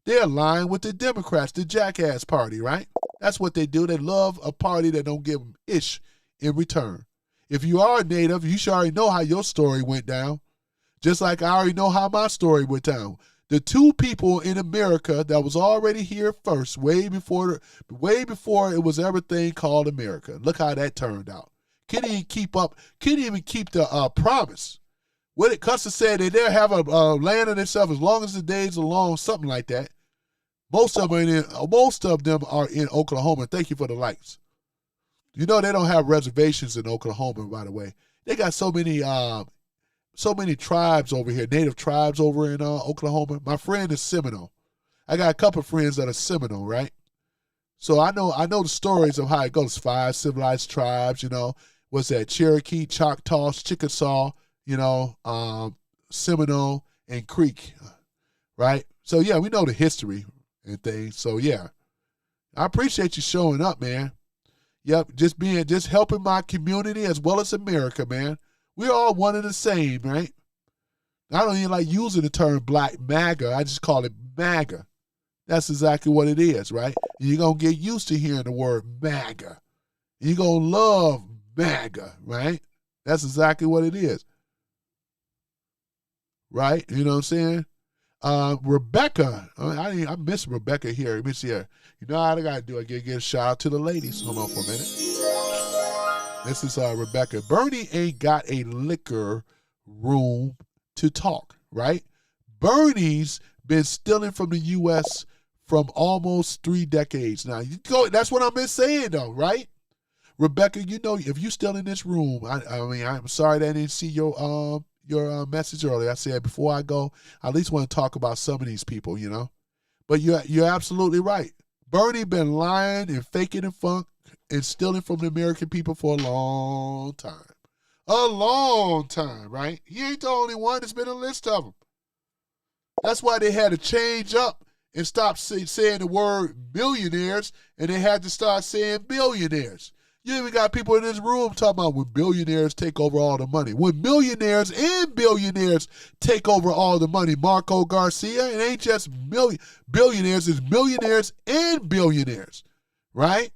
They're aligned with the Democrats, the jackass party, right? That's what they do. They love a party that don't give them ish in return. If you are a native, you should already know how your story went down. Just like I already know how my story went down. The two people in America that was already here first, way before it was everything called America. Look how that turned out. Couldn't even keep the promise. What it Custer said that they'll have a land of themselves as long as the days are long, something like that. Most of them are in Oklahoma. Thank you for the likes. You know they don't have reservations in Oklahoma, by the way. They got so many tribes over here, native tribes over in Oklahoma. My friend is Seminole. I got a couple of friends that are Seminole, right? So I know the stories of how it goes. 5 civilized tribes, you know. What's that? Cherokee, Choctaws, Chickasaw, you know, Seminole, and Creek, right? So, yeah, we know the history and things. So, yeah, I appreciate you showing up, man. Yep, just helping my community as well as America, man. We're all one and the same, right? I don't even like using the term black MAGA. I just call it MAGA. That's exactly what it is, right? You're going to get used to hearing the word MAGA. You're going to love MAGA, right? That's exactly what it is. Right? You know what I'm saying? Rebecca. I miss Rebecca here. Let me see her. You know how I got to do? I get a shout out to the ladies. Hold on for a minute. This is Rebecca. Bernie ain't got a liquor room to talk, right? Bernie's been stealing from the U.S. from almost 3 decades now. That's what I've been saying, though, right? Rebecca, you know, if you're still in this room, I mean, I'm sorry that I didn't see your message earlier. I said before I go, I at least want to talk about some of these people, you know. But you're absolutely right. Bernie been lying and faking and funk and stealing from the American people for a long time. A long time, right? He ain't the only one. There's been a list of them. That's why they had to change up and stop saying the word millionaires, and they had to start saying billionaires. You even got people in this room talking about when billionaires take over all the money. When millionaires and billionaires take over all the money, Marco Garcia, it ain't just billionaires, it's millionaires and billionaires, right?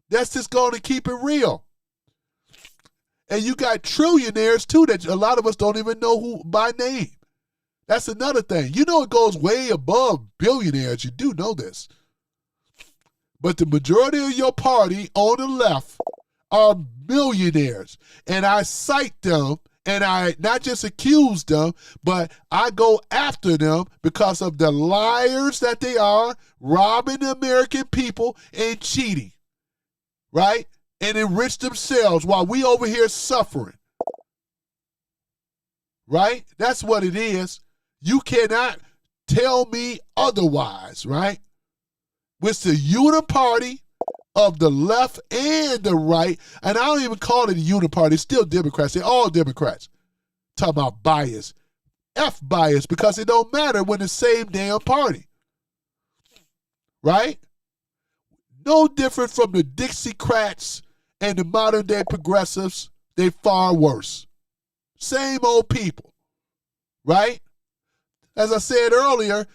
That's just going to keep it real. And you got trillionaires, too, that a lot of us don't even know who by name. That's another thing. You know it goes way above billionaires. You do know this. But the majority of your party on the left are millionaires. And I cite them, and I not just accuse them, but I go after them because of the liars that they are, robbing the American people and cheating, right? And enrich themselves while we over here suffering, right? That's what it is. You cannot tell me otherwise, right? It's the uniparty of the left and the right, and I don't even call it a uniparty. It's still Democrats. They're all Democrats. Talking about bias. F bias, because it don't matter when the same damn party, right? No different from the Dixiecrats and the modern day progressives. They far worse. Same old people, right? As I said earlier,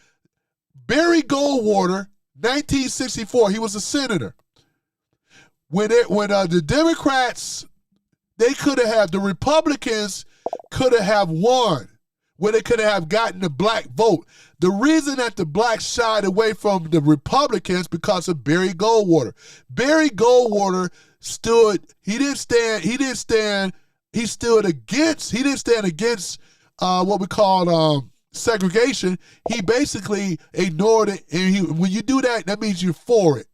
Barry Goldwater, 1964, he was a senator. When the Democrats, they could have, the Republicans could have won, where they could have gotten the black vote. The reason that the blacks shied away from the Republicans because of Barry Goldwater. Barry Goldwater stood against what we call segregation. He basically ignored it, and when you do that, that means you're for it.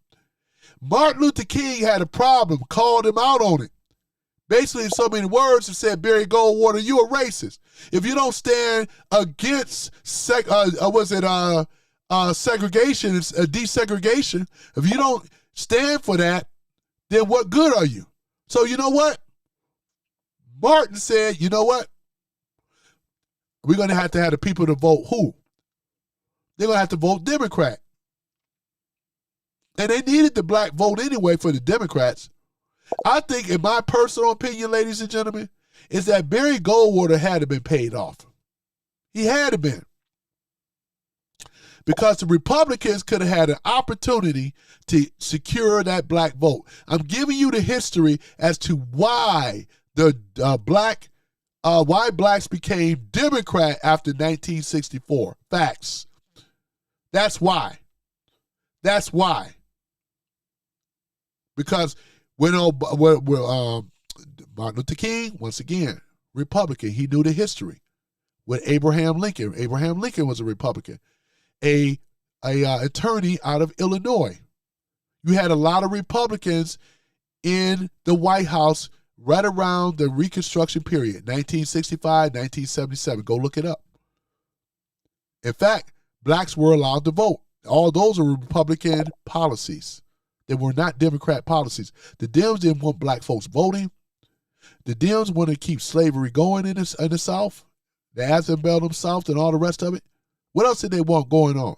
Martin Luther King had a problem, called him out on it. Basically, in so many words, it said, Barry Goldwater, you a racist. If you don't stand against segregation, desegregation, if you don't stand for that, then what good are you? So you know what? Martin said, you know what? We're going to have the people to vote who? They're going to have to vote Democrat. And they needed the black vote anyway for the Democrats. I think, in my personal opinion, ladies and gentlemen, is that Barry Goldwater had to been paid off. He had to been. Because the Republicans could have had an opportunity to secure that black vote. I'm giving you the history as to why the why blacks became Democrat after 1964. Facts. That's why. That's why. Because when Martin Luther King, once again, Republican, he knew the history. With Abraham Lincoln was a Republican, a attorney out of Illinois. You had a lot of Republicans in the White House right around the Reconstruction period, 1965, 1977. Go look it up. In fact, blacks were allowed to vote. All those are Republican policies. They were not Democrat policies. The Dems didn't want black folks voting. The Dems wanted to keep slavery going in the South, the antebellum South and all the rest of it. What else did they want going on?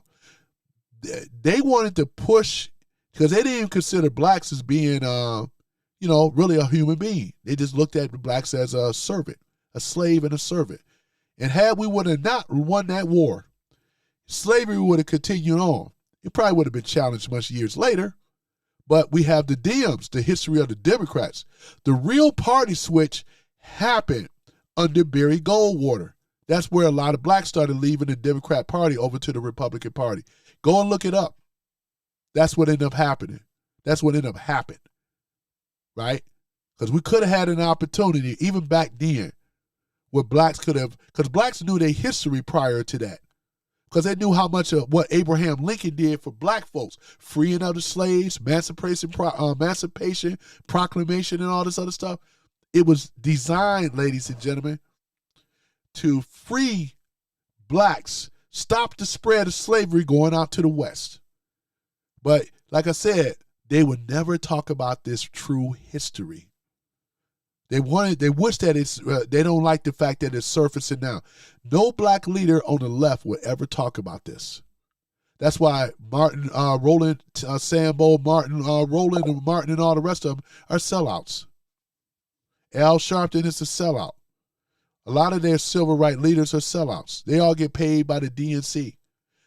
They wanted to push, because they didn't even consider blacks as being, really a human being. They just looked at the blacks as a servant, a slave and a servant. And had we would have not won that war, slavery would have continued on. It probably would have been challenged much years later. But we have the Dems, the history of the Democrats. The real party switch happened under Barry Goldwater. That's where a lot of blacks started leaving the Democrat Party over to the Republican Party. Go and look it up. That's what ended up happening. That's what ended up happening, right? Because we could have had an opportunity, even back then, where blacks could have, because blacks knew their history prior to that. Because they knew how much of what Abraham Lincoln did for black folks, freeing of the slaves, Emancipation Proclamation, and all this other stuff. It was designed, ladies and gentlemen, to free blacks, stop the spread of slavery going out to the West. But like I said, they would never talk about this true history. They wish that it's, they don't like the fact that it's surfacing now. No black leader on the left would ever talk about this. That's why Martin, Roland, Sambo, Martin, Roland, and Martin, and all the rest of them are sellouts. Al Sharpton is a sellout. A lot of their civil rights leaders are sellouts. They all get paid by the DNC.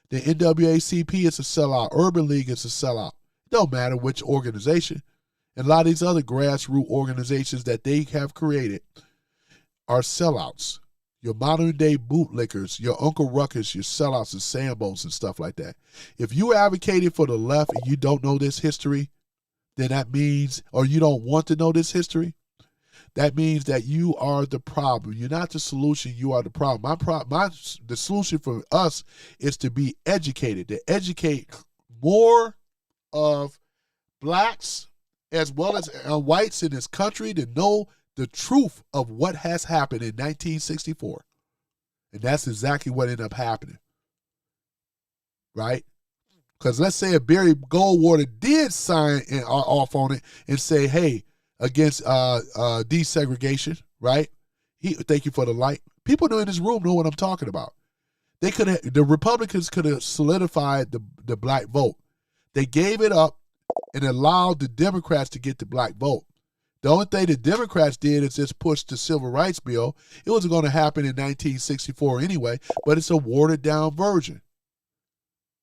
The NAACP is a sellout. Urban League is a sellout. It don't matter which organization. And a lot of these other grassroots organizations that they have created are sellouts. Your modern day bootlickers, your Uncle Ruckus, your sellouts and Sambos and stuff like that. If you advocated for the left and you don't know this history, then that means, or you don't want to know this history, that means that you are the problem. You're not the solution, you are the problem. The solution for us is to be educated, to educate more of blacks as well as whites in this country to know the truth of what has happened in 1964. And that's exactly what ended up happening. Right? Because let's say if Barry Goldwater did sign off on it and say, hey, against desegregation, right? Thank you for the light. People in this room know what I'm talking about. The Republicans could have solidified the black vote. They gave it up and allowed the Democrats to get the black vote. The only thing the Democrats did is just push the Civil Rights Bill. It wasn't going to happen in 1964 anyway, but it's a watered down version.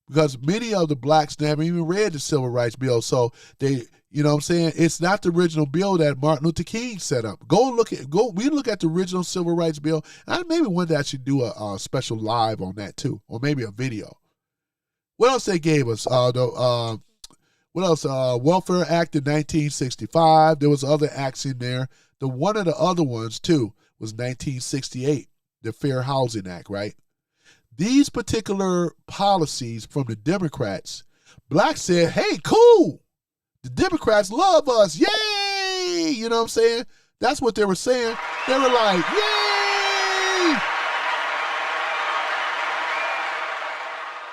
Because many of the blacks never even read the Civil Rights Bill. So they, you know what I'm saying? It's not the original bill that Martin Luther King set up. We look at the original Civil Rights Bill. And maybe one day I should do a special live on that too, or maybe a video. What else they gave us? What else? Welfare Act in 1965. There was other acts in there. One of the other ones too was 1968, the Fair Housing Act, right? These particular policies from the Democrats, blacks said, hey, cool. The Democrats love us. Yay! You know what I'm saying? That's what they were saying. They were like, yay!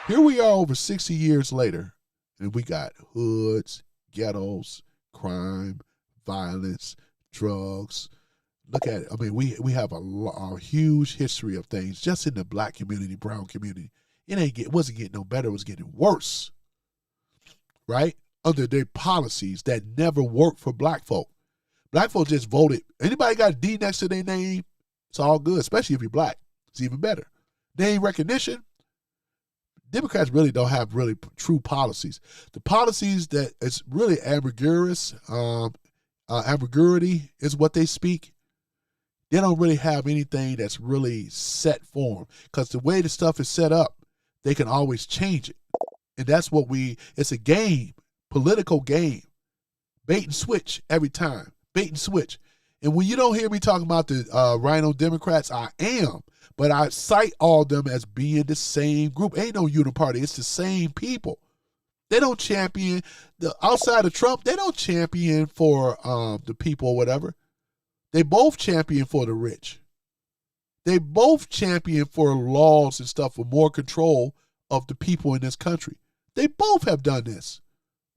Here we are over 60 years later, and we got hoods, ghettos, crime, violence, drugs. Look at it. I mean, we have a huge history of things just in the black community, brown community. It wasn't getting no better. It was getting worse, right? Under their policies that never worked for black folk. Black folk just voted. Anybody got a D next to their name, it's all good, especially if you're black. It's even better. Name recognition. Democrats really don't have really true policies. The policies that it's really ambiguous, ambiguity is what they speak. They don't really have anything that's really set for them because the way the stuff is set up, they can always change it. And that's what it's a game, political game. Bait and switch every time, bait and switch. And when you don't hear me talking about the Rhino Democrats, I am, but I cite all of them as being the same group. Ain't no uniparty, it's the same people. They don't champion, outside of Trump, they don't champion for the people or whatever. They both champion for the rich. They both champion for laws and stuff for more control of the people in this country. They both have done this.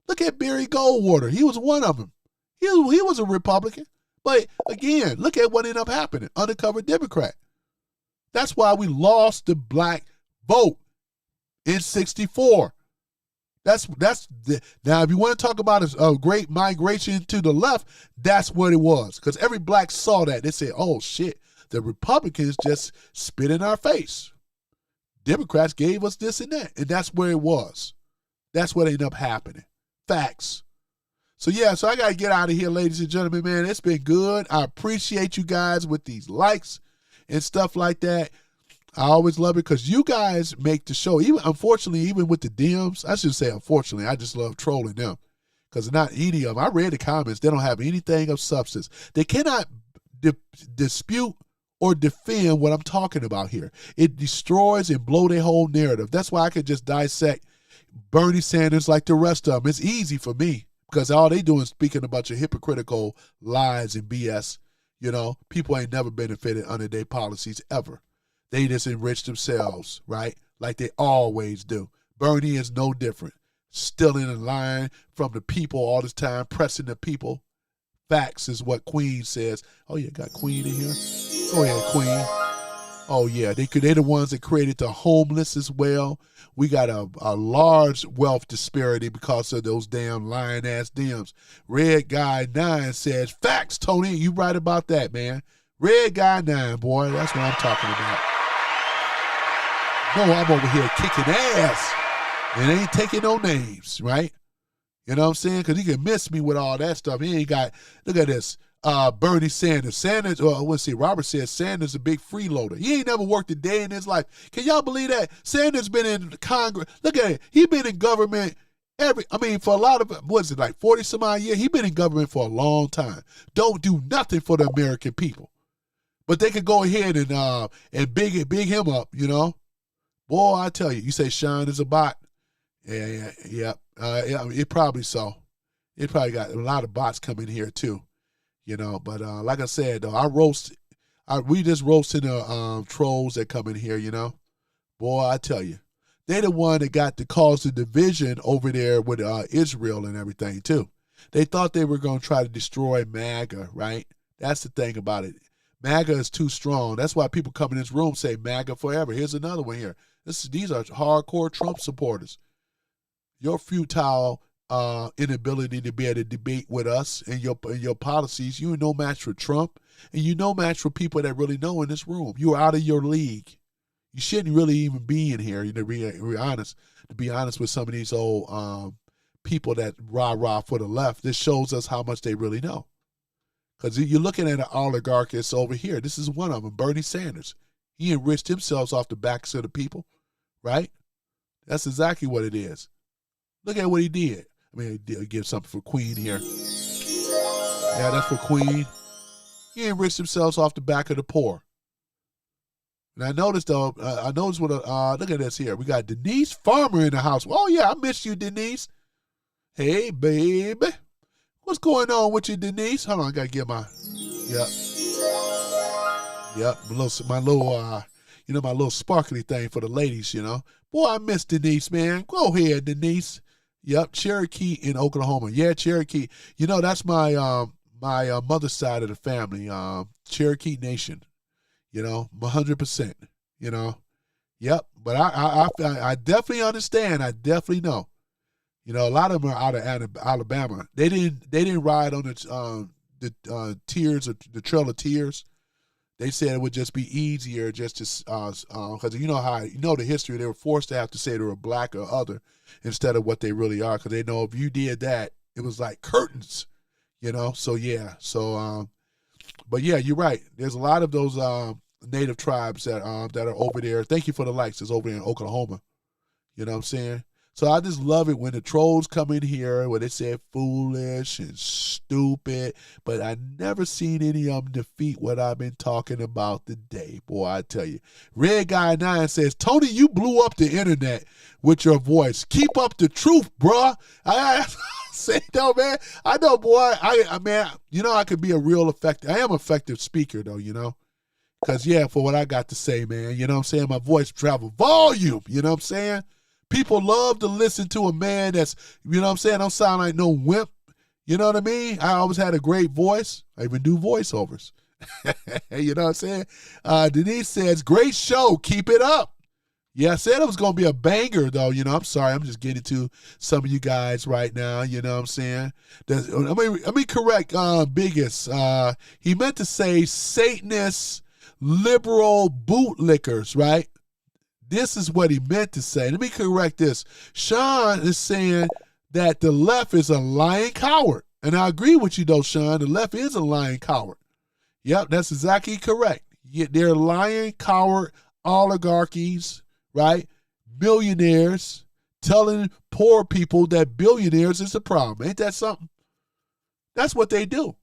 Look at Barry Goldwater. He was one of them. He was a Republican. But again, look at what ended up happening. Undercover Democrat. That's why we lost the black vote in 64. Now, if you want to talk about a great migration to the left, that's what it was. Because every black saw that. They said, oh, shit, the Republicans just spit in our face. Democrats gave us this and that. And that's where it was. That's what ended up happening. Facts. So, yeah, so I got to get out of here, ladies and gentlemen, man. It's been good. I appreciate you guys with these likes and stuff like that. I always love it because you guys make the show. Unfortunately, even with the DMs, I shouldn't say unfortunately, I just love trolling them because not any of them. I read the comments. They don't have anything of substance. They cannot dispute or defend what I'm talking about here. It destroys and blow their whole narrative. That's why I could just dissect Bernie Sanders like the rest of them. It's easy for me because all they do is speaking a bunch of hypocritical lies and BS. You know, people ain't never benefited under their policies ever. They just enrich themselves, right? Like they always do. Bernie is no different. Still in a line from the people all this time, pressing the people. Facts is what Queen says. Oh, yeah, got Queen in here. Go ahead, Queen. Oh, yeah, they're the ones that created the homeless as well. We got a large wealth disparity because of those damn lying-ass Dems. Red Guy 9 says, facts, Tony, you right about that, man. Red Guy 9, boy, that's what I'm talking about. No, I'm over here kicking ass and ain't taking no names, right? You know what I'm saying? Because he can miss me with all that stuff. He ain't got, look at this. Bernie Sanders. Robert says Sanders a big freeloader. He ain't never worked a day in his life. Can y'all believe that? Sanders been in Congress. Look at it. He been in government for a lot of, what is it, like 40 some odd years? He been in government for a long time. Don't do nothing for the American people. But they could go ahead and big him up, you know? Boy, I tell you, you say Sean is a bot. Yeah. It probably so. It probably got a lot of bots coming here too. You know, but like I said, though, we just roasting the trolls that come in here, you know. Boy, I tell you, they the one that got to cause the division over there with Israel and everything, too. They thought they were going to try to destroy MAGA, right? That's the thing about it. MAGA is too strong. That's why people come in this room say MAGA forever. Here's another one here. These are hardcore Trump supporters. Your futile inability to be able to debate with us and your policies, you are no match for Trump, and you no match for people that really know in this room. You are out of your league. You shouldn't really even be in here, to be honest. To be honest with some of these old people that rah for the left, this shows us how much they really know. Because you're looking at an oligarchist over here. This is one of them, Bernie Sanders. He enriched himself off the backs of the people, right? That's exactly what it is. Look at what he did. I mean, he give something for Queen here. Yeah, that's for Queen. He enriched himself off the back of the poor. And I noticed, though, look at this here. We got Denise Farmer in the house. Oh, yeah, I missed you, Denise. Hey, baby. What's going on with you, Denise? Hold on, I got to get my, my little sparkly thing for the ladies, you know. Boy, I miss Denise, man. Go ahead, Denise. Yep, Cherokee in Oklahoma. Yeah, Cherokee. You know, that's my mother's side of the family, Cherokee Nation. You know, 100%. You know, yep. But I definitely understand. I definitely know. You know, a lot of them are out of Alabama. They didn't ride on the tears, the Trail of Tears. They said it would just be easier just to, because you know the history. They were forced to have to say they were black or other instead of what they really are, because they know if you did that, it was like curtains, you know. So yeah, but yeah, you're right. There's a lot of those native tribes that are over there. Thank you for the likes. It's over there in Oklahoma. You know what I'm saying? So I just love it when the trolls come in here where they say foolish and stupid, but I never seen any of them defeat what I've been talking about today. Boy, I tell you. Red Guy 9 says, Tony, you blew up the internet with your voice. Keep up the truth, bruh. I say, no, man. I know, boy. Man, you know, I could be a real effective. I am an effective speaker, though, you know. Because, yeah, for what I got to say, man, you know what I'm saying? My voice travel volume, you know what I'm saying? People love to listen to a man that's, you know what I'm saying, don't sound like no wimp. You know what I mean? I always had a great voice. I even do voiceovers. You know what I'm saying? Denise says, great show. Keep it up. Yeah, I said it was going to be a banger, though. You know, I'm sorry. I'm just getting to some of you guys right now. You know what I'm saying? Let me correct Biggest. He meant to say Satanist, liberal bootlickers, right? This is what he meant to say. Let me correct this. Sean is saying that the left is a lying coward. And I agree with you, though, Sean. The left is a lying coward. Yep, that's exactly correct. They're lying, coward oligarchies, right? Millionaires telling poor people that billionaires is a problem. Ain't that something? That's what they do.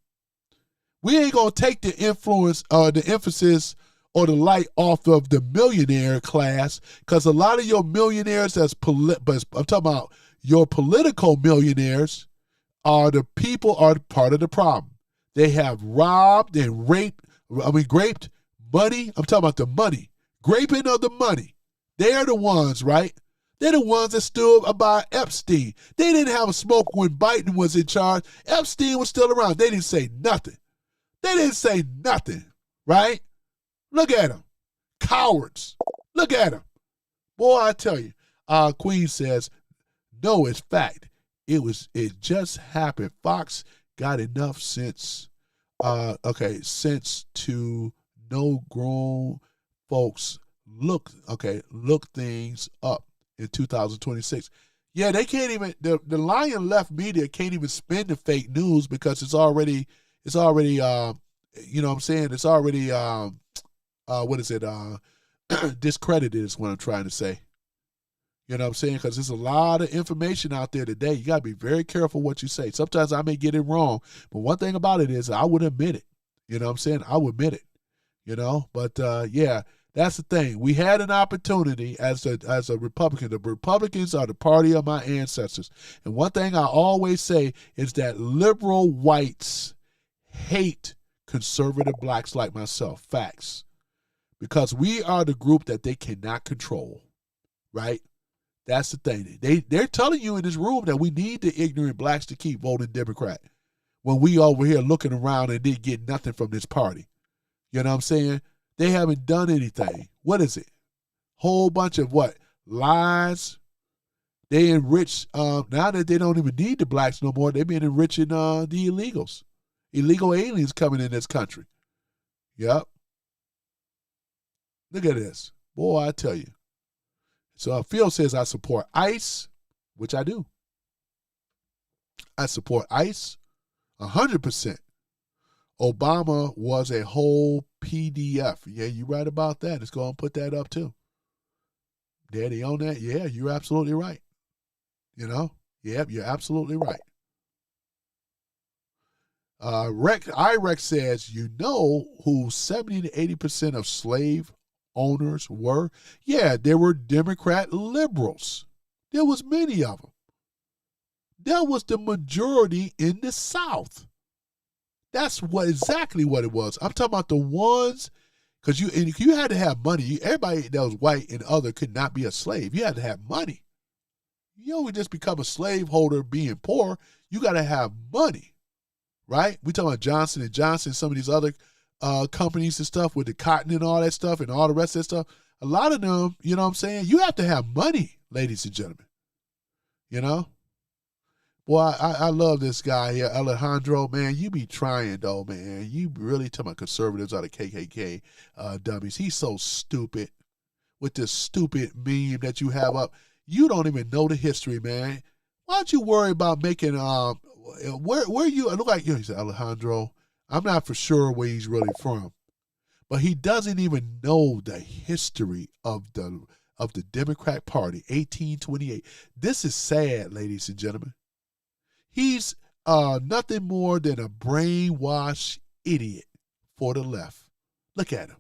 We ain't going to take the influence or the emphasis or the light off of the millionaire class, because a lot of your millionaires but I'm talking about your political millionaires are part of the problem. They have robbed and raped money. I'm talking about the money. Graping of the money. They're the ones, right? They're the ones that stood about Epstein. They didn't have a smoke when Biden was in charge. Epstein was still around. They didn't say nothing. Right? Look at them. Cowards. Look at them. Boy, I tell you. Queen says, no, it's fact. It just happened. Fox got enough sense to know grown folks look things up in 2026. Yeah, they can't even, the lying left media can't even spin the fake news because it's already you know what I'm saying? It's already discredited is what I'm trying to say. You know what I'm saying? Because there's a lot of information out there today. You got to be very careful what you say. Sometimes I may get it wrong, but one thing about it is I would admit it. You know what I'm saying? I would admit it. You know? But, yeah, that's the thing. We had an opportunity as a Republican. The Republicans are the party of my ancestors. And one thing I always say is that liberal whites hate conservative blacks like myself. Facts. Because we are the group that they cannot control. Right? That's the thing. They're telling you in this room that we need the ignorant blacks to keep voting Democrat when we over here looking around and didn't get nothing from this party. You know what I'm saying? They haven't done anything. What is it? Whole bunch of what? Lies. They enrich, now that they don't even need the blacks no more, they've been enriching the illegals. Illegal aliens coming in this country. Yep. Look at this. Boy, I tell you. So Phil says I support ICE, which I do. I support ICE 100%. Obama was a whole PDF. Yeah, you're right about that. Let's go and put that up too. Daddy on that? Yeah, you're absolutely right. You know? Yep, you're absolutely right. IREX says, you know who 70 to 80% of slave owners were? Yeah, there were Democrat liberals. There was many of them. That was the majority in the South. That's exactly what it was. I'm talking about the ones, because you had to have money. Everybody that was white and other could not be a slave. You had to have money. You don't just become a slaveholder being poor. You got to have money, right? We talking about Johnson & Johnson, some of these other companies and stuff with the cotton and all that stuff and all the rest of that stuff. A lot of them, you know what I'm saying? You have to have money, ladies and gentlemen. You know? Boy, I love this guy here, Alejandro. Man, you be trying, though, man. You really talking about conservatives are the KKK dummies. He's so stupid with this stupid meme that you have up. You don't even know the history, man. Why don't you worry about making, where you, it look like, he said, Alejandro, I'm not for sure where he's really from, but he doesn't even know the history of the Democrat Party, 1828. This is sad, ladies and gentlemen. He's nothing more than a brainwashed idiot for the left. Look at him.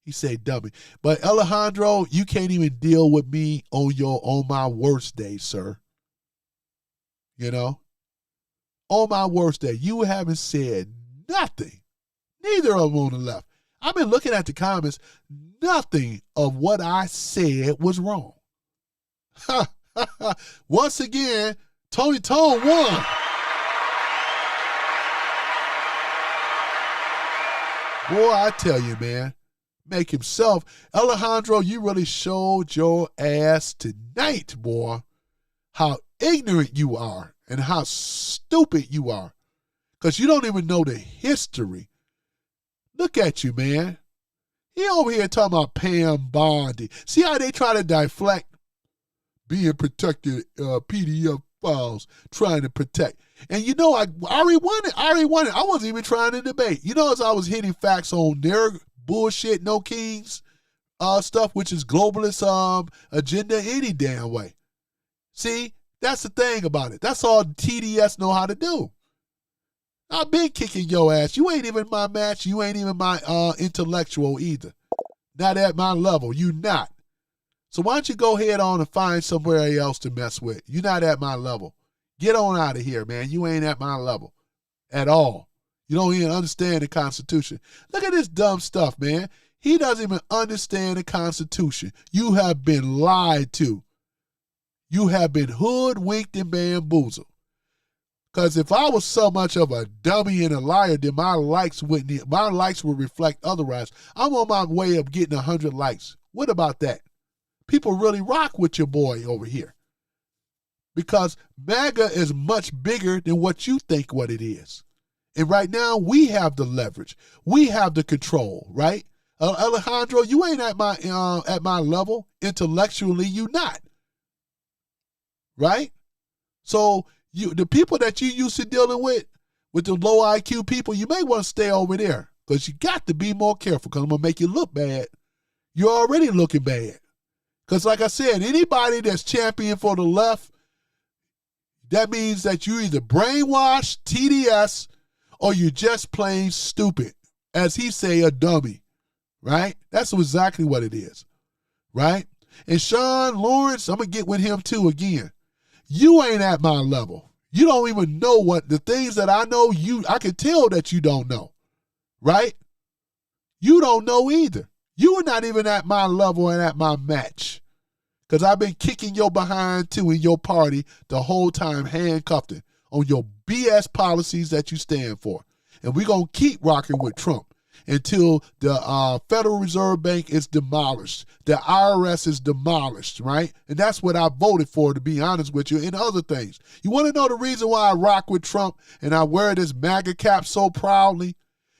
He said dummy. But Alejandro, you can't even deal with me on my worst day, sir. You know? On my worst day, you haven't said nothing. Neither of them on the left. I've been looking at the comments. Nothing of what I said was wrong. Once again, Tony Tone won. Boy, I tell you, man, make himself. Alejandro, you really showed your ass tonight, boy, how ignorant you are and how stupid you are. Because you don't even know the history. Look at you, man. He over here talking about Pam Bondi. See how they try to deflect? Being protected, PDF files, trying to protect. And you know, I already won it. I wasn't even trying to debate. You know, as I was hitting facts on their bullshit, No Kings stuff, which is globalist agenda any damn way. See, that's the thing about it. That's all TDS know how to do. I've been kicking your ass. You ain't even my match. You ain't even my intellectual either. Not at my level. You not. So why don't you go ahead on and find somewhere else to mess with? You're not at my level. Get on out of here, man. You ain't at my level at all. You don't even understand the Constitution. Look at this dumb stuff, man. He doesn't even understand the Constitution. You have been lied to. You have been hoodwinked and bamboozled. Because if I was so much of a dummy and a liar, then my likes would reflect otherwise. I'm on my way of getting 100 likes. What about that? People really rock with your boy over here. Because MAGA is much bigger than what you think what it is. And right now, we have the leverage. We have the control, right? Alejandro, you ain't at my level. Intellectually, you not. Right? So the people that you used to dealing with the low IQ people, you may want to stay over there. Because you got to be more careful, because I'm going to make you look bad. You're already looking bad. Because like I said, anybody that's champion for the left, that means that you either brainwashed, TDS, or you're just plain stupid. As he say, a dummy. Right? That's exactly what it is. Right? And Sean Lawrence, I'm going to get with him too again. You ain't at my level. You don't even know what the things that I know, I can tell that you don't know. Right? You don't know either. You are not even at my level and at my match. Because I've been kicking your behind too in your party the whole time, handcuffed on your BS policies that you stand for. And we're going to keep rocking with Trump until the Federal Reserve Bank is demolished. The IRS is demolished, right? And that's what I voted for, to be honest with you, and other things. You want to know the reason why I rock with Trump and I wear this MAGA cap so proudly?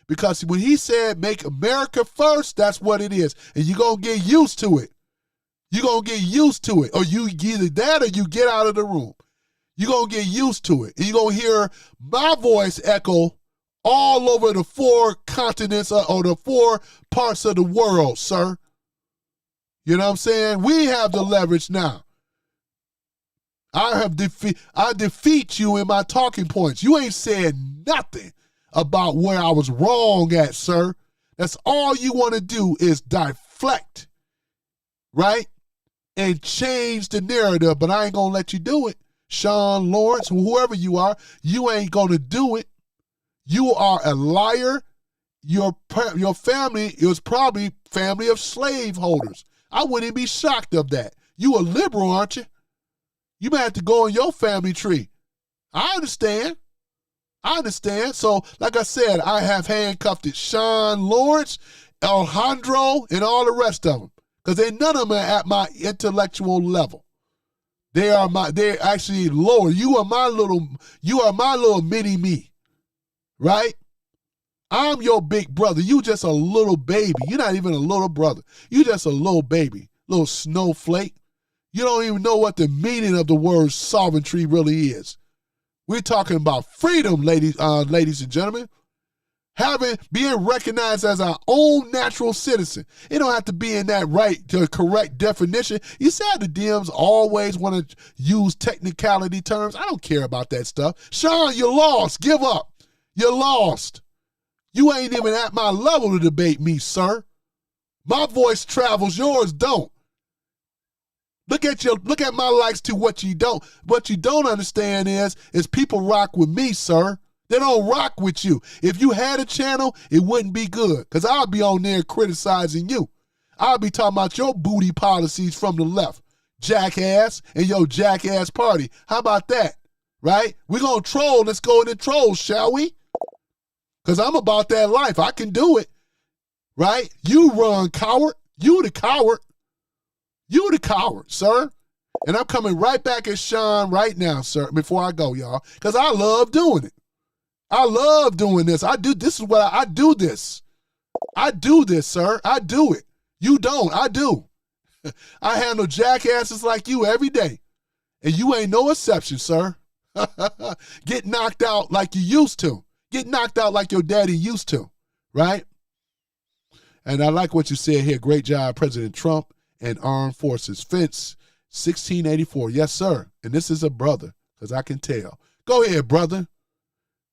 Because when he said make America first, that's what it is. And you're going to get used to it. You're going to get used to it. Or you either that or you get out of the room. You're going to get used to it. And you're going to hear my voice echo all over the 4 continents or the 4 parts of the world, sir. You know what I'm saying? We have the leverage now. I defeat you in my talking points. You ain't said nothing about where I was wrong at, sir. That's all you want to do is deflect, right? And change the narrative, but I ain't going to let you do it. Sean Lawrence, whoever you are, you ain't going to do it. You are a liar. Your family is probably family of slaveholders. I wouldn't be shocked of that. You a liberal, aren't you? You might have to go on your family tree. I understand. So, like I said, I have handcuffed it. Sean Lawrence, Alejandro, and all the rest of them. Because none of them are at my intellectual level. They're actually lower. You are my little mini me. Right? I'm your big brother. You just a little baby. You're not even a little brother. You just a little baby, little snowflake. You don't even know what the meaning of the word sovereignty really is. We're talking about freedom, ladies and gentlemen. Being recognized as our own natural citizen. It don't have to be in that right to correct definition. You see how the Dems always want to use technicality terms? I don't care about that stuff. Sean, you lost. Give up. You're lost. You ain't even at my level to debate me, sir. My voice travels, yours don't. Look at my likes to what you don't. What you don't understand is people rock with me, sir. They don't rock with you. If you had a channel, it wouldn't be good, because I'll be on there criticizing you. I'll be talking about your booty policies from the left, jackass, and your jackass party. How about that? Right? We're going to troll. Let's go into trolls, shall we? Because I'm about that life. I can do it. Right? You run, coward. You the coward. You the coward, sir. And I'm coming right back at Sean right now, sir, before I go, y'all, because I love doing it. I love doing this. I do this, sir. I do it. You don't. I do. I handle jackasses like you every day. And you ain't no exception, sir. Get knocked out like you used to. Get knocked out like your daddy used to, right? And I like what you said here. Great job, President Trump and Armed Forces. Fence, 1684. Yes, sir. And this is a brother, because I can tell. Go ahead, brother.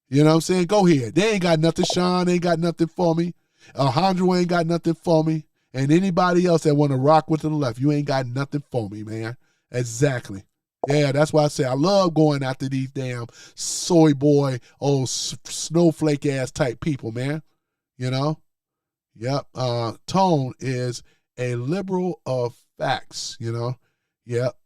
You know what I'm saying? Go ahead. They ain't got nothing. Sean ain't got nothing for me. Alejandro ain't got nothing for me. And anybody else that want to rock with the left, you ain't got nothing for me, man. Exactly. Yeah, that's why I say I love going after these damn soy boy, old snowflake ass type people, man. You know? Yep. Tone is a liberal of facts, you know? Yep.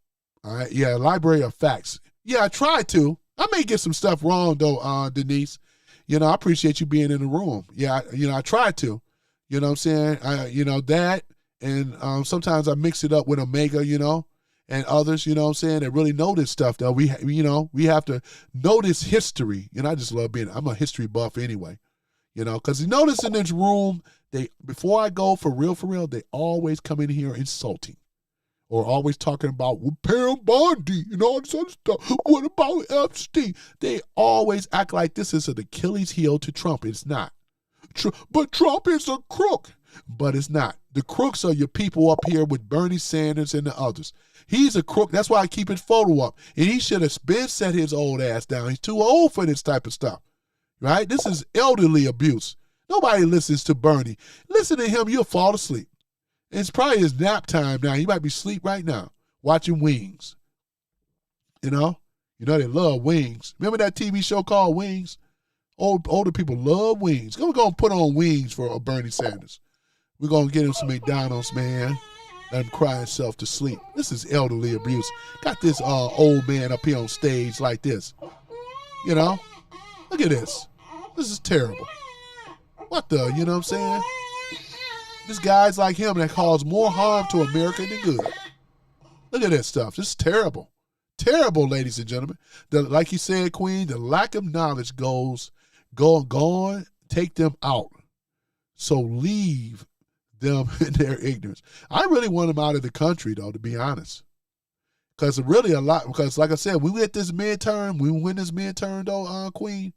All right. Yeah, library of facts. Yeah, I try to. I may get some stuff wrong though, Denise. You know, I appreciate you being in the room. Yeah, I try to. You know what I'm saying? That, and sometimes I mix it up with Omega, and others, you know what I'm saying, that really know this stuff, though. We have to know this history. I just love I'm a history buff anyway, because you notice in this room, before I go for real, they always come in here insulting or always talking about Pam Bondi and all this other stuff. What about Epstein? They always act like this is an Achilles heel to Trump. It's not. But Trump is a crook. But it's not. The crooks are your people up here with Bernie Sanders and the others. He's a crook. That's why I keep his photo up. And he should have been set his old ass down. He's too old for this type of stuff. Right? This is elderly abuse. Nobody listens to Bernie. Listen to him, you'll fall asleep. It's probably his nap time now. He might be asleep right now, watching Wings. They love Wings. Remember that TV show called Wings? Older people love Wings. We're going to put on Wings for Bernie Sanders. We're going to get him some McDonald's, man. Let him cry himself to sleep. This is elderly abuse. Got this old man up here on stage like this. Look at this. This is terrible. What the, you know what I'm saying? This guy's like him that cause more harm to America than good. Look at this stuff. This is terrible. Terrible, ladies and gentlemen. Like you said, Queen, the lack of knowledge go on, take them out. So leave them in their ignorance. I really want them out of the country, though, to be honest. Because really because like I said, we win this midterm, though, Queen.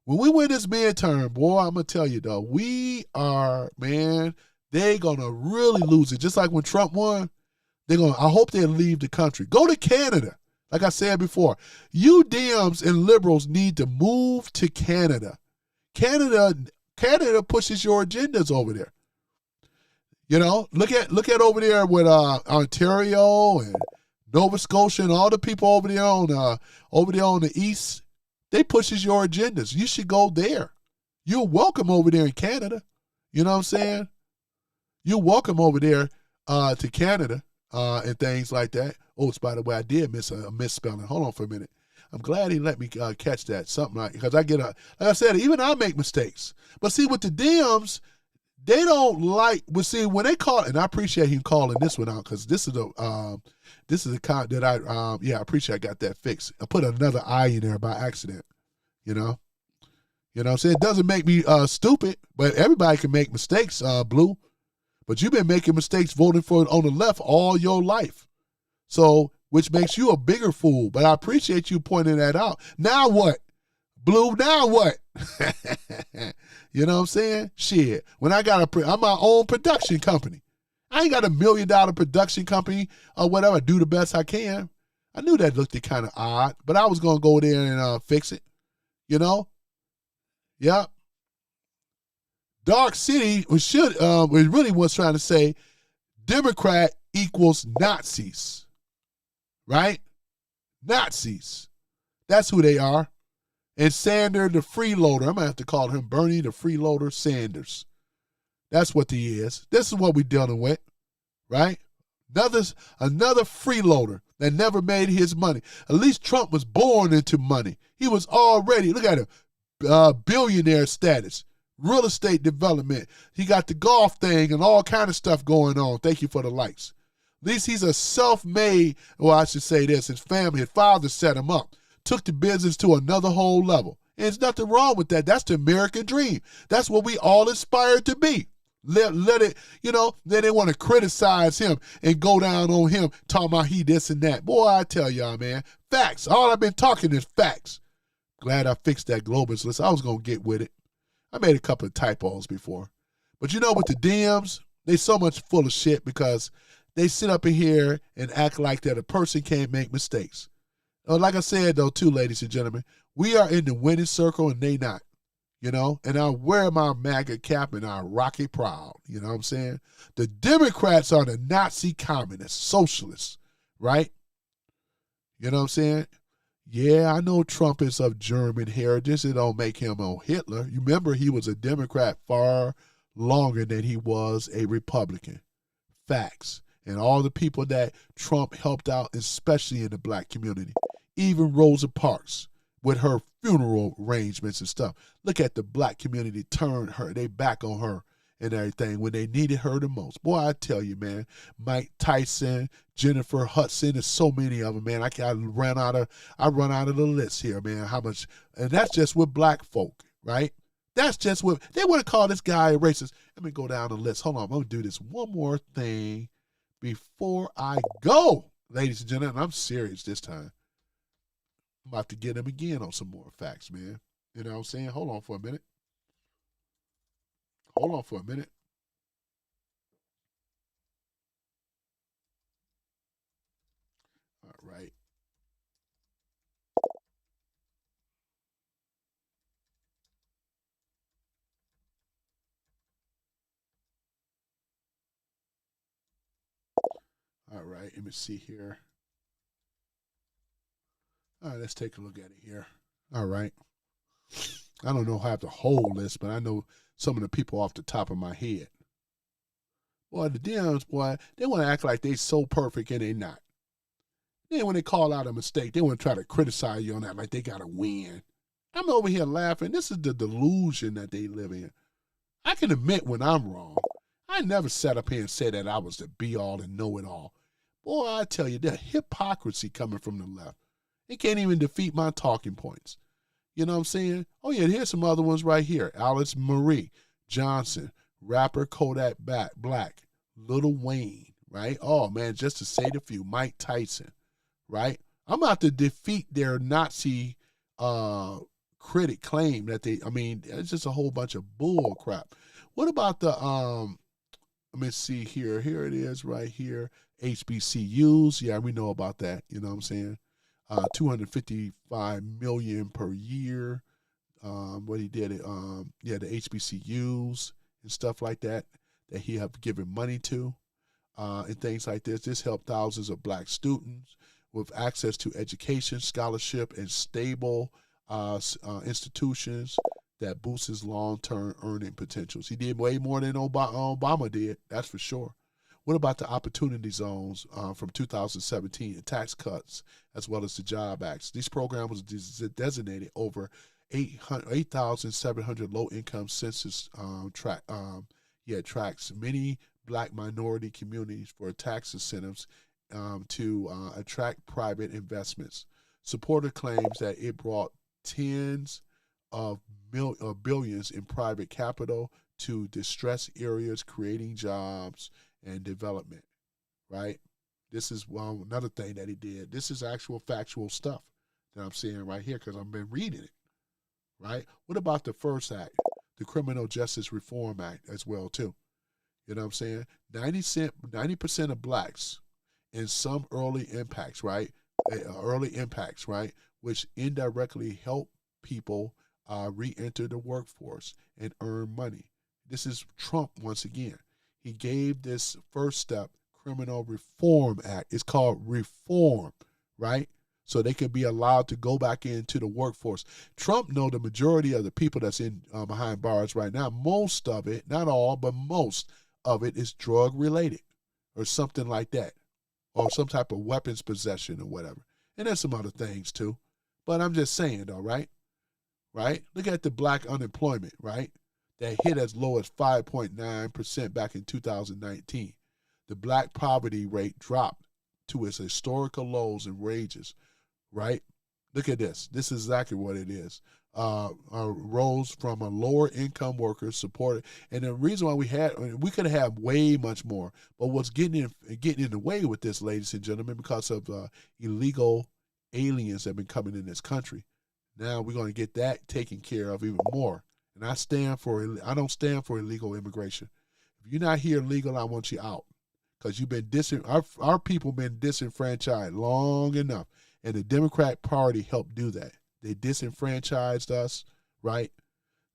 When we win this midterm, boy, I'm going to tell you, though, we are, man, they're going to really lose it. Just like when Trump won, I hope they leave the country. Go to Canada. Like I said before, you Dems and liberals need to move to Canada. Canada pushes your agendas over there. Look at over there with Ontario and Nova Scotia and all the people over there on the east. They pushes your agendas. You should go there. You're welcome over there in Canada. You know what I'm saying? You're welcome over there to Canada and things like that. Oh, by the way, I did miss a misspelling. Hold on for a minute. I'm glad he let me catch that. Something like, because like I said, even I make mistakes. But see, with the Dems, they don't like, but see, when they call, and I appreciate him calling this one out, because this is a comment that I appreciate I got that fixed. I put another I in there by accident, You know what I'm saying? It doesn't make me stupid, but everybody can make mistakes, Blue. But you've been making mistakes voting for on the left all your life. So, which makes you a bigger fool. But I appreciate you pointing that out. Now what? Blue, now what? You know what I'm saying? Shit. When I'm my own production company. I ain't got $1 million production company or whatever. I do the best I can. I knew that looked kind of odd, but I was going to go there and fix it. Yep. Dark City really was trying to say Democrat equals Nazis. Right? Nazis. That's who they are. And Sanders the freeloader. I'm going to have to call him Bernie the freeloader Sanders. That's what he is. This is what we're dealing with. Right? Another freeloader that never made his money. At least Trump was born into money. He was already, look at him, billionaire status. Real estate development. He got the golf thing and all kind of stuff going on. Thank you for the likes. At least he's a self-made, well, I should say this, his family, his father set him up, took the business to another whole level. And there's nothing wrong with that. That's the American dream. That's what we all aspire to be. Let it, then they want to criticize him and go down on him, talking about he this and that. Boy, I tell y'all, man, facts. All I've been talking is facts. Glad I fixed that Globalist list. I was going to get with it. I made a couple of typos before. But with the Dems, they so much full of shit because they sit up in here and act like that a person can't make mistakes. Like I said, though, too, ladies and gentlemen, we are in the winning circle and they not, and I wear my MAGA cap and I rock it proud. You know what I'm saying? The Democrats are the Nazi communists, socialists, right? You know what I'm saying? Yeah, I know Trump is of German heritage. It don't make him a Hitler. You remember he was a Democrat far longer than he was a Republican. Facts. And all the people that Trump helped out, especially in the black community. Even Rosa Parks. with her funeral arrangements and stuff. Look at the black community turn her, they back on her and everything when they needed her the most. Boy, I tell you, man, Mike Tyson, Jennifer Hudson, there's so many of them, man. I run out of the list here, man. How much, and that's just with black folk, right? That's just what they want to call this guy a racist. Let me go down the list. Hold on, I'm gonna do this one more thing before I go, ladies and gentlemen. I'm serious this time. I'm about to get him again on some more facts, man. You know what I'm saying? Hold on for a minute. Hold on for a minute. All right. All right, let me see here. All right, let's take a look at it here. All right. I don't know how the whole list, but I know some of the people off the top of my head. Boy, the Dems, boy, they want to act like they so perfect and they not. Then when they call out a mistake, they want to try to criticize you on that like they got to win. I'm over here laughing. This is the delusion that they live in. I can admit when I'm wrong. I never sat up here and said that I was the be-all and know-it-all. Boy, I tell you, the hypocrisy coming from the left. They can't even defeat my talking points. You know what I'm saying? Oh, yeah, here's some other ones right here. Alice Marie Johnson, rapper Kodak Black, Lil Wayne, right? Oh, man, just to say the few. Mike Tyson, right? I'm about to defeat their Nazi critic claim that it's just a whole bunch of bull crap. What about the, let me see here. Here it is right here. HBCUs. Yeah, we know about that. You know what I'm saying? 255 million per year. What he did, the HBCUs and stuff like that he have given money to, and things like this. This helped thousands of black students with access to education, scholarship, and stable institutions that boosts his long-term earning potentials. He did way more than Obama did, that's for sure. What about the opportunity zones from 2017 and tax cuts as well as the Job Acts? These programs was designated over 8,700 low-income census tracts many black minority communities for tax incentives to attract private investments. Supporter claims that it brought tens of billions in private capital to distressed areas, creating jobs and development, right? This is another thing that he did. This is actual factual stuff that I'm seeing right here because I've been reading it, right? What about the first act, the Criminal Justice Reform Act as well, too? You know what I'm saying? 90% of blacks in some early impacts, right? Which indirectly help people re-enter the workforce and earn money. This is Trump once again. He gave this first step Criminal Reform Act. It's called reform, right? So they can be allowed to go back into the workforce. Trump know the majority of the people that's in behind bars right now, most of it, not all, but most of it is drug related or something like that, or some type of weapons possession or whatever. And there's some other things too. But I'm just saying though, right? Right? Look at the black unemployment, right? That hit as low as 5.9% back in 2019. The black poverty rate dropped to its historical lows and wages, right? Look at this. This is exactly what it is. Rose from a lower income workers supported. And the reason why we could have way much more, but what's getting in the way with this, ladies and gentlemen, because of illegal aliens that have been coming in this country. Now we're going to get that taken care of even more. And I don't stand for illegal immigration. If you're not here legal, I want you out. Because you've been our people been disenfranchised long enough. And the Democrat Party helped do that. They disenfranchised us, right?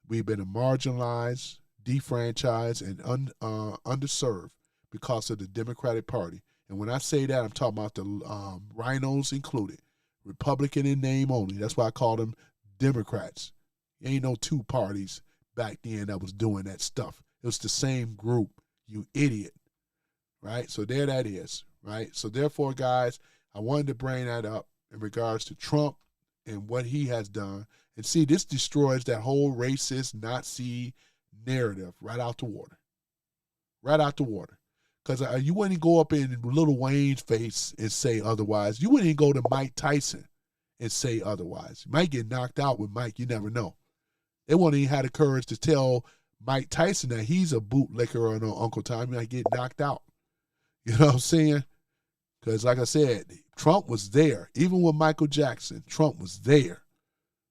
We've been marginalized, defranchised, and underserved because of the Democratic Party. And when I say that, I'm talking about the rhinos included. Republican in name only. That's why I call them Democrats. Ain't no two parties back then that was doing that stuff. It was the same group, you idiot, right? So there that is, right? So therefore, guys, I wanted to bring that up in regards to Trump and what he has done. And see, this destroys that whole racist Nazi narrative right out the water. Right out the water. Because you wouldn't go up in Lil Wayne's face and say otherwise. You wouldn't go to Mike Tyson and say otherwise. You might get knocked out with Mike. You never know. They wouldn't even have the courage to tell Mike Tyson that he's a bootlicker or no Uncle Tom. You might get knocked out. You know what I'm saying? Because like I said, Trump was there. Even with Michael Jackson, Trump was there.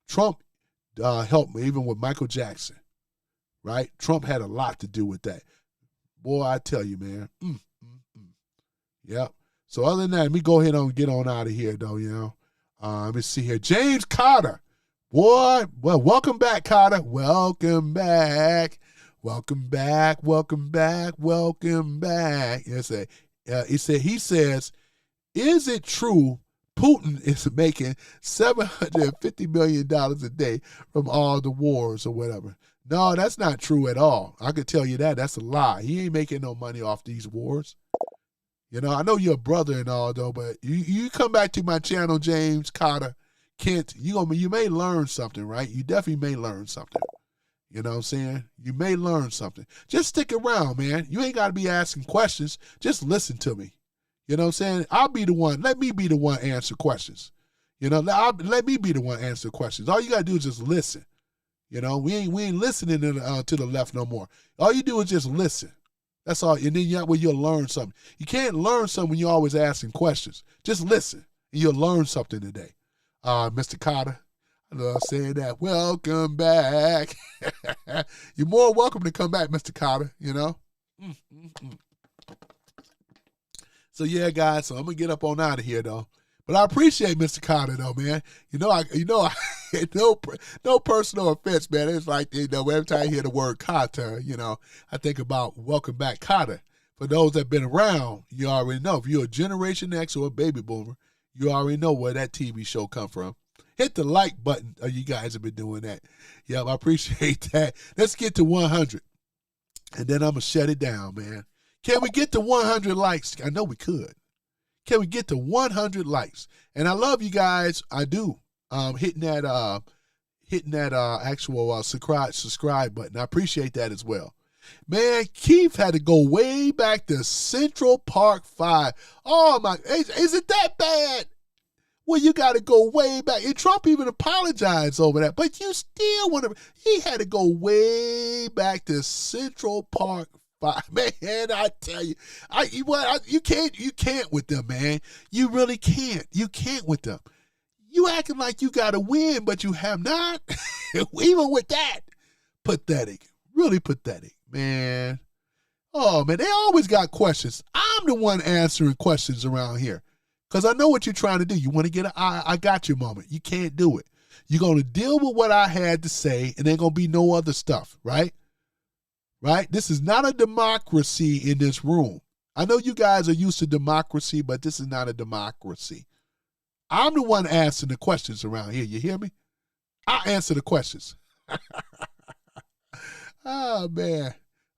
Trump helped me even with Michael Jackson. Right? Trump had a lot to do with that. Boy, I tell you, man. Yep. So other than that, let me go ahead and get on out of here, though, you know. Let me see here. James Carter. Boy, well, welcome back, Carter. Welcome back. Welcome back. Welcome back. Welcome back. He says, is it true Putin is making $750 million a day from all the wars or whatever? No, that's not true at all. I could tell you that. That's a lie. He ain't making no money off these wars. You know, I know you're a brother and all, though, but you come back to my channel, James Carter, Kent, you may learn something, right? You definitely may learn something. You know what I'm saying? You may learn something. Just stick around, man. You ain't got to be asking questions. Just listen to me. You know what I'm saying? I'll be the one. Let me be the one answer questions. You know, let me be the one answer questions. All you got to do is just listen. You know, we ain't listening to the left no more. All you do is just listen. That's all. And then you'll learn something. You can't learn something when you're always asking questions. Just listen, and you'll learn something today. Mr. Carter, I love saying that. Welcome back. You're more welcome to come back, Mr. Carter, you know. So, yeah, guys, so I'm going to get up on out of here, though. But I appreciate Mr. Carter, though, man. No personal offense, man. It's like, every time I hear the word Carter, I think about welcome back, Carter. For those that have been around, you already know. If you're a Generation X or a baby boomer, you already know where that TV show come from. Hit the like button. You guys have been doing that. Yeah, I appreciate that. Let's get to 100. And then I'm going to shut it down, man. Can we get to 100 likes? I know we could. Can we get to 100 likes? And I love you guys. I do. Hitting that actual subscribe button. I appreciate that as well. Man, Keith had to go way back to Central Park 5. Oh my, is it that bad? Well, you got to go way back. And Trump even apologized over that. But you still want to, he had to go way back to Central Park 5. Man, I tell you, you can't with them, man. You really can't. You can't with them. You acting like you got to win, but you have not. Even with that, pathetic. Really pathetic, man. Oh, man, they always got questions. I'm the one answering questions around here because I know what you're trying to do. You want to get an I got you moment. You can't do it. You're going to deal with what I had to say, and there's going to be no other stuff, right? Right? This is not a democracy in this room. I know you guys are used to democracy, but this is not a democracy. I'm the one answering the questions around here. You hear me? I answer the questions. Oh, man.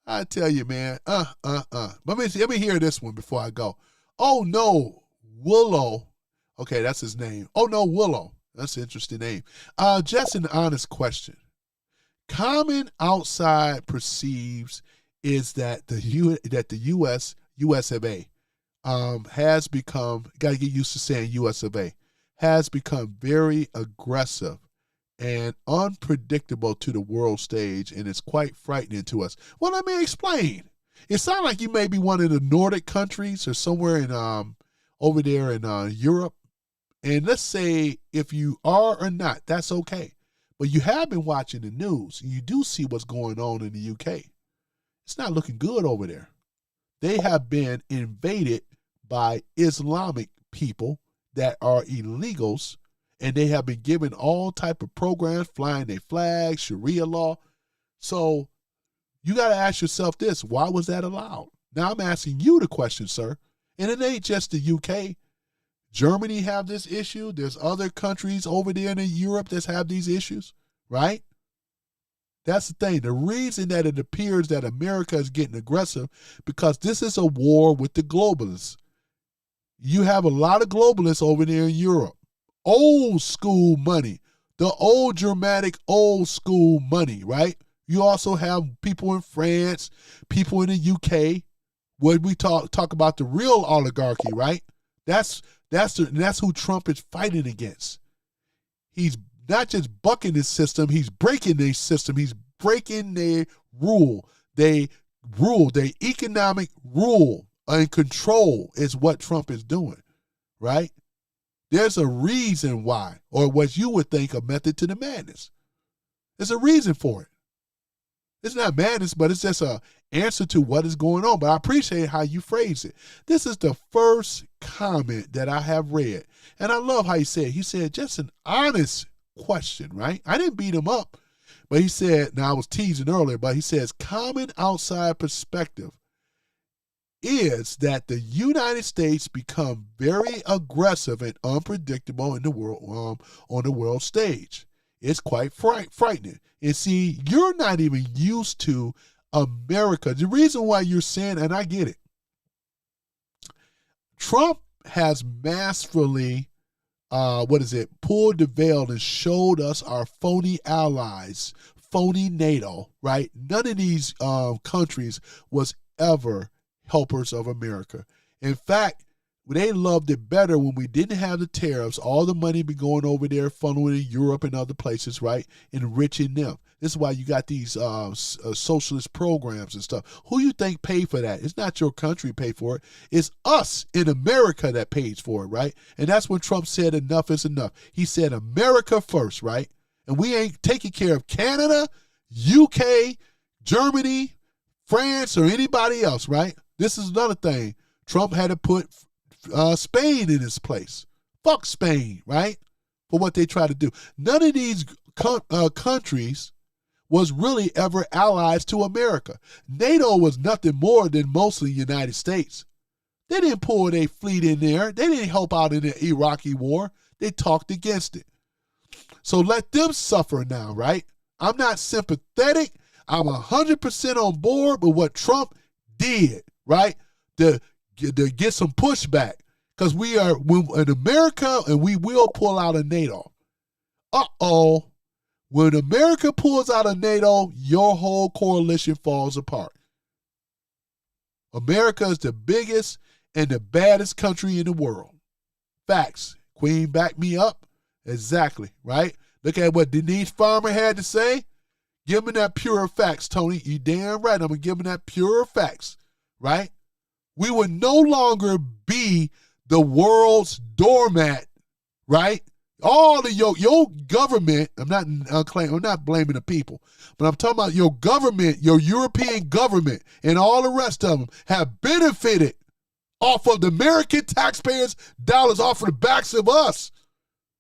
I tell you, man. Let me hear this one before I go. Oh, no, Willow. Okay, that's his name. Oh, no, Willow. That's an interesting name. Just an honest question. Common outside perceives is that the US of A has become, got to get used to saying US of A, has become very aggressive and unpredictable to the world stage, and it's quite frightening to us. Well, let me explain. It sounds like you may be one of the Nordic countries or somewhere in over there in Europe. And let's say if you are or not, that's okay. But you have been watching the news, and you do see what's going on in the UK. It's not looking good over there. They have been invaded by Islamic people that are illegals, and they have been given all type of programs, flying their flags, Sharia law. So you got to ask yourself this, why was that allowed? Now I'm asking you the question, sir. And it ain't just the UK. Germany have this issue. There's other countries over there in Europe that have these issues, right? That's the thing. The reason that it appears that America is getting aggressive, because this is a war with the globalists. You have a lot of globalists over there in Europe. old school money, the old dramatic old school money, right? You also have people in France, people in the UK. When we talk about the real oligarchy, right? That's who Trump is fighting against. He's not just bucking his system, he's breaking their system. He's breaking their rule. Their economic rule and control is what Trump is doing, right? There's a reason why, or what you would think a method to the madness. There's a reason for it. It's not madness, but it's just an answer to what is going on. But I appreciate how you phrase it. This is the first comment that I have read. And I love how he said just an honest question, right? I didn't beat him up. But he said, now I was teasing earlier, but he says, common outside perspective is that the United States become very aggressive and unpredictable in the world, on the world stage. It's quite frightening. And see, you're not even used to America. The reason why you're saying, and I get it, Trump has masterfully, pulled the veil and showed us our phony allies, phony NATO, right? None of these countries was ever helpers of America. In fact, they loved it better when we didn't have the tariffs. All the money be going over there, funneling in Europe and other places, right? Enriching them. This is why you got these socialist programs and stuff. Who you think paid for that? It's not your country pay for it. It's us in America that pays for it, right? And that's when Trump said enough is enough. He said America first, right? And we ain't taking care of Canada, UK, Germany, France, or anybody else, right? This is another thing. Trump had to put Spain in his place. Fuck Spain, right? For what they try to do. None of these countries was really ever allies to America. NATO was nothing more than mostly United States. They didn't pull their fleet in there. They didn't help out in the Iraqi war. They talked against it. So let them suffer now, right? I'm not sympathetic. I'm 100% on board with what Trump did, right? To get some pushback. Because we are in America, and we will pull out of NATO. Uh-oh. When America pulls out of NATO, your whole coalition falls apart. America is the biggest and the baddest country in the world. Facts. Queen, back me up. Exactly, right? Look at what Denise Farmer had to say. Give me that pure facts, Tony. You damn right. I'm going to give me that pure facts, right? We would no longer be the world's doormat, right? All of your government, I'm not blaming the people, but I'm talking about your government, your European government, and all the rest of them have benefited off of the American taxpayers' dollars, off of the backs of us,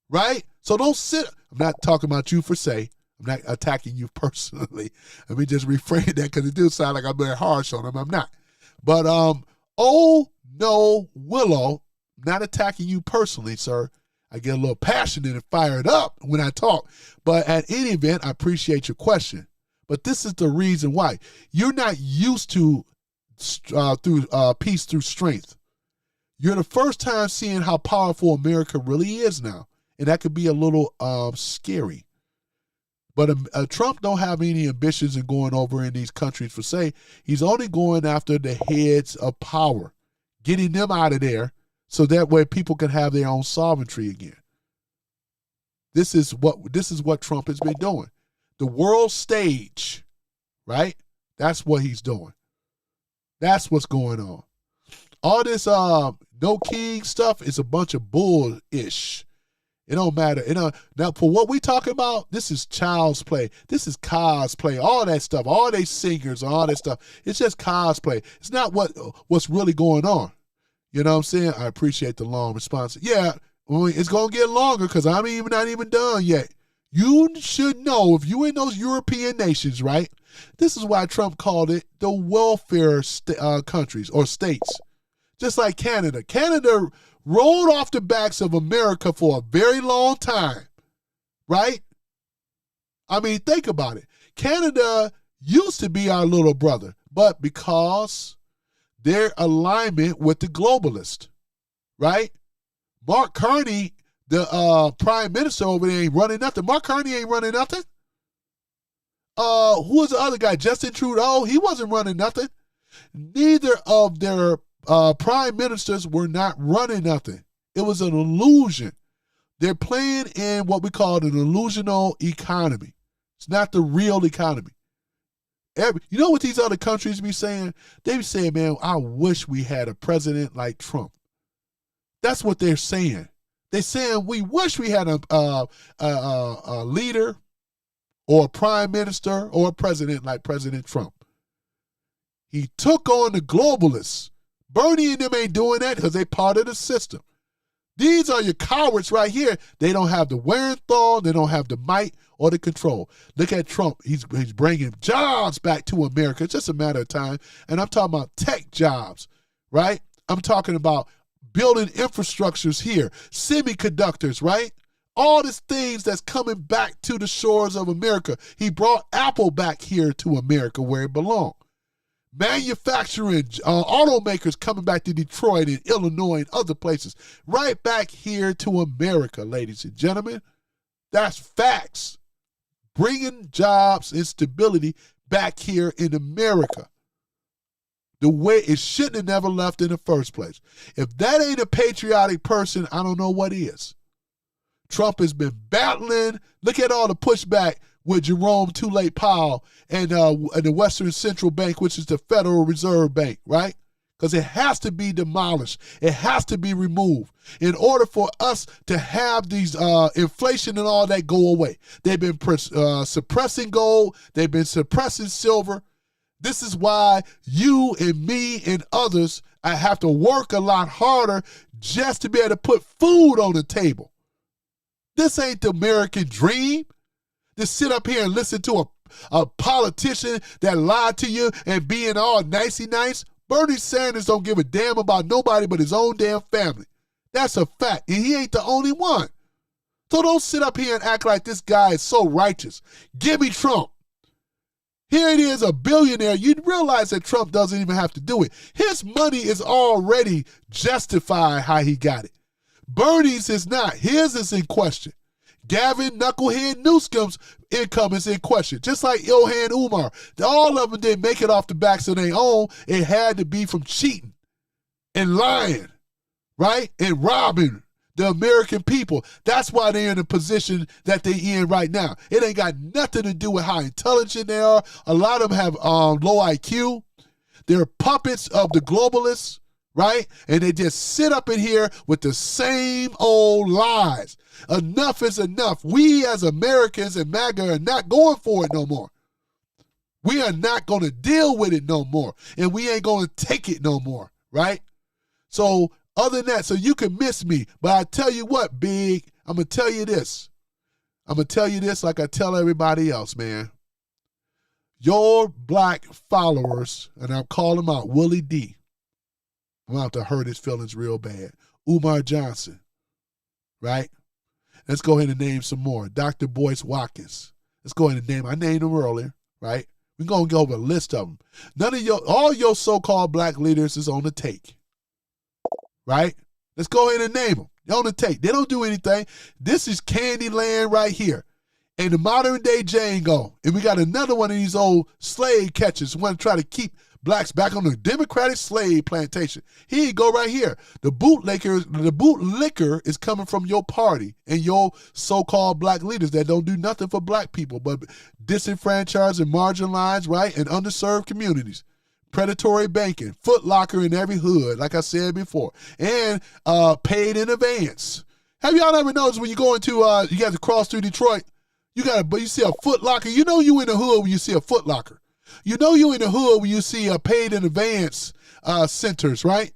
right? So don't sit. I'm not talking about you per se. I'm not attacking you personally. Let me just reframe that, because it do sound like I'm very harsh on them. I'm not. But oh no, Willow, not attacking you personally, sir. I get a little passionate and fired up when I talk. But at any event, I appreciate your question. But this is the reason why. You're not used to peace through strength. You're the first time seeing how powerful America really is now. And that could be a little scary. But Trump don't have any ambitions in going over in these countries for say. He's only going after the heads of power, getting them out of there, so that way people can have their own sovereignty again. This is what Trump has been doing. The world stage, right? That's what he's doing. That's what's going on. All this No King stuff is a bunch of bull-ish. It don't matter. Now, for what we talking about, this is child's play. This is cosplay. All that stuff. All they singers, all that stuff. It's just cosplay. It's not what's really going on. You know what I'm saying? I appreciate the long response. Yeah, it's going to get longer because I'm not even done yet. You should know, if you in those European nations, right? This is why Trump called it the welfare countries or states. Just like Canada. Canada rolled off the backs of America for a very long time, right? I mean, think about it. Canada used to be our little brother, but because their alignment with the globalist, right? Mark Carney The prime minister over there ain't running nothing. Mark Carney ain't running nothing. Who was the other guy? Justin Trudeau, he wasn't running nothing. Neither of their prime ministers were not running nothing. It was an illusion. They're playing in what we call an illusional economy. It's not the real economy. You know what these other countries be saying? They be saying, man, I wish we had a president like Trump. That's what they're saying. They're saying we wish we had a leader or a prime minister or a president like President Trump. He took on the globalists. Bernie and them ain't doing that because they part of the system. These are your cowards right here. They don't have the wherewithal, they don't have the might or the control. Look at Trump. He's bringing jobs back to America. It's just a matter of time. And I'm talking about tech jobs, right? I'm talking about building infrastructures here, semiconductors, right? All these things that's coming back to the shores of America. He brought Apple back here to America where it belonged. Manufacturing, automakers coming back to Detroit and Illinois and other places. Right back here to America, ladies and gentlemen. That's facts. Bringing jobs and stability back here in America. The way it shouldn't have never left in the first place. If that ain't a patriotic person, I don't know what is. Trump has been battling. Look at all the pushback with Jerome Too Late Powell and the Western Central Bank, which is the Federal Reserve Bank, right? Because it has to be demolished. It has to be removed in order for us to have these inflation and all that go away. They've been suppressing gold. They've been suppressing silver. This is why you and me and others, I have to work a lot harder just to be able to put food on the table. This ain't the American dream. To sit up here and listen to a politician that lied to you and being all nicey nice. Bernie Sanders don't give a damn about nobody but his own damn family. That's a fact. And he ain't the only one. So don't sit up here and act like this guy is so righteous. Give me Trump. Here it is, a billionaire. You'd realize that Trump doesn't even have to do it. His money is already justified how he got it. Bernie's is not. His is in question. Gavin Knucklehead Newsom's income is in question. Just like Ilhan Umar. All of them didn't make it off the backs of their own. It had to be from cheating and lying, right? And robbing the American people. That's why they're in the position that they're in right now. It ain't got nothing to do with how intelligent they are. A lot of them have low IQ. They're puppets of the globalists, right? And they just sit up in here with the same old lies. Enough is enough. We as Americans and MAGA are not going for it no more. We are not going to deal with it no more. And we ain't going to take it no more, right? So other than that, so you can miss me. But I tell you what, Big, I'm going to tell you this. I'm going to tell you this like I tell everybody else, man. Your black followers, and I'll call them out, Willie D. I'm going to have to hurt his feelings real bad. Umar Johnson, right? Let's go ahead and name some more. Dr. Boyce Watkins. Let's go ahead and name. I named them earlier, right? We're going to go over a list of them. All your so-called black leaders is on the take, right? Let's go ahead and name them. They're on the take. They don't do anything. This is Candyland right here. And the modern day Django. And we got another one of these old slave catchers who want to try to keep blacks back on the democratic slave plantation. Here you go right here. The bootlicker is coming from your party and your so-called black leaders that don't do nothing for black people but disenfranchised and marginalized, right, and underserved communities. Predatory banking, Foot Locker in every hood, like I said before, and paid in advance. Have y'all ever noticed when you go into, you got to cross through Detroit, you see a Foot Locker. You know you in the hood when you see a Foot Locker. You know you in the hood when you see a paid in advance centers, right?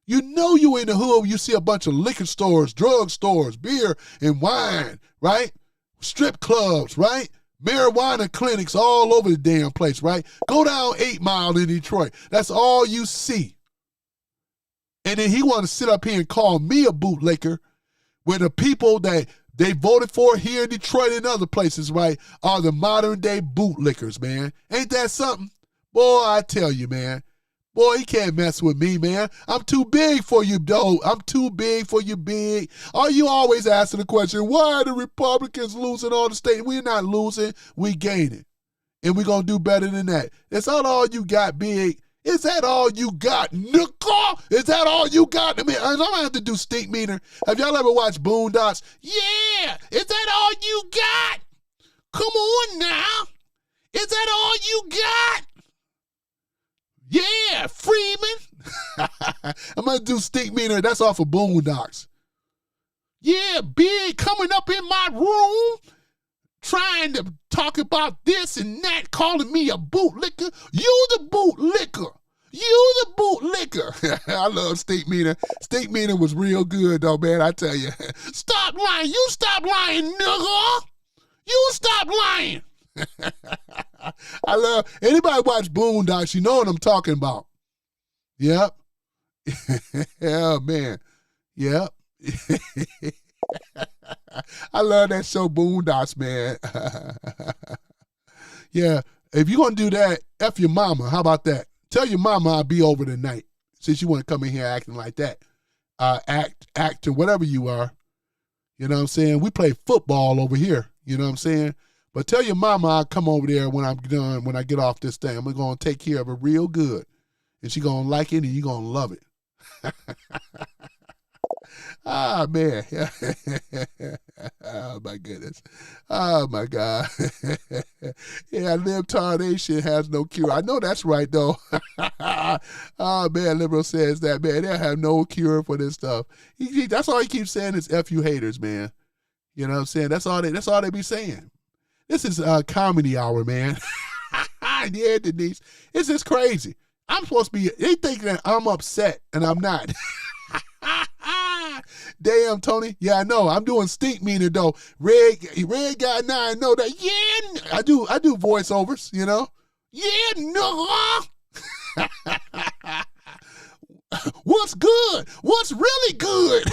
You know you in the hood when you see a bunch of liquor stores, drug stores, beer and wine, right? Strip clubs, right? Marijuana clinics all over the damn place, right? Go down 8 Mile in Detroit. That's all you see. And then he want to sit up here and call me a bootlicker when the people that they voted for here in Detroit and other places, right, are the modern day bootlickers, man. Ain't that something? Boy, I tell you, man. Boy, he can't mess with me, man. I'm too big for you, though. I'm too big for you, big. Are you always asking the question, why are the Republicans losing all the states? We're not losing, we gaining. And we're going to do better than that. Is that all you got, big? Is that all you got, nickel? Is that all you got? I mean, I'm going to have to do stink meter. Have y'all ever watched Boondocks? Yeah. Is that all you got? Come on now. Is that all you got? Yeah, Freeman. I'm going to do stink meter. That's off of Boondocks. Yeah, big coming up in my room, trying to talk about this and that, calling me a bootlicker. You the bootlicker. You the bootlicker. I love State Meter. State Meter was real good, though, man, I tell you. Stop lying. You stop lying, nigga. You stop lying. I love, anybody watch Boondocks, you know what I'm talking about. Yep. Yeah, man. Yep. I love that show, Boondocks, man. Yeah, if you're going to do that, F your mama. How about that? Tell your mama I'll be over tonight, since you want to come in here acting like that. Actor, whatever you are. You know what I'm saying? We play football over here. You know what I'm saying? But tell your mama I'll come over there when I'm done, when I get off this thing. I'm going to take care of her real good. And she's going to like it and you're going to love it. Ah, man. Oh, my goodness. Oh, my God. Yeah, libtard nation has no cure. I know that's right, though. Oh, man, liberal says that, man. They have no cure for this stuff. That's all he keeps saying is F you haters, man. You know what I'm saying? That's all they be saying. This is comedy hour, man. Yeah, Denise. It's just crazy. I'm supposed to be, they think that I'm upset, and I'm not. Damn, Tony. Yeah, I know. I'm doing stink meaner, though. Red guy 9, I know that. Yeah, I do voiceovers, you know. Yeah, no. What's good? What's really good?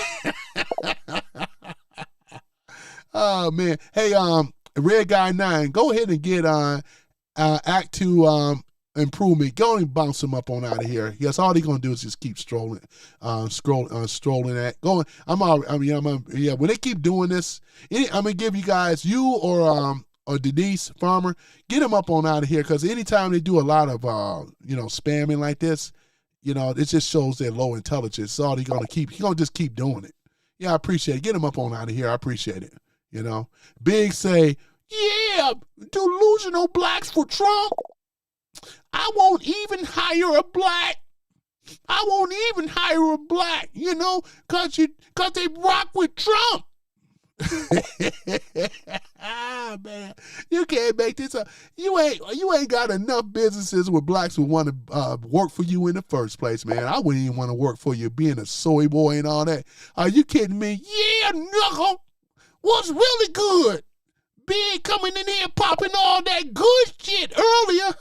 Oh, man. Hey, Red Guy 9, go ahead and get Act 2 improvement. Go and bounce him up on out of here. Yes, all he's gonna do is just keep strolling that. Going. Yeah. When they keep doing this, I'm gonna give you guys, you or Denise Farmer, get him up on out of here, because anytime they do a lot of spamming like this, it just shows their low intelligence. So all he's gonna just keep doing it. Yeah, I appreciate it. Get him up on out of here. I appreciate it. Big say, yeah, delusional blacks for Trump. I won't even hire a black. Cause they rock with Trump. Ah, man, you can't make this up. You ain't got enough businesses where blacks would want to work for you in the first place, man. I wouldn't even want to work for you, being a soy boy and all that. Are you kidding me? Yeah, knuckle. What's really good? Big coming in here popping all that good shit earlier.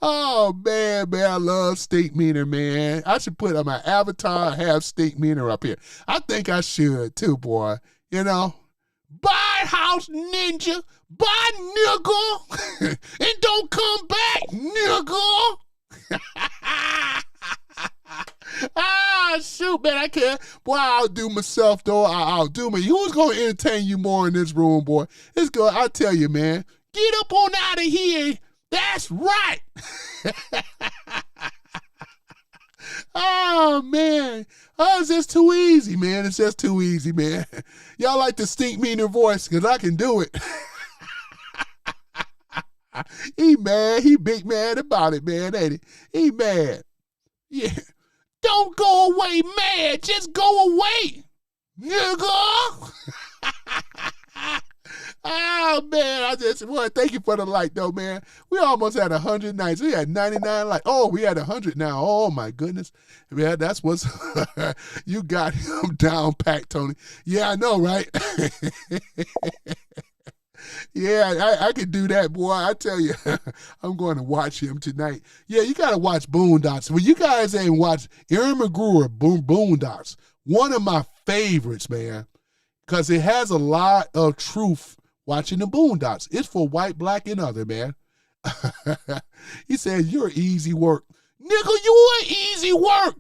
Oh, man, I love State Meaner, man. I should put on my avatar, have State Meaner up here. I think I should, too, boy. Buy house, ninja. Buy, nigga. And don't come back, nigga. Ah, shoot, man, I can't. Boy, I'll do myself, though. I'll do me. Who's going to entertain you more in this room, boy? It's good. I'll tell you, man. Get up on out of here. That's right. Oh, man. Oh, it's just too easy, man. It's just too easy, man. Y'all like the stink meaner voice, because I can do it. He mad. He big mad about it, man, ain't he? He mad. Yeah. Don't go away mad. Just go away, nigga. Oh, man. Thank you for the like, though, man. We almost had 100 nights. We had 99 likes. Oh, we had 100 now. Oh, my goodness. Yeah, that's what's... You got him down packed, Tony. Yeah, I know, right? Yeah, I could do that, boy. I tell you, I'm going to watch him tonight. Yeah, you got to watch Boondocks. Well, you guys ain't watched Aaron McGruer, Boondocks. One of my favorites, man, because it has a lot of truth watching the Boondocks. It's for white, black, and other, man. He said, you're easy work. Nigga, you are easy work.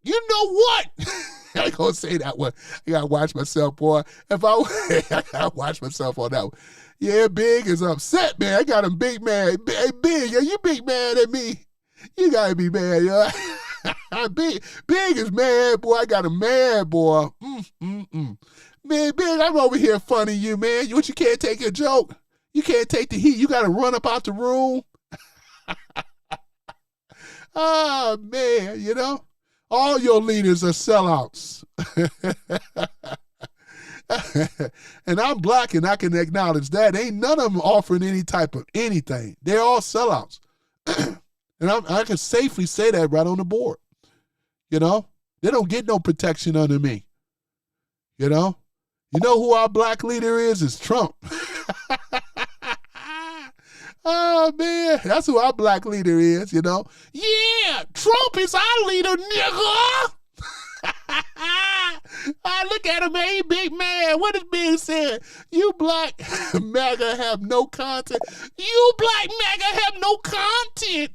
You know what? I ain't gonna say that one. I gotta watch myself, boy. I gotta watch myself on that one. Yeah, Big is upset, man. I got him big mad. Hey, Big, yeah, you big mad at me. You gotta be mad, yo. Big is mad, boy. I got him mad, boy. Man, Big, I'm over here funny you, man. You can't take a joke. You can't take the heat. You gotta run up out the room. Oh, man, you know. All your leaders are sellouts. And I'm black and I can acknowledge that. Ain't none of them offering any type of anything. They're all sellouts. And I can safely say that right on the board. You know, they don't get no protection under me. You know who our black leader is? It's Trump. Oh, man, that's who our black leader is, you know. Yeah, Trump is our leader, nigga. I look at him, man, he big man. What is Big saying? You black MAGA have no content. You black MAGA have no content.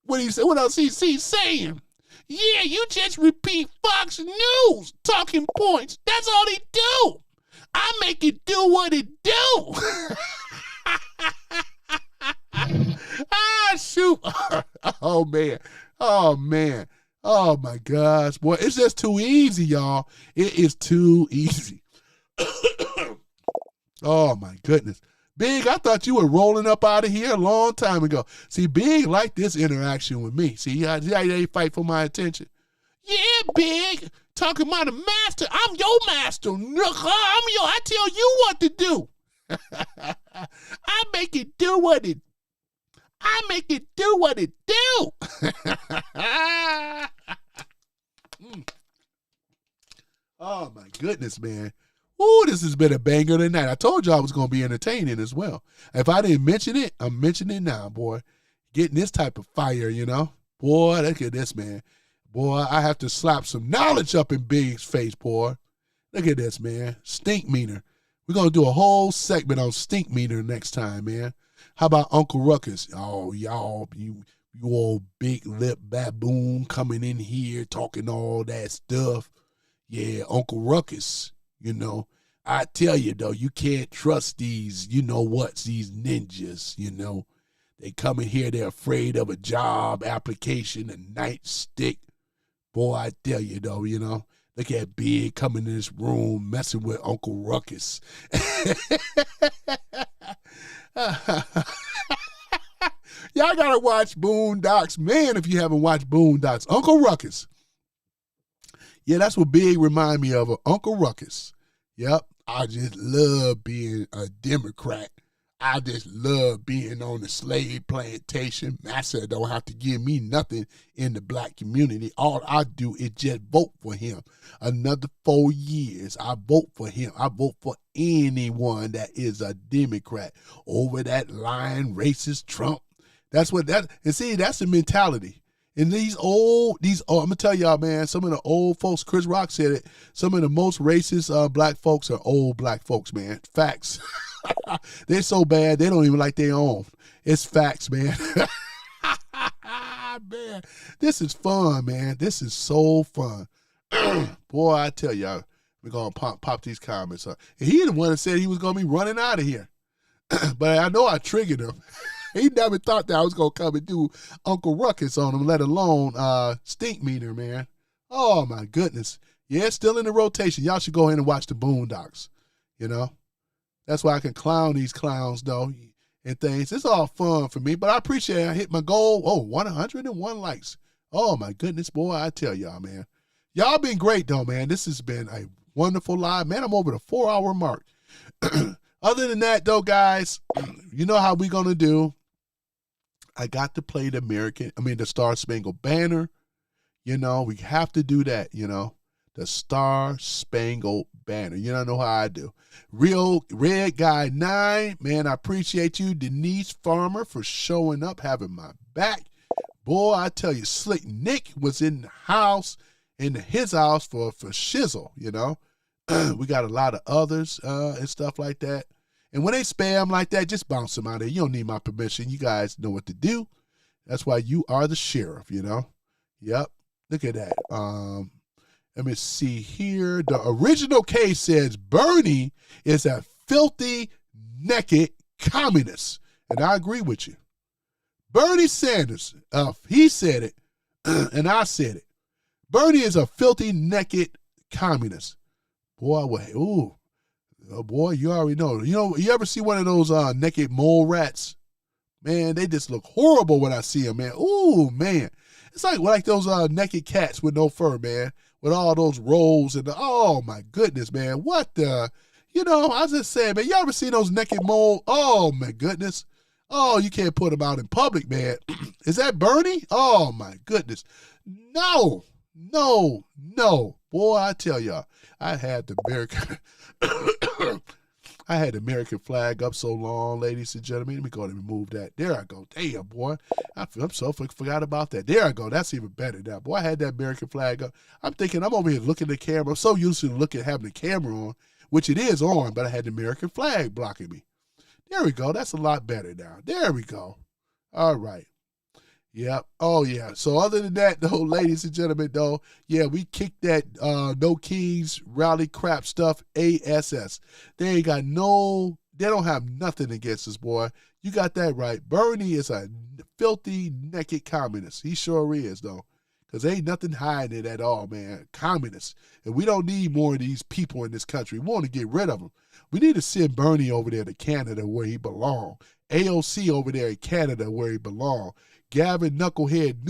What he said? What else he saying? Yeah, you just repeat Fox News talking points. That's all he do. I make it do what it do. Shoot. Oh, man. Oh, my gosh. Boy, it's just too easy, y'all. It is too easy. Oh, my goodness. Big, I thought you were rolling up out of here a long time ago. See, Big liked this interaction with me. See how they fight for my attention. Yeah, Big. Talking about a master. I'm your master. I tell you what to do. I make it do what it do. Oh, my goodness, man. Ooh, this has been a banger tonight. I told you I was going to be entertaining as well. If I didn't mention it, I'm mentioning it now, boy. Getting this type of fire, you know. Boy, look at this, man. Boy, I have to slap some knowledge up in Big's face, boy. Look at this, man. Stink meter. We're going to do a whole segment on stink meter next time, man. How about Uncle Ruckus? Oh, y'all, you old big lip baboon coming in here talking all that stuff. Yeah, Uncle Ruckus, you know. I tell you, though, you can't trust these, these ninjas, you know. They come in here, they're afraid of a job application, a nightstick. Boy, I tell you, though, you know. Look at Big coming in this room, messing with Uncle Ruckus. Y'all gotta watch Boondocks. Man, if you haven't watched Boondocks, Uncle Ruckus. Yeah, that's what Big remind me of, Uncle Ruckus. Yep, I just love being a Democrat. I just love being on the slave plantation. Massa don't have to give me nothing in the black community. All I do is just vote for him. Another 4 years, I vote for him. I vote for anyone that is a Democrat over that lying racist Trump. That's the mentality. And I'm gonna tell y'all, man, some of the old folks, Chris Rock said it, some of the most racist black folks are old black folks, man. Facts. They're so bad, they don't even like their own. It's facts, man. Man, this is fun, man. This is so fun. Boy, I tell y'all, we're going to pop these comments up. And he the one that said he was going to be running out of here. But I know I triggered him. He never thought that I was going to come and do Uncle Ruckus on him, let alone Stink Meter, man. Oh, my goodness. Yeah, it's still in the rotation. Y'all should go in and watch the Boondocks, you know. That's why I can clown these clowns, though, and things. It's all fun for me, but I appreciate it. I hit my goal. 101 likes. Oh, my goodness, boy, I tell y'all, man. Y'all been great, though, man. This has been a wonderful live. Man, I'm over the 4-hour mark. Other than that, though, guys, you know how we going to do. I got to play the Star Spangled Banner. You know, we have to do that, you know. The Star Spangled Banner. You don't know how I do. Real Red Guy 9, man, I appreciate you, Denise Farmer, for showing up, having my back. Boy, I tell you, Slick Nick was in the house, his house for shizzle, you know. We got a lot of others and stuff like that. And when they spam like that, just bounce them out of there. You don't need my permission. You guys know what to do. That's why you are the sheriff, you know? Yep. Look at that. Let me see here. The original case says Bernie is a filthy, naked communist. And I agree with you. Bernie Sanders, he said it, and I said it. Bernie is a filthy, naked communist. Boy, wait, ooh. Oh, boy, you already know. You ever see one of those naked mole rats? Man, they just look horrible when I see them, man. Ooh, man. It's like those naked cats with no fur, man, with all those rolls and oh, my goodness, man. What the, I was just saying, man, you ever seen those naked mole? Oh, my goodness. Oh, you can't put them out in public, man. Is that Bernie? Oh, my goodness. No. Boy, I tell y'all, I had the American flag up so long, ladies and gentlemen. Let me go ahead and remove that. There I go. Damn, boy. I'm so forgot about that. There I go. That's even better now. Boy, I had that American flag up. I'm thinking I'm over here looking at the camera. I'm so used to having the camera on, which it is on, but I had the American flag blocking me. There we go. That's a lot better now. There we go. All right. Yep. Oh, yeah. So other than that, though, ladies and gentlemen, though, yeah, we kicked that No Kings rally crap stuff, ASS. They don't have nothing against us, boy. You got that right. Bernie is a filthy, naked communist. He sure is, though, because ain't nothing hiding it at all, man. Communist. And we don't need more of these people in this country. We want to get rid of them. We need to send Bernie over there to Canada where he belongs. AOC over there in Canada where he belongs. Gavin Knucklehead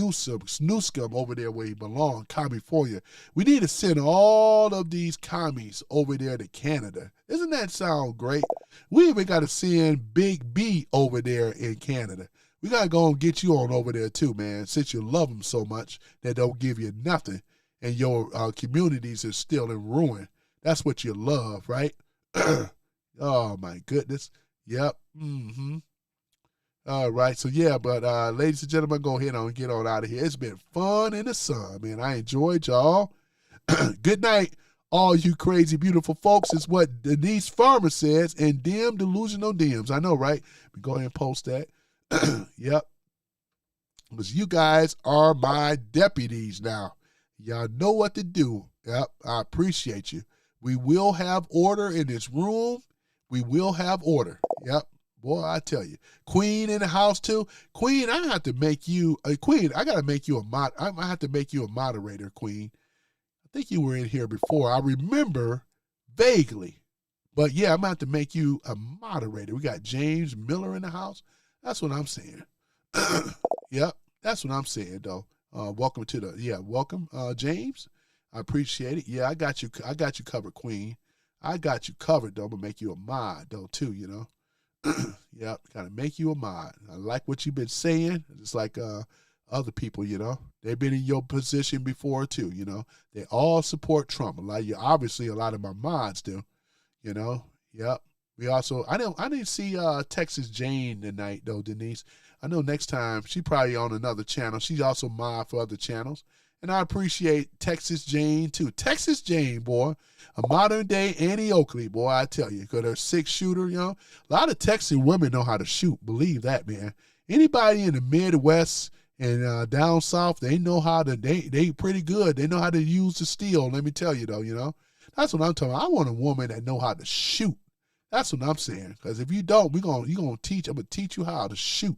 Newscomb over there where he belongs, California. We need to send all of these commies over there to Canada. Doesn't that sound great? We even got to send Big B over there in Canada. We got to go and get you on over there too, man, since you love them so much that don't give you nothing and your communities are still in ruin. That's what you love, right? Oh, my goodness. Yep. Mm-hmm. All right, so yeah, but ladies and gentlemen, go ahead and get on out of here. It's been fun in the sun, man. I enjoyed y'all. Good night, all you crazy, beautiful folks, is what Denise Farmer says, and dim delusional dims. I know, right? Go ahead and post that. Yep. Because you guys are my deputies now. Y'all know what to do. Yep, I appreciate you. We will have order in this room. We will have order. Yep. Boy, I tell you, Queen in the house too. Queen, I have to make you a Queen. I gotta make you I have to make you a moderator, Queen. I think you were in here before. I remember vaguely, but yeah, I'm gonna have to make you a moderator. We got James Miller in the house. That's what I'm saying. Yep, that's what I'm saying though. Welcome to welcome, James. I appreciate it. Yeah, I got you covered, Queen. I got you covered though. I'm gonna make you a mod though too. Yep, gotta make you a mod. I like what you've been saying. It's like other people, they've been in your position before too. They all support Trump. Obviously, a lot of my mods do. Yep. We also, I didn't see Texas Jane tonight though, Denise. I know next time she probably on another channel. She's also mod for other channels. And I appreciate Texas Jane, too. Texas Jane, boy, a modern-day Annie Oakley, boy, I tell you, because they're a six-shooter, A lot of Texas women know how to shoot. Believe that, man. Anybody in the Midwest and down south, they know how to, they pretty good. They know how to use the steel, let me tell you, though, That's what I'm talking about. I want a woman that know how to shoot. That's what I'm saying. Because if you don't, I'm going to teach you how to shoot.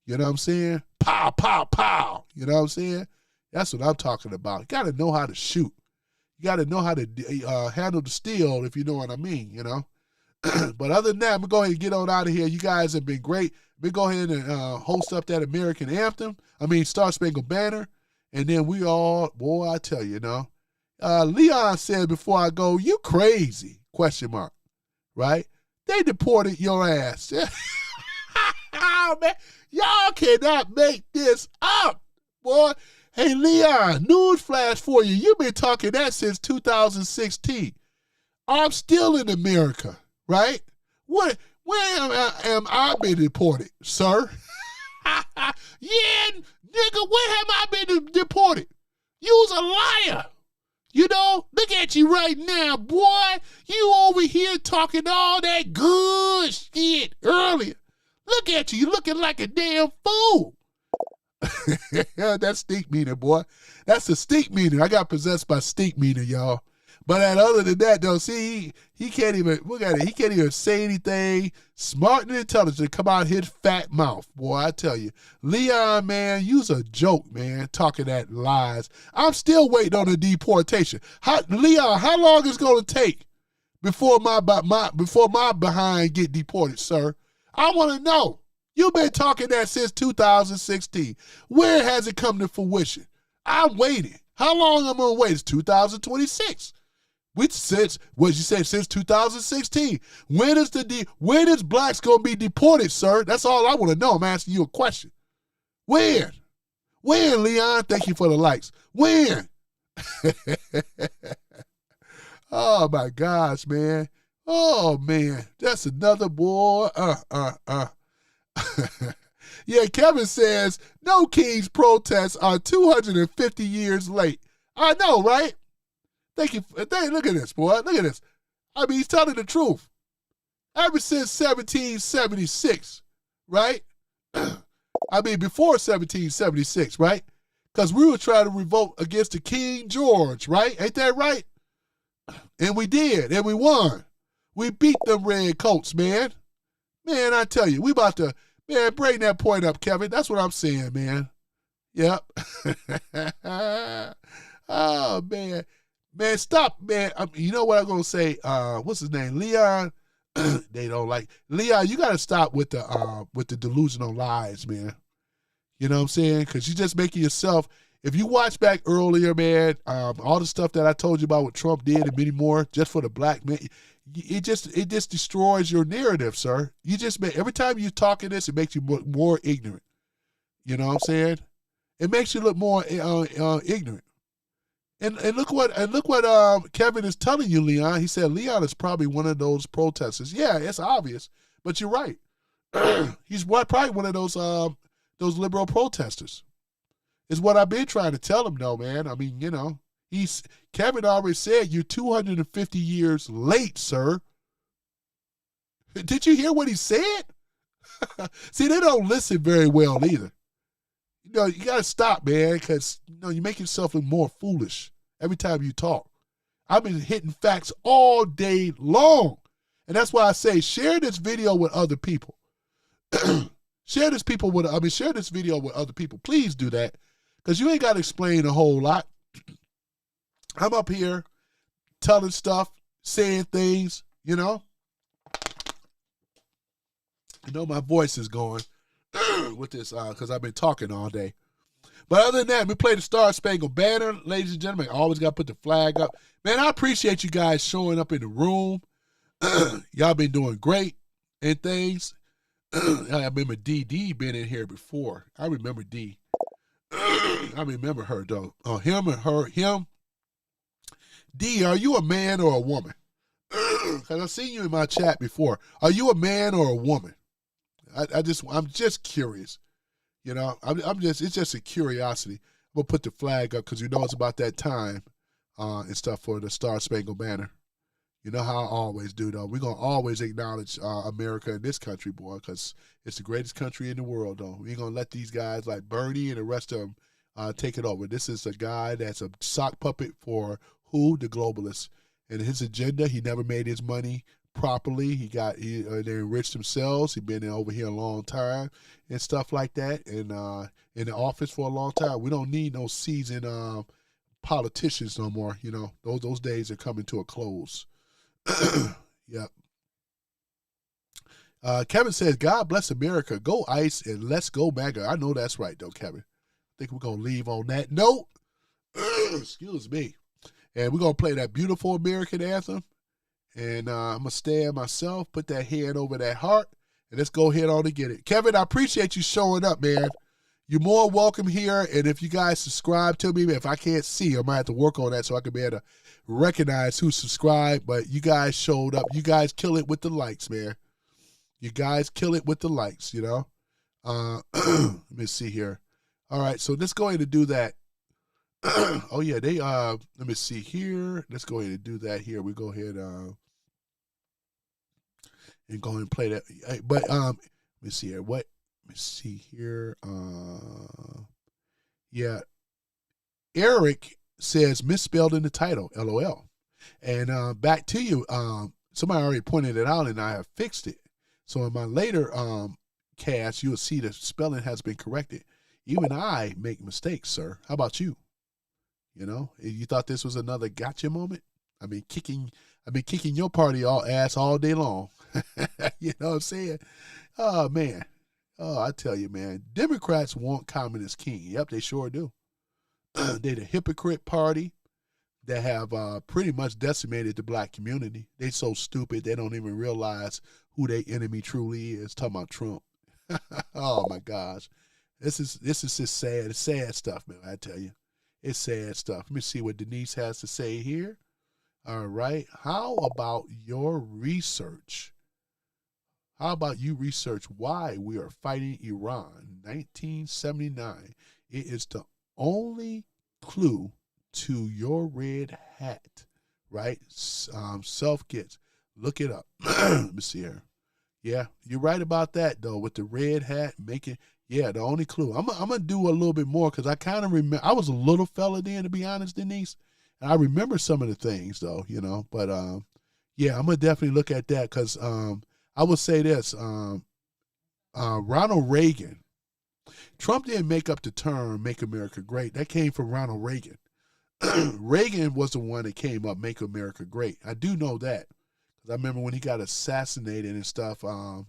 You know what I'm saying? Pow, pow, pow. You know what I'm saying? That's what I'm talking about. You got to know how to shoot. You got to know how to handle the steel, if you know what I mean, But other than that, I'm going to go ahead and get on out of here. You guys have been great. We'll go ahead and host up that American anthem. Star Spangled Banner. And then we all, boy, I tell you, Leon said before I go, you crazy, ? Right? They deported your ass. Oh, man. Y'all cannot make this up, boy. Hey, Leon, newsflash for you. You've been talking that since 2016. I'm still in America, right? Where am I been deported, sir? Yeah, nigga, where have I been deported? You's a liar. You know, look at you right now, boy. You over here talking all that good shit earlier. Look at you. You looking like a damn fool. That's stink meaner, boy. That's the stink meaner. I got possessed by stink meaner, y'all. But other than that, though, see, he can't even, look at it, he can't even say anything smart and intelligent come out his fat mouth. Boy, I tell you. Leon, man, you's a joke, man, talking that lies. I'm still waiting on the deportation. Leon, how long is it going to take before my behind get deported, sir? I want to know. You've been talking that since 2016. Where has it come to fruition? I'm waiting. How long am I going to wait? It's 2026. Since 2016. When is blacks gonna be deported, sir? That's all I want to know. I'm asking you a question. When? When, Leon? Thank you for the likes. When? Oh my gosh, man. Oh man, that's another boy. Yeah, Kevin says No Kings protests are 250 years late. I know, right? Thank you. Look at this, boy. Look at this. I mean, he's telling the truth. Ever since 1776, right? I mean, before 1776, right? Because we were trying to revolt against the King George, right? Ain't that right? And we did, and we won. We beat them red coats, man. Man, I tell you, we about to, man, bring that point up, Kevin. That's what I'm saying, man. Yep. Oh, man. Man, stop, man. You know what I'm going to say? What's his name? Leon. They don't like. Leon, you got to stop with the delusional lies, man. You know what I'm saying? Because you're just making yourself, if you watch back earlier, man, all the stuff that I told you about what Trump did and many more, just for the black man, it just destroys your narrative, sir. You just every time you talk in this, it makes you more ignorant. You know what I'm saying? It makes you look more ignorant. And look what Kevin is telling you, Leon. He said Leon is probably one of those protesters. Yeah, it's obvious, but you're right. He's probably one of those liberal protesters. Is what I've been trying to tell him, though, man. I mean, you know, Kevin already said you're 250 years late, sir. Did you hear what he said? See, they don't listen very well either. You know, you got to stop, man, because, you know, you make yourself look more foolish every time you talk. I've been hitting facts all day long. And that's why I say share this video with other people. Share this video with other people. Please do that, because you ain't got to explain a whole lot. I'm up here telling stuff, saying things, you know. You know my voice is going with this because I've been talking all day. But other than that, we play the Star Spangled Banner, ladies and gentlemen. I always got to put the flag up. Man, I appreciate you guys showing up in the room. Y'all been doing great and things. I remember D been in here before. I remember D. I remember her, though. Him. D, are you a man or a woman? Because I've seen you in my chat before. Are you a man or a woman? I'm just curious. You know, it's just a curiosity. I'm going to put the flag up because you know it's about that time and stuff for the Star Spangled Banner. You know how I always do, though. We're going to always acknowledge America and this country, boy, because it's the greatest country in the world, though. We ain't going to let these guys like Bernie and the rest of them take it over. This is a guy that's a sock puppet for who? The globalists. And his agenda, he never made his money properly. They enriched themselves. He's been over here a long time and stuff like that, and in the office for a long time. We don't need no seasoned politicians no more. You know, those days are coming to a close. Yep. Kevin says, God bless America. Go ICE and let's go MAGA. I know that's right, though, Kevin. I think we're going to leave on that note. Excuse me. And we're going to play that beautiful American anthem. And I'm going to stand myself, put that hand over that heart, and let's go ahead on and get it. Kevin, I appreciate you showing up, man. You're more welcome here. And if you guys subscribe to me, if I can't see, I might have to work on that so I can be able to recognize who subscribed. But you guys showed up. You guys kill it with the likes, man. You guys kill it with the likes, you know. Let me see here. All right, so let's go ahead and do that. Oh yeah, they let me see here. Let's go ahead and do that here. We go ahead and go ahead and play that. But let me see here. Let me see here. Yeah. Eric says misspelled in the title, LOL. And back to you. Somebody already pointed it out and I have fixed it. So in my later cast, you'll see the spelling has been corrected. Even I make mistakes, sir. How about you? You know, you thought this was another gotcha moment? I've been kicking your party ass all day long. You know what I'm saying? Oh man. Oh, I tell you, man. Democrats want communist king. Yep, they sure do. They're the hypocrite party that have pretty much decimated the black community. They so stupid they don't even realize who their enemy truly is. Talking about Trump. Oh my gosh. This is just sad stuff, man. I tell you. It's sad stuff. Let me see what Denise has to say here. All right. How about your research? How about you research why we are fighting Iran? 1979. It is the only clue to your red hat, right? Self-kits. Look it up. Let me see here. Yeah, you're right about that, though, with the red hat making... Yeah, the only clue. I'm going to do a little bit more because I kind of remember. I was a little fella then, to be honest, Denise. And I remember some of the things, though, you know. But, yeah, I'm going to definitely look at that because I will say this. Ronald Reagan. Trump didn't make up the term Make America Great. That came from Ronald Reagan. Reagan was the one that came up, Make America Great. I do know that. Because I remember when he got assassinated and stuff and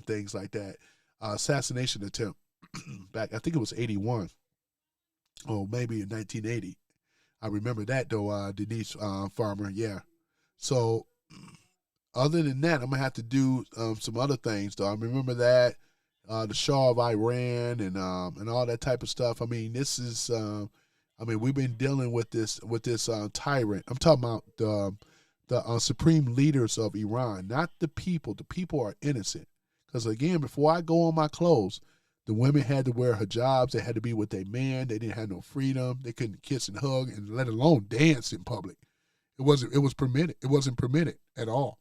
things like that. Assassination attempt back, I think it was 81 or maybe in 1980. I remember that though, Denise Farmer. Yeah. So other than that, I'm gonna have to do some other things though. I remember that the Shah of Iran and all that type of stuff. I mean, this is we've been dealing with this tyrant. I'm talking about the supreme leaders of Iran, not the people. The people are innocent. Because, again, before I go on my clothes, the women had to wear hijabs. They had to be with their man. They didn't have no freedom. They couldn't kiss and hug, and let alone dance in public. It was permitted. It wasn't permitted at all.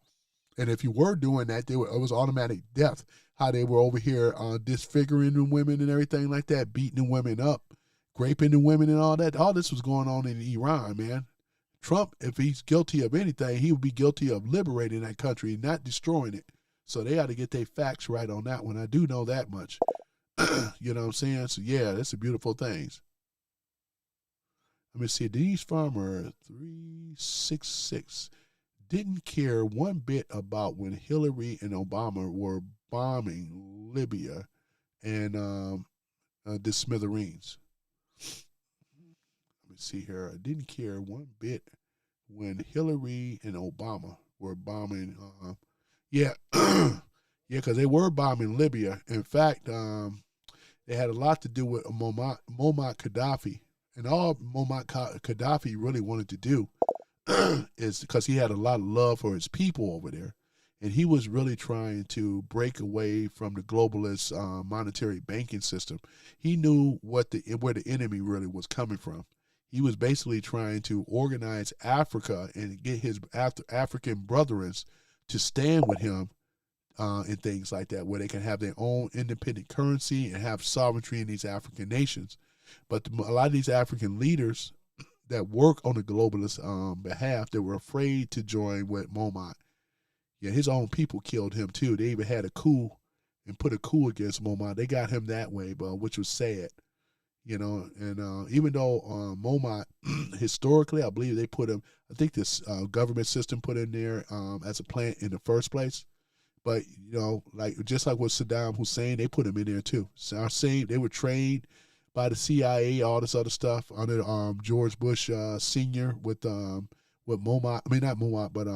And if you were doing that, it was automatic death. How they were over here disfiguring the women and everything like that, beating the women up, raping the women and all that. All this was going on in Iran, man. Trump, if he's guilty of anything, he would be guilty of liberating that country, not destroying it. So they ought to get their facts right on that one. I do know that much. You know what I'm saying? So, yeah, that's a beautiful things. Let me see. Denise Farmer, 366, didn't care one bit about when Hillary and Obama were bombing Libya and the smithereens. Let me see here. I didn't care one bit when Hillary and Obama were bombing Yeah, yeah, because they were bombing Libya. In fact, they had a lot to do with Muammar Gaddafi. And all Muammar Gaddafi really wanted to do is because he had a lot of love for his people over there. And he was really trying to break away from the globalist monetary banking system. He knew where the enemy really was coming from. He was basically trying to organize Africa and get his African brethren to stand with him and things like that, where they can have their own independent currency and have sovereignty in these African nations. But a lot of these African leaders that work on the globalist behalf, they were afraid to join with Muammar. Yeah, his own people killed him too. They even had a coup and put a coup against Muammar. They got him that way, but which was sad. You know, and even though Muammar, historically, I believe they put him, I think this government system put in there as a plant in the first place. But, you know, just like with Saddam Hussein, they put him in there too. They were trained by the CIA, all this other stuff under George Bush Sr. with Muammar, I mean, not Muammar, but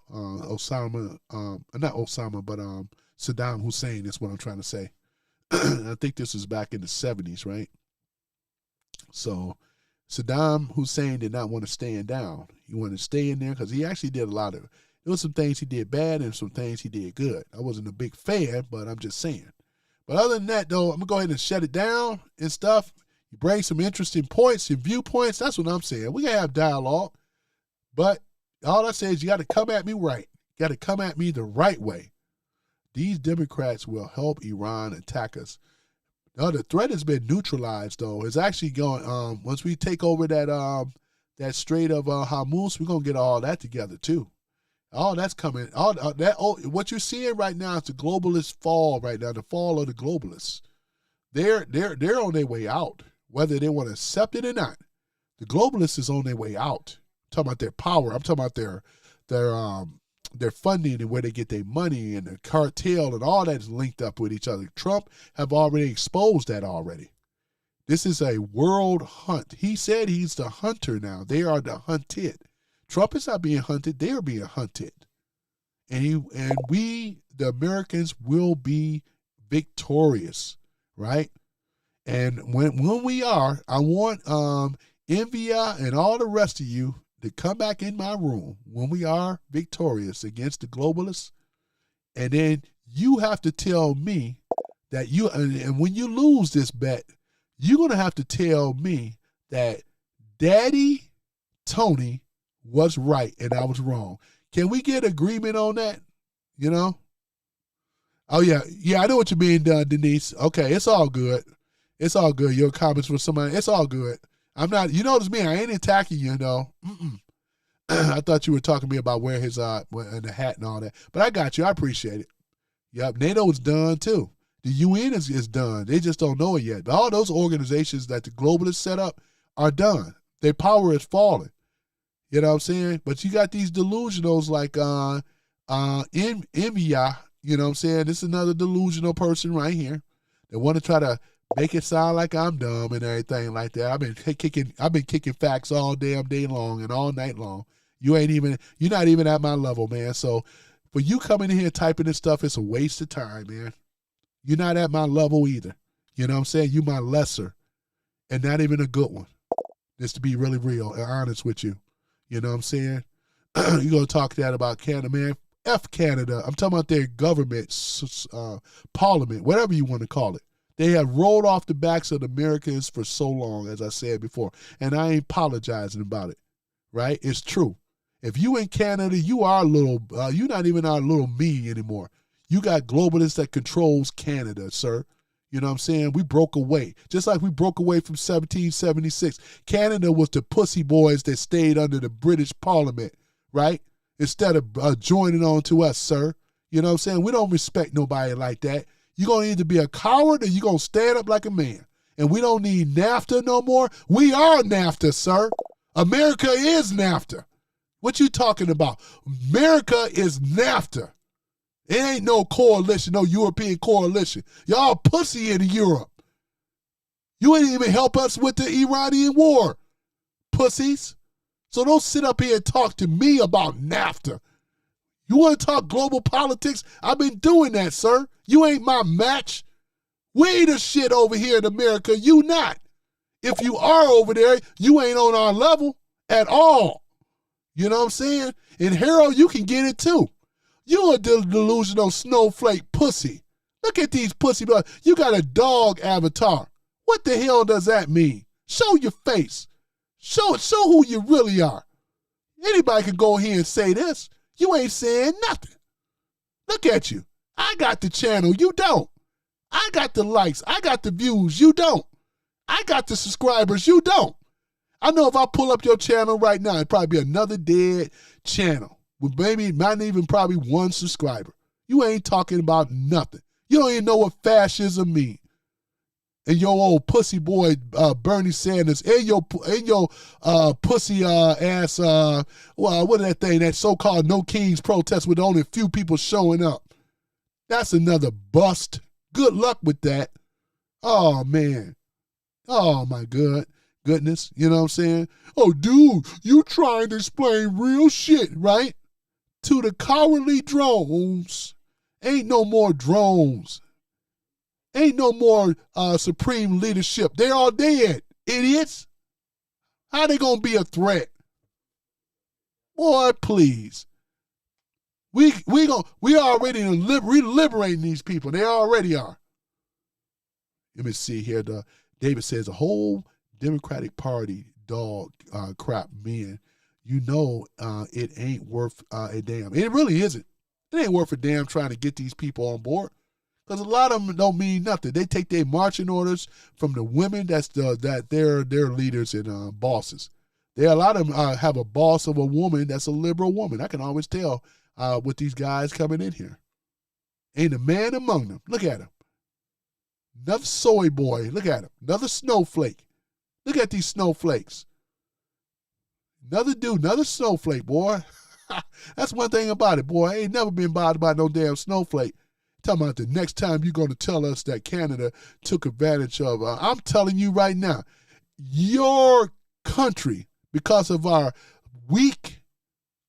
Osama, not Osama, but Saddam Hussein is what I'm trying to say. I think this was back in the 70s, right? So Saddam Hussein did not want to stand down. He wanted to stay in there because he actually did a lot of, there was some things he did bad and some things he did good. I wasn't a big fan, but I'm just saying. But other than that, though, I'm going to go ahead and shut it down and stuff. You bring some interesting points and viewpoints. That's what I'm saying. We gotta have dialogue. But all I say is you got to come at me right. You got to come at me the right way. These Democrats will help Iran attack us. No, the threat has been neutralized, though. It's actually going. Once we take over that Strait of Hormuz, we're gonna get all that together too. All that's coming. What you're seeing right now is the globalist fall right now. The fall of the globalists. They're on their way out, whether they want to accept it or not. The globalists is on their way out. I'm talking about their power. I'm talking about their funding and where they get their money and the cartel and all that is linked up with each other. Trump have already exposed that already. This is a world hunt. He said he's the hunter now. They are the hunted. Trump is not being hunted. They are being hunted. And we, the Americans, will be victorious, right? And when we are, I want Envia and all the rest of you to come back in my room when we are victorious against the globalists. And then you have to tell me that and when you lose this bet, you're going to have to tell me that Daddy Tony was right and I was wrong. Can we get agreement on that? You know? Oh, yeah. Yeah, I know what you mean, Denise. Okay, it's all good. It's all good. Your comments for somebody, it's all good. I'm not, you notice me, I ain't attacking you, though. I thought you were talking to me about wearing his the hat and all that. But I got you. I appreciate it. Yep, NATO is done, too. The UN is done. They just don't know it yet. But all those organizations that the globalists set up are done. Their power is falling. You know what I'm saying? But you got these delusionals like Envia, you know what I'm saying? This is another delusional person right here. They want to try to make it sound like I'm dumb and everything like that. I've been kicking facts all damn day long and all night long. You're not even at my level, man. So for you coming in here typing this stuff, it's a waste of time, man. You're not at my level either. You know what I'm saying? You my lesser and not even a good one. Just to be really real and honest with you. You know what I'm saying? You're going to talk that about Canada, man. F Canada. I'm talking about their government, parliament, whatever you want to call it. They have rolled off the backs of the Americans for so long, as I said before. And I ain't apologizing about it, right? It's true. If you in Canada, you are you're not even our little me anymore. You got globalists that controls Canada, sir. You know what I'm saying? We broke away. Just like we broke away from 1776. Canada was the pussy boys that stayed under the British Parliament, right? Instead of joining on to us, sir. You know what I'm saying? We don't respect nobody like that. You're going to either be a coward or you're going to stand up like a man. And we don't need NAFTA no more. We are NAFTA, sir. America is NAFTA. What you talking about? America is NAFTA. It ain't no coalition, no European coalition. Y'all pussy in Europe. You ain't even help us with the Iranian war, pussies. So don't sit up here and talk to me about NAFTA. You want to talk global politics? I've been doing that, sir. You ain't my match. We the shit over here in America. You not. If you are over there, you ain't on our level at all. You know what I'm saying? And Harold, you can get it too. You a delusional snowflake pussy. Look at these pussy brothers. You got a dog avatar. What the hell does that mean? Show your face. Show who you really are. Anybody can go here and say this. You ain't saying nothing. Look at you. I got the channel. You don't. I got the likes. I got the views. You don't. I got the subscribers. You don't. I know if I pull up your channel right now, it'd probably be another dead channel with maybe not even probably one subscriber. You ain't talking about nothing. You don't even know what fascism means. And your old pussy boy Bernie Sanders and your pussy ass what is that thing, that so-called No Kings protest with only a few people showing up. That's another bust. Good luck with that. Oh man. Oh my goodness. You know what I'm saying? Oh dude, you trying to explain real shit, right? To the cowardly drones. Ain't no more drones. Ain't no more supreme leadership. They all dead, idiots. How they gonna be a threat? Boy, please. We already liberating these people. They already are. Let me see here. David says the whole Democratic Party dog crap men, you know it ain't worth a damn. And it really isn't. It ain't worth a damn trying to get these people on board. Because a lot of them don't mean nothing. They take their marching orders from the women that they're leaders and bosses. A lot of them have a boss of a woman that's a liberal woman. I can always tell with these guys coming in here. Ain't a man among them. Look at him. Another soy boy. Look at him. Another snowflake. Look at these snowflakes. Another dude, another snowflake, boy. That's one thing about it, boy. I ain't never been bothered by no damn snowflake. Talking about the next time you're going to tell us that Canada took advantage of. I'm telling you right now, your country, because of our weak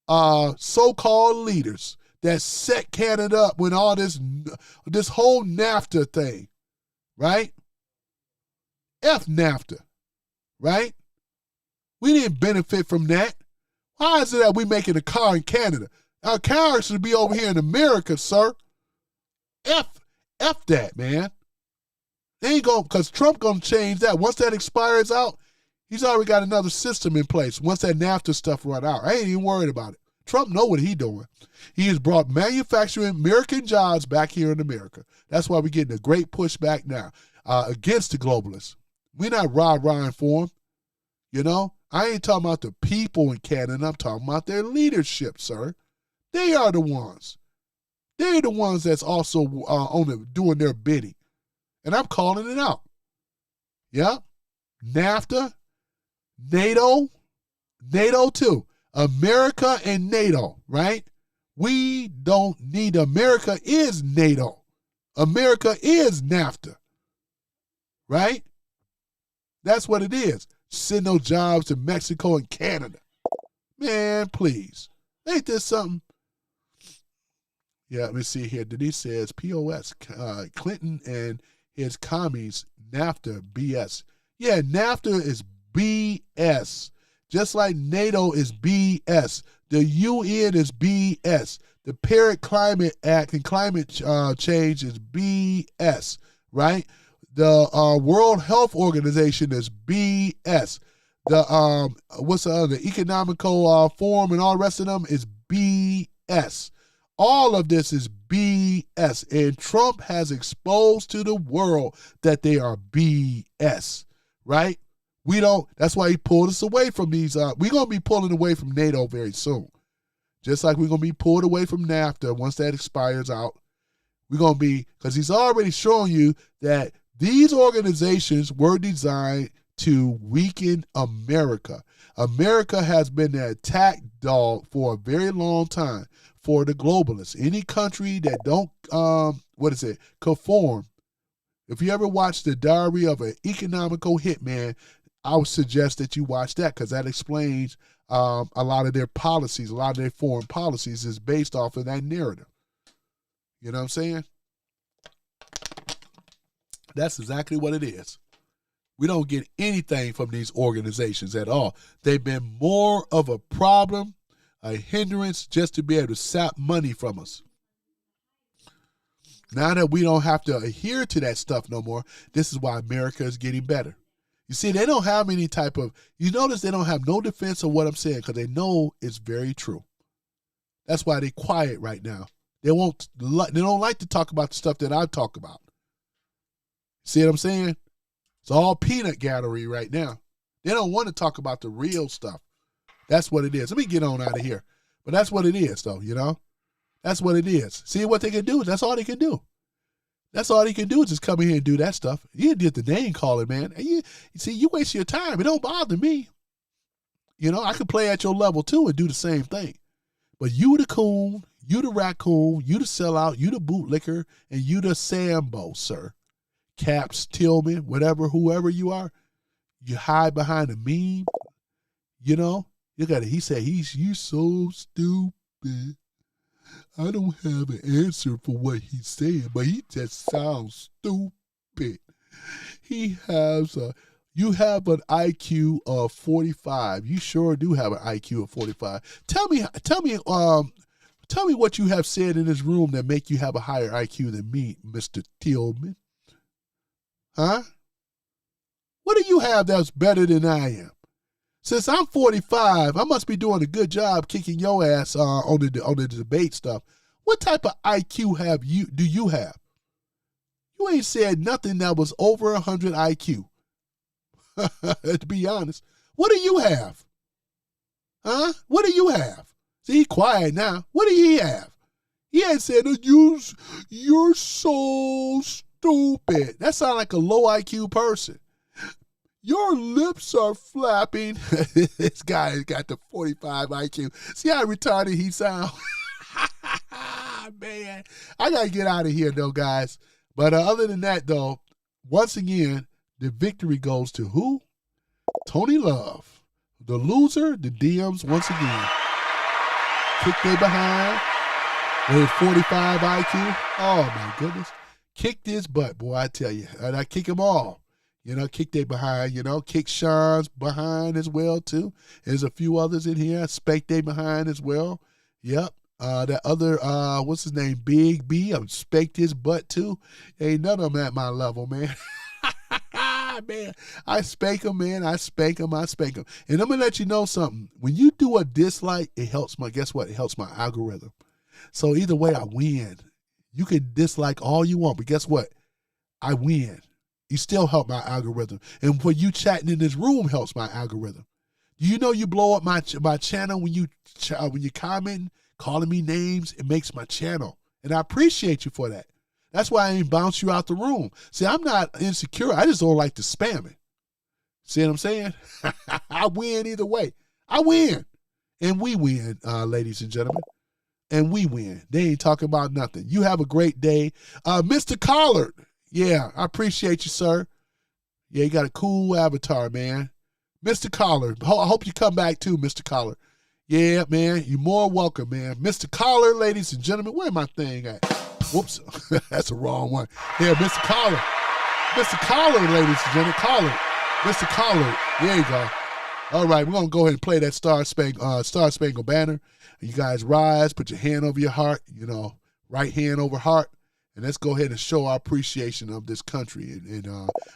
so-called leaders that set Canada up with all this whole NAFTA thing, right? F NAFTA, right? We didn't benefit from that. Why is it that we making a car in Canada? Our car should be over here in America, sir. F that, man. They ain't going, because Trump going to change that. Once that expires out, he's already got another system in place. Once that NAFTA stuff run out, I ain't even worried about it. Trump know what he doing. He has brought manufacturing American jobs back here in America. That's why we're getting a great pushback now against the globalists. We're not rah-rahing for them. You know, I ain't talking about the people in Canada. I'm talking about their leadership, sir. They are the ones. They're the ones that's also doing their bidding. And I'm calling it out. Yeah. NAFTA, NATO too. America and NATO, right? We don't need America is NATO. America is NAFTA. Right? That's what it is. Send those jobs to Mexico and Canada. Man, please. Ain't this something? Yeah, let me see here. Denise says, POS, Clinton and his commies, NAFTA, BS. Yeah, NAFTA is BS. Just like NATO is BS. The UN is BS. The Paris Climate Act and climate change is BS, right? The World Health Organization is BS. The what's the other? Economical Forum and all the rest of them is BS. All of this is BS, and Trump has exposed to the world that they are BS, right? We don't, that's why he pulled us away from these, we're going to be pulling away from NATO very soon. Just like we're going to be pulled away from NAFTA once that expires out. We're going to be, because he's already showing you that these organizations were designed to weaken America. America has been the attack dog for a very long time for the globalists. Any country that don't, conform. If you ever watch The Diary of an Economical Hitman, I would suggest that you watch that because that explains a lot of their policies, a lot of their foreign policies is based off of that narrative. You know what I'm saying? That's exactly what it is. We don't get anything from these organizations at all. They've been more of a problem, a hindrance, just to be able to sap money from us. Now that we don't have to adhere to that stuff no more, this is why America is getting better. You see, they don't have any type of, you notice they don't have no defense of what I'm saying because they know it's very true. That's why they're quiet right now. They don't like to talk about the stuff that I talk about. See what I'm saying? It's all peanut gallery right now. They don't want to talk about the real stuff. That's what it is. Let me get on out of here. But that's what it is, though, you know? That's what it is. See what they can do? That's all they can do. That's all he can do is just come in here and do that stuff. You did the name calling, man. And you see, you waste your time. It don't bother me. You know, I could play at your level, too, and do the same thing. But you the coon, you the raccoon, you the sellout, you the bootlicker, and you the Sambo, sir. Caps, Tillman, whatever, whoever you are, you hide behind a meme, you know? You got it. He said, you so stupid. I don't have an answer for what he's saying, but he just sounds stupid. You have an IQ of 45. You sure do have an IQ of 45. Tell me what you have said in this room that make you have a higher IQ than me, Mr. Tillman. Huh? What do you have that's better than I am? Since I'm 45, I must be doing a good job kicking your ass on the debate stuff. What type of IQ do you have? You ain't said nothing that was over 100 IQ. To be honest. What do you have? Huh? What do you have? See, he quiet now. What do he have? He ain't said, you're so stupid. That sounds like a low IQ person. Your lips are flapping. This guy has got the 45 IQ. See how retarded he sounds? Man, I got to get out of here, though, guys. But other than that, though, once again, the victory goes to who? Tony Love. The loser, the DMs, once again. Kick they behind with 45 IQ. Oh, my goodness. Kick this butt, boy, I tell you. And I kick them all. You know, kick they behind, you know. Kick Sean's behind as well, too. There's a few others in here. Spank they behind as well. Yep. That other, what's his name? Big B. I'm spanked his butt, too. Ain't none of them at my level, man. Man, I spank him, man. I spank him. And I'm going to let you know something. When you do a dislike, it helps guess what? It helps my algorithm. So either way, I win. You can dislike all you want, but guess what? I win. You still help my algorithm. And when you chatting in this room helps my algorithm. Do you know you blow up my channel when you comment, calling me names? It makes my channel. And I appreciate you for that. That's why I ain't bounce you out the room. See, I'm not insecure. I just don't like to spam it. See what I'm saying? I win either way. I win. And we win, ladies and gentlemen. And we win. They ain't talking about nothing. You have a great day. Mr. Collard. Yeah, I appreciate you, sir. Yeah, you got a cool avatar, man. Mr. Collard. I hope you come back too, Mr. Collard. Yeah, man. You're more welcome, man. Mr. Collard, ladies and gentlemen. Where my thing at? Whoops. That's the wrong one. Yeah, Mr. Collard. Mr. Collard, ladies and gentlemen. Collard. Mr. Collard. There you go. All right, we're going to go ahead and play that Star Spangled Banner. You guys rise, put your hand over your heart, you know, right hand over heart, and let's go ahead and show our appreciation of this country and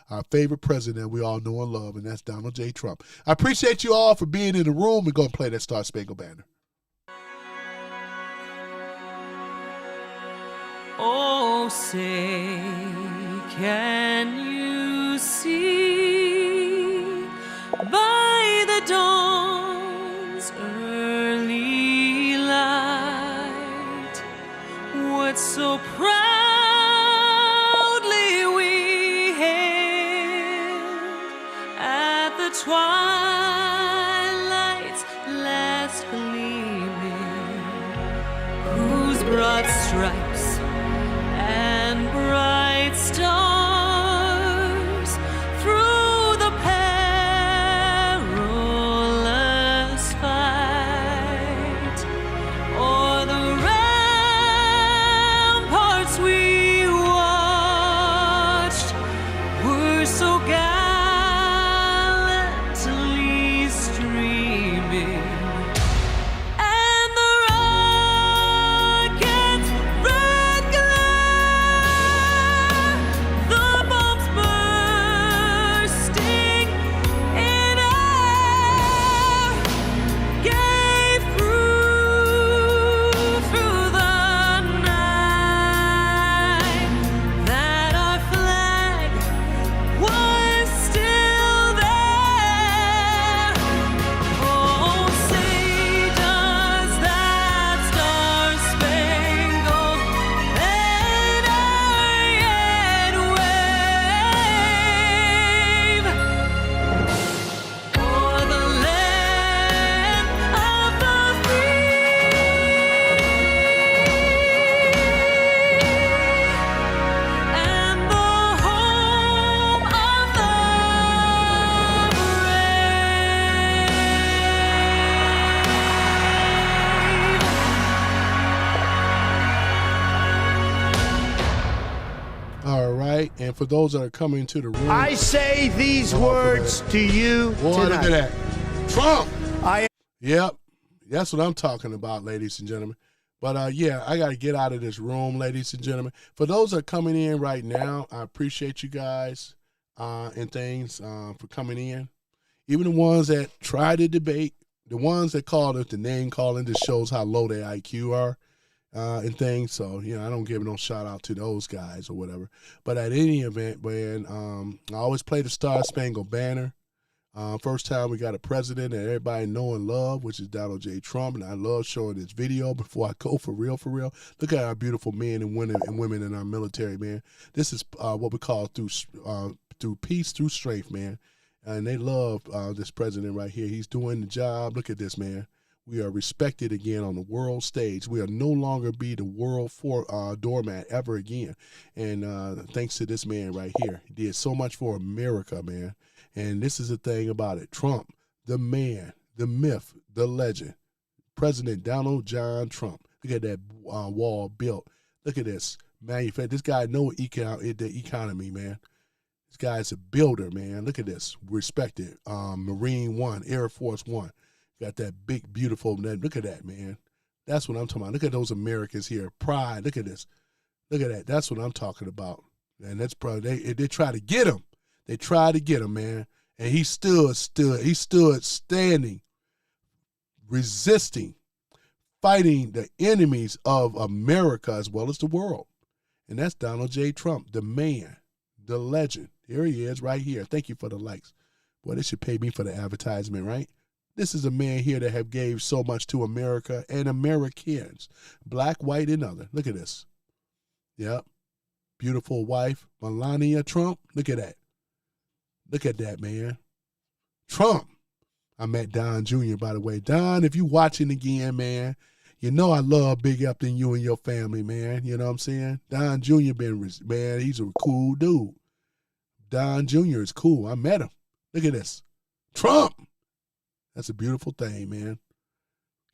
our favorite president we all know and love, and that's Donald J. Trump. I appreciate you all for being in the room. We're going to play that Star Spangled Banner. Oh, say, can you see by the dawn's early light what so proudly we hailed at the twilight's last gleaming, whose broad stripes and bright stars through the perilous fight o'er the ramparts we watched were so gallantly streaming. And for those that are coming to the room, I say these words to you boy, tonight. Look at that. Trump. I Yep. That's what I'm talking about, ladies and gentlemen. But yeah, I got to get out of this room, ladies and gentlemen. For those that are coming in right now, I appreciate you guys. and things for coming in. Even the ones that try to debate, the ones that call it the name calling, just shows how low their IQ are and things. So, I don't give no shout out to those guys or whatever. But at any event, man, I always play the Star Spangled Banner. First time we got a president that everybody know and love, which is Donald J. Trump, and I love showing this video before I go for real. Look at our beautiful men and women in our military, man. This is what we call through peace, through strength, man. And they love this president right here. He's doing the job. Look at this, man. We are respected again on the world stage. We are no longer be the world doormat ever again. And thanks to this man right here, he did so much for America, man. And this is the thing about it. Trump, the man, the myth, the legend, President Donald John Trump. Look at that wall built. Look at this manufacturer. This guy knows the economy, man. This guy's a builder, man. Look at this. Respected. Marine One, Air Force One. Got that big, beautiful. Look at that, man. That's what I'm talking about. Look at those Americans here. Pride. Look at this. Look at that. That's what I'm talking about. And that's probably they try to get him. They tried to get him, man. And he stood standing, resisting, fighting the enemies of America as well as the world. And that's Donald J. Trump, the man, the legend. Here he is right here. Thank you for the likes. Boy, they should pay me for the advertisement, right? This is a man here that have gave so much to America and Americans, black, white, and other. Look at this. Yep. Beautiful wife, Melania Trump. Look at that. Look at that, man. Trump. I met Don Jr., by the way. Don, if you watching again, man, you know I love Big Up than you and your family, man. You know what I'm saying? Don Jr. man, he's a cool dude. Don Jr. is cool. I met him. Look at this. Trump. That's a beautiful thing, man.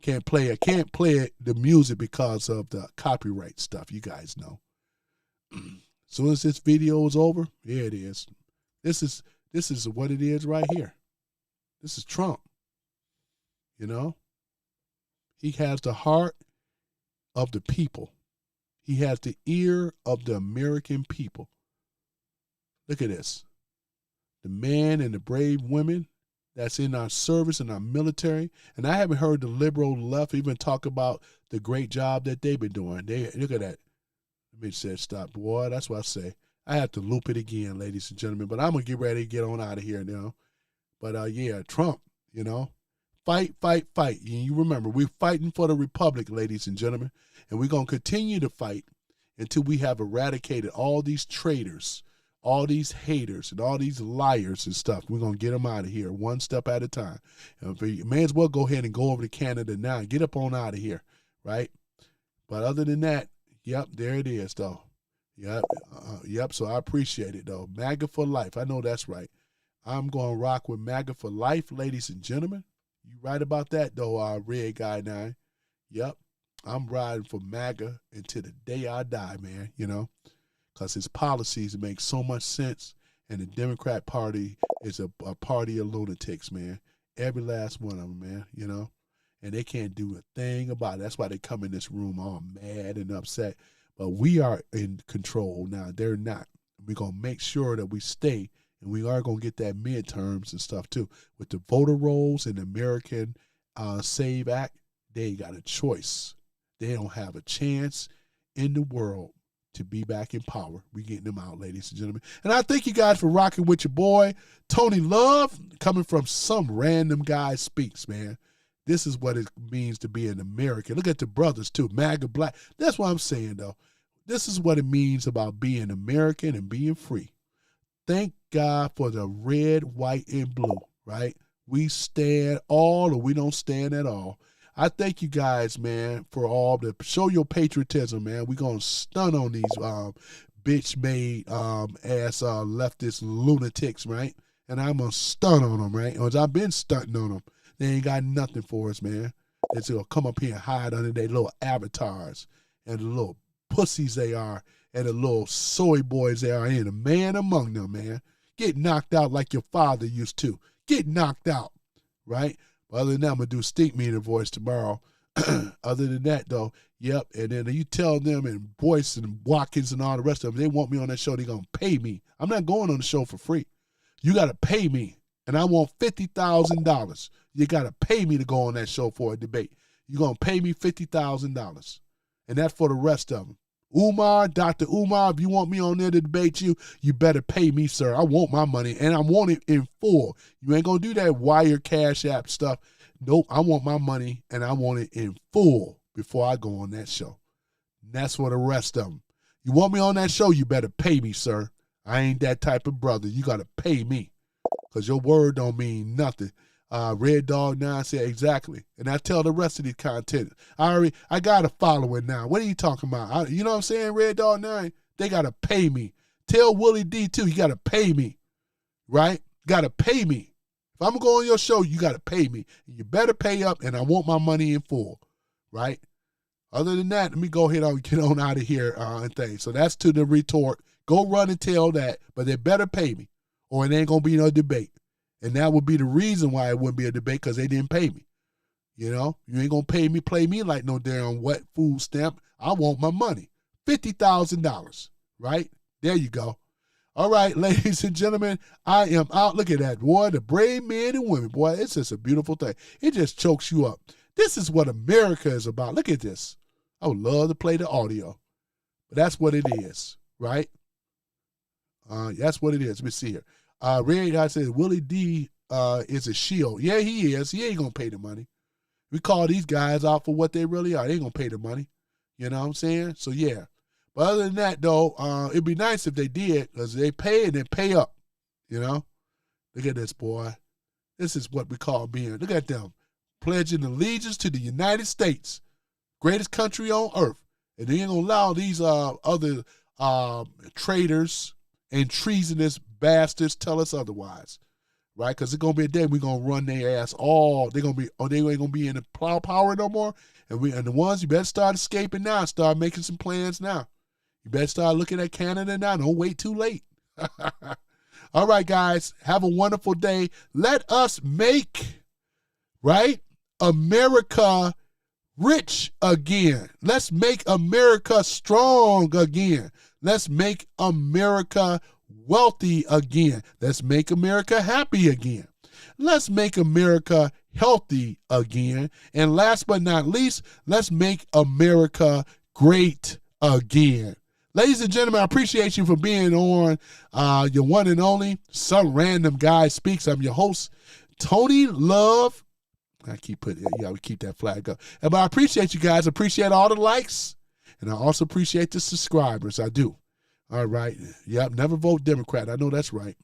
Can't play it, the music because of the copyright stuff. You guys know. As soon as this video is over, here it is. This is what it is right here. This is Trump. You know? He has the heart of the people. He has the ear of the American people. Look at this. The man and the brave women that's in our service and our military. And I haven't heard the liberal left even talk about the great job that they've been doing. Look at that. Let me say stop, boy. That's what I say. I have to loop it again, ladies and gentlemen. But I'm going to get ready to get on out of here now. But, yeah, Trump, you know. Fight, fight, fight. And you remember, we're fighting for the republic, ladies and gentlemen. And we're going to continue to fight until we have eradicated all these traitors, all these haters, and all these liars and stuff. We're going to get them out of here one step at a time. And you may as well go ahead and go over to Canada now and get up on out of here, right? But other than that, yep, there it is, though. Yep, so I appreciate it, though. MAGA for life. I know that's right. I'm going to rock with MAGA for life, ladies and gentlemen. You right about that, though, Red Guy 9. Yep, I'm riding for MAGA until the day I die, man, you know, because his policies make so much sense, and the Democrat Party is a party of lunatics, man. Every last one of them, man, you know, and they can't do a thing about it. That's why they come in this room all mad and upset. But we are in control now. They're not. We're going to make sure that we stay, and we are going to get that midterms and stuff, too. With the voter rolls and the American Save Act, they got a choice. They don't have a chance in the world to be back in power. We're getting them out, ladies and gentlemen. And I thank you guys for rocking with your boy, Tony Love, coming from some random guy speaks, man. This is what it means to be an American. Look at the brothers, too, MAGA Black. That's what I'm saying, though. This is what it means about being American and being free. Thank God for the red, white, and blue, right? We stand all or we don't stand at all. I thank you guys, man, for all the show your patriotism, man. We're going to stun on these bitch-made ass leftist lunatics, right? And I'm going to stun on them, right? Because I've been stunting on them. They ain't got nothing for us, man. They're just going to come up here and hide under their little avatars and the little pussies they are and the little soy boys they are. Ain't a man among them, man. Get knocked out like your father used to. Get knocked out, right? But other than that, I'm going to do Stink Meter voice tomorrow. Other than that, though, yep. And then you tell them and Boyce and Watkins and all the rest of them, they want me on that show, they're going to pay me. I'm not going on the show for free. You got to pay me, and I want $50,000. You got to pay me to go on that show for a debate. You're going to pay me $50,000, and that's for the rest of them. Umar, Dr. Umar, if you want me on there to debate you, you better pay me, sir. I want my money, and I want it in full. You ain't going to do that wire cash app stuff. Nope, I want my money, and I want it in full before I go on that show. And that's for the rest of them. You want me on that show, you better pay me, sir. I ain't that type of brother. You got to pay me because your word don't mean nothing. Red Dog 9 said exactly. And I tell the rest of the content. I got a following now. What are you talking about? You know what I'm saying, Red Dog 9? They got to pay me. Tell Willie D, too, you got to pay me, right? You got to pay me. If I'm going to go on your show, you got to pay me. You better pay up, and I want my money in full, right? Other than that, let me go ahead and get on out of here and things. So that's to the retort. Go run and tell that, but they better pay me, or it ain't going to be no debate. And that would be the reason why it wouldn't be a debate, because they didn't pay me. You know, you ain't going to play me like no damn wet food stamp. I want my money. $50,000, right? There you go. All right, ladies and gentlemen, I am out. Look at that, boy, the brave men and women. Boy, it's just a beautiful thing. It just chokes you up. This is what America is about. Look at this. I would love to play the audio, but that's what it is, right? That's what it is. Let me see here. Red Guy says, Willie D is a shield. Yeah, he is. He ain't going to pay the money. We call these guys out for what they really are. They ain't going to pay the money. You know what I'm saying? So, yeah. But other than that, though, it'd be nice if they did, because they pay and they pay up, you know? Look at this, boy. This is what we call being. Look at them. Pledging allegiance to the United States, greatest country on earth. And they ain't going to allow these other traitors and treasonous bastards tell us otherwise, right? Because it's going to be a day we're going to run their ass all. They ain't going to be in the plow power no more. And the ones, you better start escaping now. Start making some plans now. You better start looking at Canada now. Don't wait too late. All right, guys. Have a wonderful day. Let us make, right, America rich again. Let's make America strong again. Let's make America wealthy again. Let's make America happy again. Let's make America healthy again. And last but not least, let's make America great again. Ladies and gentlemen, I appreciate you for being on your one and only Some Random Guy Speaks. I'm your host, Tony Love. We keep that flag up. But I appreciate you guys. I appreciate all the likes. And I also appreciate the subscribers. I do. All right. Yep. Never vote Democrat. I know that's right.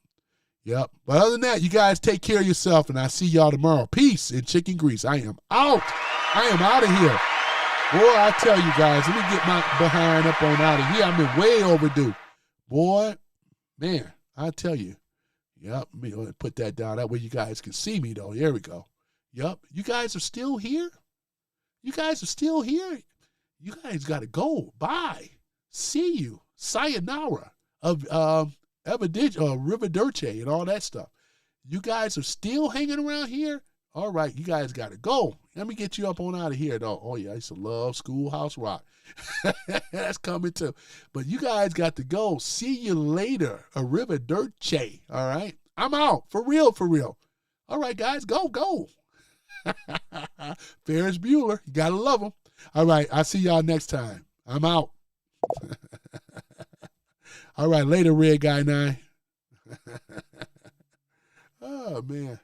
Yep. But other than that, you guys take care of yourself, and I'll see y'all tomorrow. Peace and chicken grease. I am out. I am out of here. Boy, I tell you guys, let me get my behind up on out of here. I've been way overdue. Boy, man, I tell you. Yep. Let me put that down. That way you guys can see me, though. There we go. Yep. You guys are still here? You guys are still here? You guys got to go. Bye. See you. Sayonara. Riverdirce and all that stuff. You guys are still hanging around here? All right, you guys got to go. Let me get you up on out of here, though. Oh, yeah, I used to love Schoolhouse Rock. That's coming, too. But you guys got to go. See you later. Riverdirce, all right? I'm out. For real, for real. All right, guys, go. Ferris Bueller. You got to love him. All right, I'll see y'all next time. I'm out. All right, later, Red Guy 9. Oh, man.